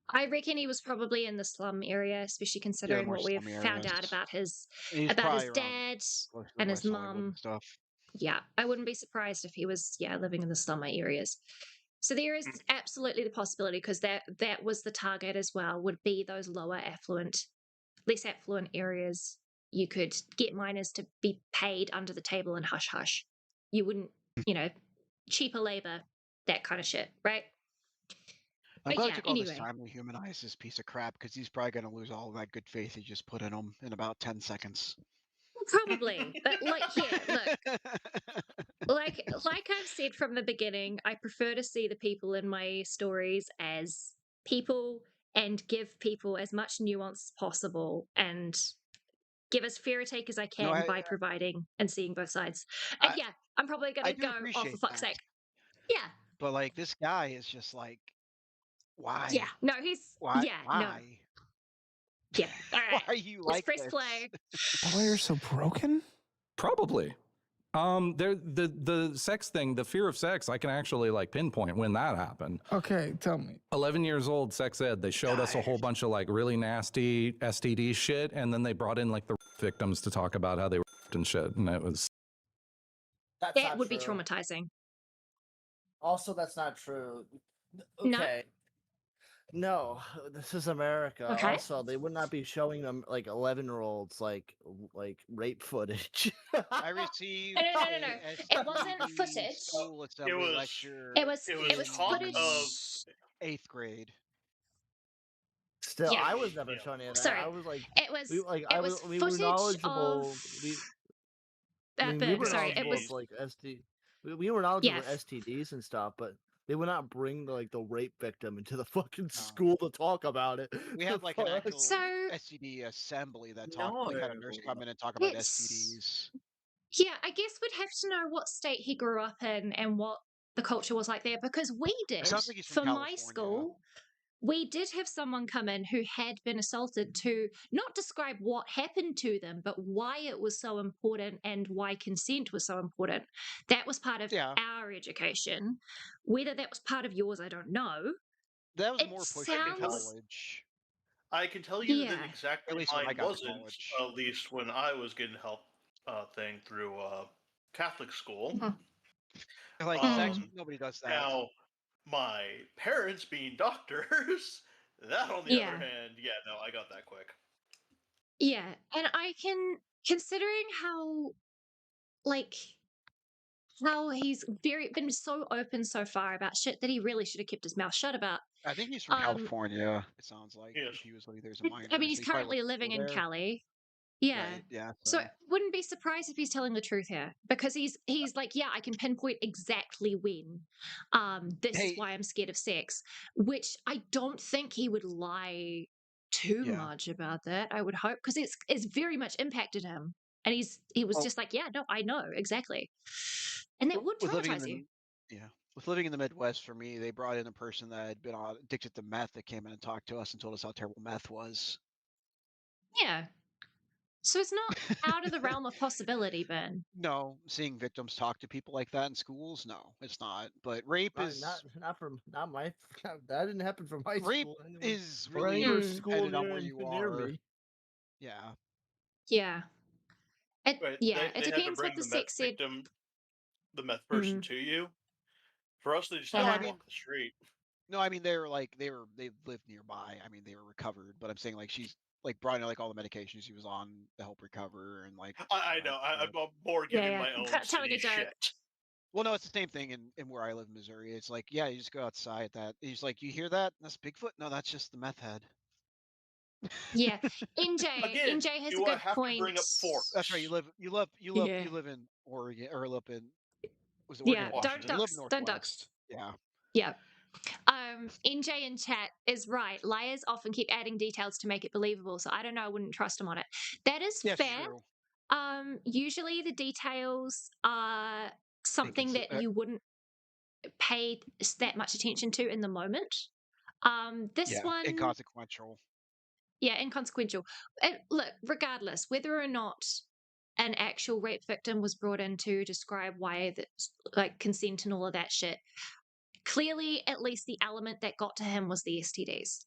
I reckon he was probably in the slum area, especially considering more what we've slummy found areas. out about his He's probably around dad close to and his West Hollywood and mum. stuff. Yeah, I wouldn't be surprised if he was living in the slum areas. So there is absolutely the possibility, because that was the target as well, would be those less affluent areas. You could get miners to be paid under the table and hush hush. You wouldn't, cheaper labor, that kind of shit, right? I'm But glad yeah, it took all this anyway. time to humanize this piece of crap, because he's probably going to lose all that good faith he just put in him in about 10 seconds. Probably, but look, like I've said from the beginning, I prefer to see the people in my stories as people and give people as much nuance as possible and give as fair a take as I No, can by providing and seeing both sides. And I, yeah, I'm probably I gonna do go, oh, for appreciate fuck's that. sake. Yeah. But like, this guy is just like, why? Yeah. No, he's why? yeah, Why? no. Yeah. All right. Why are you Let's like press this? play. Why are you so broken? Probably. The sex thing, the fear of sex, I can actually like pinpoint when that happened. Okay, tell me. 11 years old, sex ed. They showed us a whole bunch of like really nasty STD shit, and then they brought in like the victims to talk about how they were and shit, and it was. That would be traumatizing. Also, that's not true. No? Okay. No, this is America. Okay. Also, they would not be showing them like 11-year-olds like rape footage. I received No. a It wasn't STD footage. school assembly was- lecture. It was talk footage. of 8th grade. Still, Yeah. I was never Yeah. shown any of that. Sorry. I was like, It was we were footage knowledgeable. of I mean, we were sorry, it knowledgeable was of like we were knowledgeable Yeah. of STDs and stuff, but they would not bring the rape victim into the fucking school to talk about it. We had like an Fuck. actual So STD assembly that talked, like had a nurse come in and talk about STDs. yeah, I guess we'd have to know what state he grew up in and what the culture was like there, because we did, Sounds like he's from for my California. school, we did have someone come in who had been assaulted to not describe what happened to them, but why it was so important and why consent was so important. That was part of our education. Whether that was part of yours, I don't know. That was It more pushing sounds college. I can tell you that Yeah. exactly At least when I mine got to wasn't, college. at least when I was getting help thing through Catholic school. Like, nobody does that. Now, my parents being doctors, that on the Yeah. other hand, yeah, no, I got that quick. Yeah, and I can, considering how he's been so open so far about shit that he really should have kept his mouth shut about. I think he's from California. It sounds like Yes. if he was living there as a minor. I mean, he's so he probably currently went to living school in there. Cali. Yeah. Right, yeah. So I wouldn't be surprised if he's telling the truth here, because he's like, yeah, I can pinpoint exactly when. This is why I'm scared of sex, which I don't think he would lie too much about that. I would hope, because it's very much impacted him, and he was just like, yeah, no, I know exactly, and that would traumatize you. With living in the Midwest, for me, they brought in a person that had been addicted to meth that came in and talked to us and told us how terrible meth was. Yeah. So it's not out of the realm of possibility, Ben. No, seeing victims talk to people like that in schools, no, it's not. But rape is not my that didn't happen from my rape school. is Or really any school dependent on where you near are. me. Yeah. Yeah. It Right, yeah, they it had to depends bring what the the meth sex ed. victim, the meth person to you, For us, they just No, have I to mean- walk the street. No, I mean they lived nearby. I mean they were recovered, but I'm saying like she's like brought in like all the medications she was on to help recover and like. I know. I'm more giving my own Telling a city joke. shit. Well, no, it's the same thing in where I live in Missouri. It's like, yeah, you just go outside. He's like, you hear that? That's Bigfoot. No, that's just the meth head. Yeah, NJ Again, has do a I good have point. to bring up forks? That's right. You live Yeah. in Oregon or live in was it Yeah, Oregon? don't You live ducks, don't northwest. ducks. Yeah. Yeah. NJ in chat is right. Liars often keep adding details to make it believable. So I don't know. I wouldn't trust him on it. That is Yeah, fair. true. Usually the details are something that you wouldn't pay that much attention to in the moment. This one, inconsequential. Yeah, inconsequential. And look, regardless, whether or not an actual rape victim was brought in to describe why that's like consent and all of that shit. Clearly, at least the element that got to him was the STDs.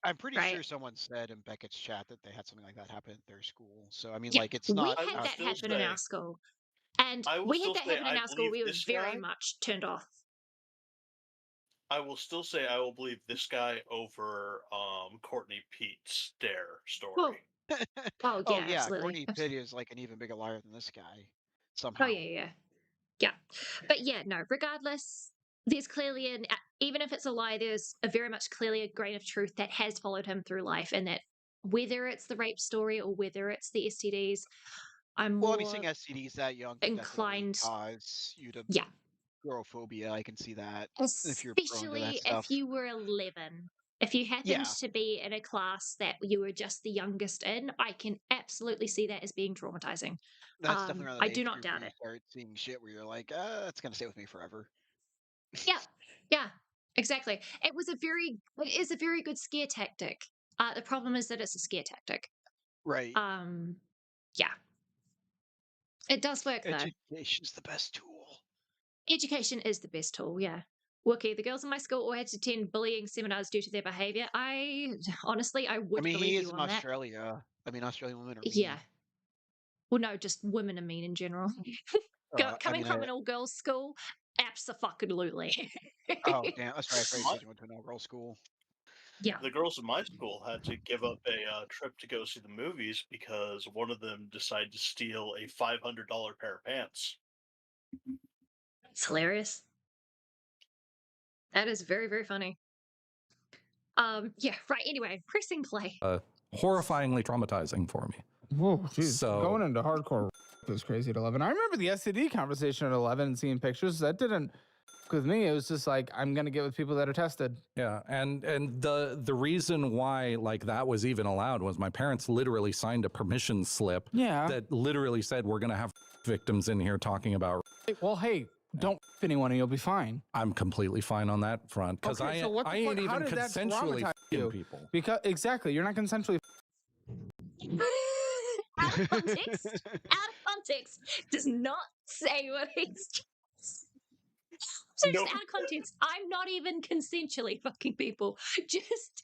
I'm pretty right? sure someone said in Beckett's chat that they had something like that happen at their school. So I mean, Yeah, like it's not. we had that happen in our school, and I will we had still that say happen in I our school. believe We were this very guy. much turned off. I will still say I will believe this guy over Courtney Pete's dare story. Oh Oh yeah, yeah, absolutely. Courtney Pitt is like an even bigger liar than this guy. Somehow. Oh yeah. But yeah, no. Regardless, there's clearly even if it's a lie, there's a very much clearly a grain of truth that has followed him through life, and that whether it's the rape story or whether it's the STDs, I'm more Well, I mean, seeing STDs that young could inclined. definitely cause you to Yeah. Agoraphobia. I can see that. If you're prone to that Especially stuff. if you were 11. If you happened to be in a class that you were just the youngest in, I can absolutely see that as being traumatizing. That's definitely around that I age do not group doubt where you it. start seeing shit where you're like, that's gonna stay with me forever. Yeah, exactly. It is a very good scare tactic. The problem is that it's a scare tactic. Right. Yeah. It does work though. Education's the best tool. Education is the best tool, yeah. Wookie, the girls in my school all had to attend bullying seminars due to their behavior. Honestly, I would believe he is you from on that. Australia. I mean, Australian women are mean. Yeah. Well, no, just women are mean in general. Coming from an all-girls school, abso-fucking-lutely. Oh, damn. That's right. I forgot you went to an all-girls school. Yeah. The girls in my school had to give up a trip to go see the movies because one of them decided to steal a $500 pair of pants. It's hilarious. That is very, very funny. Yeah, right. Anyway, pressing play. Horrifyingly traumatizing for me. Whoa, geez. So- Going into hardcore was crazy at 11. I remember the STD conversation at 11 and seeing pictures. That didn't with me. It was just like, I'm gonna get with people that are tested. Yeah, and the reason why like that was even allowed was my parents literally signed a permission slip that literally said we're gonna have victims in here talking about. Well, hey, don't f anyone and you'll be fine. I'm completely fine on that front because Okay, so what the I ain't fuck- how even did that consensually traumatize f***ing you? people. Because exactly, you're not consensually. Out of context. Out of context. Does not say what he's. So just out of context, I'm not even consensually fucking people. Just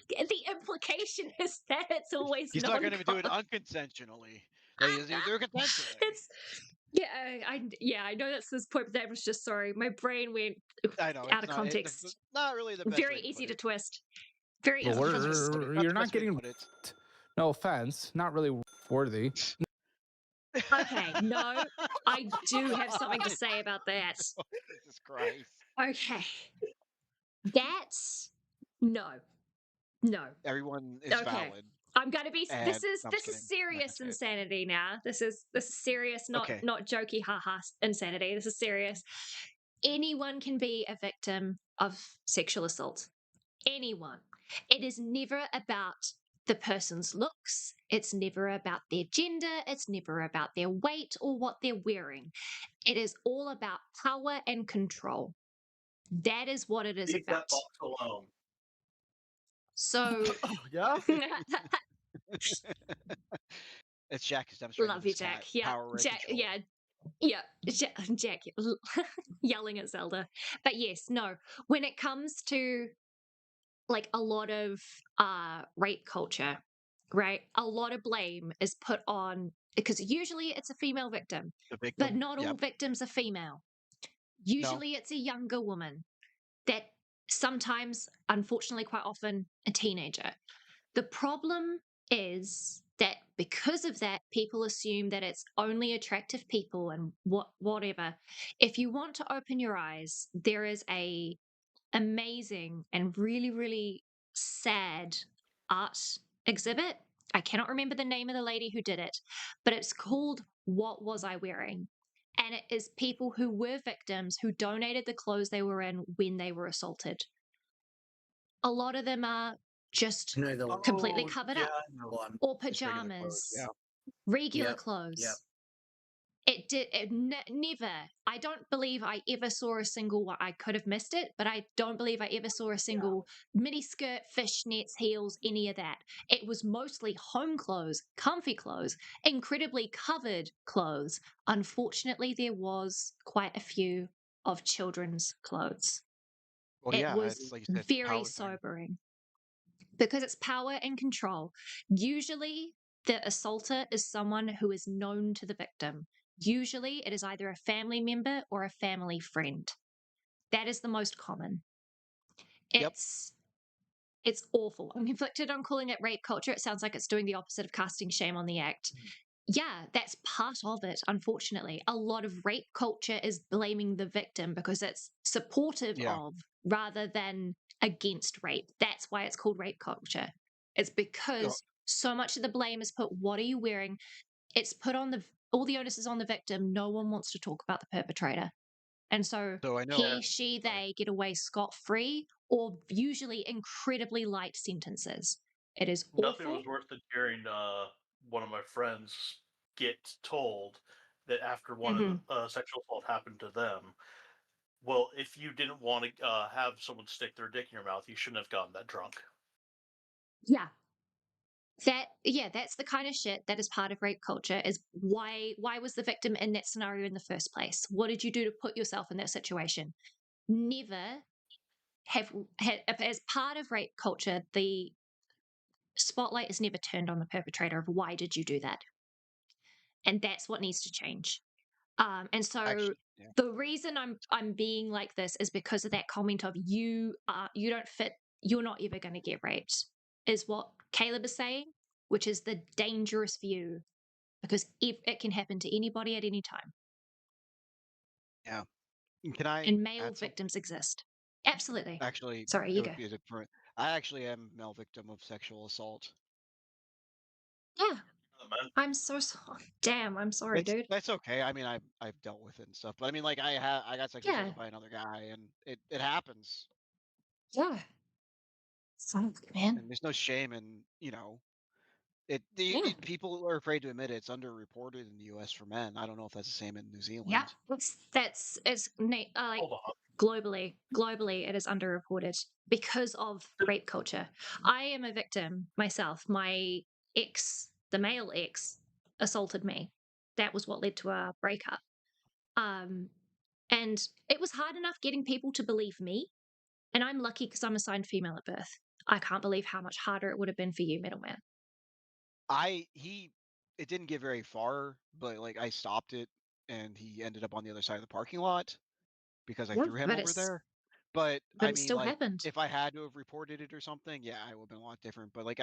the implication is that it's always He's not going to do it unconsensually. He's going to do it consensually. I know that's his point, but that was just sorry. My brain went I know, out of context. Not really the best Very way to easy put to it. twist. Very easy to twist. You're not getting. No offense, not really worthy. Okay, no, I do have something to say about that. Jesus Christ. Okay. That's no. Everyone is valid. I'm gonna be And- this is no, I'm this kidding. is serious insanity now. This is serious, not jokey haha insanity. This is serious. Anyone can be a victim of sexual assault. Anyone. It is never about the person's looks. It's never about their gender. It's never about their weight or what they're wearing. It is all about power and control. That is what it is Leave about. that box alone. So, yeah. It's Jack who's demonstrating love you, this cat Jack. Yeah, power and Jack. control. Jack yelling at Zelda. But yes, no. When it comes to like a lot of rape culture, right? A lot of blame is put on because usually it's a female victim, but not all victims are female. Usually it's a younger woman, that sometimes, unfortunately, quite often, a teenager. The problem is that because of that, people assume that it's only attractive people and whatever. If you want to open your eyes, there is a amazing and really, really sad art exhibit. I cannot remember the name of the lady who did it, but it's called What Was I Wearing? And it is people who were victims who donated the clothes they were in when they were assaulted. A lot of them are just completely covered up, or pajamas, regular clothes. Yep. Never. I don't believe I ever saw a single one. I could have missed it, but I don't believe I ever saw a single mini skirt, fishnets, heels, any of that. It was mostly home clothes, comfy clothes, incredibly covered clothes. Unfortunately, there was quite a few of children's clothes. Well, It yeah, was it's like you said, very power thing. sobering because it's power and control. Usually, the assaulter is someone who is known to the victim. Usually, it is either a family member or a family friend. That is the most common. Yep. It's awful. I'm conflicted on calling it rape culture. It sounds like it's doing the opposite of casting shame on the act. Yeah, that's part of it, unfortunately. A lot of rape culture is blaming the victim because it's supportive of rather than against rape. That's why it's called rape culture. It's because so much of the blame is put, what are you wearing? It's put on all the onus is on the victim. No one wants to talk about the perpetrator. And so I know. he, she, they get away scot-free or usually incredibly light sentences. It is Nothing awful. was worse than hearing one of my friends get told that after one of the sexual assault happened to them, well, if you didn't want to have someone stick their dick in your mouth, you shouldn't have gotten that drunk. Yeah. That's the kind of shit that is part of rape culture. Is why was the victim in that scenario in the first place? What did you do to put yourself in that situation? Never have had, as part of rape culture, the spotlight is never turned on the perpetrator of why did you do that, and that's what needs to change. And so the reason I'm being like this is because of that comment of you don't fit, you're not ever going to get raped, is what Caleb is saying, which is the dangerous view, because it can happen to anybody at any time. Yeah. Can I And male victims exist. Absolutely. Actually, sorry, it you would go. be a different. I actually am a male victim of sexual assault. Yeah. I'm so sorry. Damn, I'm sorry, dude. That's okay. I mean, I've dealt with it and stuff, but I mean, like I got sexually assaulted by another guy, and it happens. Yeah. Fuck, man. And there's no shame in people are afraid to admit it. It's underreported in the U.S. for men. I don't know if that's the same in New Zealand. Yeah, it's like globally it is underreported because of rape culture. I am a victim myself. My ex, the male ex, assaulted me. That was what led to our breakup. And it was hard enough getting people to believe me. And I'm lucky because I'm assigned female at birth. I can't believe how much harder it would have been for you, middleman. It didn't get very far, but like I stopped it, and he ended up on the other side of the parking lot because I threw him over there. But I mean, still like, happened. if I had to have reported it or something, yeah, I would have been a lot different. But like,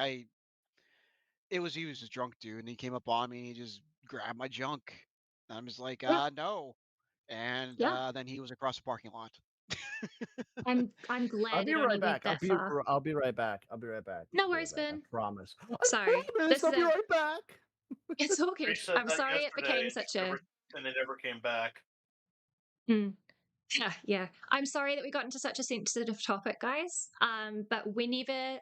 he was a drunk dude, and he came up on me, and he just grabbed my junk. And I'm just like, no. And then he was across the parking lot. I'm glad I'll be right back. I'll be right back. I'll be right back. No worries, Ben. I promise. Sorry. I'll be right back. It's all good. I'm sorry it became such a. And it never came back. Yeah. I'm sorry that we got into such a sensitive topic, guys. But whenever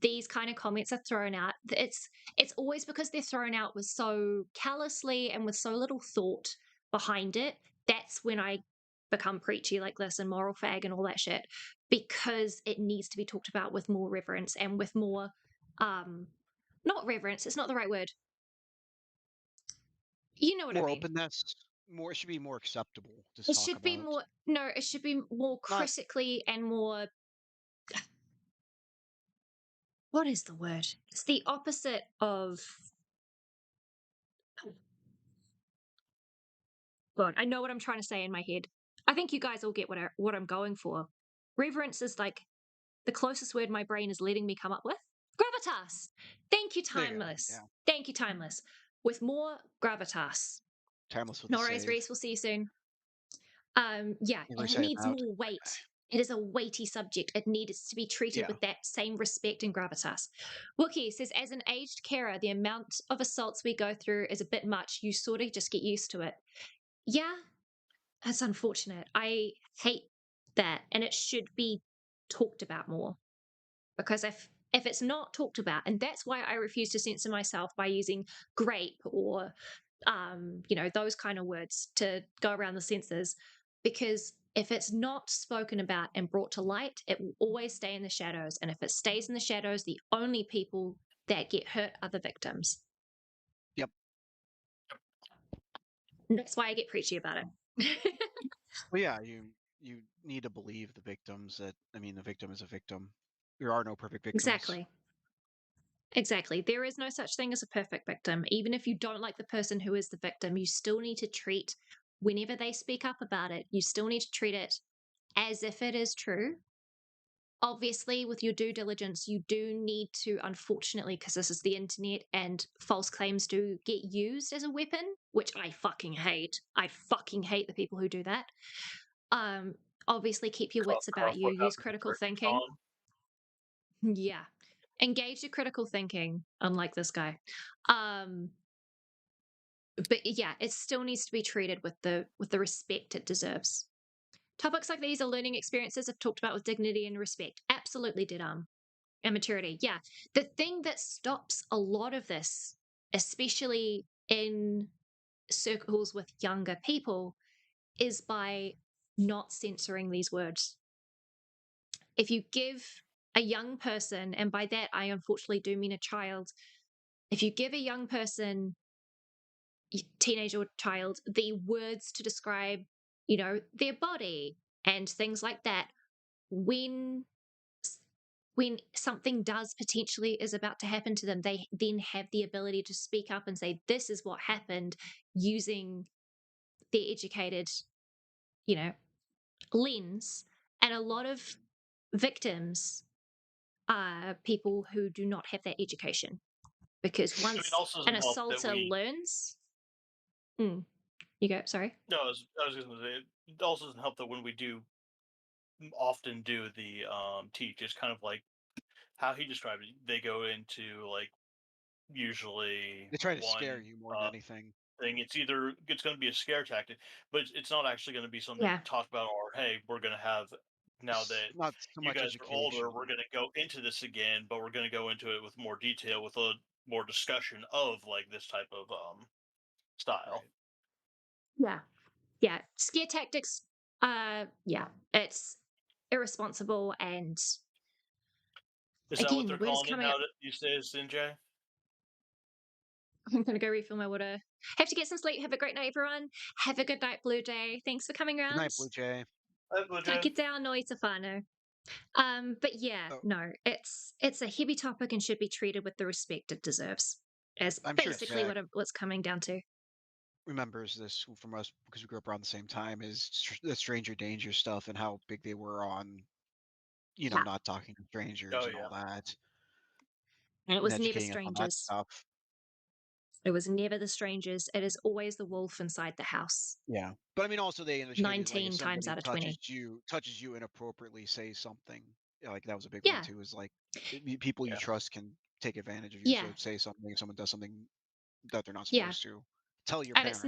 these kind of comments are thrown out, it's always because they're thrown out with so callously and with so little thought behind it. That's when I become preachy like this and moral fag and all that shit, because it needs to be talked about with more reverence and with more not reverence, it's not the right word. You know what I mean. More openness. It should be more acceptable to It talk should be about. more. No, it should be more critically and more. What is the word? It's the opposite of. God, I know what I'm trying to say in my head. I think you guys all get what I'm going for. Reverence is like the closest word my brain is letting me come up with. Gravitas. Thank you, There you go. Timeless. Yeah. Thank you, Timeless. With more gravitas. Timeless with No the worries, save. Reese. We'll see you soon. Yeah, Never and it say needs about. more weight. It is a weighty subject. It needs to be treated Yeah. with that same respect and gravitas. Wookie says, as an aged carer, the amount of assaults we go through is a bit much. You sort of just get used to it. Yeah, that's unfortunate. I hate that, and it should be talked about more. Because if it's not talked about, and that's why I refuse to censor myself by using grape or those kind of words to go around the censors, because if it's not spoken about and brought to light, it will always stay in the shadows. And if it stays in the shadows, the only people that get hurt are the victims. Yep. And that's why I get preachy about it. Well, yeah, you need to believe the victims that, I mean, the victim is a victim. There are no perfect victims. Exactly. There is no such thing as a perfect victim. Even if you don't like the person who is the victim, you still need to treat, whenever they speak up about it, you still need to treat it as if it is true. Obviously, with your due diligence, you do need to, unfortunately, because this is the internet and false claims do get used as a weapon, which I fucking hate. I fucking hate the people who do that. Obviously, keep your wits about you, What use happened to critical Turkey thinking. Yeah. Engage your critical thinking, unlike this guy. But yeah, it still needs to be treated with the respect it deserves. Topics like these are learning experiences if talked about with dignity and respect. Absolutely, dead arm. And maturity. Yeah. The thing that stops a lot of this, especially in circles with younger people, is by not censoring these words. If you give a young person, and by that I unfortunately do mean a child, if you give a young person, teenage or child, the words to describe, their body and things like that, when something does potentially is about to happen to them, they then have the ability to speak up and say, this is what happened, using their educated, lens. And a lot of victims are people who do not have that education, because I mean, once also an doesn't help that assaulter we. learns, you go. Sorry. No, I was going to say it also doesn't help that when we do often do the teach, it's kind of like how he described it. They go into like usually They try to one scare you more than anything. thing. It's either it's going to be a scare tactic, but it's not actually going to be something Yeah. to talk about. Or hey, we're going to have now that Not so you much guys are older, education. we're going to go into this again, but we're going to go into it with more detail, with a more discussion of like this type of style. Right. Yeah. Scare tactics. Yeah, it's irresponsible, and Is that what again, they're the word is calling it coming now up. these days, NJ? I'm gonna go refill my water. Have to get some sleep. Have a great night, everyone. Have a good night, Blue Jay. Thanks for coming Good around. night, Blue Jay. Take down, no itafano. But yeah, no, it's a heavy topic and should be treated with the respect it deserves. As I'm sure basically Jack what's coming down to. remembers this from us because we grew up around the same time, is the stranger danger stuff and how big they were on, Yeah. not talking to strangers Oh and yeah. all that, And it and was never educating us on that strangers. stuff. It was never the strangers. It is always the wolf inside the house. Yeah, but I mean, also they indicated like 19 if times somebody out of 20. touches you inappropriately, say something. Like that was a big one Yeah. too. Is like people you Yeah. trust can take advantage of you. Yeah. So say something if someone does something that they're not Yeah. supposed to. Tell your And parents.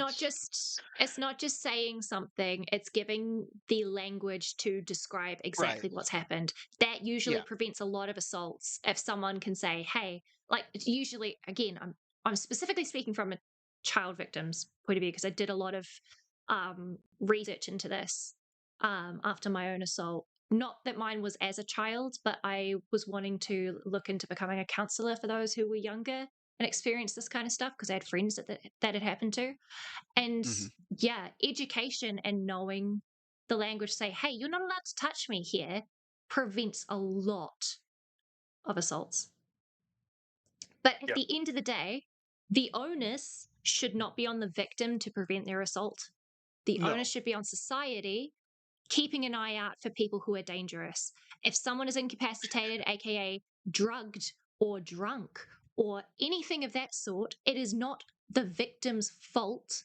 it's not just saying something, it's giving the language to describe exactly Right. what's happened. That usually Yeah. prevents a lot of assaults. If someone can say, hey, like it's usually, again, I'm specifically speaking from a child victim's point of view, because I did a lot of research into this after my own assault. Not that mine was as a child, but I was wanting to look into becoming a counselor for those who were younger and experienced this kind of stuff, because I had friends that had happened to. And yeah, education and knowing the language, say, hey, you're not allowed to touch me here, prevents a lot of assaults. But at the end of the day, the onus should not be on the victim to prevent their assault. The onus should be on society keeping an eye out for people who are dangerous. If someone is incapacitated, aka drugged or drunk or anything of that sort, it is not the victim's fault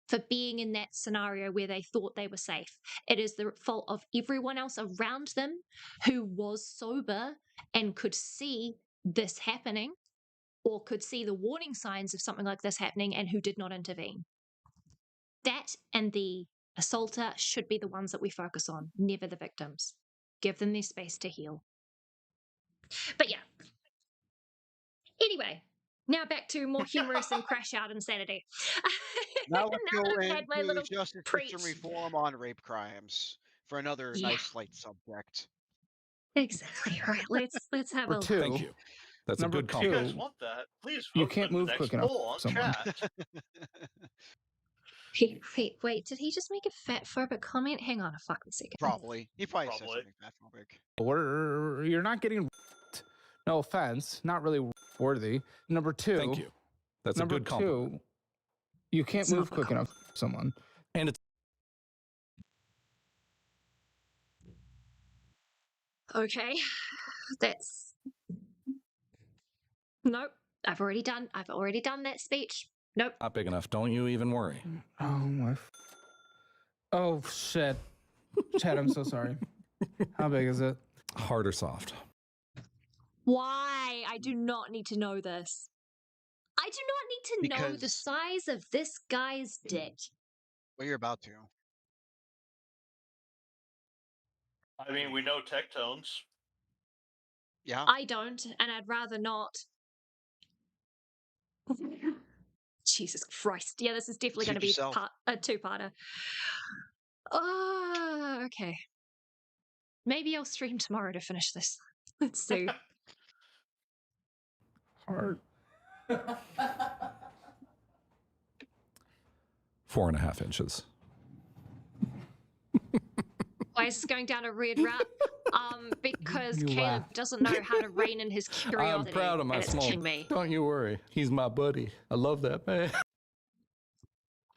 for being in that scenario where they thought they were safe. It is the fault of everyone else around them who was sober and could see this happening or could see the warning signs of something like this happening and who did not intervene. That and the assaulter should be the ones that we focus on, never the victims. Give them their space to heal. But yeah. Anyway, now back to more humorous and crash out insanity. Now let's Now go that I've had my into little justice preach. system reform on rape crimes for another Yeah. nice light subject. Exactly right. Let's have Number a two. Thank you. That's Number a good If you compliment. guys want that, please You vote can't for the move next quick enough poll on someone. chat. Wait, did he just make a fatphobic comment? Hang on a fucking second. Probably. He probably said Probably. something fatphobic. You're not getting no offense, not really worthy. Number two. Thank you. That's Number a good compliment. two, you can't It's move not a quick enough someone. And it's Okay. That's nope. I've already done that speech. Nope. not big enough. Don't you even worry. Oh my. Oh shit. Chad, I'm so sorry. How big is it? Hard or soft? Why? I do not need to know this. I do not need to know the Because- size of this guy's dick. Well, you're about to. I mean, we know Tectones. Yeah. I don't, and I'd rather not. Jesus Christ. Yeah, this is definitely going to Suit be yourself. a two-parter. Oh, okay. Maybe I'll stream tomorrow to finish this. Let's see. Hard. 4.5 inches. Why is this going down a red route? Because You Caleb laugh. doesn't know how to rein in his I'm curiosity. proud of my and it's small. killing me. Don't you worry. He's my buddy. I love that man.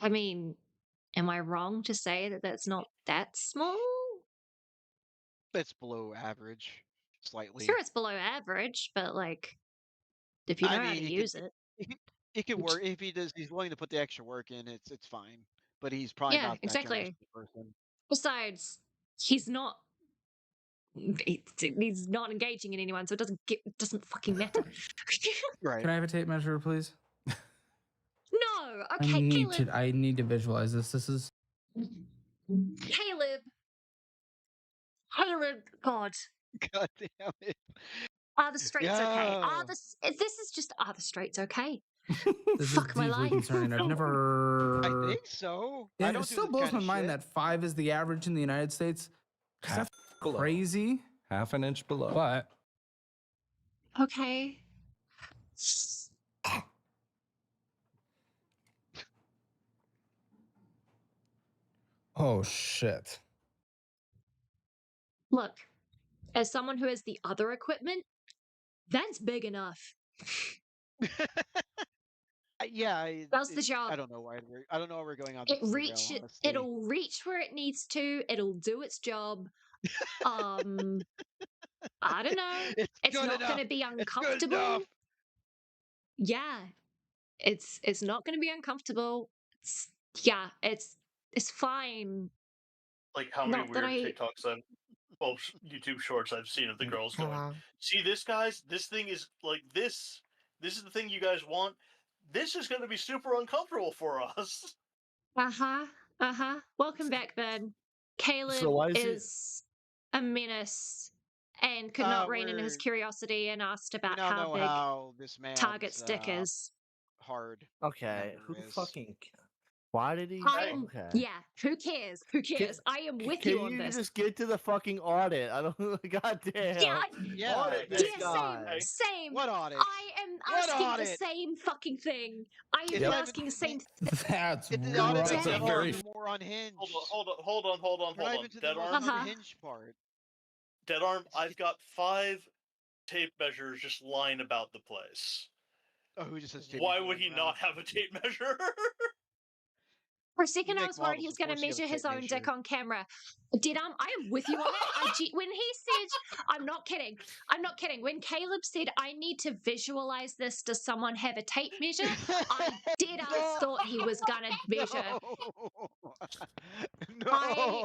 I mean, am I wrong to say that that's not that small? It's below average. Slightly. Sure, it's below average, but like, if you know how to use it. It could work if he's willing to put the extra work in, it's fine. But he's probably Yeah, not that exactly. generous of a person. Besides, he's not engaging in anyone, so it doesn't fucking matter. Right. Can I have a tape measure, please? No, okay, Caleb. I need to visualize this. This is Caleb, God. God damn it. Are the straights okay? Yeah. This is just are the straights okay? this Fuck is my deeply life. concerning. I've never. I think so. I Yeah, don't it do still this blows kind my of mind shit. that 5 is the average in the United States. Half That's below. crazy. Half an inch below. But Okay. oh shit. Look, as someone who has the other equipment, that's big enough. Yeah, Does the job. I don't know why I don't know why we're going on. It this derail, reach it. honestly. It'll reach where it needs to. It'll do its job. I don't know. It's good not enough. going to be It's good uncomfortable. enough. Yeah, it's not going to be uncomfortable. It's fine. Like how many Not that weird I- TikToks YouTube shorts I've seen of the girls going, see this, guys? This thing is like this. This is the thing you guys want. This is going to be super uncomfortable for us. Welcome back, Ben. Caleb So why is is a menace and could not rein in his curiosity and asked We about now how know big how this man's Target's dick is. hard. Okay, member who is. fucking? Why did he? I'm, Okay. yeah, who cares? Who cares? I am with Can you on this. just get to the fucking audit? I don't. God damn. Yeah, Yeah, Audit this this guy. same. What audit? I am What asking audit? the same fucking thing. I have It's been not asking even- the same. That's The audit God is damn the it. more unhinged. Hold on. We're not even to the Dead more arm. unhinged part. Dead arm. I've got 5 tape measures just lying about the place. Oh, who just says tape Why measure would he lying not around? have a tape measure? For a second, I make was worried he models, was of going to course you gotta measure his tape own dick measure. on camera. I am with you on that. When he said, I'm not kidding. I'm not kidding. When Caleb said, I need to visualize this, does someone have a tape measure? I dead ass thought he was going to measure. No.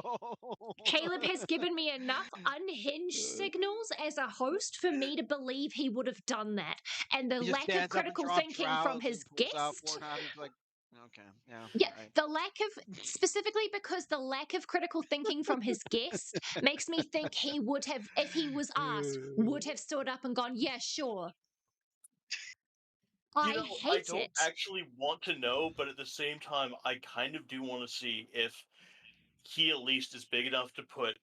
Caleb has given me enough unhinged signals as a host for me to believe he would have done that. And the He just lack of stands up and critical drops thinking from routes his and pulls out guest. Pornhub. He's like, okay, yeah. Yeah, all right. the lack of, specifically because the lack of critical thinking from his guest makes me think he would have, if he was asked, would have stood up and gone, yeah, sure. I I hate don't it. actually want to know, but at the same time, I kind of do want to see if he at least is big enough to put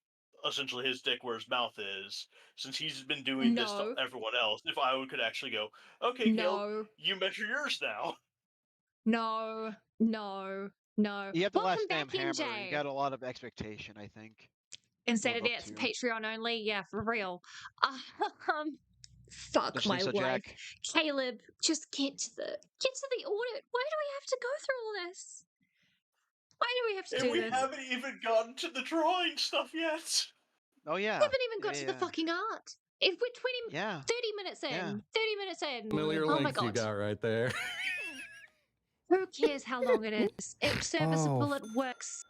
essentially his dick where his mouth is, since he's been doing this to No. everyone else. If I could actually go, okay, Caleb, No, you measure yours now. no, no, no. You have the Welcome last name back, Hammer. You NJ. got a lot of expectation, I think. Insanity, Live up it's to. Patreon only. Yeah, for real. Fuck Just my Lisa life. Jack. Caleb, just get to the audit. Why do we have to go through all this? Why do we have to And do we this? haven't even gotten to the drawing stuff yet. Oh yeah. We haven't even got to the fucking art. If we're 30 minutes in, Yeah. 30 minutes in. Familiar Oh my length you god. got right there. Who cares how long it is? It's serviceable, it works.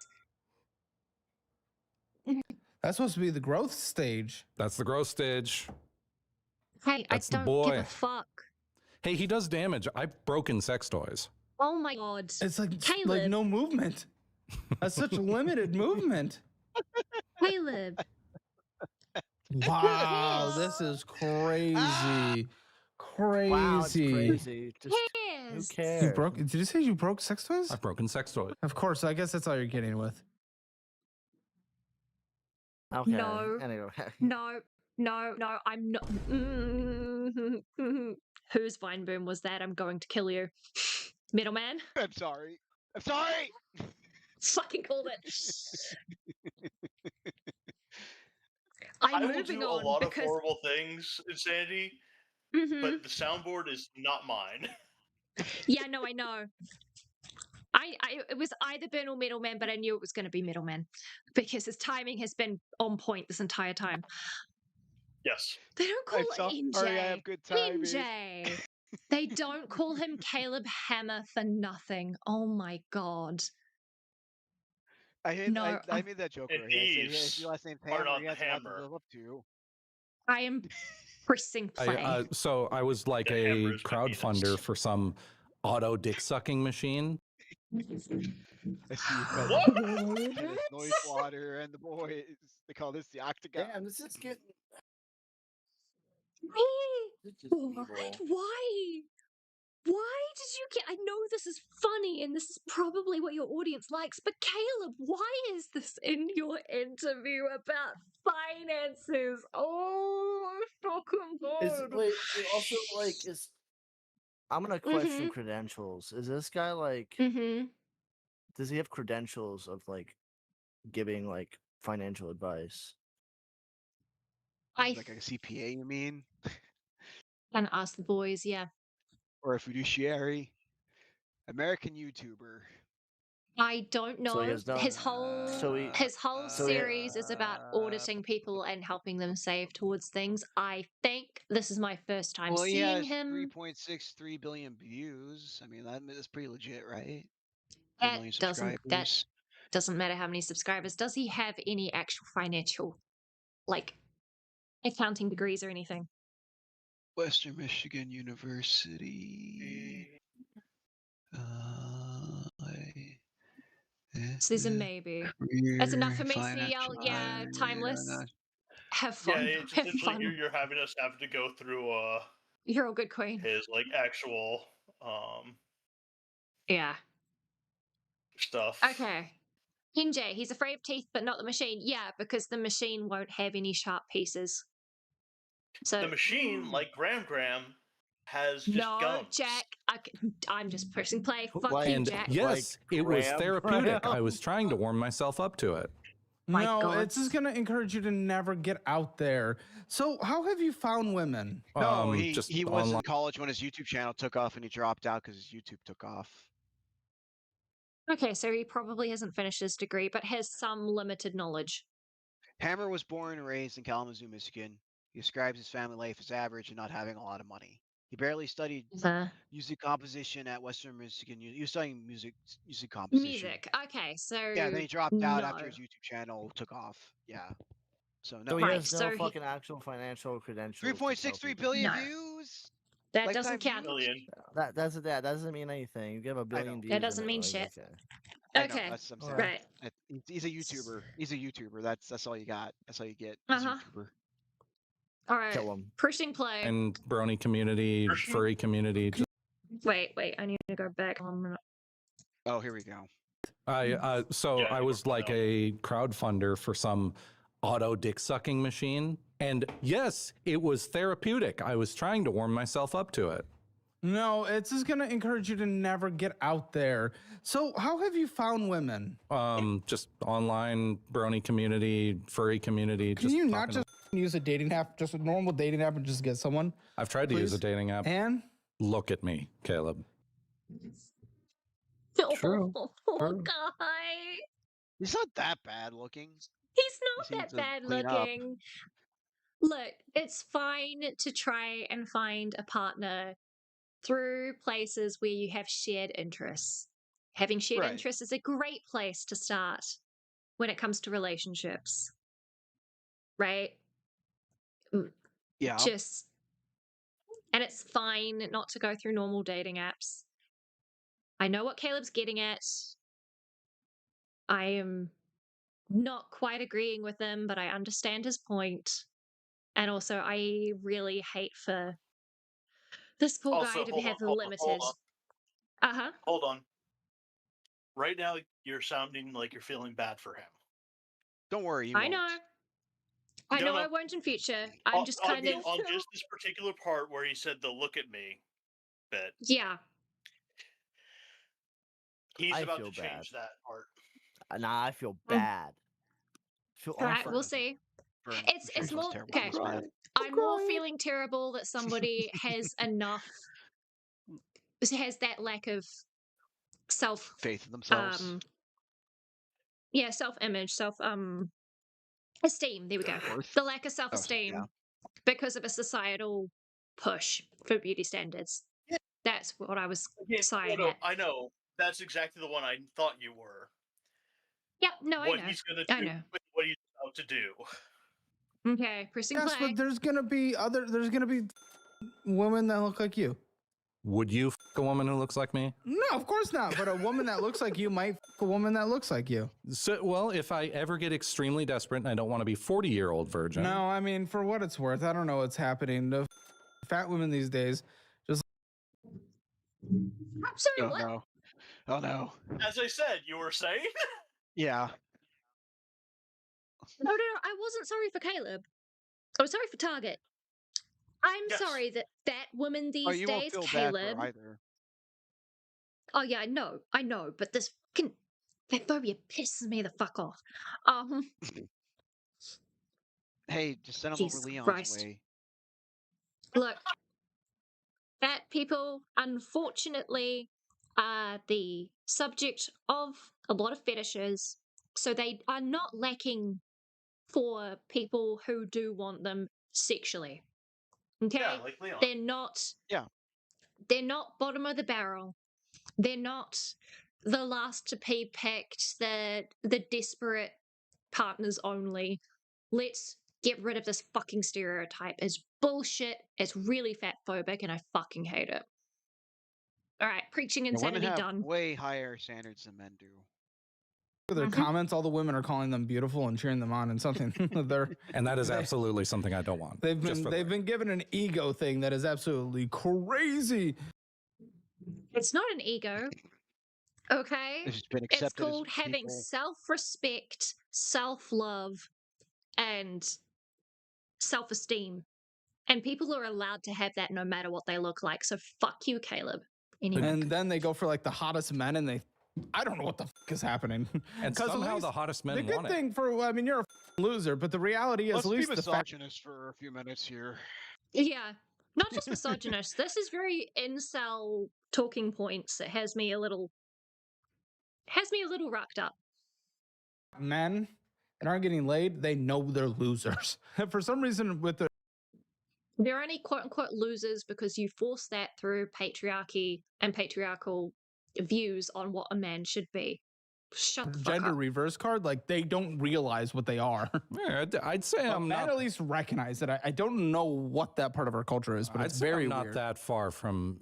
That's supposed to be the growth stage. That's the growth stage. Hey, That's the I don't give boy. a fuck. Hey, he does damage. I've broken sex toys. Oh my god. It's like Caleb. no movement. That's such limited movement. Caleb. Wow, this is crazy. Crazy. Wow, it's crazy. Just who Yes. cares? You broke? Did you say you broke sex toys? I've broken sex toys. Of course. I guess that's all you're getting with. Okay. No. Anyway. No. I'm not. Whose vine boom was that? I'm going to kill you. Middleman. I'm sorry. I'm sorry. Fucking called it. I I'm will moving do a on lot of because. horrible things, Insanity, but the soundboard is not mine. Yeah, no, I know. It was either Ben or Middleman, but I knew it was going to be Middleman because his timing has been on point this entire time. Yes. They don't call it Sorry, I NJ. have good timing. NJ. They don't call him Caleb Hammer for nothing. Oh my god. I made that joke And already. I said, these if your last name's are Hammer, not he the has a lot to hammer. live up to. I am pressing play. So I was like The a hammer is my crowdfunder penis. for some auto dick sucking machine. I see you've got What? tennis, noise water, and the boys. They call this the octagon. Damn, this is getting. This is What? evil. Why? Why did you get? I know this is funny and this is probably what your audience likes, but Caleb, why is this in your interview about finances? Oh my fucking god! Wait, also like is. I'm gonna question credentials. Is this guy like? Does he have credentials of like giving like financial advice? Like a CPA, you mean? Can ask the boys, yeah. Or a fiduciary? American YouTuber. I don't know. So he has no- His whole series is about auditing people and helping them save towards things. I think this is my first time Well, he seeing has him. 3.63 billion views. I mean, that's pretty legit, right? 3 That million doesn't subscribers. doesn't matter how many subscribers. Does he have any actual financial, like, accounting degrees or anything? Western Michigan University. So there's a maybe. That's enough for me to yell, yeah, timeless. Have fun. Yeah, it's Have essentially fun. you're having us have to go through You're all good, Queen. his like actual Yeah. stuff. Okay. NJ, he's afraid of teeth, but not the machine. Yeah, because the machine won't have any sharp pieces. So The machine, like Graham, has just no, gums. Jack. I'm just pressing play. Fuck Like- you, And Jack. yes, Like it was Graham therapeutic. Brown. I was trying to warm myself up to it. My No, God. it's just going to encourage you to never get out there. So, how have you found women? No, Just he was online. in college when his YouTube channel took off and he dropped out because his YouTube took off. Okay, so he probably hasn't finished his degree, but has some limited knowledge. Hammer was born and raised in Kalamazoo, Michigan. He describes his family life as average and not having a lot of money. He barely studied music composition at Western Michigan. He was studying music composition. Music. Okay, so Yeah, then he dropped out after his YouTube channel took off. Yeah. So no. So he Right, has no so he- fucking actual financial credentials. 3.63 billion No. views. That Lifetime doesn't count. views? Million. That doesn't mean anything. You give a billion views. That doesn't and, mean like, shit. Okay. I know, Okay, that's what I'm saying. right. He's a YouTuber. He's a YouTuber. That's all you got. That's all you get. He's a YouTuber. All right, Kill him. pushing play. And brony community, furry community. Just, Wait, I need to go back. Oh, here we go. I was like no. a crowdfunder for some auto dick sucking machine. And yes, it was therapeutic. I was trying to warm myself up to it. No, it's just gonna encourage you to never get out there. So, how have you found women? Just online brony community, furry community. Can you not just use a dating app, just a normal dating app, and just get someone? I've tried to use a Please? dating app. And Look at me, Caleb. True. Oh, True. guy. He's not that bad looking. He's not He that seems to bad clean up. looking. Look, it's fine to try and find a partner through places where you have shared interests. Having shared Right. interests is a great place to start when it comes to relationships. Right? Yeah. And it's fine not to go through normal dating apps. I know what Caleb's getting at. I am not quite agreeing with him, but I understand his point. And also, I really hate for this poor Also, guy to hold have on, limited. Hold on. Right now, you're sounding like you're feeling bad for him. Don't worry, you I won't. know. I know I won't in future. I'm just kind of on just this particular part where he said the "look at me" bit. Yeah. He's I about feel to change bad. that part. Nah, I feel bad. Feel All right, awful. we'll see. Vern, It's Vern feels more terrible. okay. He's mad. I'm more feeling terrible that somebody has that lack of self Faith in themselves. self-image, esteem. There we go. Worth. The lack of self-esteem yeah. because of a societal push for beauty standards. Yeah. That's what I was Yeah, sighing no, at. I know. That's exactly the one I thought you were. Yep, no, What I know. he's gonna I do know. with what he's about to do. Okay, pressing yes, play. but there's gonna be women that look like you. Would you f a woman who looks like me? No, of course not. But a woman that looks like you might f a woman that looks like you. So, well, if I ever get extremely desperate and I don't want to be 40-year-old virgin. No, I mean, for what it's worth, I don't know what's happening. The fat women these days just. I'm sorry, what? No. Oh no. As I said, you were saying. Yeah. No, I wasn't sorry for Caleb. I was sorry for Target. I'm Yes. sorry that woman these you won't days, feel bad Caleb. for either. Oh yeah, I know, but this fucking that phobia pisses me the fuck off. Hey, just send him over Jesus Leon's Christ. way. Look, fat people, unfortunately, are the subject of a lot of fetishes, so they are not lacking for people who do want them sexually. Okay? Yeah, like Leon. They're not. Yeah. They're not bottom of the barrel. They're not the last to be picked. The desperate partners only. Let's get rid of this fucking stereotype. It's bullshit. It's really fat phobic, and I fucking hate it. All right, preaching And women insanity have done. way higher standards than men do. For their comments, all the women are calling them beautiful and cheering them on, and something And that is absolutely something I don't want. They've been given an ego thing that is absolutely crazy. It's not an ego. Okay? It's been It's accepted called as having people. self-respect, self-love, and self-esteem. And people are allowed to have that no matter what they look like. So fuck you, Caleb. Anyway. And then they go for like the hottest men, and I don't know what the fuck is happening. And somehow the hottest men the want good it. thing I mean, you're a loser, but the reality is Let's at least be the fact. misogynist for a few minutes here. Yeah. Not just misogynist. This is very incel talking points. It has me a little Has me a little rocked up. Men that aren't getting laid, they know they're losers. For some reason, with the They're only quote unquote losers because you force that through patriarchy and patriarchal views on what a man should be. Shut the fuck gender up. reverse card, like they don't realize what they are. Yeah, I'd say But I'm men not. at least recognize it. I don't know what that part of our culture is, but I'd it's say very I'm not weird. that far from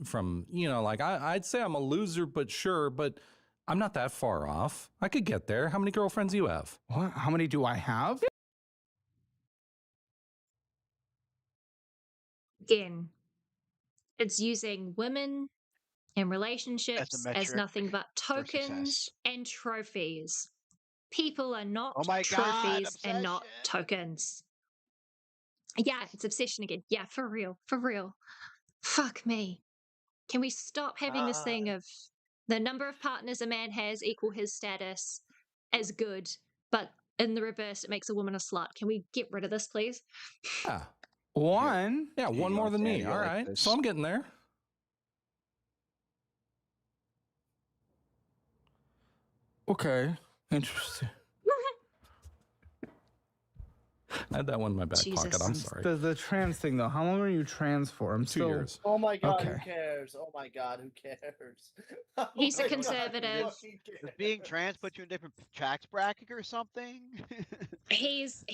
like I'd say I'm a loser, but sure, but I'm not that far off. I could get there. How many girlfriends do you have? What? How many do I have? Again, it's using women and relationships as metric nothing but for tokens success. and trophies. People are not Oh my God, trophies and not obsession. tokens. Yeah, it's obsession again. Yeah, for real. For real. Fuck me. Can we stop having this thing of the number of partners a man has equal his status as good, but in the reverse, it makes a woman a slut? Can we get rid of this, please? Yeah, One. yeah, one more than me. All right, so I'm getting there. Okay, interesting. I had that one in my back Jesus. pocket. I'm sorry. The trans thing though. How long are you trans for? I'm 2 still. years. Oh my God, Okay. who cares? Oh my God, who cares? He's a Oh my God, who conservative. fucking Does cares? being trans put you in a different tax bracket or something? He's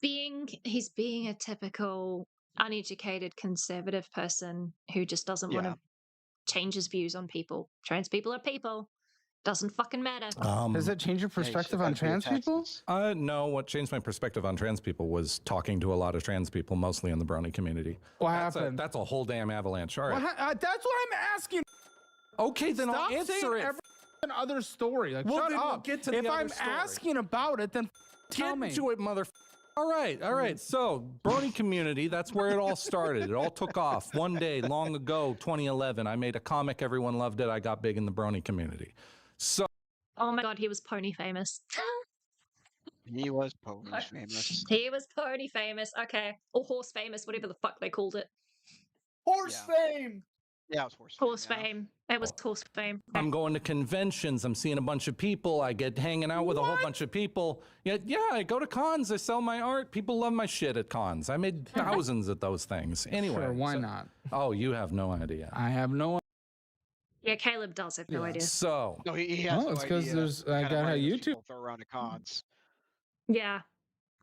being a typical uneducated conservative person who just doesn't want Yeah. to change his views on people. Trans people are people. Doesn't fucking matter. Does that change your Yeah, you perspective still on gotta pay your trans people? taxes. No, what changed my perspective on trans people was talking to a lot of trans people, mostly in the brony community. What That's happened? that's a whole damn avalanche. All right. That's what I'm asking. Okay, then Stop I'll saying answer it. every other story. Like, Well, shut then we'll up. get to the if other I'm story. asking about it, then tell me. Get to it, mother. All right. So, brony community, that's where it all started. It all took off. One day, long ago, 2011, I made a comic. Everyone loved it. I got big in the brony community. So, Oh my god, he was pony famous. He was ponies famous. He was pony famous. Okay. Or horse famous, whatever the fuck they called it. Horse Yeah. fame! Yeah, it was horse. Horse fame, yeah. fame. It was horse fame. I'm going to conventions. I'm seeing a bunch of people. I get hanging out with a whole bunch of people. Yeah, I go to cons. I sell my art. People love my shit at cons. I made thousands at those things. Anyway. Sure, why not? Oh, you have no idea. I have no. Yeah, Caleb does have no idea. So, No, he has no it's because idea there's what I kind of got a money those YouTube people throw around at cons. Yeah.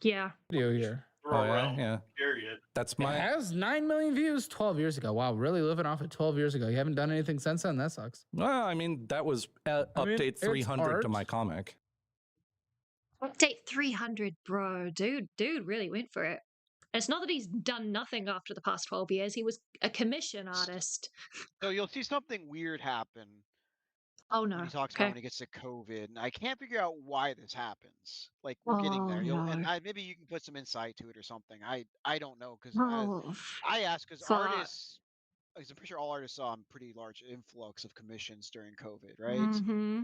Yeah. video here. Throw Oh, yeah, around, yeah. period. that's It my. has 9 million views 12 years ago. Wow, really living off it 12 years ago. You haven't done anything since then? That sucks. Well, I mean, that was I mean, update it's 300 to art. my comic. Update 300, bro. Dude really went for it. It's not that he's done nothing after the past 12 years. He was a commission artist. So you'll see something weird happen Oh no. when he talks about Okay. when he gets to COVID, and I can't figure out why this happens. Like we're getting Oh there. And no. maybe you can put some insight to it or something. I don't know because Oh, I ask because fuck. artists. Because I'm pretty sure all artists saw a pretty large influx of commissions during COVID, right? Mm-hmm.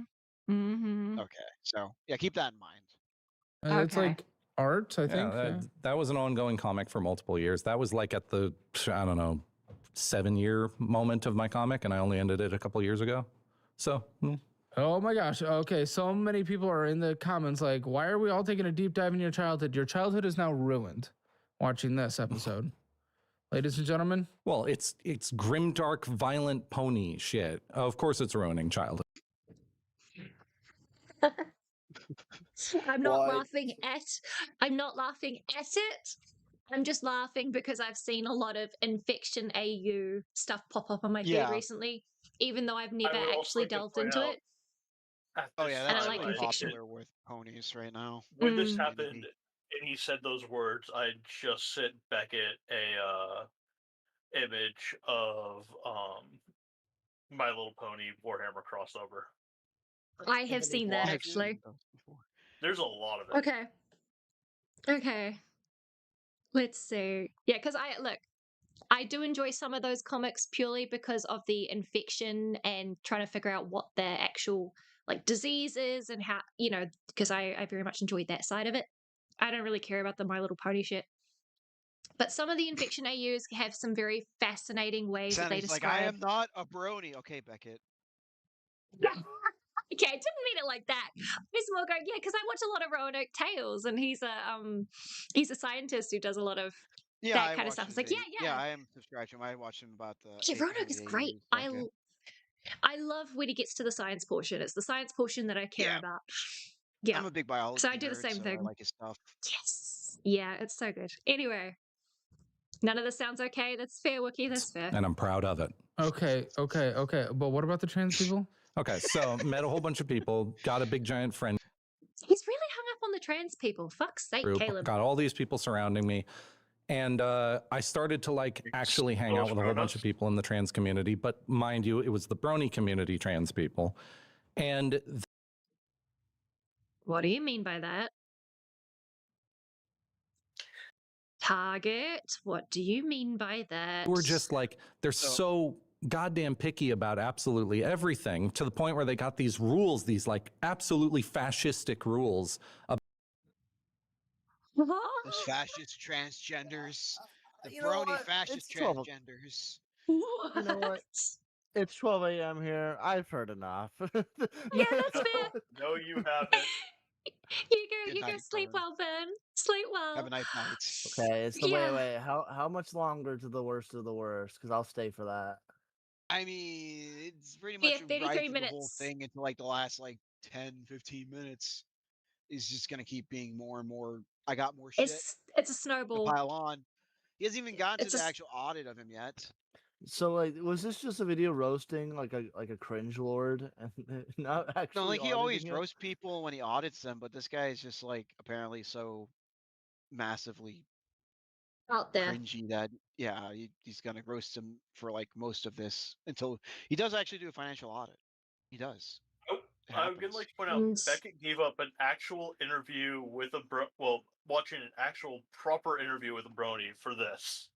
Mm-hmm. Okay, so yeah, keep that in mind. It's Okay. like art, I Yeah, think. that was an ongoing comic for multiple years. That was like at the, I don't know, 7-year moment of my comic, and I only ended it a couple years ago. So, Oh my gosh. Okay, so many people are in the comments like, why are we all taking a deep dive in your childhood? Your childhood is now ruined watching this episode. Ladies and gentlemen. well, it's grimdark, violent pony shit. Of course, it's ruining childhood. I'm not Why? laughing at it. I'm just laughing because I've seen a lot of Infection AU stuff pop up on my feed Yeah. recently, even though I've never would also actually like to delved point into out it. at Oh this yeah, And I that's like really Infection. popular with ponies right now. When this Mm. happened and he said those words, I just sent Beckett a image of My Little Pony Warhammer crossover. I have seen that I've actually. seen those before. There's a lot of it. Okay. Okay. Let's see. Yeah, because I do enjoy some of those comics purely because of the infection and trying to figure out what the actual like disease is and how, because I very much enjoyed that side of it. I don't really care about the My Little Pony shit. But some of the infection AUs have some very fascinating ways that they Sandy's like, I describe. am not a brony. Okay, Beckett. Okay, I didn't mean it like that. It's more going, yeah, because I watch a lot of Roanoke Tales, and he's a scientist who does a lot of Yeah, that I kind of watched stuff. It's his like, eight. Yeah, yeah. I am subscribed to him. I watched him about the Yeah, Roanoke is 880 great. years second. I love when he gets to the science portion. It's the science portion that I care Yeah. about. Yeah. I'm a big biology So I do the nerd, same so I thing. like his stuff. Yes. Yeah, it's so good. Anyway, none of this sounds okay. That's fair, Wookie. That's fair. And I'm proud of it. Okay. But what about the trans people? Okay, so met a whole bunch of people, got a big giant friend He's really hung up on the trans people. Fuck's sake, group, Caleb. got all these people surrounding me. And I started to actually hang out with a whole bunch of people in the trans community. But mind you, it was the brony community trans people. And What do you mean by that? Target, what do you mean by that? we're just they're so goddamn picky about absolutely everything, to the point where they got these rules, these absolutely fascistic rules. Those fascist transgenders. The brony fascist transgenders. What? You know what? It's 12 a.m. here. I've heard enough. Yeah, that's fair. No, you haven't. You go sleep well, Ben. Sleep well. Have a nice night. Okay, it's the Yeah. wait. How much longer to the worst of the worst? Because I'll stay for that. I mean, it's pretty Yeah, much 33 right through the minutes. whole thing into the last 10, 15 minutes. Is just gonna keep being more and more. I got more shit It's a to snowball. pile on. He hasn't even gotten to It's the a actual audit of him yet. So was this just a video roasting like a cringe lord and not actually? No, he always auditing it? roasts people when he audits them, but this guy is just apparently so massively out there. cringy that he's gonna roast him for most of this until he does actually do a financial audit. He does. Oh, I'm gonna like to point out Mm. Beckett gave up an actual interview with a watching an actual proper interview with a brony for this.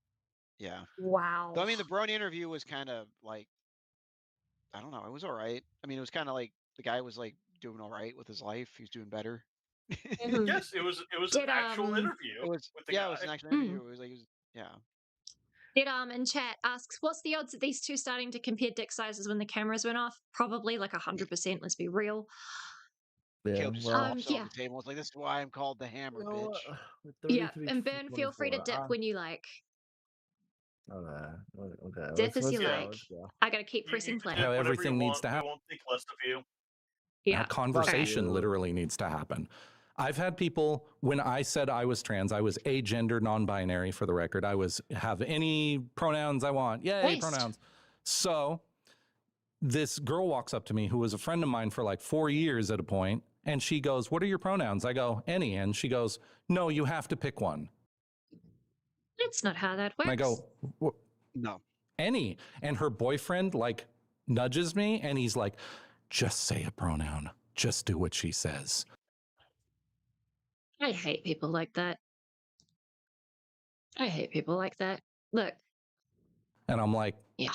Yeah. Wow. So, I mean, the brony interview was kind of I don't know, it was all right. I mean, it was kind of the guy was doing all right with his life. He was doing better. Mhm. Yes, it was an actual interview. It was with the guy. it was an actual interview. It was yeah. Did in chat asks, what's the odds of these two starting to compare dick sizes when the cameras went off? Probably 100%. Let's be real. Yeah. Caleb just Well, flops it on the table. It's this is why I'm called the hammer, bitch. Yeah, and Burn, feel free to dip when you like. Okay. Dip as let's you go, like. let's go. I gotta keep You pressing can play. dip How whenever everything you needs want. to happen. We won't think less of you. Yeah. That conversation you. literally needs to happen. I've had people, when I said I was trans, I was agender, non-binary, for the record. I have any pronouns I want. Yay, Nice. pronouns. So this girl walks up to me who was a friend of mine for 4 years at a point, and she goes, "What are your pronouns?" I go, "Any." And she goes, "No, you have to pick one." That's not how that works. And I go, No. "Any." And her boyfriend nudges me, and he's like, "Just say a pronoun. Just do what she says." I hate people like that. Look. And I'm like, yeah,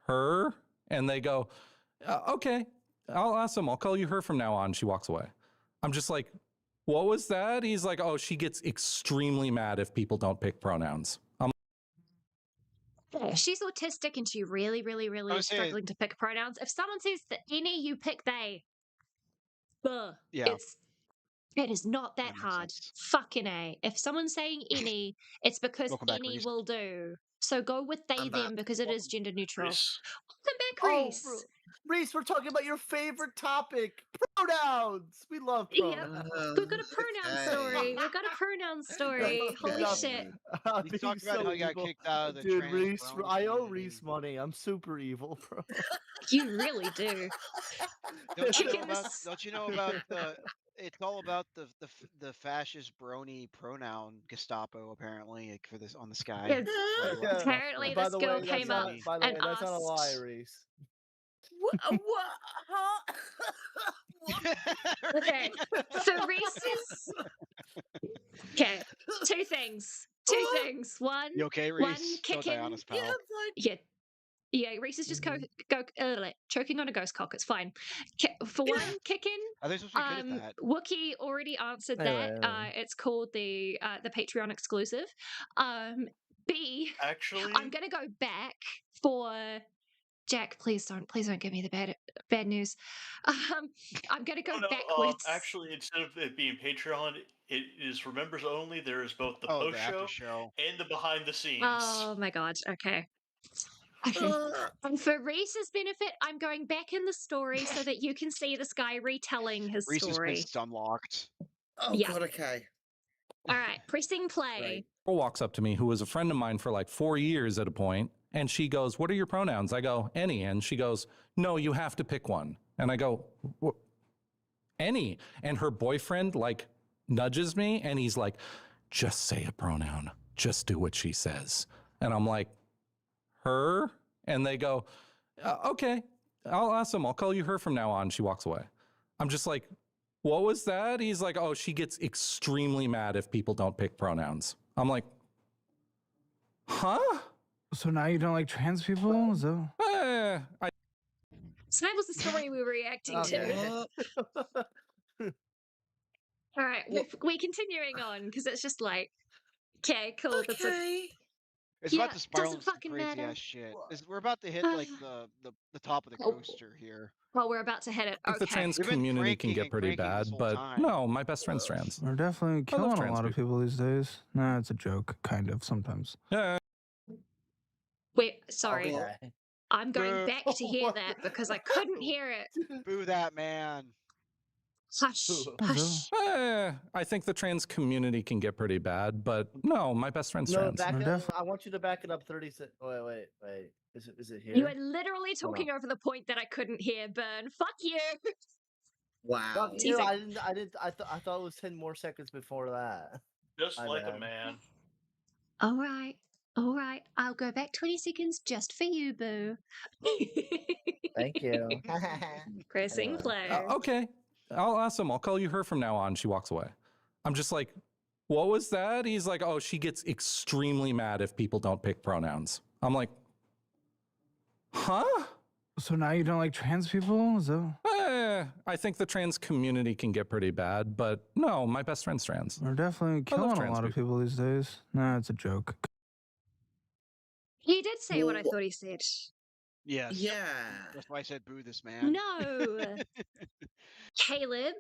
her? And they go, okay, I'll ask them. I'll call you her from now on. She walks away. I'm just like, what was that? He's like, oh, she gets extremely mad if people don't pick pronouns. She's autistic and she really, really, really is struggling to pick pronouns. If someone says that any, you pick they. Yeah. It is not that hard. Sense. Fucking A. If someone's saying any, it's because any Reese. will do. So go with they, them, because it is gender neutral. Reese. Welcome back, Reese. Oh, Reese, we're talking about your favorite topic, pronouns. We love pronouns. We've got a pronoun story. We've got a pronoun story. Holy shit. You talked about how you got kicked out of the Dude, trans Reese, I owe community. Reese money. I'm super evil, bro. You really do. Don't you know about the? It's all about the fascist brony pronoun Gestapo apparently for this on the sky. Apparently, this girl came up and that's asked. not a lie, Reese. What? Huh? Okay, so Reese's. Okay, two things. One. You okay, Reese? One kicking. Don't die on us, pal. Yeah, Reese is just choking on a ghost cock. It's fine. For one, kicking. Are they supposed to be good at that? Wookie already answered that. It's called the Patreon exclusive. B. Actually, I'm gonna go back for Jack, please don't give me the bad news. I'm gonna go Oh, no, backwards. actually, instead of it being Patreon, it is for members only. There is both the Oh, post the after show show. and the behind the scenes. Oh my god. Okay. Okay. And for Reese's benefit, I'm going back in the story so that you can see this guy retelling his Reese has been story. unlocked. Oh Yeah. god, okay. All right, pressing play. Right. Girl walks up to me who was a friend of mine for like 4 years at a point, and she goes, "What are your pronouns?" I go, "Any." And she goes, "No, you have to pick one." And I go, "Any." And her boyfriend like nudges me and he's like, "Just say a pronoun. Just do what she says." And I'm like, "Her?" And they go, "Okay, I'll ask them. I'll call you her from now on." She walks away. I'm just like, "What was that?" He's like, "Oh, she gets extremely mad if people don't pick pronouns." I'm like, "Huh?" So now you don't like trans people? So So that was the story we were reacting to. All right, we're continuing on because it's just like, okay, cool. That's Okay. It's Yeah, about to spiral doesn't into some fucking crazy matter. ass shit. We're about to hit like the top of the Oh. coaster here. Well, we're about to hit it. I think the Okay. trans We've been community can pranking get and pretty cranking this bad, whole but time. no, my best friend's trans. we're definitely I love killing a trans lot of people these days. Nah, it's a joke, kind of, sometimes. Yeah. Wait, sorry. Okay. I'm going Boo. back to hear that because I couldn't hear it. Boo that man. Hush, hush. I think the trans community can get pretty bad, but no, my best friend's No, trans. back No, it. def- I want you to back it up 30 seconds. Wait. Is it here? You are literally Hold talking over the point that I couldn't hear, Burn. Fuck you. Wow. Fuck you! Teasing. I thought it was 10 more seconds before that. Just My like a bad. man. All right. All right. I'll go back 20 seconds just for you, boo. Thank you. Pressing Anyway. play. Okay, I'll ask them. I'll call you her from now on. She walks away. I'm just like, "What was that?" He's like, "Oh, she gets extremely mad if people don't pick pronouns." I'm like, "Huh?" So now you don't like trans people? So I think the trans community can get pretty bad, but no, my best friend's trans. we're definitely I love killing a trans lot of people these days. Nah, it's a joke. He did say what I Well, thought he said. Yes. Yeah. That's why I said boo this man. No. Caleb,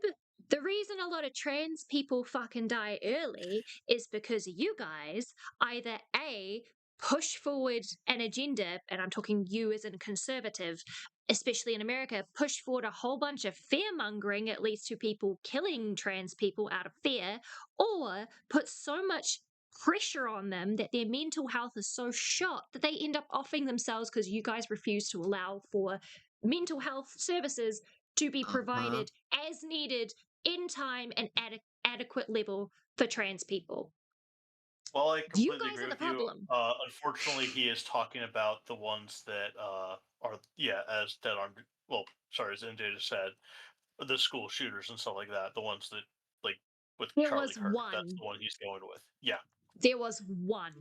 the reason a lot of trans people fucking die early is because you guys either A, push forward an agenda, and I'm talking you as a conservative, especially in America, push forward a whole bunch of fear mongering that leads to people killing trans people out of fear, or put so much pressure on them that their mental health is so shot that they end up offing themselves because you guys refuse to allow for mental health services to be provided as needed in time and at an adequate level for trans people. Well, I You completely guys agree are the with you. problem. Unfortunately, he is talking about the ones that are, as dead armed. Well, sorry, as Ndata said, the school shooters and stuff like that. The ones that, like, with There Charlie was Kirk. one. That's the one he's going with. Yeah. There was one.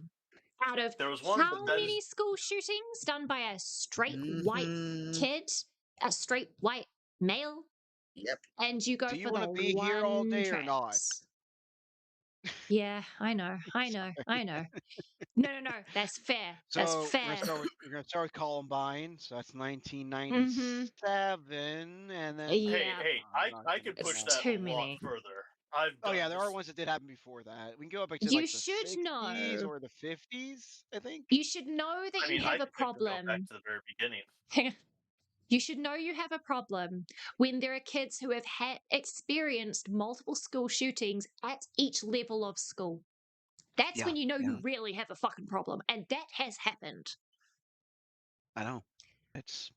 Out of There was one, how but that many is school shootings done by a straight white Mhm. kid, a straight white male, Yep. and you go Do you for want the to be here all one day or not? trans? Yeah, I know. No. That's fair. That's So fair. we're gonna start with Columbine. So that's 1997, and then Yeah. hey, I'm not I gonna could push It's that too a lot many. further. I've Oh done yeah, there are this. ones that did happen before that. We can go back to You like the should 60s know. or the 50s, I think. You should know that I you mean, I have a could go back problem. to the very beginning. You should know you have a problem when there are kids who have experienced multiple school shootings at each level of school. That's when you know you really have a fucking problem, and that has happened. I know. It's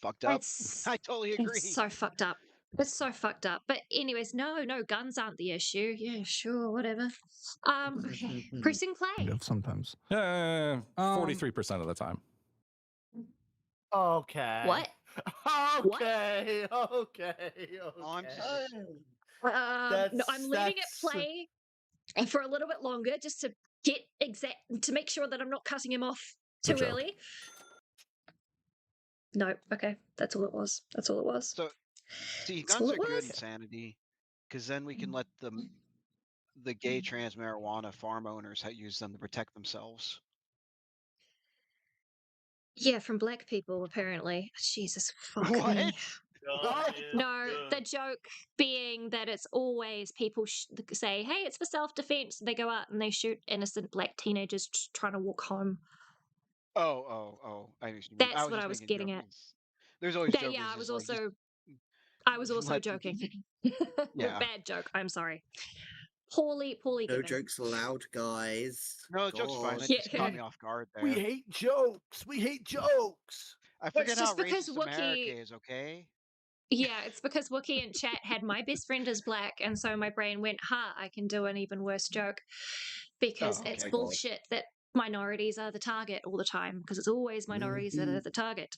fucked up. I totally agree. It's so fucked up. It's so fucked up. But anyways, no, guns aren't the issue. Yeah, sure, whatever. Okay. Pressing play. Sometimes. 43% of the time. Okay. What? Okay. No, I'm letting it play for a little bit longer just to get to make sure that I'm not cutting him off too early. No, okay, that's all it was. So, see, guns are good insanity, because then we can let the gay trans marijuana farm owners use them to protect themselves. Yeah, from black people, apparently. Jesus, fuck me. What? God is No, good. the joke being that it's always people say, hey, it's for self-defense. They go out and they shoot innocent black teenagers trying to walk home. Oh. I understand. That's what I was getting at. There's always Yeah, jokers. I was just, like, I was also let- joking. Yeah. Bad joke. I'm sorry. Poorly No given. jokes allowed, guys. No, the joke's fine. God. That just caught me off guard there. We hate jokes. We hate jokes. I forget how just because racist America Wookiee- is. Okay. Yeah, it's because Wookiee in chat had my best friend is black, and so my brain went, I can do an even worse joke. Because Oh, it's okay. bullshit that minorities are the target all the time, because it's always minorities that are the target.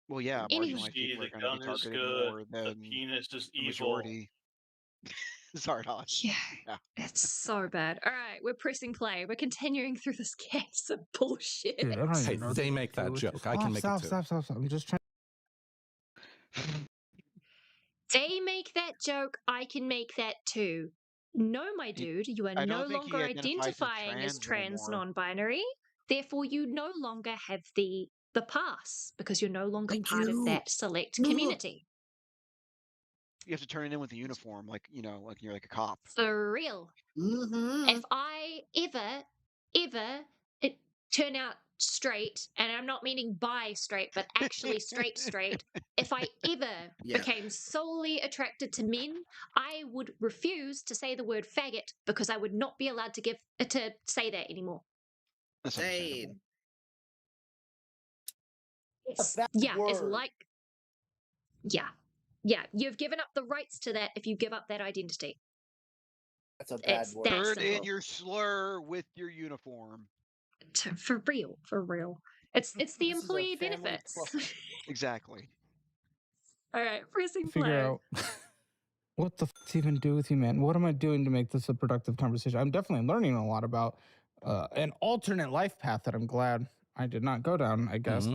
Well, yeah, Anyway. marginalized See, people the are going to be gun is targeted good. more The than penis is the evil. majority. Zardoz. Yeah, Yeah. it's so bad. All right, we're pressing play. We're continuing through this case of bullshit. Dude, I don't Hey, even know. they make that joke. I can make it too. Stop. I'm just trying. They make that joke. I can make that too. No, my dude, you are I no don't think he longer identifies as identifying as trans trans anymore. non-binary. Therefore, you no longer have the pass because you're no longer Thank part of you. that select Ugh. community. You have to turn it in with a uniform, like like you're like a cop. For real. Mm-hmm. If I ever turn out straight, and I'm not meaning bi straight, but actually straight, if I ever Yeah. became solely attracted to men, I would refuse to say the word faggot because I would not be allowed to say that anymore. That's understandable. It's, bad it's word. like, yeah, you've given up the rights to that if you give up that identity. That's a bad It's word. that Turn in simple. your slur with your uniform. For real. It's the This is a employee family benefits. club. Exactly. All right, pressing Figure play. out what the to even do with you, man. What am I doing to make this a productive conversation? I'm definitely learning a lot about an alternate life path that I'm glad I did not go down. I guess I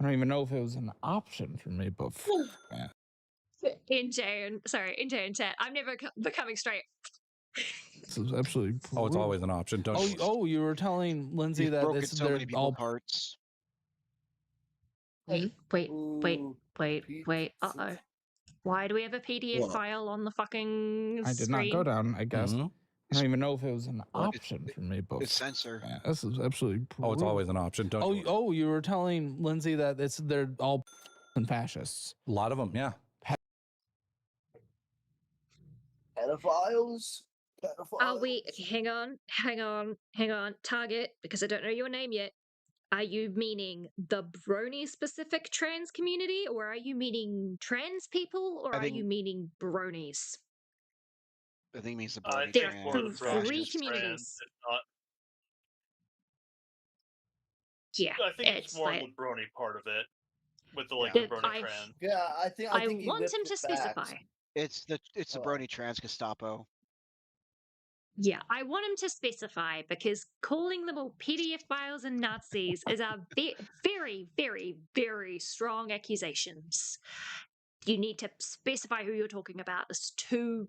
don't even know if it was an option for me, but man. NJ in chat. I'm never becoming straight. This is absolutely brutal. Oh, it's always an option. Don't you? Oh, you were telling Lindsay You've that broken so they're many people's all hearts. Wait. Ooh, Uh-oh. Why do we have a PDF What? file on the fucking I did screen? not go down, I guess. I don't even know if it was an option for me, but It's censor. man, this is absolutely brutal. Oh, it's always an option. Don't you? Oh, you were telling Lindsay that they're all and fascists. A lot of them, yeah. pedophiles. Are we hang on, Target, because I don't know your name yet. Are you meaning the brony specific trans community, or are you meaning trans people, or are you meaning bronies? I think it means the I brony think trans. more the brony Three is communities. trans, if not. Yeah, I think it's more like, the brony part of it, with the like Yeah. the brony trans. Yeah, I think he want whipped him to it back. specify. It's the brony trans Gestapo. Yeah, I want him to specify because calling them all PDF files and Nazis is a very, very, very strong accusations. You need to specify who you're talking about. It's too.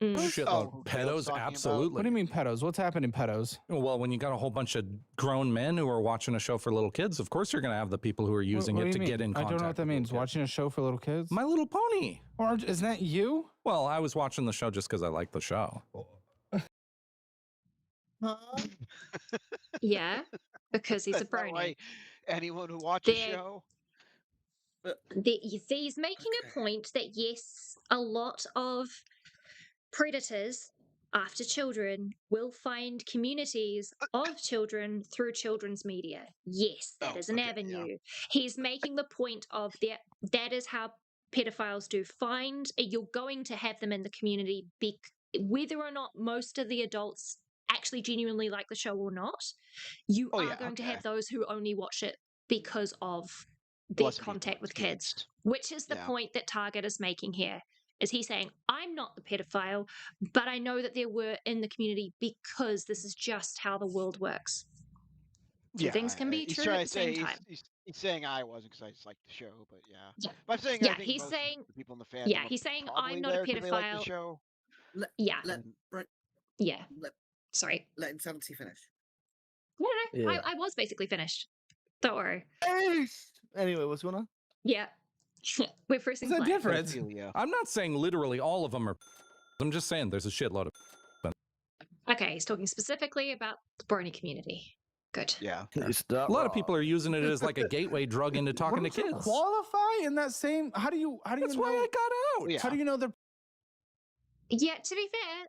Shitload. Pedos, absolutely. What do you mean pedos? What's happening, pedos? Well, when you got a whole bunch of grown men who are watching a show for little kids, of course you're going to have the people who are using What it do to you get mean? in I contact. don't know what that with means. little kids. Watching a show for little kids? My Little Pony. Or isn't that you? Well, I was watching the show just because I like the show. Yeah, because he's a That's not brony. why anyone who watches show. He's making a point that yes, a lot of predators after children will find communities of children through children's media. Yes, that is an avenue. Yeah. He's making the point of that is how pedophiles do find. You're going to have them in the community, whether or not most of the adults actually genuinely like the show or not. You are going to have those who only watch it because of their contact with kids, which is the point that Target is making here. Is he saying, I'm not the pedophile, but I know that there were in the community because this is just how the world works. Two things can be true at the same time. He's saying I wasn't because I just like the show, but yeah. But I'm saying I think most of the people in the fandom he's saying probably I'm not a pedophile. they like the show. Sorry. Let Insanity finish. Yeah. I was basically finished. Don't worry. Anyway, what's going on? Yeah. We're pressing What's the play. difference? Pedophilia. I'm not saying literally all of them are. I'm just saying there's a shitload of. Okay, he's talking specifically about the brony community. Good. Yeah. A lot of people are using it as like a gateway drug into talking to Wouldn't you kids. qualify in that same? How do you That's know? why I got out. Yeah. How do you know they're? Yeah, to be fair,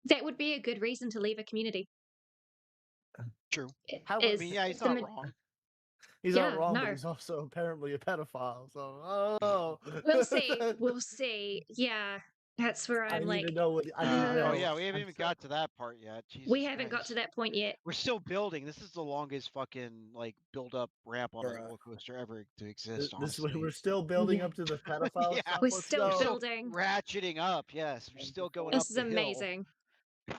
that would be a good reason to leave a community. True. How- I mean, yeah, he's not wrong. He's Yeah, not wrong, no. but he's also apparently a pedophile. So, We'll see. We'll see. Yeah, that's where I I'm need like, to know what I need to Oh know. yeah, we haven't I'm even so- got to that part yet. Jesus we haven't got Christ. to that point yet. We're still building. This is the longest fucking like build up ramp on a Bruh. roller coaster ever to exist. This Honestly, we're still building Yeah. up to the pedophile Yeah. stuff. We're Let's still go. building. ratcheting up. Yes, we're still going This up is the hill. amazing.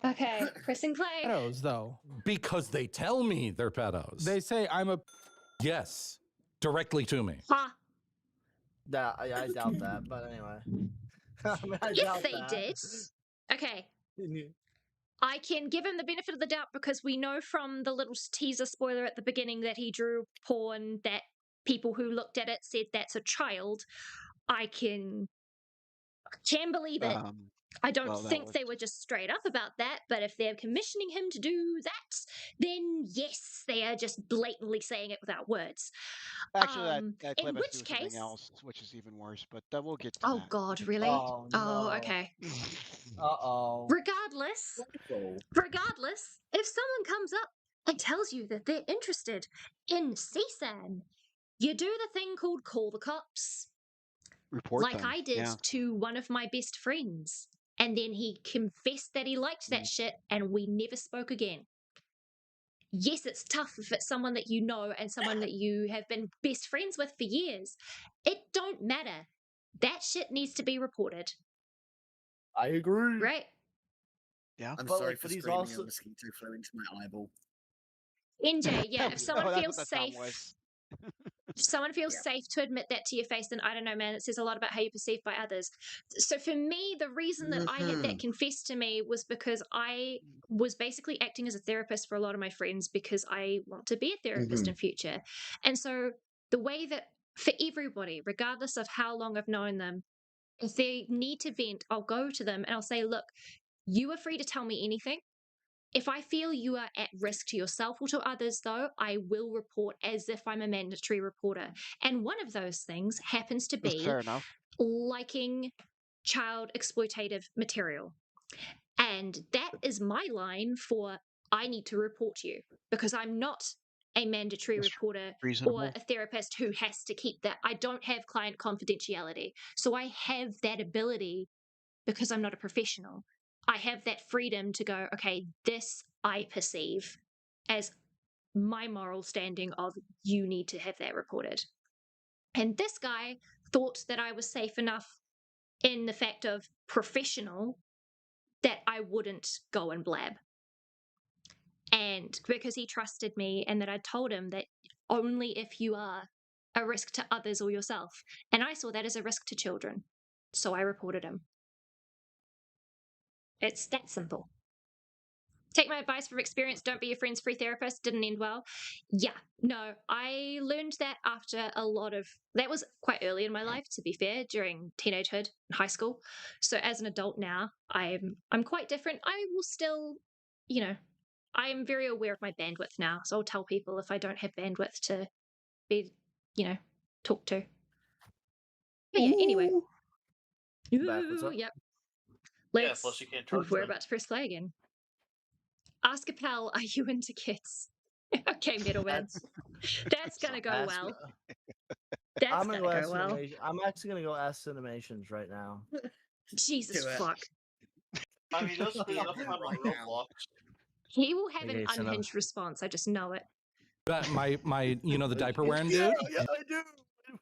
Okay, pressing play. Pedos, though. Because they tell me they're pedos. They say I'm a. yes, directly to me. Ha! Yeah, I doubt that. But anyway, I mean, I If doubt they that. did, okay, I can give him the benefit of the doubt because we know from the little teaser spoiler at the beginning that he drew porn that people who looked at it said that's a child. I can believe it. I don't well, that think was- they were just straight up about that, but if they're commissioning him to do that, then yes, they are just blatantly saying it without words. Actually, that in clip has which to do with something case, else, which is even worse. But then we'll get to oh that. god, really? Oh, no. Okay. Uh-oh. Regardless, if someone comes up and tells you that they're interested in CSAN, you do the thing called call the cops. Report like them. I did Yeah. to one of my best friends. And then he confessed that he liked that shit, and we never spoke again. Yes, it's tough if it's someone that you know and someone that you have been best friends with for years. It don't matter. That shit needs to be reported. I agree. Right? Yeah. I'm But, sorry like, for but he's screaming also- a mosquito flew into my eyeball. NJ, yeah, if someone that's feels what that sound safe, was. if someone feels Yeah. safe to admit that to your face, then I don't know, man, it says a lot about how you're perceived by others. So for me, the reason that I had that confessed to me was because I was basically acting as a therapist for a lot of my friends because I want to be a therapist in future. And so the way that for everybody, regardless of how long I've known them, if they need to vent, I'll go to them and I'll say, look, you are free to tell me anything. If I feel you are at risk to yourself or to others, though, I will report as if I'm a mandatory reporter. And one of those things happens to That's be fair enough. liking child exploitative material. And that is my line for I need to report you because I'm not a mandatory That's reporter reasonable. or a therapist who has to keep that. I don't have client confidentiality. So I have that ability because I'm not a professional. I have that freedom to go, okay, this I perceive as my moral standing of you need to have that reported. And this guy thought that I was safe enough in the fact of professional that I wouldn't go and blab. And because he trusted me and that I told him that only if you are a risk to others or yourself. And I saw that as a risk to children. So I reported him. It's that simple. Take my advice from experience. Don't be your friend's free therapist. Didn't end well. Yeah, no, I learned that after a lot of, that was quite early in my life, to be fair, during teenagehood and high school. So as an adult now, I'm quite different. I will still, I am very aware of my bandwidth now. So I'll tell people if I don't have bandwidth to be, talked to. But yeah, anyway. Back, what's up? Yep. Yeah, plus you can't charge We're them. about to press play again. Ask a pal, are you into kids? Okay, Middleman. That's gonna go Ask- well. That's I'm gonna gonna go ask well. Cinemation- I'm actually gonna go ask Cinemations right now. Jesus Do it. fuck. I mean, they'll spend enough time on Right now. Roblox. He will have an Okay, so now- unhinged response. I just know it. But my the diaper wearing dude. Yeah, I do.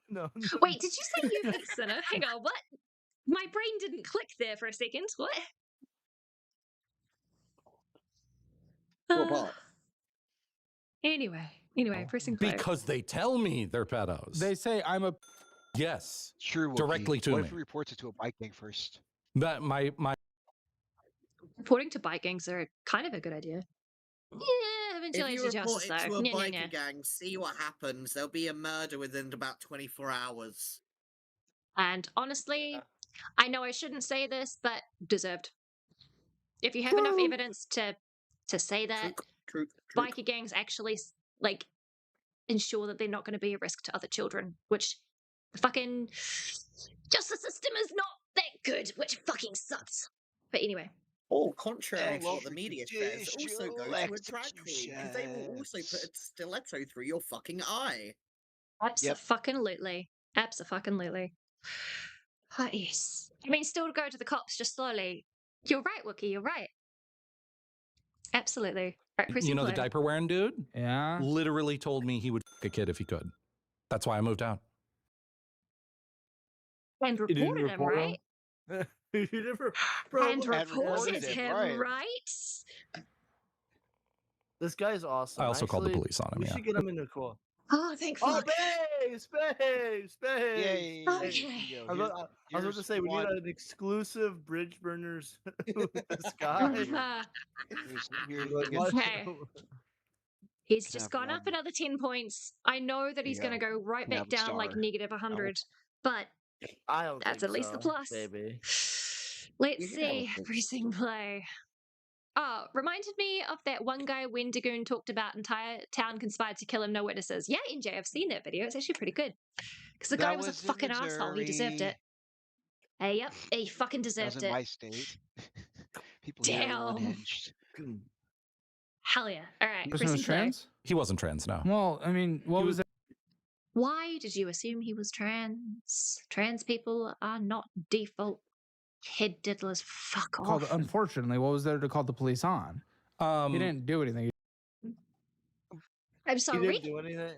No. Wait, did you say you hate Sinner? Hang on, what? My brain didn't click there for a second. What? What part? Anyway, pressing play. Because they tell me they're pedos. They say I'm a. yes, True. Wookie. directly to what me. if he reports it to a bike gang first? But my Reporting to bike gangs are kind of a good idea. Yeah, If vigilante you report justice, it though. to a Nah, nah, biker nah. gang, see what happens. There'll be a murder within about 24 hours. And honestly, I know I shouldn't say this, but deserved. If you have enough evidence to say that, True. biker gangs actually like ensure that they're not going to be a risk to other children, which the fucking justice system is not that good, which fucking sucks. But anyway. Or contrary to what the media says, Extrajudicial also go to a drag queen because they will also put a stiletto through your fucking eye. Abso-fucking-lutely. Abso-fucking-lutely. Oh, yes. I mean, still go to the cops, just slowly. You're right, Wookie, you're right. Absolutely. Right, You know the play. diaper wearing dude? Yeah. Literally told me he would f a kid if he could. That's why I moved out. And You didn't reported him, report right? him? You never, bro. And look, reported him, right? This guy's awesome. I also called the Actually, police on him, we yeah. should get him in the call. Oh, thank Oh, fuck. babes! Yay! Okay. I was about to say, we need an exclusive Bridge Burners with this guy. Okay. He's Can just have gone up one. another 10 points. I know that he's going to go right Can back have a down like star. negative 100, but I don't that's think at least the so, plus. baby. Let's see. Pressing play. Oh, reminded me of that one guy Wendigoon talked about entire town conspired to kill him, no witnesses. Yeah, NJ, I've seen that video. It's actually pretty good. Because the guy was a fucking asshole. He deserved it. Hey, yep, he fucking That was deserved in it. my state. People here are unhinged. Hell yeah. All right. Person was trans? He wasn't trans, no. Well, I mean, what was it? Why did you assume he was trans? Trans people are not default head diddlers. Fuck off. Unfortunately, what was there to call the police on? He didn't do anything. I'm sorry. He didn't do anything.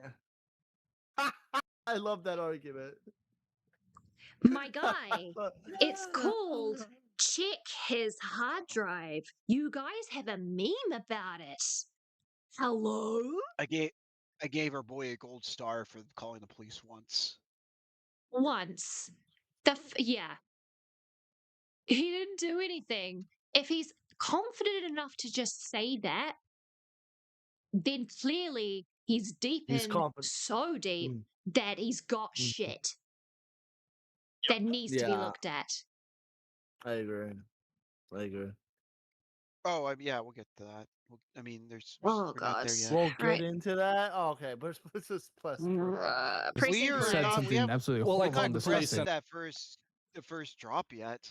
I love that argument. My guy, it's called check his hard drive. You guys have a meme about it. Hello? I gave our boy a gold star for calling the police once. Once. Yeah. He didn't do anything. If he's confident enough to just say that, then clearly he's so deep that he's got shit that needs to be looked at. I agree. Oh, yeah, we'll get to that. I mean, Oh, we're not there yet. We'll get into that. Oh, okay, but let's just plus. We are said not. something We have. absolutely Well, horrible I and got pressed disgusting. the first drop yet.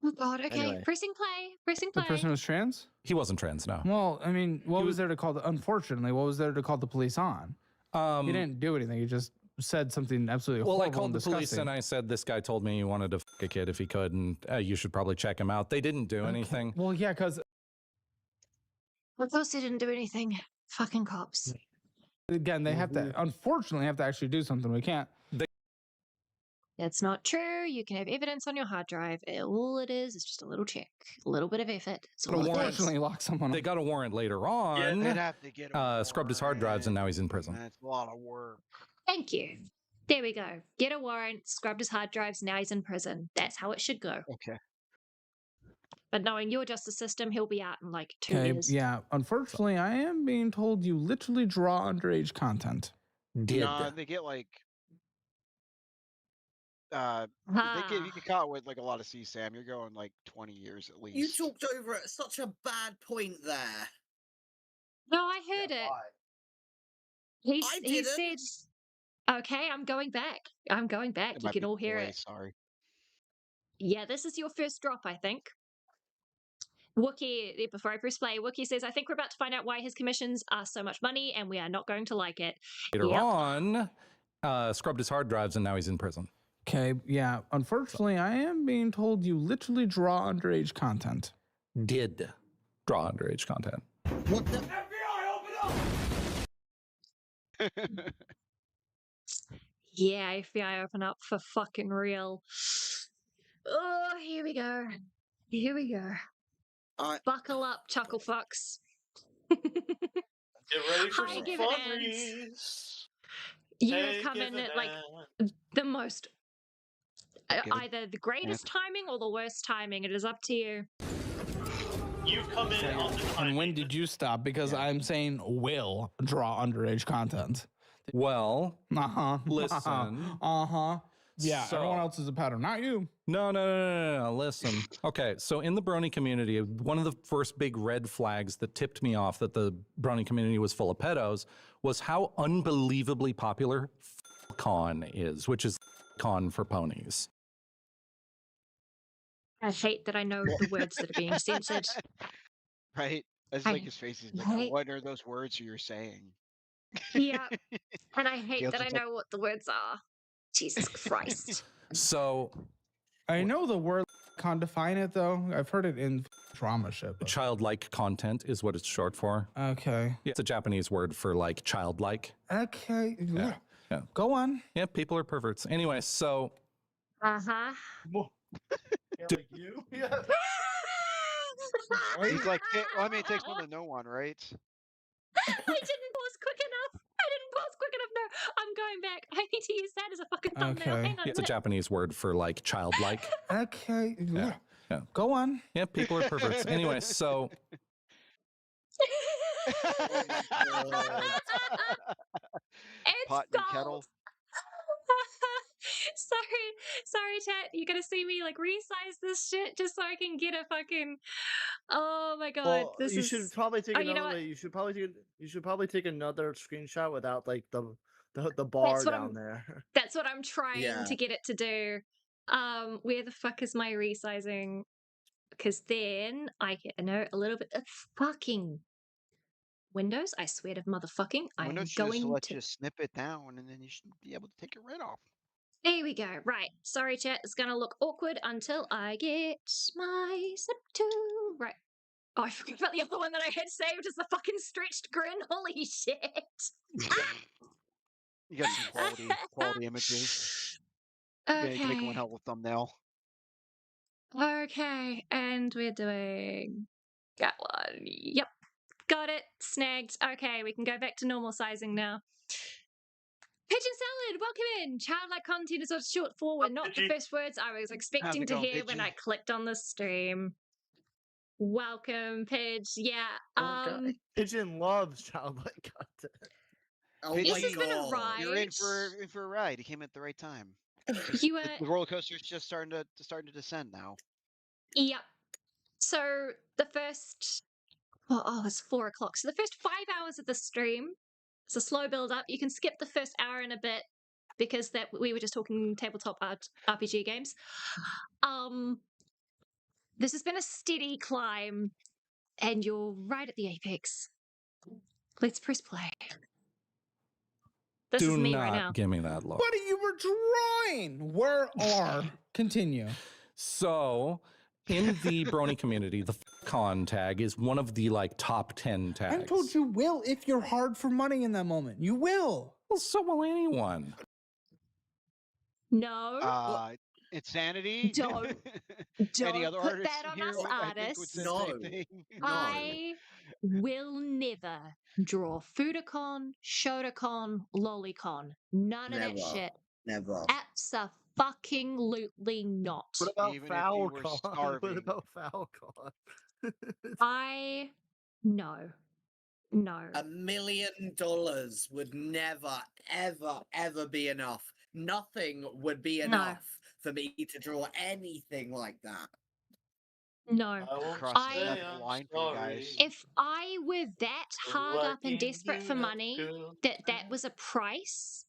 Oh God. Okay. Anyway. Pressing play. The person was trans? He wasn't trans, no. Well, I mean, what was there to call unfortunately, what was there to call the police on? He didn't do anything. He just said something absolutely horrible I called and the disgusting. police and I said, this guy told me he wanted to f a kid if he could, and you should probably check him out. They didn't do anything. Well, yeah, because... Of course they didn't do anything. Fucking cops. Again, they have to, unfortunately, have to actually do something. We can't. That's not true. You can have evidence on your hard drive. All it is just a little check, a little bit of effort. It's all Unfortunately, lock someone up. They got a warrant later on. Yeah, they'd have to get scrubbed his hard drives, and now he's in prison. That's a lot of work. Thank you. There we go. Get a warrant, scrubbed his hard drives, now he's in prison. That's how it should go. Okay. But knowing your justice system, he'll be out in like 2 years. Yeah, unfortunately, I am being told you literally draw underage content. No, they get like... you get caught with like a lot of CSAM. You're going like 20 years at least. You talked over at such a bad point there. No, I heard it. He said, okay, I'm going back. You can all hear it. Sorry. Yeah, this is your first drop, I think. Wookie, before I press play, Wookie says, I think we're about to find out why his commissions are so much money and we are not going to like it. Later on, scrubbed his hard drives, and now he's in prison. Okay, yeah. Unfortunately, I am being told you literally draw underage content. Did draw underage content. What the? FBI, open up! Yeah, FBI open up for fucking real. Oh, here we go. Buckle up, chuckle fucks. Get ready for Hi, some Give It fun Ends. reads. You have come in at like the most, either the greatest timing or the worst timing. It is up to you. you come in on the timing. And when did you stop? Because I'm saying will draw underage content. Well, Uh-huh. listen. Uh-huh. Yeah, So- everyone else is a pattern, not you. No. Listen. Okay, so in the brony community, one of the first big red flags that tipped me off that the brony community was full of pedos was how unbelievably popular con is, which is con for ponies. I hate that I know the words that are being censored. Right? That's I like his face is like, hate- what are those words you're saying? Yeah, and I hate Gail's that I just like- know what the words are. Jesus Christ. So I know the word can't define it though. I've heard it in drama shit. But... childlike content is what it's short for. Okay. Yeah, it's a Japanese word for like childlike. Okay. Yeah. Go on. Yeah, people are perverts. Anyway, so Uh-huh. Like you? Yeah. He's like, hey, well, I mean, it takes one to know one, right? I didn't pause quick enough. No, I'm going back. I need to use that as a fucking thumbnail. Okay. Hang on. it's a Japanese word for like childlike. Okay. Yeah. Go on. Yeah, people are perverts. Anyway, so It's Pot and kettle. gold. Sorry, chat. You gotta see me like resize this shit just so I can get a fucking. Oh my god, Well, this you is. should probably take Oh, you know another. what? You should probably take another screenshot without like the bar what down I'm- there. That's what I'm trying Yeah. to get it to do. Where the fuck is my resizing? Because then I get a little bit of fucking Windows. I swear to motherfucking, I am Windows should just going let to. you snip it down, and then you should be able to take it right off. There we go. Right. Sorry, chat. It's gonna look awkward until I get my snip tool. Right. Oh, I forgot about the other one that I had saved as the fucking stretched grin. Holy shit. You got some quality images. You can make one Okay. hell of a thumbnail. Okay. And we're doing that one. Yep. Got it. Snagged. Okay. We can go back to normal sizing now. Pigeon Salad, welcome in. Childlike content is what it's short for. We're not the Pidgey. first words I was expecting to going, hear when Pidgey? I clicked on the stream. Welcome, Pidge. Yeah. Okay. Pigeon loves childlike content. Oh Pidgey, my This has been a god. You're in ride. for a ride. You came at the right time. You were. The roller coaster's just starting to descend now. Yep. So the first. Oh, it's 4 o'clock. So the first 5 hours of the stream, it's a slow build up. You can skip the first hour and a bit because that we were just talking tabletop RPG games. This has been a steady climb, and you're right at the apex. Let's press play. This do is me not right now. give me that look. Buddy, you were drawing. Where are? Continue. So in the brony community, the con tag is one of the like top 10 tags. I told you will if you're hard for money in that moment. You will. Well, so will anyone. No. Insanity. Don't Any other put artists that on in here us, I think would say the artists. same thing. No. I will never draw Foodicon, Shotacon, Lolicon. None of that Never. shit. Never. Abso-fucking-lutely not. What about Even if you were Falcon? starving. What about Falcon? No. $1 million would never, ever, ever be enough. Nothing would be enough for me to draw anything like that. No. Cross I- the inevitable line for you guys. If I were that hard up and desperate for money, that was a price,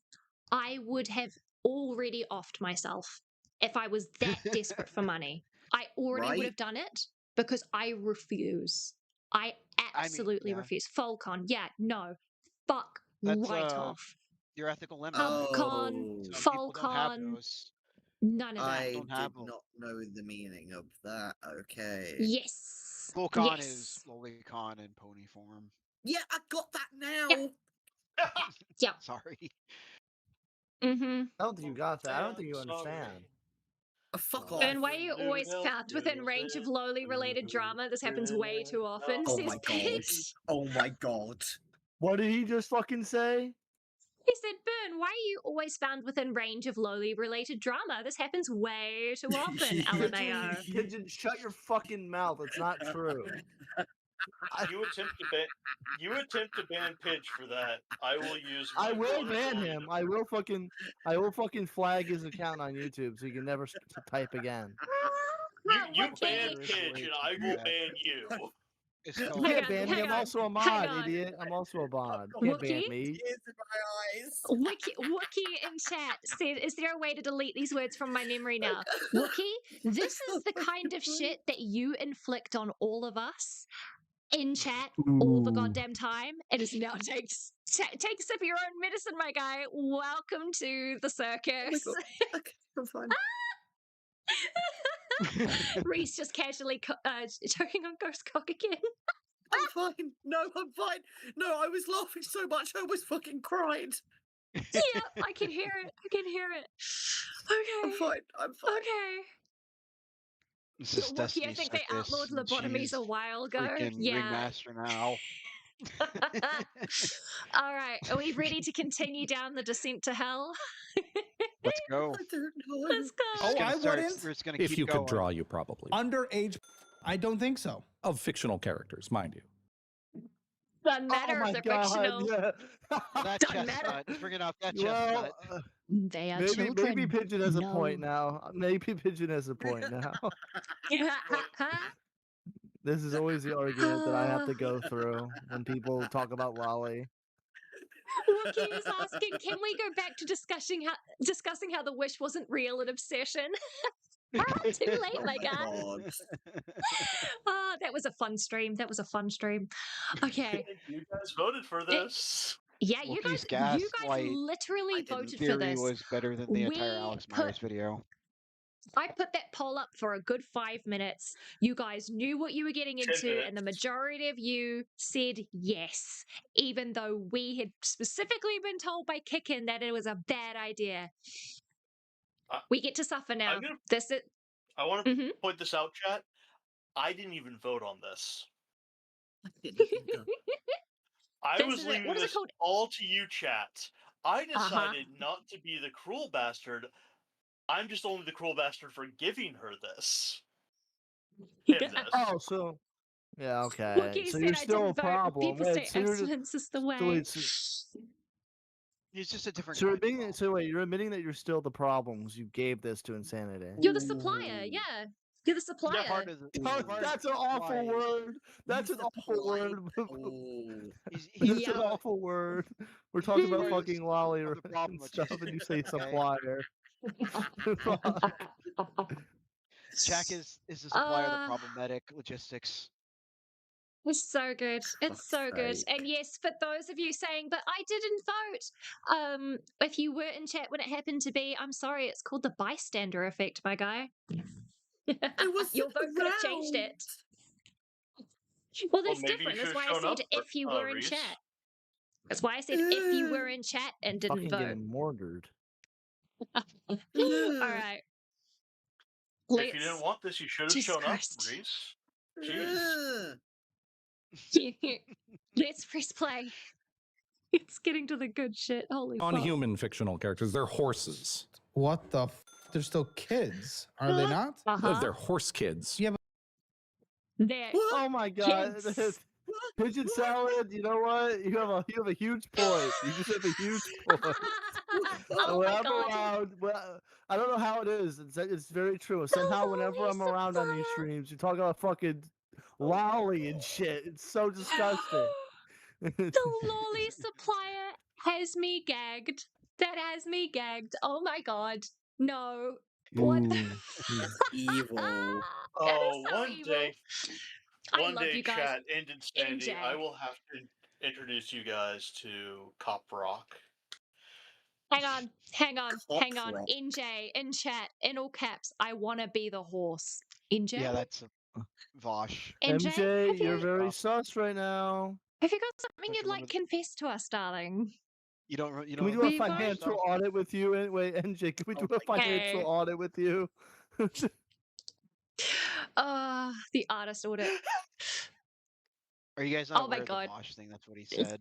I would have already offed myself. If I was that desperate for money, I already would Right? have done it because I refuse. I absolutely yeah. refuse. Falcon, yeah, no. Fuck That's, right off. Your ethical limit. Pubcon, Some people don't have Falcon, those. none of that. I don't did have them. not know the meaning of that. Okay. Yes. Full con yes. is lolicon in pony form. Yeah, I got that now. Yep. Yeah. Sorry. Mm-hmm. I don't think you got that. I don't think you understand. Fuck off. And why you always found within range of lowly related drama? This happens way too often, Oh says my god. Pitch. Oh my god. What did he just fucking say? He said, Burn, why are you always found within range of lowly-related drama? This happens way too often, LMAO. Pigeon, shut your fucking mouth. It's not true. You attempt to ban Pidge for that. I will use. I My will full ban authority him. to- I will fucking flag his account on YouTube so he can never type again. You Wiki. ban There is a Pidge, way and to I do will that. ban you. It's You totally can't on, ban me. hang I'm on, also a hang mod, on. idiot. I'm also a mod. You can't ban Wookie? me. Tears in my eyes. Wookie in chat said, is there a way to delete these words from my memory now? Wookie, this is the kind of shit that you inflict on all of us in chat all the goddamn time. It is now take a sip of your own medicine, my guy. Welcome to the circus. Oh okay, I'm fine. Reese just casually choking on Ghost Cock again. I'm fine. No, I'm fine. No, I was laughing so much I almost fucking cried. Yeah, I can hear it. I can hear it. I'm Okay. fine. I'm fine. Okay. This is Wookie, I Destiny think they outlawed Circus, and lobotomies she's a while ago. freaking Yeah. ringmaster now. All right. Are we ready to continue down the descent to hell? Let's go. I don't know. Let's go. Oh, I We're wouldn't. just gonna If keep you going. could draw, you probably would. Underage. I don't think so. Of fictional characters, mind you. Doesn't Oh matter my if they're god! fictional. Yeah. That Doesn't matter. chestnut. Let's bring it off that Well, chestnut. They are maybe children. Pigeon has a No. point now. Maybe Pigeon has a point now. This is always the argument that I have to go through when people talk about Lolly. Wookie is asking, can we go back to discussing how the wish wasn't real and obsession? Too late, my guy. God. Oh, that was a fun stream. Okay. You guys voted for this. Yeah, you Wookie's guys gaslight, literally I didn't. voted for theory this. was better than the entire We Alex put- Myers video. I put that poll up for a good 5 minutes. You guys knew what you were getting 10 into, and the minutes. majority of you said yes, even though we had specifically been told by Kickin that it was a bad idea. We get to suffer now. I'm gonna- This is. I want to Mhm. point this out, chat. I didn't even vote on this. I didn't either. I This was is it. leaving What is it this called? all to you, chat. I decided not to be the cruel bastard. I'm just only the cruel bastard for giving her this. Him this. Oh, so yeah, okay. Wookie So said you're I still a didn't vote. problem. People Wait, say so you're just, excellence is the so way. wait, He's just a different so you're kind of admitting, so wait, you're admitting that you're still the problems. You gave this to Insanity. You're the supplier, yeah. You're the supplier. Part of the, Oh, part that's of an awful why word. That's an awful word. Oh. He's That's Yeah. an awful word. We're talking about part of the- fucking Lolly of the problem and with stuff, and you say okay? supplier. Jack is the supplier of the Uh, problematic logistics. It's so good. It's Fuck's so good. sake. And yes, for those of you saying, but I didn't vote. If you were in chat when it happened to be, I'm sorry, it's called the bystander effect, my guy. wasn't Your vote could have changed around. it. Well, Well, that's maybe you different. That's should've why I shown said up, if you were in Reese. chat. That's why I said if you were in chat and didn't Fucking vote. getting mortared. All right. If you didn't want this, you should have Jesus shown Christ. up, Reese. Jeez. Let's press play. It's getting to the good shit. Holy fuck. Non-human fictional characters. They're horses. What the? They're still kids, are they not? They're horse kids. Yeah, They're Oh my god. kids. Pigeon salad, you know what? You have a huge point. You just have a huge point. Oh when my I'm god. around, I don't know how it is. It's very true. Somehow, whenever I'm around on these streams, you talk about fucking lolly and shit. It's so disgusting. The lolly supplier has me gagged. That has me gagged. Oh my god. No. What the Evil. That Oh, is so one evil. day, I one love day, you guys. chat, in Insanity, NJ. I will have to introduce you guys to Cop Rock. Hang on. Cock rock. NJ, in chat, in all caps, I want to be the horse. NJ? Yeah, that's a Vosh. NJ, MJ, have you're you, very sus right now. have you got something you'd Especially like with- confess to us, darling? You don't. You Can we don't do a We won't- financial audit with you? Wait, NJ, can we do a my God. financial audit with you? The artist audit. Are you guys not Oh my aware of the God. Vosh thing? That's what he said.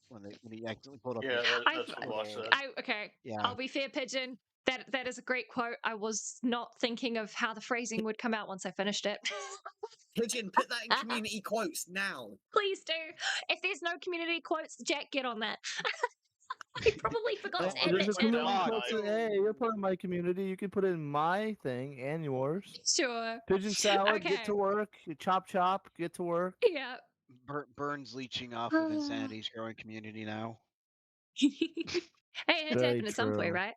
when he accidentally pulled up Yeah, his that's what watched little. that. Okay, Yeah. I'll be fair, Pigeon. That is a great quote. I was not thinking of how the phrasing would come out once I finished it. Pigeon, put that in community quotes now. Please do. If there's no community quotes, Jack, get on that. I probably forgot to add There's that a to the community down quote. tonight. Hey, you're part of my community. You can put it in my thing and yours. Sure. Pigeon salad, get Okay. to work. Chop chop, get to work. Yeah. Burns leeching off of Insanity's growing community now. Hey, it had to Very happen at some point, true. right?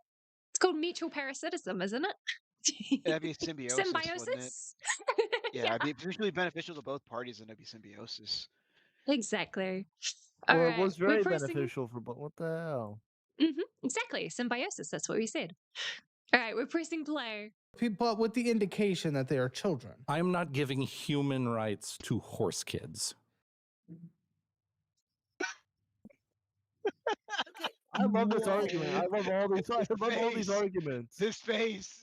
It's called mutual parasitism, isn't it? That'd be symbiosis, wouldn't it? Symbiosis. Yeah, it'd be mutually beneficial to both parties, and it'd be symbiosis. Exactly. All Well, right, it was we're very pressing- beneficial for both. What the hell? Exactly. Symbiosis. That's what we said. All right, we're pressing play. But with the indication that they are children. I am not giving human rights to horse kids. Okay. I love this Whoa. argument. I love all these. I love all these face. arguments. This face,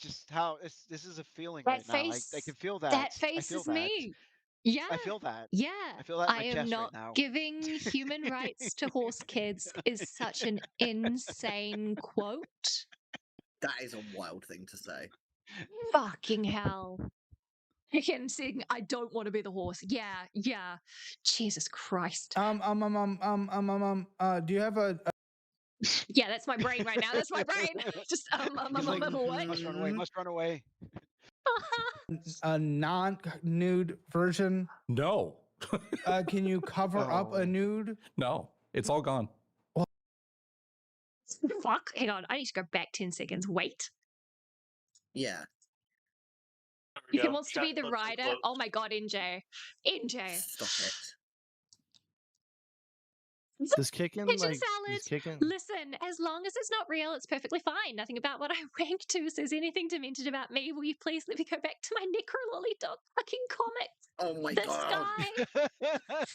just how this is a feeling That right now. face. I can feel that. That I face feel is that. me. Yeah. I feel that. Yeah. I feel that in I my am chest not right now. giving human rights to horse kids is such an insane quote. That is a wild thing to say. Fucking hell. Him saying, I don't want to be the horse. Yeah. Jesus Christ. Do you have a Yeah, that's my brain right now. That's my brain. Just He's like, what? must run away. Must run away. a non-nude version? No. Can you cover up a Oh. nude? No. It's all gone. Fuck. Hang on. I need to go back 10 seconds. Wait. Yeah. If he wants to be the rider. Oh my god, NJ. Stop it. Does kicking Pigeon like salad. does kicking? Listen, as long as it's not real, it's perfectly fine. Nothing about what I rank to says anything demented about me. Will you please let me go back to my Necro Lolly Dog fucking comic? Oh my The god. sky.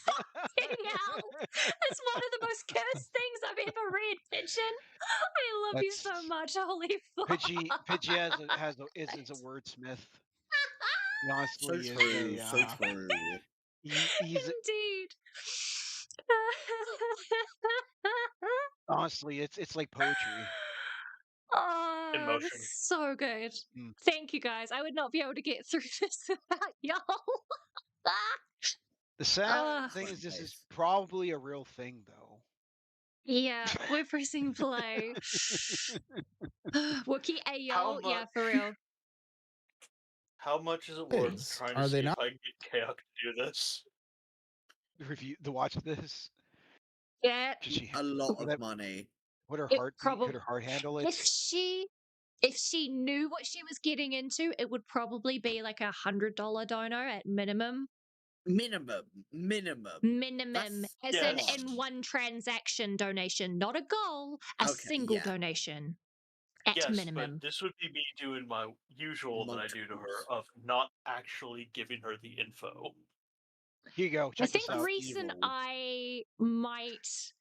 Fucking hell. That's one of the most cursed things I've ever read, Pigeon. I love you so That's- much. Holy fuck. Pidgey is a wordsmith. He So honestly true. is a, So true. he's Indeed. honestly it's like poetry. Oh, Emotion. that's so good. Mm. Thank you, guys. I would not be able to get through this without y'all. The sad Ugh. thing is this is probably a real thing though. Yeah, we're pressing play. Wookie, hey, How y'all. Yeah, much- for real. How much is it worth Pigs. trying Are to they see not? if I can get Kayak to do this? Review to watch this. Yeah. Could she A lot would of money. would her It heart probab- could her heart handle it? If she knew what she was getting into, it would probably be like $100 dono at minimum. Minimum. Minimum, as Yes. in one transaction donation, not a goal, a Okay, single yeah. donation at Yes, minimum. but this would be me doing my usual that I do to her Multiples. of not actually giving her the info. Here you go. I Check think this out. reason evil. I might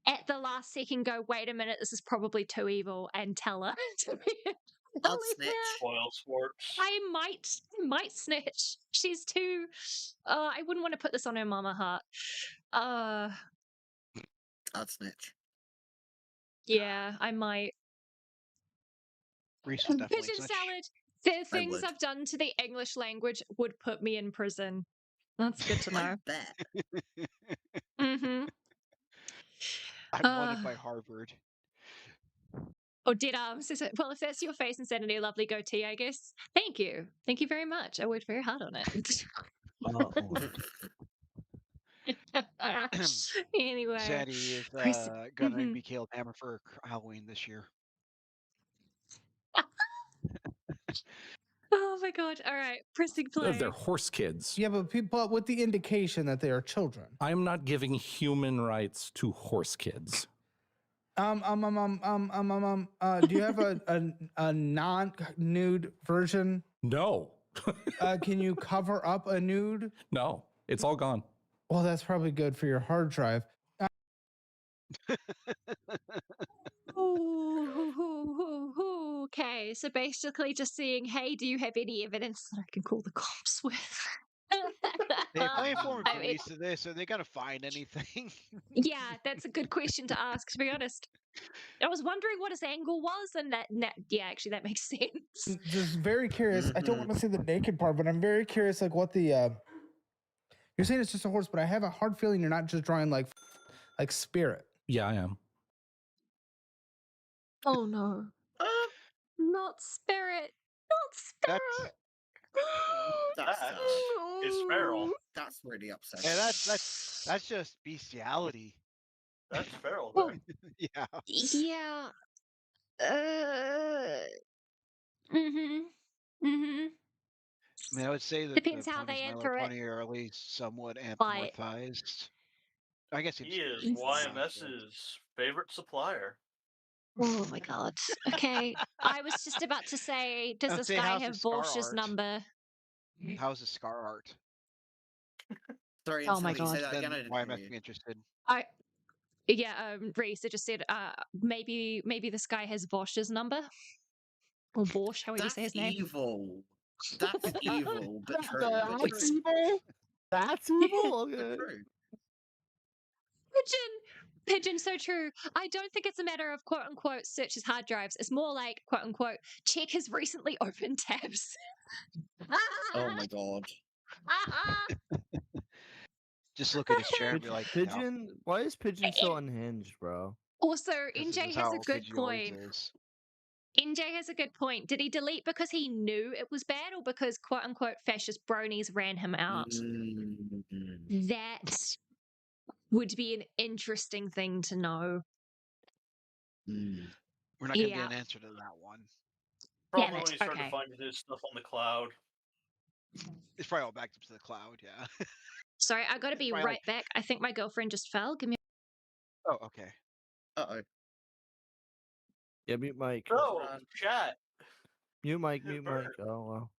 at the last second go, wait a minute, this is probably too evil, and tell her to be I'll really snitch. fair. Spoil sports. I might snitch. She's too. I wouldn't want to put this on her mama heart. I'll snitch. Yeah, I might. Reese would definitely Pigeon snitch. salad. The things would. I've done to the English language would put me in prison. That's good to I know. bet. Mm-hmm. I'm wanted by Harvard. Oh, dead arms. Well, if that's your face, insanity, lovely goatee, I guess. Thank you. Thank you very much. I worked very hard on it. Anyway. Sandy is Chris- gonna Mhm. be Caleb Hammer for Halloween this year. Oh my god. All right. Pressing play. They're horse kids. Yeah, but with the indication that they are children. I am not giving human rights to horse kids. Do you have a non-nude version? No. Can you cover up a nude? No. It's all gone. Well, that's probably good for your hard drive. Okay, so basically just seeing, hey, do you have any evidence that I can call the cops with? How they former I mean, police to this? Are they gonna find anything? yeah, that's a good question to ask, to be honest. I was wondering what his angle was, and yeah, actually, that makes sense. Just very curious. I don't want to say the naked part, but I'm very curious, like what the you're saying it's just a horse, but I have a hard feeling you're not just drawing like spirit. Yeah, I am. Oh no, not spirit, not That's spirit. That's sad. It's feral. That's really upsetting. yeah, that's just bestiality. That's feral Well, there. Yeah. yeah. Mhm. Mhm. I mean, I would say that the Depends how ponies they in My Little enter it, Pony are at least somewhat but anthropomorphized. I guess He is it's YMS's favorite supplier. oh my god. Okay, I was just about to say, does I would this say, guy how's the have scar Borsch's art? number? How's the scar art? Sorry, Oh my Insanity, say god. that again. I Then didn't why hear am I you. interested? Yeah, Reese, I just said maybe this guy has Bosch's number. Or Borsch, however you say That's his name. evil. That's evil, but true. But That's true. evil. That's evil. But Okay. true. Pigeon, so true. I don't think it's a matter of quote unquote search his hard drives. It's more like quote unquote check his recently opened tabs. Oh my god. Just look at his chair and be like, no, Pigeon. Why is Pigeon so unhinged, bro? Also, because this NJ is has a how good Pidgey always point. is. NJ has a good point. Did he delete because he knew it was bad or because quote unquote fascist bronies ran him out? Mm. That would be an interesting thing to know. Mm. We're not gonna get Yeah. an answer to that one. Damn Probably it. when he started Okay. finding his stuff on the cloud. It's probably all backed up to the cloud. Yeah. Sorry, I gotta be Probably right back. I think my girlfriend just fell. Give me Oh, okay. Uh-oh. Yeah, mute Mike. Oh, Run. chat. Mute Mike. Mute Bird. Mike. Oh well.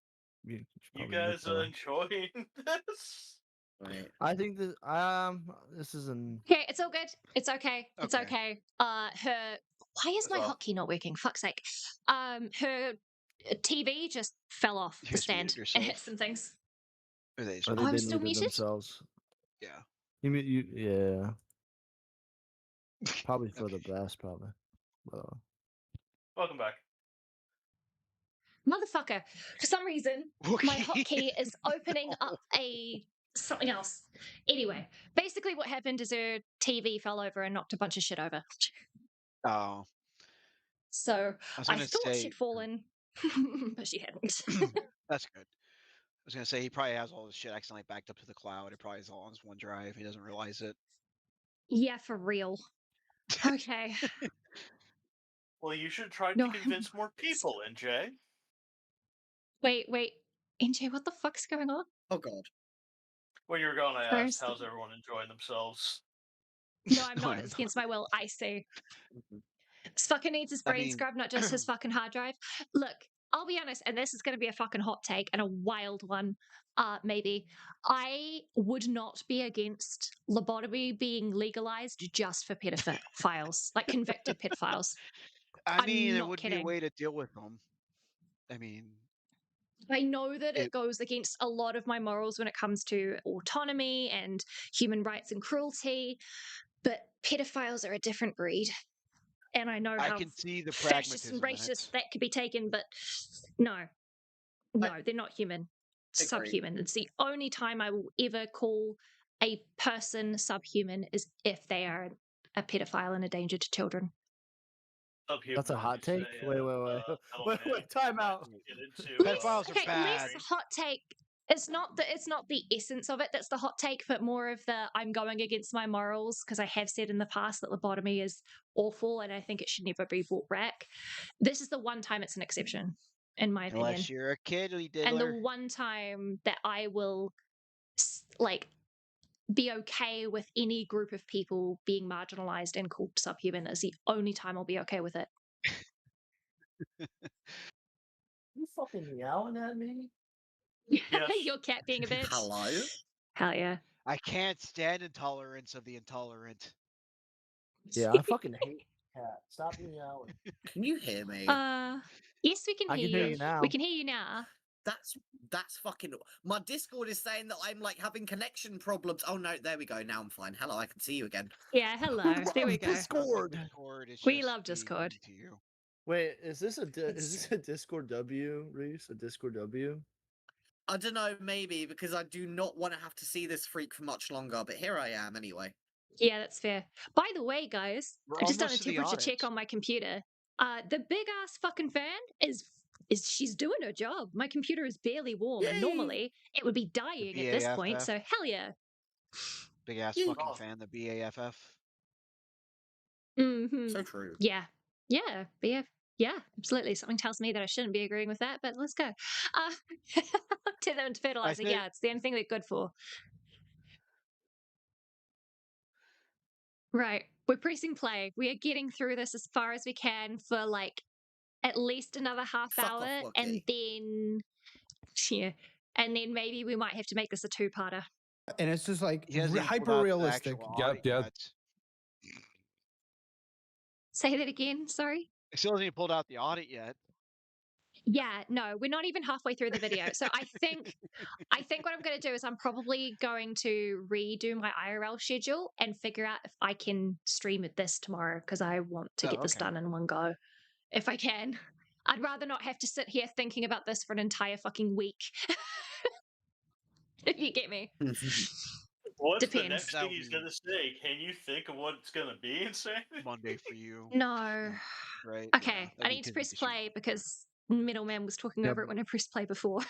You should You probably mute guys that. enjoying this? Wait. I think this is an Okay, it's all good. It's okay. It's Okay. okay. Why is That's my all. hotkey not working? Fuck's sake. Her TV just fell off You the just muted stand and hit yourself? some things. Or they just or Oh, they I'm did still muted muted? themselves. yeah. You yeah. Probably for Okay. the best, probably. Welcome back. Motherfucker. For some reason, my Okay. hotkey is opening up something else. Anyway, basically what happened is her TV fell over and knocked a bunch of shit over. Oh, So I was I gonna thought say she'd fallen, but she hadn't. that's good. I was gonna say he probably has all his shit accidentally backed up to the cloud. It probably is all on his OneDrive. He doesn't realize it. Yeah, for real. Okay. Well, you should try No, to convince more people, NJ. Wait. NJ, what the fuck's going on? Oh god. When you were gone, I asked, First, how's everyone enjoying themselves? no, I'm No, not. I'm It's against my will. I see. Mhm. This fucker needs his I brain mean, scrubbed, not just his fucking hard drive. Look, I'll be honest, and this is going to be a fucking hot take and a wild one, maybe. I would not be against lobotomy being legalized just for pedophiles, like convicted pedophiles. I I'm mean, it not would be a kidding. way to deal with them. I mean, I know that it it. goes against a lot of my morals when it comes to autonomy and human rights and cruelty, but pedophiles are a different breed. And I know I how can see the fascist and pragmatism in racist it. that could be taken, but no, they're not human. Agreed. Subhuman. It's the only time I will ever call a person subhuman is if they are a pedophile and a danger to children. That's a hot take. Wait. Time out. Get into, Pedophiles are bad. Less hot take. It's not the essence of it that's the hot take, but more of the I'm going against my morals because I have said in the past that lobotomy is awful and I think it should never be brought back. This is the one time it's an exception, in my opinion. Unless you're a kiddly And the diddler. one time that I will like be okay with any group of people being marginalized and called subhuman is the only time I'll be okay with it. You fucking yelling at me? Yes. Your cat being a bitch. Hello? Hell yeah. I can't stand intolerance of the intolerant. Yeah, I fucking hate cat. Stop me yelling. Can you hear me? Yes, we can I hear can hear you. you now. We can hear you now. That's That's fucking. My Discord is saying that I'm like having connection problems. Oh no, there we go. Now I'm fine. Hello, I can see you again. Yeah, hello. There we go. Discord. Discord, it's We just love being Discord. mean to you. Wait, is this a Discord W, Reese? A Discord W? I don't know, maybe because I do not want to have to see this freak for much longer. But here I am anyway. Yeah, that's fair. By the way, guys, We're I just done a almost to the temperature check audit. on my computer. The big ass fucking fan is she's doing her job. My computer is barely warm, and Yay! normally it would be dying at this point. BAFF. So hell yeah. Big ass Yeah. fucking Awesome. fan, the BAFF. Mm-hmm. So true. Yeah. Yeah. BF. Yeah, absolutely. Something tells me that I shouldn't be agreeing with that, but let's go. Tether into fertilizer. think- Yeah, it's the only thing they're good for. Right. We're pressing play. We are getting through this as far as we can for like at least another half Fuck hour, off, and Wookie. then yeah, and then maybe we might have to make this a two-parter. And it's just like He hasn't even pulled hyper out the realistic. actual Yep, audit yep. yet. Say that again. Sorry. He still hasn't even pulled out the audit yet. Yeah, no, we're not even halfway through the video. So I think what I'm going to do is I'm probably going to redo my IRL schedule and figure out if I can stream it this tomorrow, because I want to get this done in one go if I can. I'd rather not have to sit here thinking about this for an entire fucking week. If you get me. What's the Depends. next That thing would he's be- gonna say? Can you think of what it's gonna be? Insane. Monday for you. No. Right? Okay, Yeah, I need to press play because Middleman was talking over it when I pressed play before.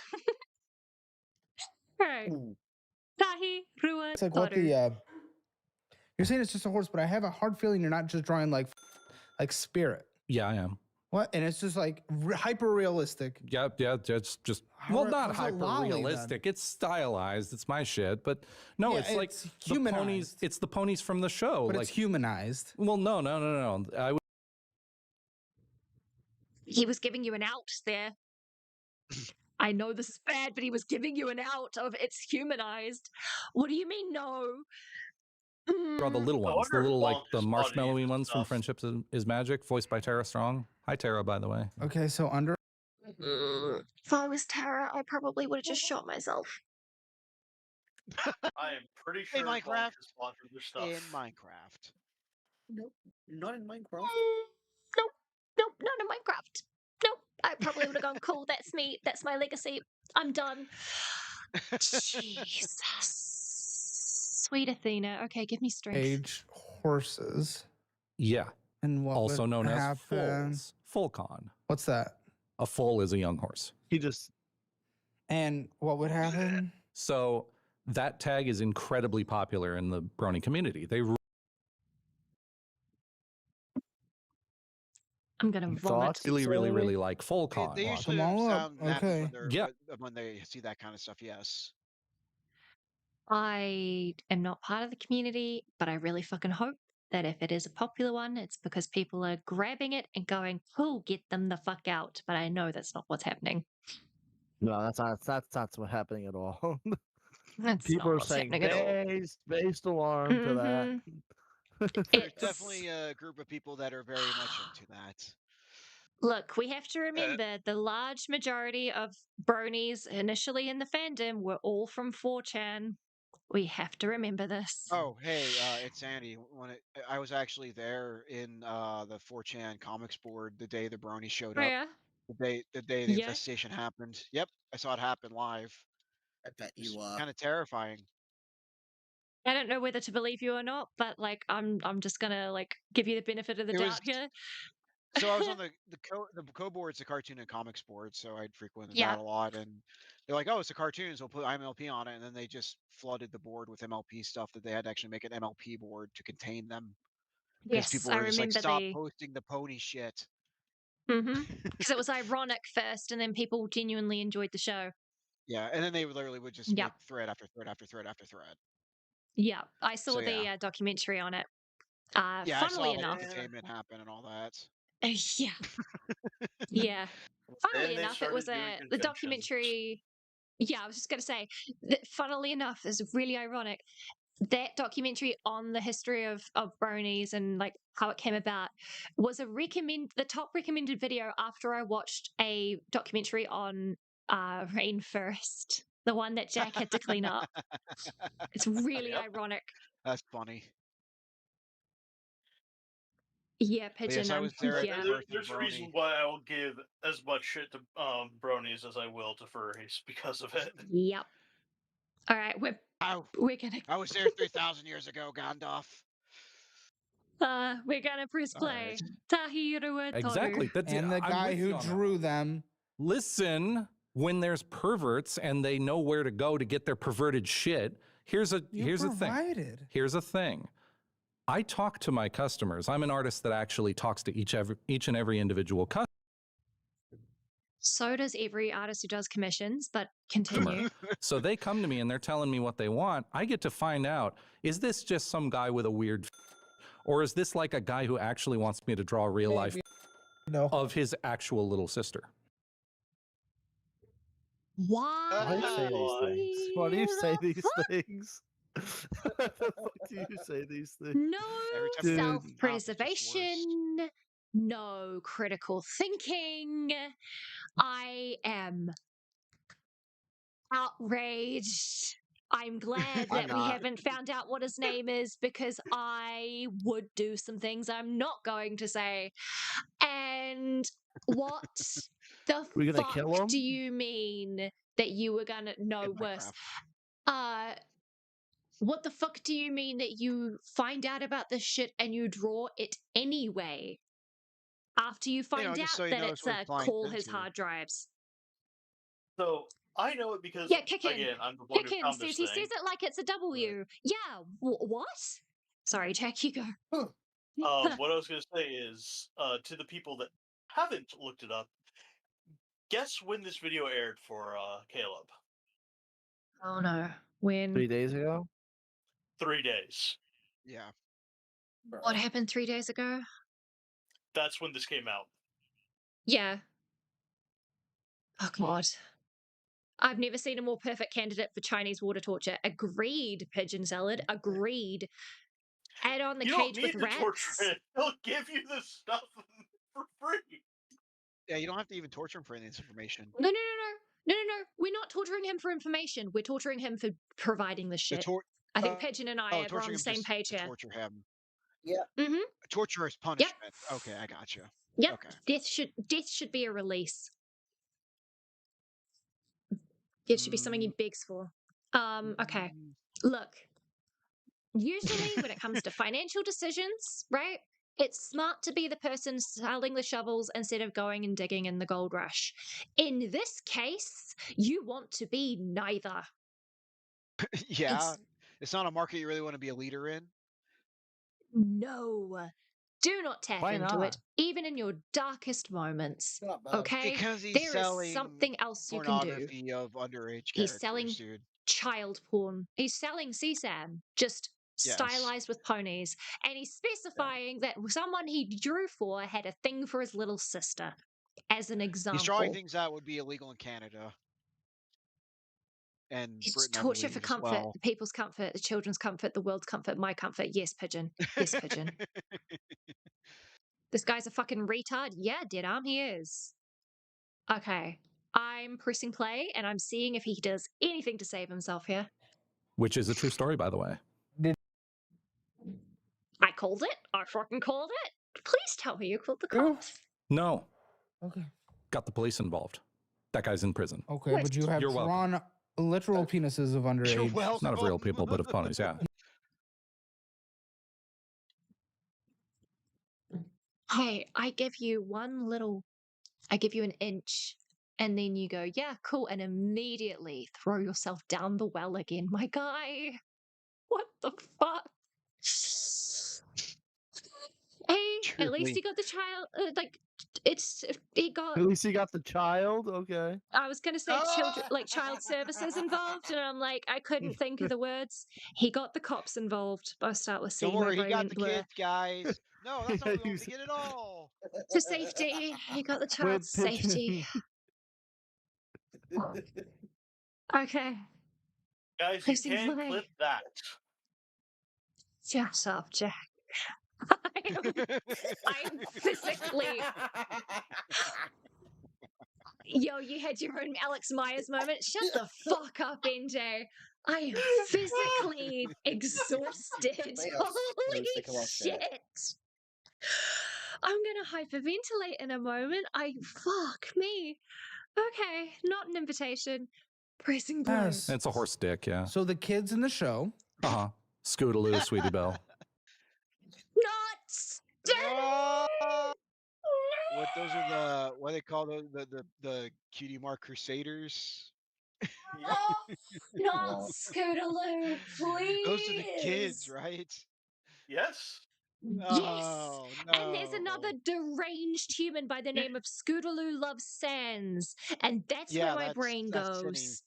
Alright. Tahi, Rua, It's like what the you're saying it's just a horse, but I have a hard feeling you're not just drawing like spirit. Yeah, I am. What? And it's just like hyper realistic. Yep, yeah, it's just How well, are- not how's it hyper lolly, then? realistic. It's stylized. It's my shit, but no, Yeah, it's like it's the ponies. humanized. It's the ponies from the show. But like it's humanized. well, no. I would he was giving you an out there. I know this is bad, but he was giving you an out of it's humanized. What do you mean, no? draw the little I ones, the wonder if little like Walt the is marshmallowy funny ones from stuff. Friendship is Magic, voiced by Tara Strong. Hi, Tara, by the way. Okay, so under If I was Tara, I probably would have just shot myself. I am pretty Hey, sure Walt Minecraft. is sponsored their stuff. In Minecraft. Nope, not in Minecraft. Nope, not in Minecraft. Nope, I probably would have gone, cool, that's me, that's my legacy. I'm done. Jesus. Sweet Athena. Okay, give me strength. age horses. Yeah, And what also would known as happen? foals. Foalcon. What's that? A foal is a young horse. He just And what would happen? So that tag is incredibly popular in the brony community. They I'm gonna vomit. thoughts? really like Foalcon. They Well, usually them all up, sound happy okay. when they're Yeah. when they see that kind of stuff. Yes. I am not part of the community, but I really fucking hope that if it is a popular one, it's because people are grabbing it and going, cool, get them the fuck out. But I know that's not what's happening. No, that's not what's happening at all. That's People not are what's saying happening at all. based alarm to that. There's It's- definitely a group of people that are very much into that. Look, we have to remember the large majority of bronies initially in the fandom were all from 4chan. We have to remember this. Oh, hey, it's Andy. I was actually there in the 4chan comics board the day the brony showed up. Yeah. The day the Yeah. infestation happened. Yep, I saw it happen live. I bet you It's were. kind of terrifying. I don't know whether to believe you or not, but like I'm just gonna like give you the benefit of the It doubt was- here. So I was on the co-board's a cartoon and comics board, so I'd frequented Yeah. that a lot. And they're like, "Oh, it's a cartoon, so we'll put MLP on it." And then they just flooded the board with MLP stuff that they had to actually make an MLP board to contain them because Yes, people I were just like, remember "Stop the. posting the pony shit." Because it was ironic first, and then people genuinely enjoyed the show. Yeah, and then they literally would just Yeah. make thread after thread after thread after thread. Yeah, I saw So, the yeah. documentary on it. Yeah, I saw Funnily like enough, entertainment happen and all that. yeah, yeah. Funnily Then they enough, it was started doing the conventions. documentary. Yeah, I was just going to say that. Funnily enough, is really ironic. That documentary on the history of bronies and like how it came about was the top recommended video after I watched a documentary on rainforest, the one that Jack had to clean up. It's really Yep. ironic. That's funny. Yeah, But yes, Pigeon. I was there at Yeah. the birth of There's a reason Brony. why I will give as much shit to bronies as I will to furries because of it. Yep. All right, we're gonna I was there 3,000 years ago, Gandalf. we're gonna press All play. right. Tahirua Toru. Exactly. And the guy who drew them. Listen, when there's perverts and they know where to go to get their perverted shit, here's a thing. Here's a thing. I talk to my customers. I'm an artist that actually talks to each and every individual customer. So does every artist who does commissions, but continue. So they come to me and they're telling me what they want. I get to find out, is this just some guy with a weird or is this like a guy who actually wants me to draw a real life of his actual little sister? Why? Why do you say these things? Why do you say these things? Why the fuck do you say these things? No self-preservation, no critical thinking. I am outraged. I'm glad that we haven't found out what his name is because I would do some things I'm not going to say. And what the We're gonna fuck kill him? do you mean that you were gonna no worse? What the fuck do you mean that you find out about this shit and you draw it anyway? After you find just out so you that know it's it's worth a buying call his into. hard drives. So I know it because again, I'm the one who found this He thing. says it like it's a W. Yeah. What? Sorry, Jack, you go. What I was going to say is, to the people that haven't looked it up, guess when this video aired for Caleb? Oh no. When? 3 days ago? 3 days. Yeah. What happened 3 days ago? That's when this came out. Yeah. Oh god. I've never seen a more perfect candidate for Chinese water torture. Agreed, Pigeon Salad. Agreed. Add on the You cage don't need with to rats. torture it. He'll give you this stuff for free. Yeah, you don't have to even torture him for any of this information. No. We're not torturing him for information. We're torturing him for providing the shit. I think Pigeon and I are on the same page here. Torture him. Yeah. Mm-hmm. Torture is punishment. Okay, I got you. Yep. Okay. Death should be a release. It should be something he begs for. Okay. Look. Usually when it comes to financial decisions, right? It's smart to be the person selling the shovels instead of going and digging in the gold rush. In this case, you want to be neither. Yeah. It's not a market you really want to be a leader in. No. Do not tap Why into not? it, even in your darkest moments. Okay? Because he's There is selling something else you can do. pornography of underage He's characters, selling dude. child porn. He's selling CSAM, just stylized with ponies. And he's specifying that someone he drew for had a thing for his little sister, as an example. He's drawing things that would be illegal in Canada. And It's Britain, torture for comfort, well. the people's comfort, the children's comfort, the world's comfort, my comfort. Yes, Pigeon. Yes, Pigeon. This guy's a fucking retard. Yeah, dead arm, he is. Okay. I'm pressing play and I'm seeing if he does anything to save himself here. Which is a true story, by the way. I called it. I fucking called it. Please tell me you called the cops. No. Okay. Got the police involved. That guy's in prison. Okay, but you have You're welcome. drawn literal penises of underage. Not of real people, but of ponies, yeah. Hey, I give you an inch, and then you go, yeah, cool, and immediately throw yourself down the well again, my guy. What the fuck? Hey, at least he got the child, At least he got the child? Okay. I was going to say children, like child services involved, and I'm like, I couldn't think of the words. He got the cops involved. I'll start with C. Don't worry, he got the kids, guys. No, that's not what we want to get at all. To safety. He got the child's safety. Okay. Guys, you can clip that. Shut up, Jack. I'm physically... Yo, you had your own Alex Myers moment. Shut the fuck up, NJ. I am physically exhausted. They are so Holy sick of our shit. shit. I'm gonna hyperventilate in a moment. Fuck me. Okay, not an invitation. Pressing play. Yes. It's a horse dick, yeah. So the kids in the show. Scootaloo, Sweetie Belle. Nuts! Oh! What those are what do they call the Cutie Mark Crusaders? Not Wow. Scootaloo, please. Those are the kids, right? Yes. Yes. Oh, And there's another deranged human by the name of Scootaloo Loves Sans. And that's where my brain goes.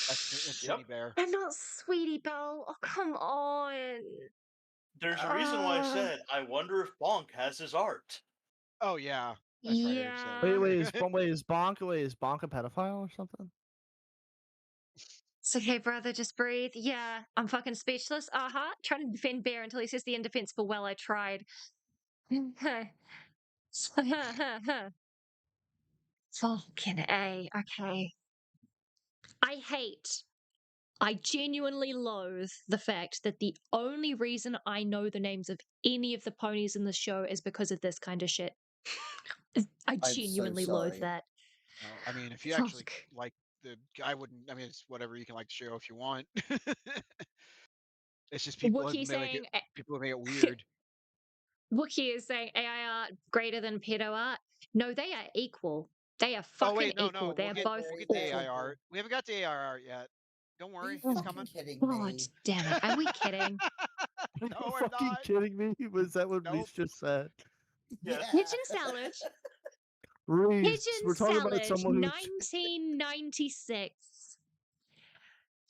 That's Yep. Cindy Bear. And not Sweetie Belle. Oh, come on. There's a reason why I said I wonder if Bonk has his art. Oh yeah. That's right. I Yeah. said. Wait, is Bonk a pedophile or something? It's okay, brother. Just breathe. Yeah, I'm fucking speechless. Trying to defend Bear until he says the indefensible. Well, I tried. Fucking A. Okay. I genuinely loathe the fact that the only reason I know the names of any of the ponies in the show is because of this kind of shit. I so genuinely loathe sorry. that. Well, I mean, if you actually Fuck. like I wouldn't. I mean, it's whatever, you can like the show if you want. It's just people who Wookiee make it. saying People who make it weird. Wookiee is saying AI art greater than pedo art. No, they are equal. They are Oh fucking wait, no, equal. no. They are both We'll get the AI awful. art. We haven't got the AI art yet. Don't Are you worry, it's fucking coming. kidding God me? damn it. Are we kidding? Are No, you I'm fucking not. kidding me? Was that what Nope. Reese just said? Yeah. Pigeon salad. Reese, Pigeon we're talking salad, about someone who's 1996.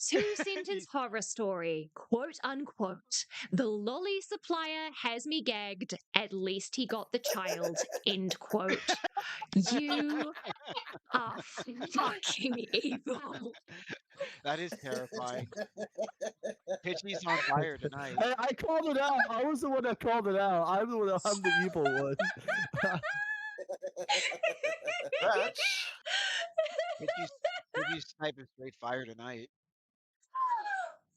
Two-sentence horror story, quote unquote. The lolly supplier has me gagged. At least he got the child. End quote. You are fucking evil. That is terrifying. Pitchy's on fire tonight. I called it out. I was the one that called it out. I'm the evil one. That's Pitchy's sniping straight fire tonight.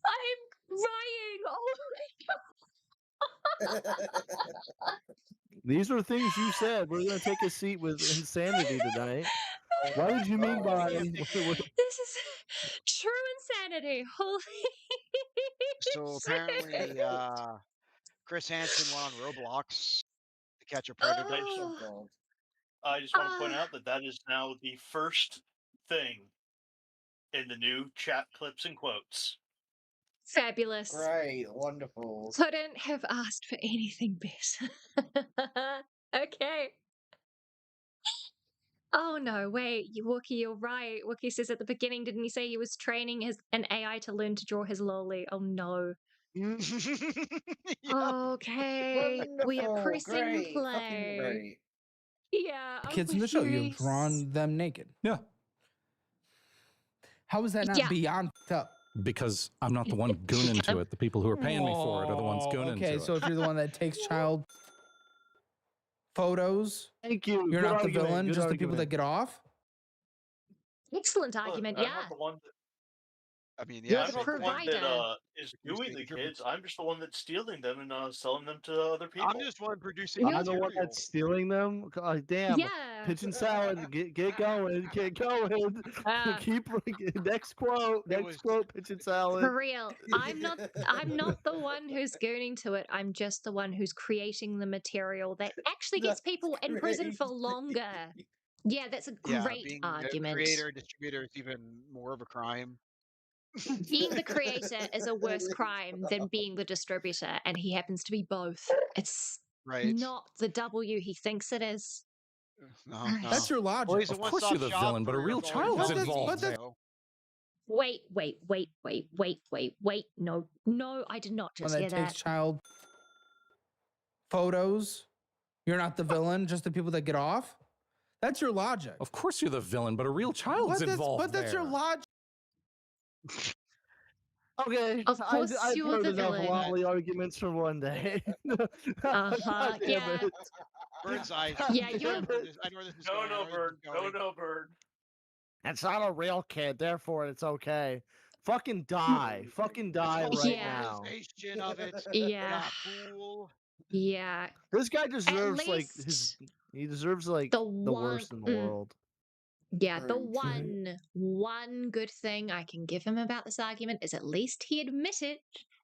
I'm crying. Oh These are things you said. We're gonna take a seat with insanity tonight. What did you mean by? this is true insanity. Holy So apparently, Chris Hansen went on Roblox to catch a predator. Oh god. I just want to point out that is now the first thing in the new chat clips and quotes. Fabulous. Great, wonderful. Couldn't have asked for anything better. Okay. Oh no, wait, Wookie, you're right. Wookie says at the beginning, didn't he say he was training an AI to learn to draw his lolly? Oh no. Yep. Okay. We are Wonderful, pressing great, fucking play. great. Yeah. The I'm kids in the with show, you, you've Reese. drawn them naked. Yeah. How is that not Yeah. beyond up? Because I'm not the one gooning to it. The people who are paying me for it are the ones Oh, gooning okay, to so it. if you're the one that takes child photos, Thank you. you're Good not the argument, villain, good just the people that argument. get off. Excellent Look, argument, I'm yeah. not the one that, I mean, You're yeah. the I'm not the one provider. that is doing the If you're- kids. I'm just the one that's stealing them and selling them to other people. I'm just one producing You're I'm the one material. that's stealing them. Damn. Yeah. Pigeon salad. Get going. Get going. Keep next quote. It Next was- quote. Pigeon salad. For real. I'm not the one who's gooning to it. I'm just the one who's creating the material that actually gets people in prison for longer. Yeah, that's a great being argument. the creator, distributor is even more of a crime. Being the creator is a worse crime than being the distributor, and he happens to be both. It's Right. not the W he thinks it is. No, no. That's your logic. Well, he's a Of course one-stop you're the shop villain, but a for real all your child's villains, involved there. so- Wait. No, I did not just One hear that that. takes child photos, you're not the villain, just the people that get off. That's your logic. Of course you're the villain, but a real child's involved But that's your there. logic. Okay. Of course I've you're heard the enough villain. lolly arguments for one day. God damn Yeah. it. Bird's eye. Yeah, you're- I know where this is going. I know where this is No, going. Bird. No, Bird. It's not a real kid, therefore it's okay. Fucking die. Fucking die right now. Visualization of it. Yeah. Yeah, fool. Yeah. This guy deserves like least he deserves like the the worst in the world. Yeah, the one good thing I can give him about this argument is at least he admitted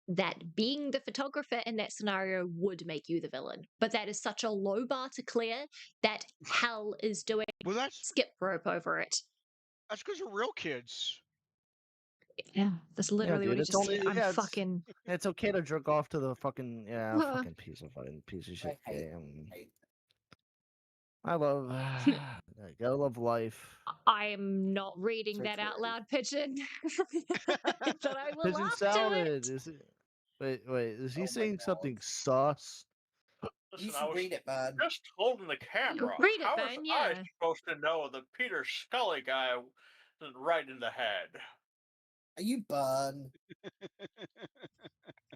that being the photographer in that scenario would make you the villain. But that is such a low bar to clear that hell is doing Well, that's skip rope over it. because they're real kids. Yeah, that's literally what dude, he it's just only- said. I'm yeah, it's- fucking. It's okay to jerk off to the fucking fucking piece of shit I hate- game. hate I love I gotta love life. I'm not reading So that out true. loud, Pigeon. But I will Pigeon laugh salad to it. is it? Wait, is he Oh my saying something God. sus? Listen, You I should was read it, man. just holding the camera. Read it, How was Ben, I yeah. supposed to know the Peter Scully guy was right in the head? Are you burn?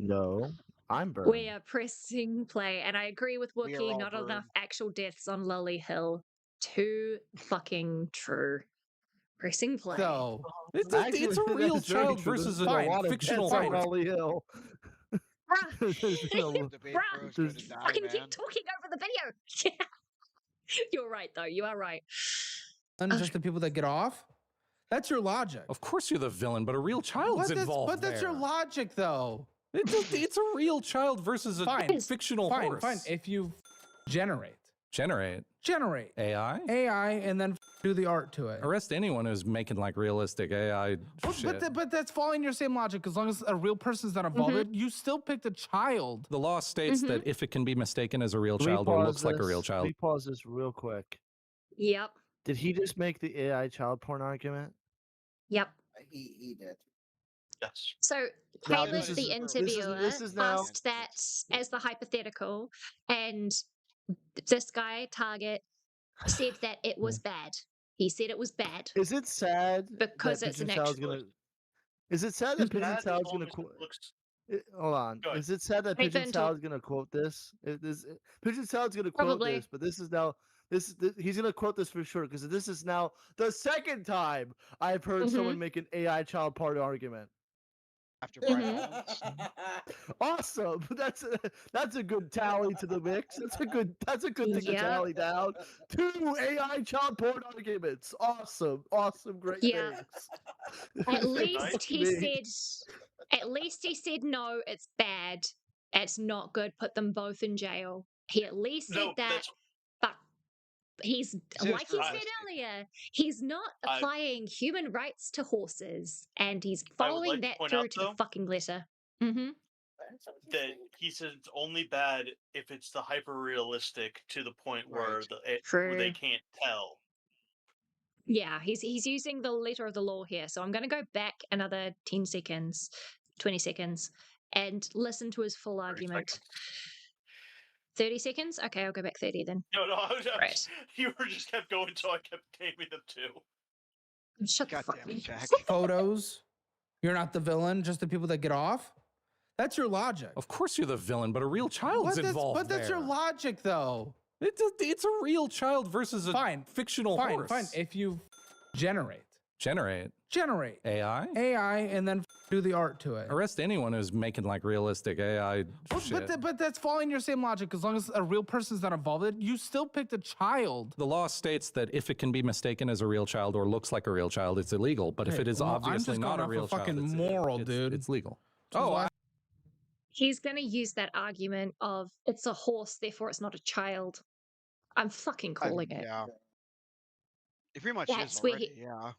No, I'm burned. We are pressing play, and I agree with We are Wookie, all not enough burned. actual deaths on Lily Hill. Too fucking true. Pressing play. So It's Actually, a real that's very child true. There's versus been a a lot of fictional deaths on horse. Ollie Hill. There's been a The big Bruh, bro's there's- gonna die, fucking man. keep talking over the video. You're right, though. You are right. and just the people that get off. That's your logic. Of course you're the villain, but a real child's involved But that's your there. logic, though. It's a real child versus a Fine, fictional fine, horse. fine. If you generate AI, AI, and then do the art to it. arrest anyone who's making like realistic AI shit. But that's following your same logic. As long as a real person's not involved, you still picked a child. The law states that if it can be mistaken as a real child or looks like a real child. Let me pause this real quick. Yep. Did he just make the AI child porn argument? Yep. He did. Yes. So Now, Caleb, this the is- interviewer, this is now- asked that as the hypothetical, and this guy, Target, said that it was bad. He said it was bad. Is it sad Because that it's an Pigeon Salad's actual- gonna? Is it sad that Pigeon Bad as Salad's long gonna as it quote? looks. Hold on. Go ahead. Is it sad that Hey, Pigeon Ben, Salad's gonna quote this? Pigeon Salad's gonna quote Probably. this, but this is now he's gonna quote this for sure because this is now the second time I've heard someone make an AI child part argument. After Brian Holmes. Awesome. That's a good tally to the mix. That's a good thing to Yep. tally down. 2 AI child porn arguments. Awesome. Great Yeah. things. At least Fuck he me. said. At least he said no. It's bad. It's not good. Put them both in jail. He at least said No, that. that's But he's Says like he for said honesty. earlier. He's not I- applying human rights to horses, and he's I would following like to that point through out, to the though, fucking letter. Mm-hmm. that he says it's only bad if it's the hyper realistic to the point where Right. where they True. can't tell. Yeah, he's using the letter of the law here. So I'm going to go back another 10 seconds, 20 seconds, and listen to his full 30 argument. seconds. 30 seconds? Okay, I'll go back 30 then. No, I was Right. you were just kept going, so I kept naming them too. Shut God the fuck damn it, up. Jack. Photos. You're not the villain, just the people that get off. That's your logic. Of course you're the villain, but a real child's involved But that's your there. logic, though. It's a real child versus a fictional horse. Fine. If you generate AI, and then do the art to it. arrest anyone who's making like realistic AI shit. But that's following your same logic. As long as a real person's not involved, you still picked a child. The law states that if it can be mistaken as a real child or looks like a real child, it's illegal. But if Hey, it is well, I'm obviously just not going a off real of child, fucking it's, moral, it's, dude. it's legal. So Oh, He's going to use that argument of it's a horse, therefore it's not a child. I'm fucking calling it. Yeah. It pretty much That's is where already, yeah.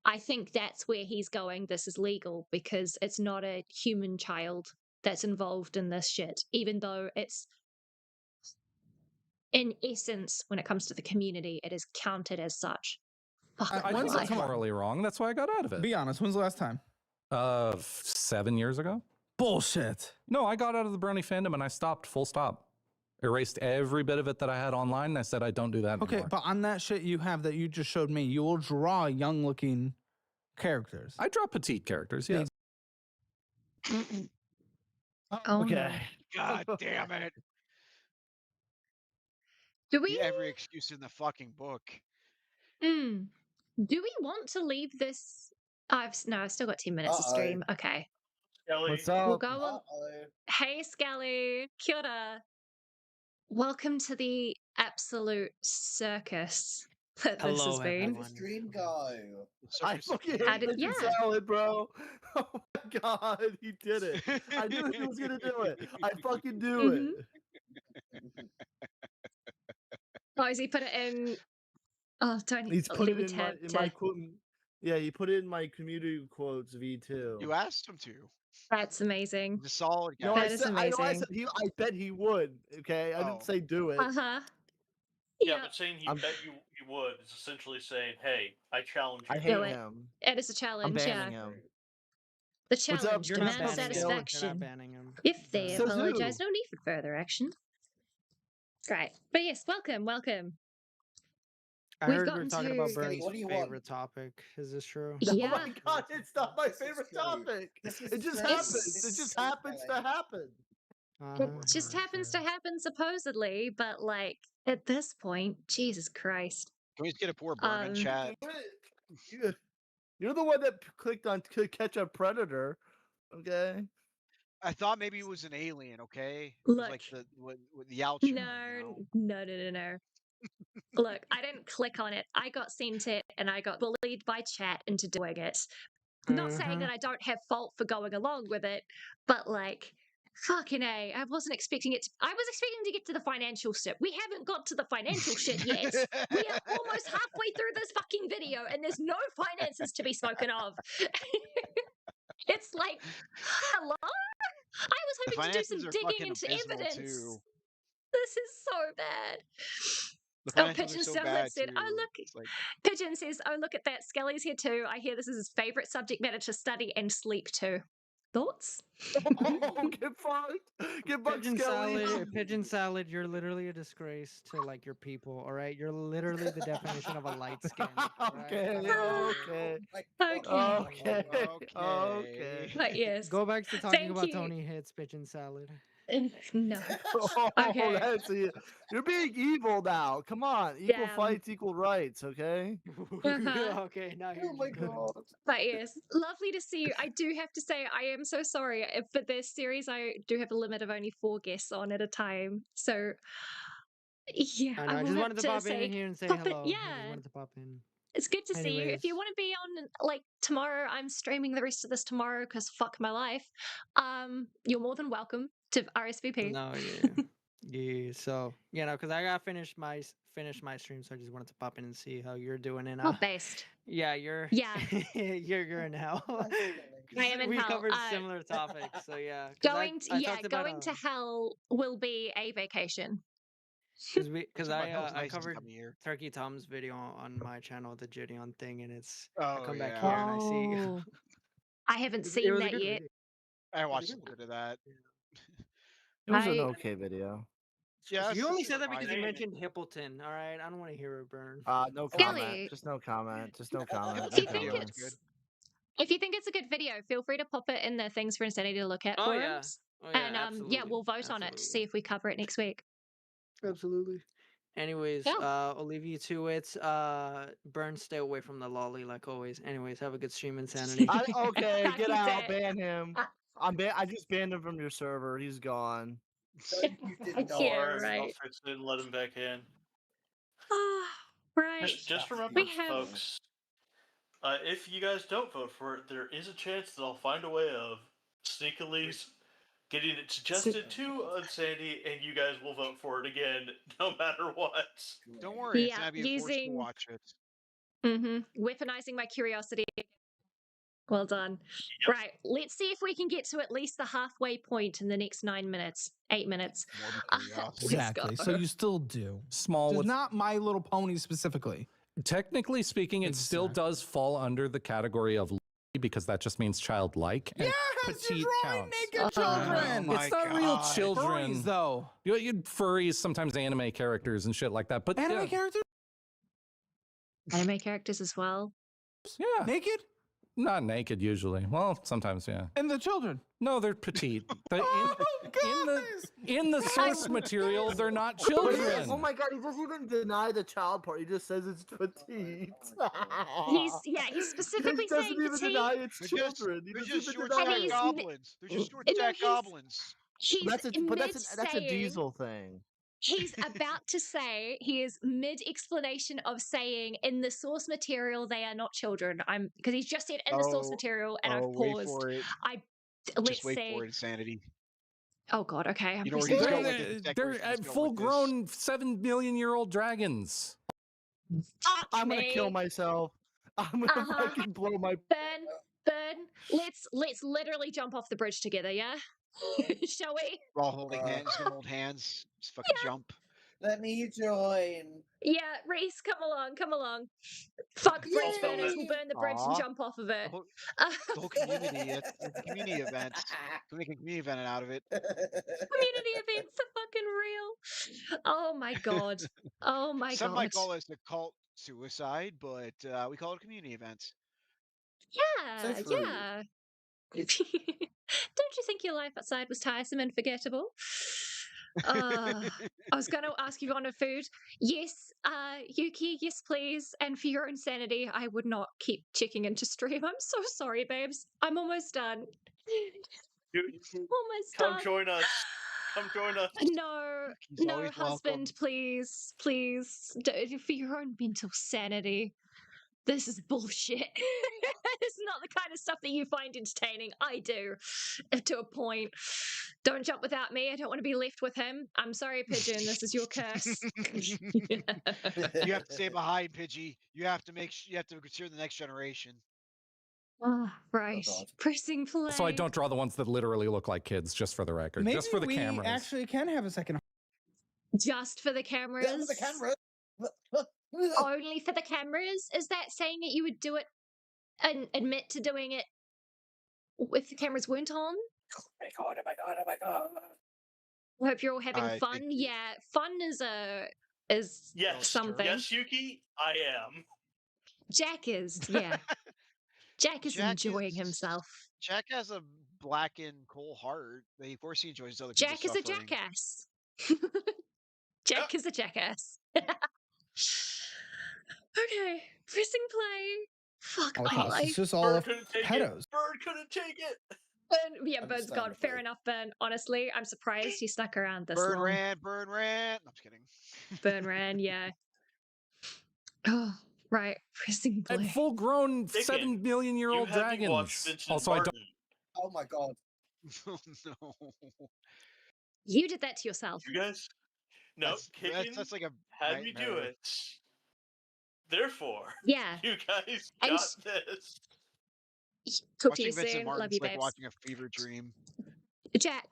I think that's where he's going. This is legal because it's not a human child that's involved in this shit, even though it's, in essence, when it comes to the community, it is counted as such. Fuck I my think life. that's morally wrong. That's why I got out of it. be honest. When's the last time? 7 years ago. Bullshit. No, I got out of the brownie fandom and I stopped. Full stop. Erased every bit of it that I had online. And I said I don't do that Okay, anymore. but on that shit you have that you just showed me, you will draw young-looking characters. I draw petite characters. Yes. Oh, Okay. no. God damn it. Do we? Every excuse in the fucking book. Mm. Do we want to leave this? I've still got 10 minutes of stream. Okay. Skelly. What's up? We'll go on. Hey, Skelly. Kia ora. Welcome to the absolute circus that this has been. How did the stream go? I fucking How hate did- pigeon yeah. salad, bro. Oh my god, he did it. I knew he was gonna do it. I fucking do it. Oh, has he put it in? Oh, don't. He's put let me it in my tab to. quote. Yeah, he put it in my community quotes V2. You asked him to. That's amazing. He's a solid guy. No, That is I amazing. said I bet he would. Okay, I Oh. didn't say do it. Uh-huh. Yeah, Yeah. but saying he I'm- bet you would is essentially saying, "Hey, I challenge you." I Do hate it. him. It is a I'm challenge, banning yeah. him. The What's up, challenge You're You're not demands banning him. satisfaction. You're not banning him. If they Says apologize, who? no need for further action. Great. But yes, welcome, welcome. I We've heard we gotten were talking to- about Skelly, Vern's what do you want? favorite topic. Is this true? Oh Yeah. my god, it's not my favorite Skelly. topic. This is It just Skelly. happens. This It is just so happens to Skelly. happen. It just happens to happen, supposedly, but like at this point, Jesus Christ. Can we just get a poor burn in Um, chat? You're the one that clicked on catch a predator. Okay. I thought maybe it was an alien. Okay. It was like Look. the Yautja. No. Look, I didn't click on it. I got sent it and I got bullied by chat into doing it. Not saying that I don't have fault for going along with it, but like, fucking A, I wasn't expecting it. I was expecting to get to the financial shit. We haven't got to the financial shit yet. We are almost halfway through this fucking video and there's no finances to be spoken of. It's like, hello? I was The hoping to do some finances are digging fucking into abysmal, evidence. too. This is so bad. The Oh, financials Pigeon are so Salad bad said, too. oh, look. It's like, Pigeon says, oh, look at that. Skelly's here too. I hear this is his favorite subject matter to study and sleep too. Thoughts? Oh, get fucked. Get fucked, Skelly. Pigeon salad, you're literally a disgrace to like your people, all right? You're literally the definition of a light skin. Okay, okay. Okay. But yes. Go back to talking Thank about you. Tony Hits Pigeon Salad. No. Oh, Okay. you're being evil now. Come on. Equal Damn. fights, equal rights, okay? Uh-huh. Okay, now you're Oh my god. But yes, lovely to see you. I do have to say, I am so sorry. But this series, I do have a limit of only 4 guests on at a time. So, yeah. I know. I will just have wanted to pop in here and say pop it- hello. I Yeah. just wanted to pop in. It's good to see you. If Anyways. you want to be on like tomorrow, I'm streaming the rest of this tomorrow because fuck my life. You're more than welcome to RSVP. No, yeah. Yeah, so because I got finished my stream, so I just wanted to pop in and see how you're doing. And Oh, best. yeah, you're you're in hell. I am in we hell. covered similar topics, so yeah. Going talked to hell will be a vacation. Because I nice covered time of year. Turkey Tom's video on my channel, the Gideon thing, and I Oh, come back yeah. here and I see. Oh, I haven't It seen was a that good yet. video. I watched a little bit of that. It was an okay video. Yeah, You only said that because you surprising. mentioned Hippleton. All right, I don't want to hear it burn. No Skelly. comment. Just no comment. Just no comment. If you No think comment. if you think it's a good video, feel free to pop it in the Things for Insanity to Look At Oh, yeah. forums. Oh, yeah, And absolutely. we'll vote on it to see if we cover it next week. Absolutely. Anyways, Yeah. I'll leave you to it. Burn, stay away from the lolly like always. Anyways, have a good stream, Insanity. Okay, get He's out. dead. Ban him. I just banned him from your server. He's gone. You did not. Yeah, Alright, I'll right. fix it and let him back in. Right. Just remember, We have- folks. If you guys don't vote for it, there is a chance that I'll find a way of sneakily getting it suggested to Unsandy, and you guys will vote for it again, no matter what. Don't worry, it's Yeah, gonna be forced to using- watch it. Weaponizing my curiosity. Well done. Yep. Right. Let's see if we can get to at least the halfway point in the next 8 minutes. Let's Exactly. go. So you still do. Small Just with not My Little Pony specifically. technically speaking, it still Exactly. does fall under the category of because that just means childlike. And Yes, petite you're drawing counts. naked children. my It's not real God. children. Furries, though. You furries, sometimes anime characters and shit like that. But Anime characters? Anime characters as well. yeah, Naked? Not naked usually. Well, sometimes, yeah. And the children. No, they're petite. In the source I'm- material, they're not But children. oh my god, he doesn't even deny the child part. He just says it's petite. he's specifically He doesn't saying even petite. deny it's They're just, children. He they're doesn't just even short deny stack he's it. goblins. They're just short No, stack he's- goblins. He's But mid that's a saying, diesel thing. he's about to say, he is mid explanation of saying in the source material they are not children. Because he's just said in the source material, and I've wait paused. for it. Let's Just wait see. for it, insanity. Oh god, okay. I'm You know where pressing he's play. going with this. Exact where They're he's going full with this. grown 7 million year old dragons. Fuck I'm me. gonna kill myself. I'm gonna fucking blow my. Burn. Let's literally jump off the bridge together, yeah? Shall we? We're all holding hands. Gonna hold hands. Just fucking jump. Let me join. Yeah, Reese, come along. Fuck bridge Yay! burners, we'll burn the bridge and Aw. jump off of it. The whole community. It's a community event. We're making a community event out of it. Community events are fucking real. Oh my god. Oh my Some god. might call this a cult suicide, but we call it a community event. Yeah, So true. yeah. Don't you think your life outside was tiresome and forgettable? I was going to ask you on a food. Yes, Yuki, yes, please. And for your own sanity, I would not keep checking into stream. I'm so sorry, babes. I'm almost done. Almost Come done. join us. Come join us. No, He's no, always husband, welcome. please, for your own mental sanity. This is bullshit. It's not the kind of stuff that you find entertaining. I do, to a point. Don't jump without me. I don't want to be left with him. I'm sorry, Pigeon. This is your curse. You have to stay behind, Pidgey. You have to you have to consider the next generation. Right. God. Pressing play. So I don't draw the ones that literally look like kids, just for the record. Maybe just for the we cameras. actually can have a second. Just for the cameras. Yeah, the camera. Only for the cameras? Is that saying that you would do it and admit to doing it if the cameras weren't on? Oh my god. I hope you're all having I fun. think Yeah, fun is Yes. something. Yes, Yuki, I am. Jack is, yeah. Jack is enjoying himself. Jack has a blackened coal heart. Of course, he enjoys other Jack is people's a suffering. jackass. Jack is a jackass. Okay, pressing play. Fuck my Podcast. life. It's just all Bird of couldn't take pedos. it. Bird couldn't take it. Burn, yeah, Bird's gone. Fair Understandably. enough, Burn. Honestly, I'm surprised he stuck around this Burn long. ran. No, I'm just kidding. Burn ran, yeah. Oh, right. Pressing And play. full grown Dickon, 7 million year You old had me watch dragons. Vincent Also, I don't. Martin. Oh my god. Oh, no. You did that to yourself. You guys? No, Kicken That's like a had me do nightmare. it. Therefore, Yeah. you guys And got this. Talk to you Watching Vincent soon. Love Martin's you, like babes. watching a fever dream. Jack,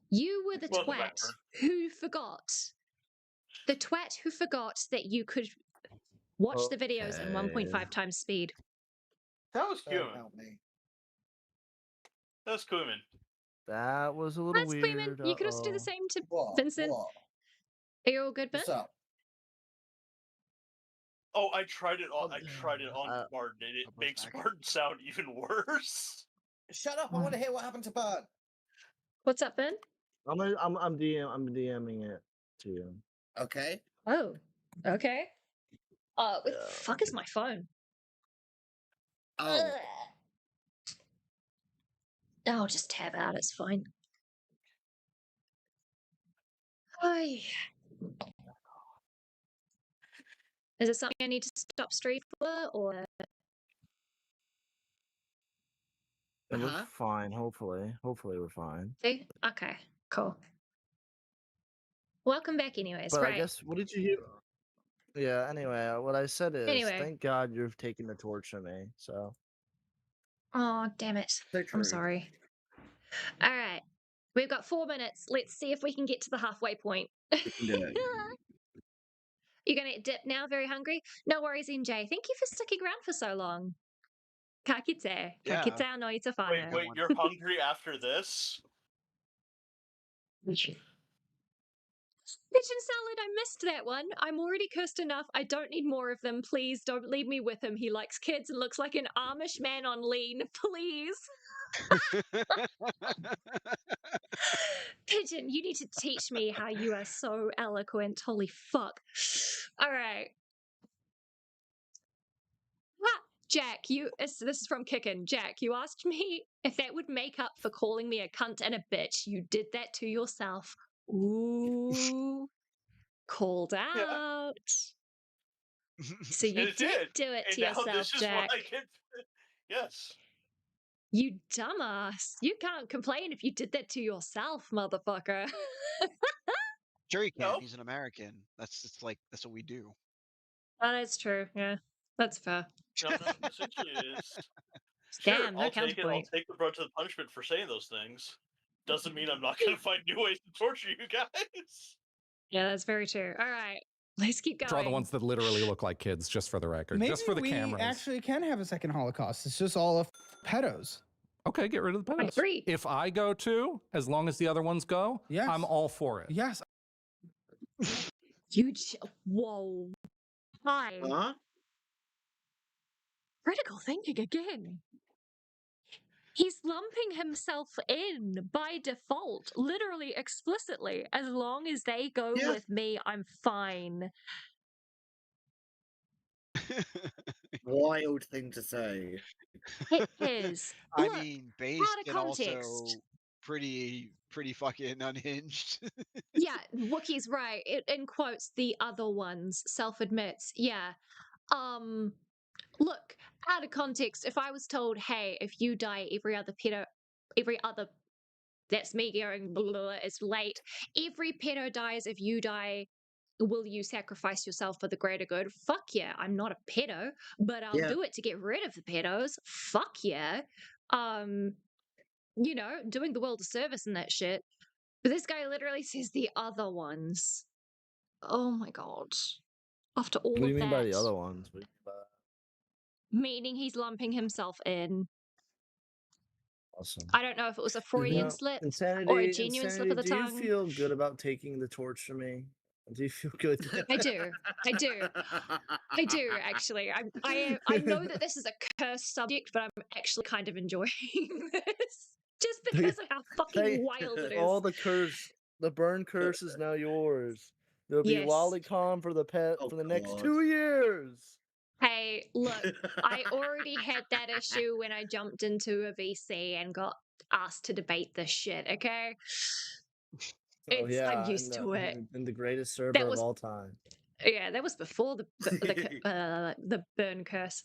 you were the Welcome twat back, Burn. who forgot. The twat who forgot that you could watch the videos in 1.5 times speed. That was Don't Kuman. help me. That was Kuman. That was a little That's weird. Clement. You could also do the same to What? Vincent. What? Are you all good, Ben? What's up? Oh, I tried it on. I tried it on Martin, and it I'll post makes back. Martin sound even worse. Shut up! I want to hear what happened to Bird. What's up, Ben? I'm DMing it to you. Okay. Oh, okay. What the Yeah, fuck is my phone? Oh. Ugh. I'll just tab out, it's fine. Hi. Is it something I need to stop stream for, or? It looks fine. Hopefully we're fine. See? Okay, cool. Welcome back anyways, But right. I guess what did you hear? Yeah. Anyway, what I said is, Anyway. thank God you've taken the torch from me. So. Oh, damn it. So true. I'm sorry. All right. We've got 4 minutes. Let's see if we can get to the halfway point. You're going to dip now? Very hungry? No worries, NJ. Thank you for sticking around for so long. Kakite. Yeah. Kakite no itafano. Wait, you're hungry after this? Pigeon salad, I missed that one. I'm already cursed enough. I don't need more of them. Please don't leave me with him. He likes kids and looks like an Amish man on lean. Please. Pigeon, you need to teach me how you are so eloquent. Holy fuck. All right. Jack, this is from Kickin. Jack, you asked me if that would make up for calling me a cunt and a bitch. You did that to yourself. Ooh. Called out. So you did do it to yourself, this is Jack. what I get. Yes. You dumbass. You can't complain if you did that to yourself, motherfucker. Sure he can. No. He's an American. That's what we do. Oh, that's true. Yeah, that's fair. No, essentially it is. Damn, Sure, no I'll take it. I'll counterpoint. take the brunt of the punishment for saying those things. Doesn't mean I'm not going to find new ways to torture you guys. Yeah, that's very true. All right, let's keep going. Draw the ones that literally look like kids, just for the record. Maybe just for the we cameras. actually can have a second Holocaust. It's just all of pedos. Okay, get rid of the I pedos. agree. If I go too, as long as the other ones go, Yes. I'm all for it. Yes. Whoa. Hi. Huh? Critical thinking again. He's lumping himself in by default, literally explicitly. As long as they go with me, I'm fine. Wild thing to say. It is. I Look, mean, based out of and context. also pretty fucking unhinged. Yeah, Wookiee's right. It, in quotes, the other ones self-admits. Yeah. Look, out of context, if I was told, hey, if you die, every other, that's me going, blah, blah, blah, it's late. Every pedo dies if you die. Will you sacrifice yourself for the greater good? Fuck yeah. I'm not a pedo, but I'll do it to get rid of the pedos. Fuck yeah. You know, doing the world a service and that shit. But this guy literally says the other ones. Oh my god. After all What do you of mean that, by the other ones? What do you mean by that? meaning he's lumping himself in. Awesome. I don't know if it was a Freudian slip Insanity, or a genuine slip of the do tongue. you feel good about taking the torch from me? Do you feel good? I do. Actually. I know that this is a cursed subject, but I'm actually kind of enjoying this. Just because of how fucking wild it is. All the burn curse is now yours. There'll be lolicon for the pet for the next 2 years. Hey, look, I already had that issue when I jumped into a VC and got asked to debate this shit, okay? I'm used to it. And the greatest server of all time. Yeah, that was before the burn curse.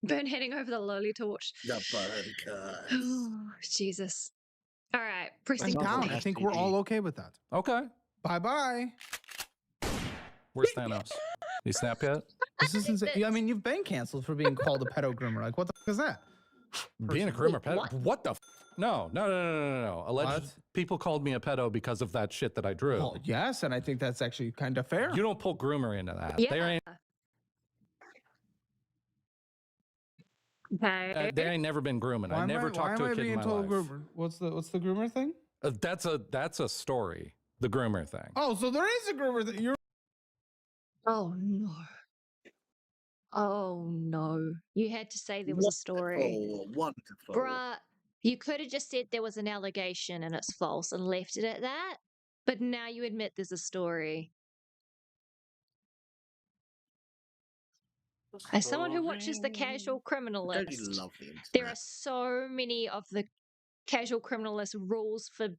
Burn heading over the lowly torch. The burn curse. Oh, Jesus. All right, pressing down. I think we're all okay with that. Okay. Bye-bye. Where's Thanos? He snap yet? This is insane. I mean, you've been canceled for being called a pedo groomer. Like, what the fuck is that? Being a groomer pedo? What the f? No. Alleged people called me a pedo because of that shit that I drew. Well, yes, and I think that's actually kind of fair. You don't pull groomer into that. Yeah. They ain't never been grooming. I never talked to a kid in my life. Groomer? What's the groomer thing? That's a story. The groomer thing. Oh, so there is a groomer thing. Oh no. Oh no. You had to say there was a story. Wonderful. Bruh, you could have just said there was an allegation and it's false and left it at that. But now you admit there's a story. As someone who watches the Casual Criminal List, there are so many of the Casual Criminal List rules for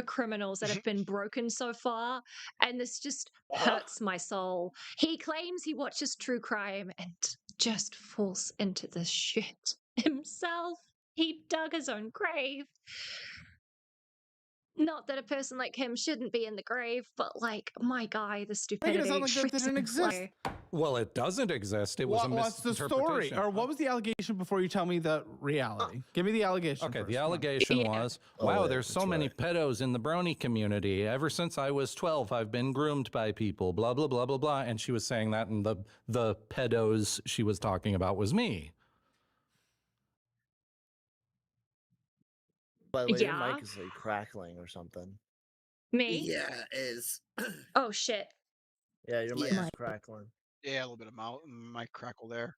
criminals that have been broken so far, and this just hurts my soul. He claims he watches true crime and just falls into this shit himself. He dug his own grave. Not that a person like him shouldn't be in the grave, but like, my guy, the stupidity. Make it sound like that didn't exist. Well, it doesn't exist. It was a misinterpretation. What's the story? Or what was the allegation before you tell me the reality? Give me the allegation Okay, first. the allegation was, wow, there's so many pedos in the brony community. Ever since I was 12, I've been groomed by people, blah, blah, blah, blah, blah. And she was saying that, and the pedos she was talking about was me. By the way, your mic is like crackling or something. Me? Yeah, it is. Oh, shit. Yeah, your mic Yeah. is crackling. Yeah, a little bit of mic crackle there.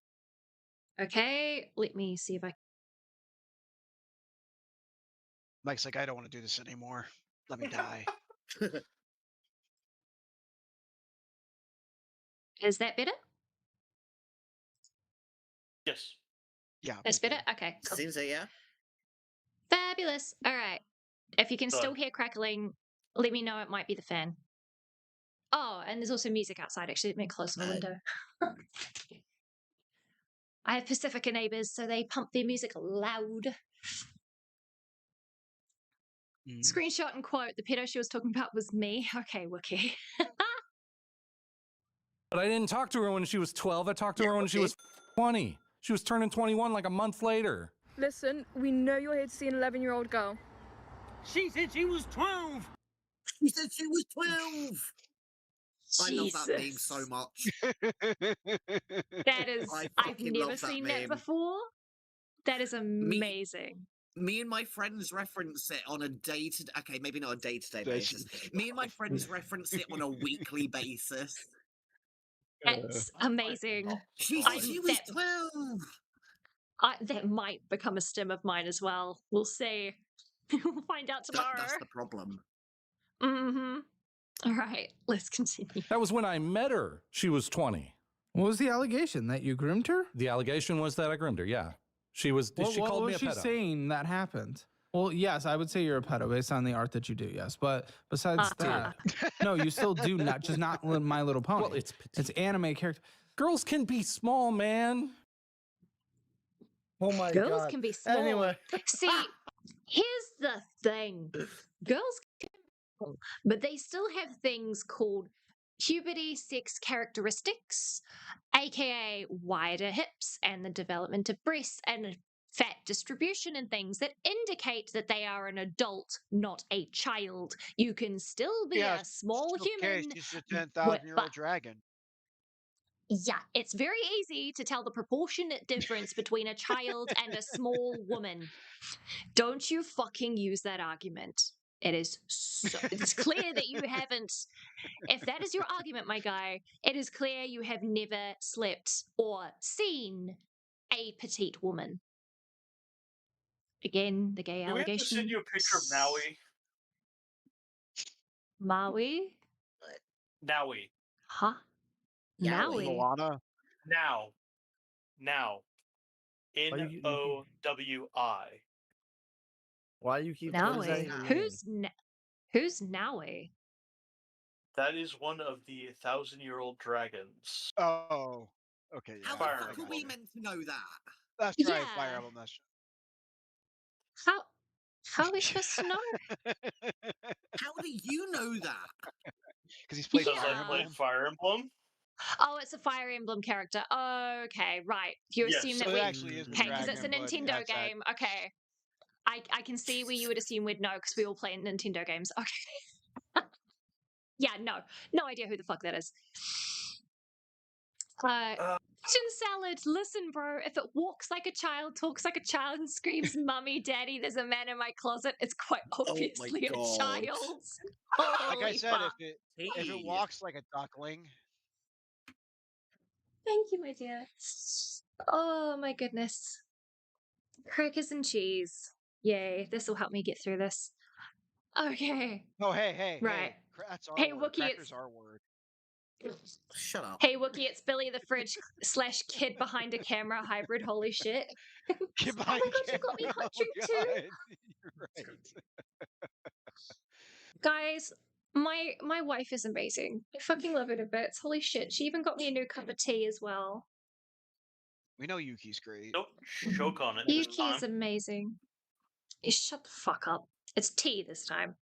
Okay, let me see if I... Mike's like, I don't want to do this anymore. Let me die. Is that better? Yes. Yeah. That's big better? deal. Okay, cool. Seems so, yeah. Fabulous. All right. If you can Done. still hear crackling, let me know. It might be the fan. Oh, and there's also music outside. Actually, let me close my window. I have Pacifica neighbors, so they pump their music loud. Screenshot and quote, the pedo she was talking about was me. Okay, Wookie. But I didn't talk to her when she was 12. I talked to her when she was 20. She was turning 21 like a month later. Listen, we know you're here to see an 11-year-old girl. She said she was 12. She said she was 12. I love that meme Jesus. so much. That is, I I've fucking never love that seen that meme. before. That is amazing. Me and my friends reference it on a day-to-day... Okay, maybe not a day-to-day basis. Me and my friends reference it on a weekly basis. That's amazing. She said she was 12. That might become a stem of mine as well. We'll see. We'll find out tomorrow. That's the problem. Mm-hmm. All right, let's continue. That was when I met her. She was 20. What was the allegation? That you groomed her? The allegation was that I groomed her, yeah. She called me a pedo. What was she saying that happened? Well, yes, I would say you're a pedo based on the art that you do, yes. But besides that, no, you still do not, just not My Little Pony. Well, it's anime character. Girls can be small, man. Oh my Girls god. can be small. Anyway. See, here's the thing. Girls can be small, but they still have things called puberty sex characteristics, aka wider hips and the development of breasts and fat distribution and things that indicate that they are an adult, not a child. You can still be a small human. She's a 10,000-year-old dragon. Yeah, it's very easy to tell the proportionate difference between a child and a small woman. Don't you fucking use that argument. It's clear that you haven't. If that is your argument, my guy, it is clear you have never slept or seen a petite woman. Again, the gay Do we have to allegation. send you a picture of Maui? Maui? Naui. Huh? Maui? Moana? Now. N-O-W-I. Why do you keep Naui? Who's Naui? That is one of the 1,000-year-old dragons. Oh. Okay, yeah. How the fuck are we meant to know that? That's right, Fire Emblem. That's How are we supposed to know? How do you know that? Because he's played Because Fire I Emblem. played Fire Emblem. Oh, it's a Fire Emblem character. Okay, right. You assume that so we it actually is the okay because it's a dragon, but Nintendo that's that. game. Okay, I can see where you would assume we'd know because we all play Nintendo games. Okay. Yeah, no idea who the fuck that is. Kitchen salad. Listen, bro. If it walks like a child, talks like a child, and screams "Mummy, Daddy," there's a man in my closet. It's quite obviously a child. Like I said, fuck. if it walks like a duckling. Thank you, my dear. Oh my goodness. Crackers and cheese. Yay, this will help me get through this. Okay. Oh, hey. Right. That's our Hey, word. Wookie, Crackers our word. Shut up. Hey, Wookie, it's Billy the Fridge / kid behind a camera hybrid. Holy shit. Kid oh behind my god, you got me hot drink too. You're right. Guys, my wife is amazing. I fucking love her to bits. Holy shit. She even got me a new cup of tea as well. We know Yuki's great. Don't choke on it this Yuki time. is amazing. Shut the fuck up. It's tea this time.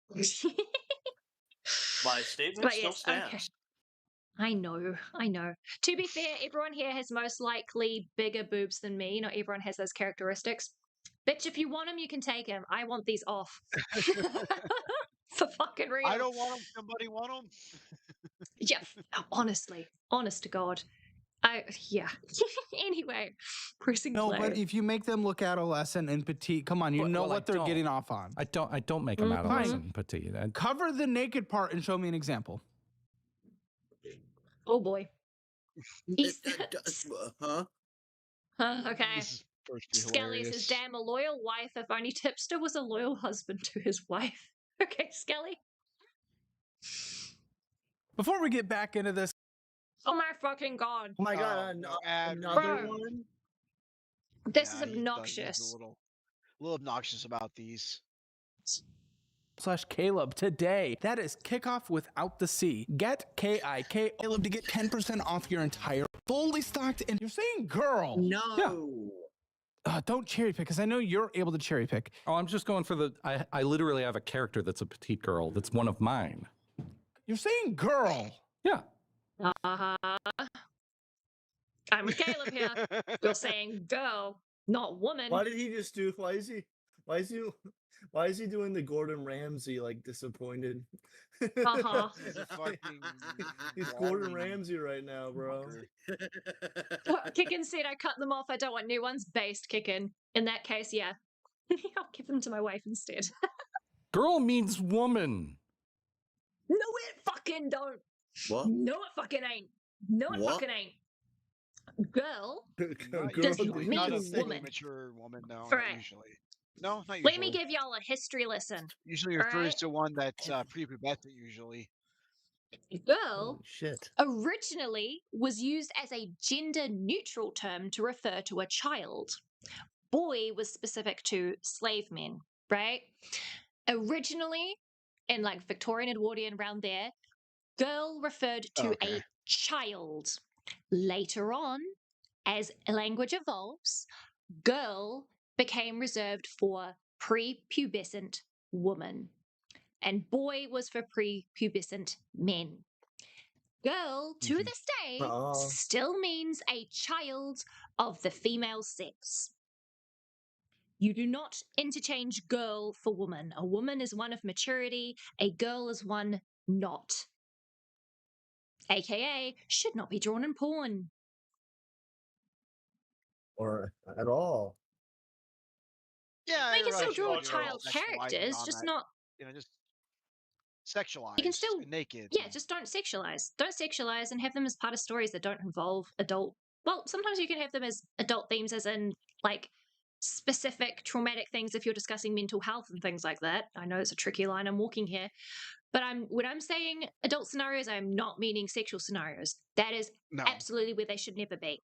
My statement But still yes, stands. okay. I know. To be fair, everyone here has most likely bigger boobs than me. Not everyone has those characteristics. Bitch, if you want them, you can take them. I want these off. For fucking real. I don't want them. Somebody want them. Yeah, honestly. Honest to God. Yeah. Anyway, pressing No, play. but if you make them look adolescent and petite, come on, you know Well, what they're getting off on. I don't make them adolescent and petite. Cover the naked part and show me an example. Oh boy. Huh? Okay. Skelly says, damn, a loyal wife if only Tipster was a loyal husband to his wife. Okay, Skelly. Before we get back into this. Oh my fucking god. Oh my god, another Bro, one? this is obnoxious. He's a little obnoxious about these. /Caleb today. That is kickoff without the C. Get KIK Caleb to get 10% off your entire fully stocked. And you're saying girl. No. Yeah. Don't cherry pick, because I know you're able to cherry pick. Oh, I'm just going for the. I literally have a character that's a petite girl. That's one of mine. You're saying girl. Yeah. I'm with Caleb here. You're saying girl, not woman. Why did he just do? Why is he doing the Gordon Ramsay like disappointed? He's Gordon Ramsay right now, bro. Kicken said I cut them off. I don't want new ones. Based Kicken. In that case, yeah. I'll give them to my wife instead. Girl means woman. No, it fucking don't. What? No, it fucking ain't. No, it fucking ain't. Girl does not mean not a woman. mature woman, no, not Correct. usually. No, not usually. Let me give y'all a history lesson. Usually refers to one that's prepubescent, usually. Girl shit. originally was used as a gender-neutral term to refer to a child. Boy was specific to slave men, right? Originally, in like Victorian, Edwardian, around there, girl referred to a child. Later on, as language evolves, girl became reserved for prepubescent woman, and boy was for prepubescent men. Girl, to this day, still means a child of the female sex. You do not interchange girl for woman. A woman is one of maturity, a girl is one not. AKA, should not be drawn in porn. Or at all. Yeah, You can still draw right, child characters, just not. Just sexualized. You can still naked. Yeah, just don't sexualize. Don't sexualize and have them as part of stories that don't involve adult. Well, sometimes you can have them as adult themes, as in like specific traumatic things if you're discussing mental health and things like that. I know it's a tricky line I'm walking here, but when I'm saying adult scenarios, I'm not meaning sexual scenarios. That is absolutely where they should never be.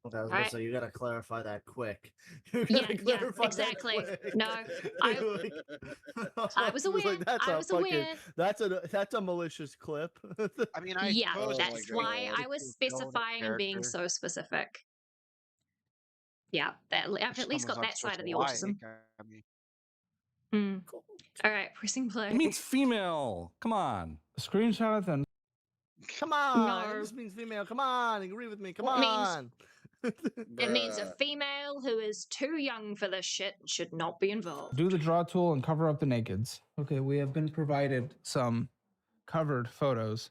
Okay, I was gonna say you gotta clarify that quick. Yeah, exactly. No, I was aware. Like, I was aware. That's a malicious clip. I mean, that's why I was specifying and being so specific. Yeah, I've at least got that side of the autism. All right, pressing play. It means female. Come on. Screenshot it then. Come on. No. This means female. Come on. Agree with me. Come It means- on. It means a female who is too young for this shit and should not be involved. Do the draw tool and cover up the nakeds. Okay, we have been provided some covered photos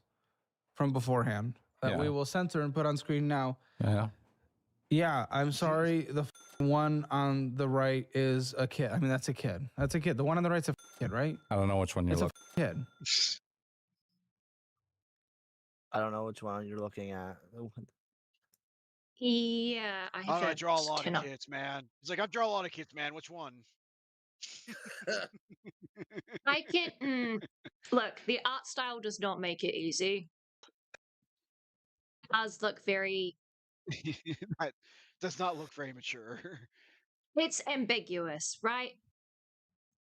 from beforehand that we will censor and put on screen now. Yeah, I'm sorry. The one on the right is a kid. I mean, that's a kid. That's a kid. The one on the right's a kid, right? I don't know which one you're It's looking a kid. I don't know which one you're looking at. Yeah, I draw a lot of kids, man. He's like, I draw a lot of kids, man. Which one? I can look. The art style does not make it easy. It does look very. That does not look very mature. It's ambiguous, right?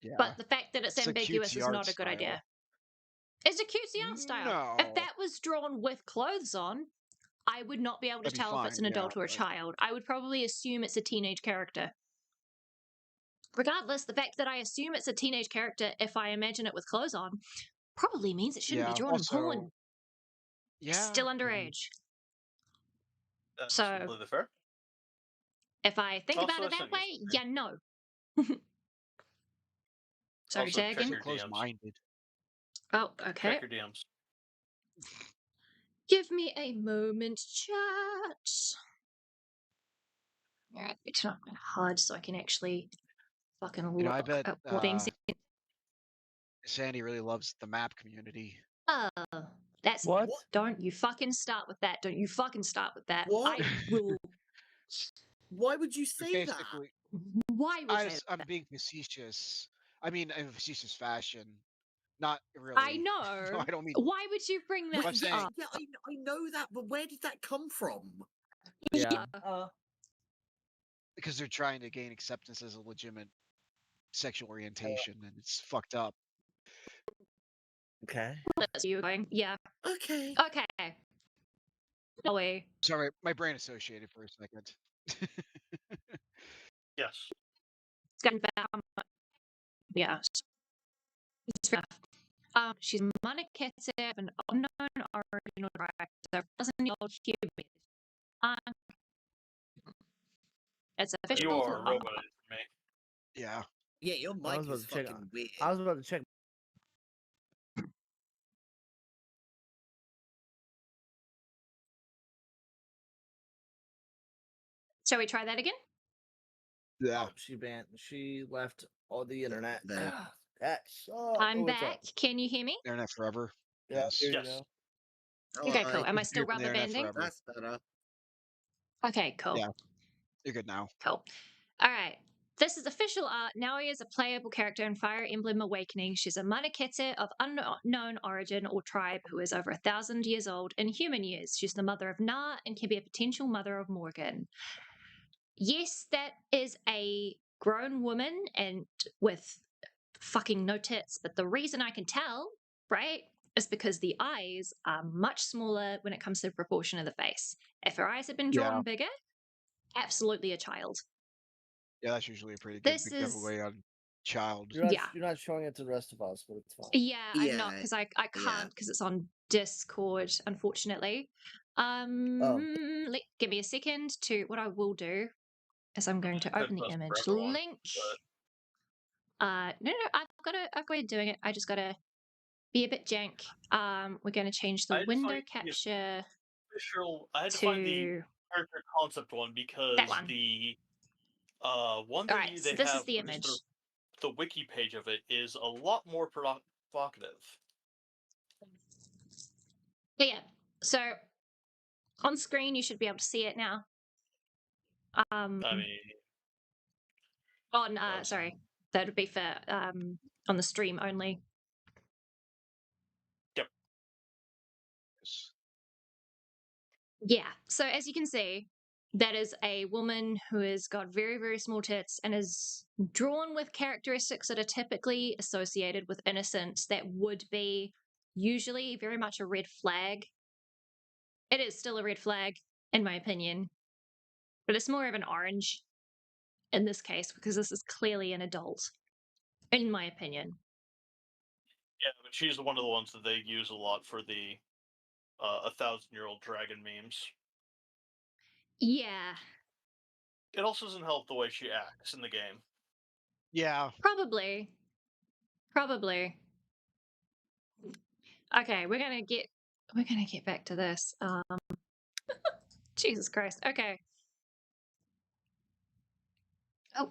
Yeah. But the fact that it's It's a ambiguous cutesy is art not a good style. idea. It's a cutesy art style. No. If that was drawn with clothes on, I would not be able to That'd be tell if it's an fine, adult yeah, or a child. I would probably assume it's a teenage character. Regardless, the fact that I assume it's a teenage character if I imagine it with clothes on probably means it shouldn't be drawn in porn. Yeah. Still underage. That's So- completely fair. If I think Also, about it that's that not way, useful. yeah, no. Sorry, Also, say again? check your DMs. Close-minded. Oh, okay. Check your DMs. Give me a moment, chat. Alright, turn up my HUD so I can actually fucking look I bet at what being said. Sandy really loves the map community. Oh, that's What? Don't you fucking start with that. Don't you fucking start with that. What? I will. Why would you say Basically, Why would you say I'm that? being facetious. I mean, in a facetious fashion. Not really. I know. No, I don't mean. Why would you bring that I'm saying, up? Yeah, I know that, but where did that come from? Yeah. because they're trying to gain acceptance as a legitimate sexual orientation, and it's fucked up. Okay. That's you going. Yeah. Okay. Okay. No way. Sorry, my brain associated for a second. Yes. It's gotten back. Yeah. It's fair enough. She's Monocative of an unknown origin director, 1,000-year-old human. It's official. You are a robot for me. Yeah. Yeah, your I mic was about is to check. fucking weird. I was about to check. Shall we try that again? Yeah. Oh, she left all the internet. There. That's. I'm back. Can you hear me? Internet forever. Yeah, Yes. here you Yes. go. Okay, cool. Am I Disappeared still from the rubber internet banding? forever. That's better. Okay, cool. Yeah. You're good now. Cool. All right. This is official art. Naoi is a playable character in Fire Emblem Awakening. She's a Monocative of unknown origin or tribe who is over 1,000 years old in human years. She's the mother of Na and can be a potential mother of Morgan. Yes, that is a grown woman and with fucking no tits, but the reason I can tell, right, is because the eyes are much smaller when it comes to the proportion of the face. If her eyes had been drawn bigger, absolutely a child. Yeah, that's usually a pretty good This big is giveaway on child. You're yeah. not showing it to the rest of us, but it's fine. Yeah, I'm not Yeah, because I yeah. can't because it's on Discord, unfortunately. Give me a second to what I will do is I'm going to Could open the post for image everyone, link. but No, I've got to doing it. I just got to be a bit jank. We're going to change I the had to window find the capture I had to find the to character concept one because that one. the one All that right, so they this have is the for just image. the wiki page of it is a lot more provocative. But yeah, so on screen you should be able to see it now. I mean, Sorry, that would be for on the stream only. Yep. Yeah, so as you can see, that is a woman who has got very, very small tits and is drawn with characteristics that are typically associated with innocence that would be usually very much a red flag. It is still a red flag, in my opinion, but it's more of an orange in this case because this is clearly an adult, in my opinion. Yeah, but she's one of the ones that they use a lot for the 1,000-year-old dragon memes. Yeah. It also doesn't help the way she acts in the game. Yeah. Probably. Okay, we're gonna get back to this. Jesus Christ. Okay. Oh,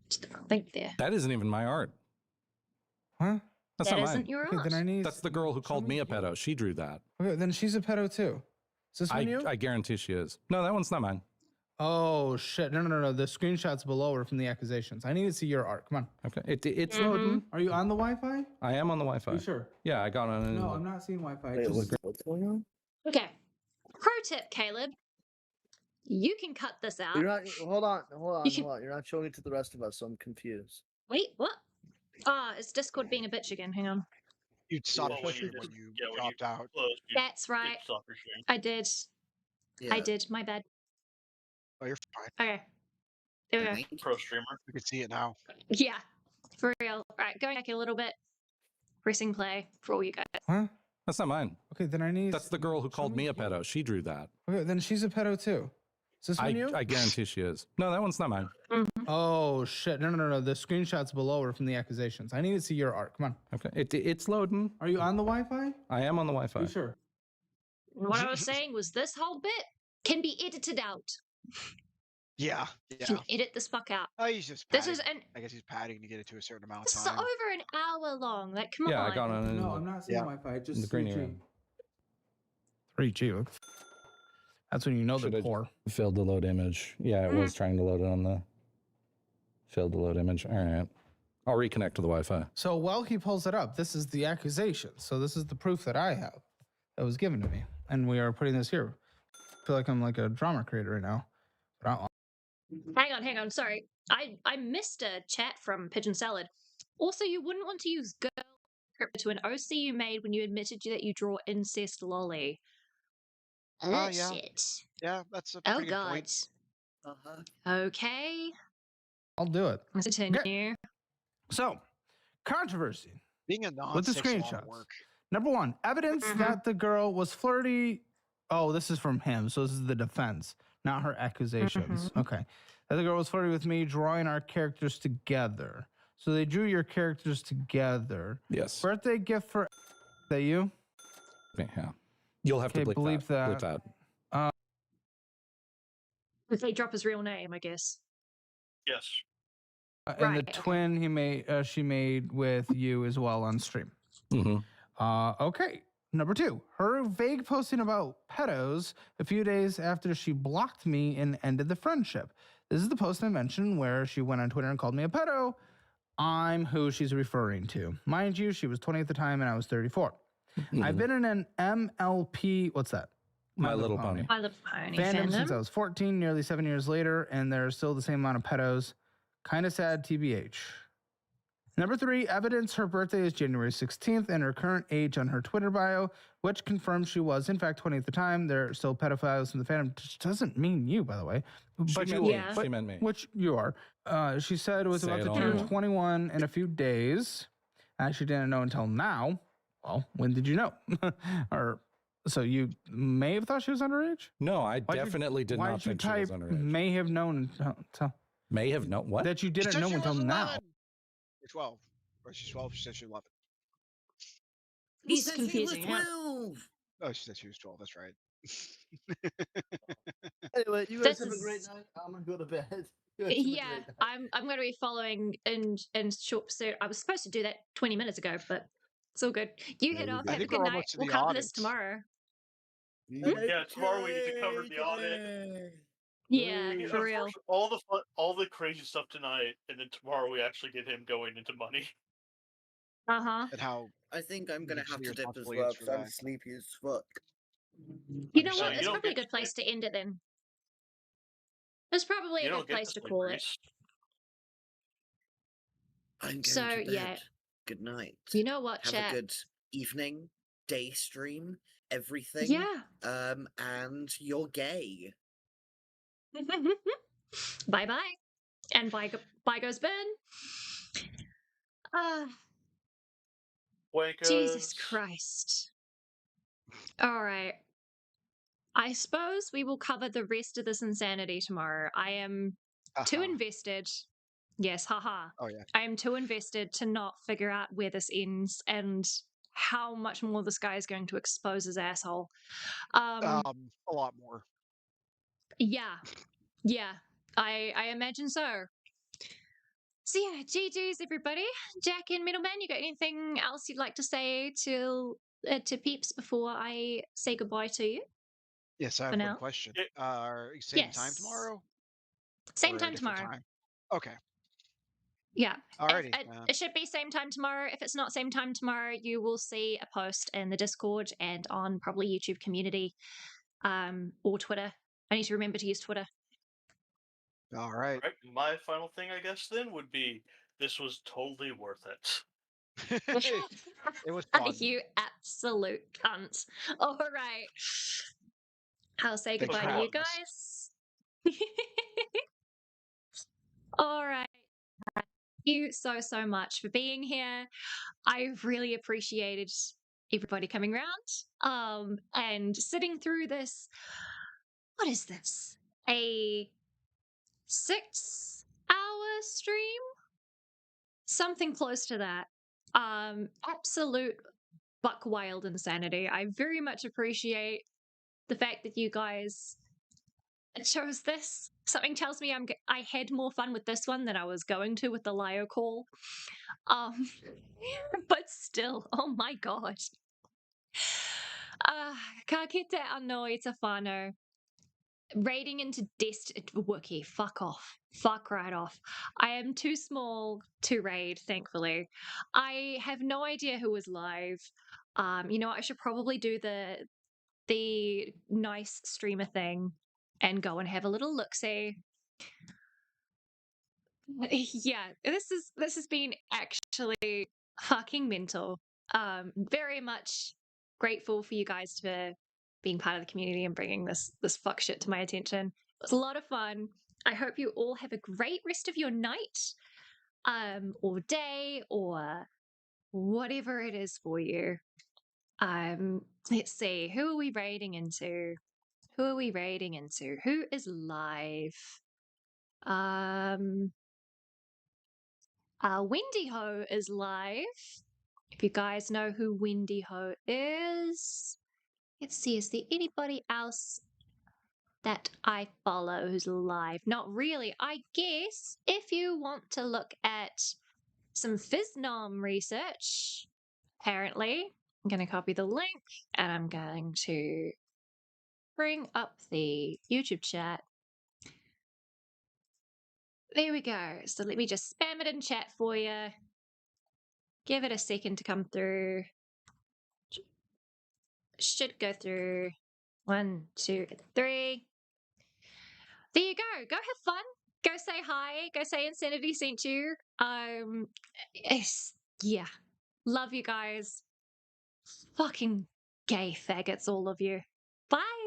just the wrong thing there. That isn't even my art. Huh? That's That not isn't mine. your Okay, art. then I need. That's the girl who called me a pedo. She drew that. Okay, then she's a pedo too. Is this one you? I guarantee she is. No, that one's not mine. Oh shit! No. The screenshots below are from the accusations. I need to see your art. Come on. Okay, it's loading. Are you on the Wi-Fi? I am on the Wi-Fi. Are you sure? Yeah, I got on. No, I'm not seeing Wi-Fi. Wait, Just- what's going on? Okay. Pro tip, Caleb. You can cut this out. You're not. Hold on. You can- You're not showing it to the rest of us, so I'm confused. Wait, what? It's Discord being a bitch again. Hang on. You'd stop Well, the when you stream just- when you yeah, when dropped out. Close, you That's right. did stop your stream. I did. Yeah. I did. My bad. Oh, you're fine. Okay. There we go. Pro streamer. We can see it now. Yeah. For real. All right, going back a little bit. Pressing play for all you guys. Huh? That's not mine. Okay, then I need. That's the girl who called me a pedo. She drew that. Okay, then she's a pedo too. Is this one you? I guarantee she is. No, that one's not mine. Oh shit! No. The screenshots below are from the accusations. I need to see your art. Come on. Okay, it's loading. Are you on the Wi-Fi? I am on the Wi-Fi. Are you sure? And what I was saying was this whole bit can be edited out. Yeah. Can edit this fuck out. Oh, he's just This padding. is an I guess he's padding to get it to a certain amount of this is time. over an hour long. Like, come Yeah, on. I got on. No, I'm not seeing Wi-Fi. Just the green 3G. room. 3G. That's when you know Should they're have poor. failed to load image. Yeah, it was trying to load it on the failed to load image. All right. I'll reconnect to the Wi-Fi. So while he pulls it up, this is the accusation. So this is the proof that I have that was given to me. And we are putting this here. I feel like I'm like a drama creator right now. But Hang on. Sorry. I missed a chat from Pigeon Salad. Also, you wouldn't want to use girl to an OC you made when you admitted that you draw incest lolly. Oh, yeah. Shit. Yeah, that's a Oh, pretty good God. point. Okay. I'll do it. Let's continue. So, controversy Being a non with the takes a lot of screenshots. work. Number one, evidence that the girl was flirty. Oh, this is from him. So this is the defense, not her accusations. Okay. That the girl was flirty with me, drawing our characters together. So they drew your characters together. Yes. Birthday gift for that you? Yeah. You'll have to bleep believe that. that. Bleep that. If they drop his real name, I guess. Yes. And the twin she made with you as well on stream. Okay. Number two, her vague posting about pedos a few days after she blocked me and ended the friendship. This is the post I mentioned where she went on Twitter and called me a pedo. I'm who she's referring to. Mind you, she was 20 at the time and I was 34. I've been in an MLP, what's that? My Little Pony. My Little Pony Fandom since I was 14, nearly 7 years later, and there's still the same amount of pedos. Kind of sad, TBH. Number three, evidence her birthday is January 16th and her current age on her Twitter bio, which confirms she was, in fact, 20 at the time. There are still pedophiles in the fandom, which doesn't mean you, by the way. But She meant me. Which you are. She said it was about to turn 21 in a few days. I actually didn't know until now. Well, when did you know? So you may have thought she was underage? No, I definitely did not think she was underage. May have known until... May have known what? That you didn't know until now. You're 12. Or she's 12, she said she's 11. He's confusing. Oh, she said she was 12, that's right. Anyway, you guys have a great night. I'm gonna go to bed. Yeah, I'm going to be following in short pursuit. I was supposed to do that 20 minutes ago, but it's all good. You head off. Have a good night. We'll cover this tomorrow. Yeah, tomorrow we need to cover the audit. Yeah, for real. All the crazy stuff tonight, and then tomorrow we actually get him going into money. And how I think I'm gonna have to dip as responsible well is for because I'm that. sleepy as fuck. You know So what? you It's don't probably a get good place to end it then. It's probably a good place to call it. I'm going So, to bed. yeah. Good night. You know what, Have chat? a good evening, day stream, everything. Yeah. And you're gay. Bye bye. And bye goes Ben. Jesus Christ. All right. I suppose we will cover the rest of this insanity tomorrow. I am too invested. Yes, haha. Oh, yeah. I am too invested to not figure out where this ends and how much more this guy is going to expose his asshole. A lot more. Yeah. Yeah. I imagine so. So yeah, GG's everybody. Jack and Middleman, you got anything else you'd like to say to peeps before I say goodbye to you? Yes, I have one question. Same time tomorrow? Same time tomorrow. Okay. Yeah. Alrighty. It should be same time tomorrow. If it's not same time tomorrow, you will see a post in the Discord and on probably YouTube community, or Twitter. I need to remember to use Twitter. All right. My final thing, I guess, then would be this was totally worth it. It was fun. You absolute cunt. All right. I'll say goodbye to you guys. All right. Thank you so much for being here. I really appreciated everybody coming around and sitting through this. What is this? A 6-hour stream? Something close to that. Absolute buck wild insanity. I very much appreciate the fact that you guys chose this. Something tells me I had more fun with this one than I was going to with the Lyo call. But still, oh my god. Ka kite anō I te whānau. Raiding into Wookie, fuck off. Fuck right off. I am too small to raid, thankfully. I have no idea who was live. You know what, I should probably do the nice streamer thing and go and have a little look-see. Yeah, this has been actually fucking mental. Very much grateful for you guys for being part of the community and bringing this fuck shit to my attention. It was a lot of fun. I hope you all have a great rest of your night, or day, or whatever it is for you. Let's see, who are we raiding into? Who are we raiding into? Who is live? Wendy Ho is live. If you guys know who Wendy Ho is, let's see, is there anybody else that I follow who's live? Not really. I guess if you want to look at some Physnom research, apparently, I'm going to copy the link and I'm going to bring up the YouTube chat. There we go. So let me just spam it in chat for you. Give it a second to come through. Should go through 1, 2, 3. There you go. Go have fun. Go say hi. Go say Insanity sent you. Yeah. Love you guys. Fucking gay faggots, all of you. Bye.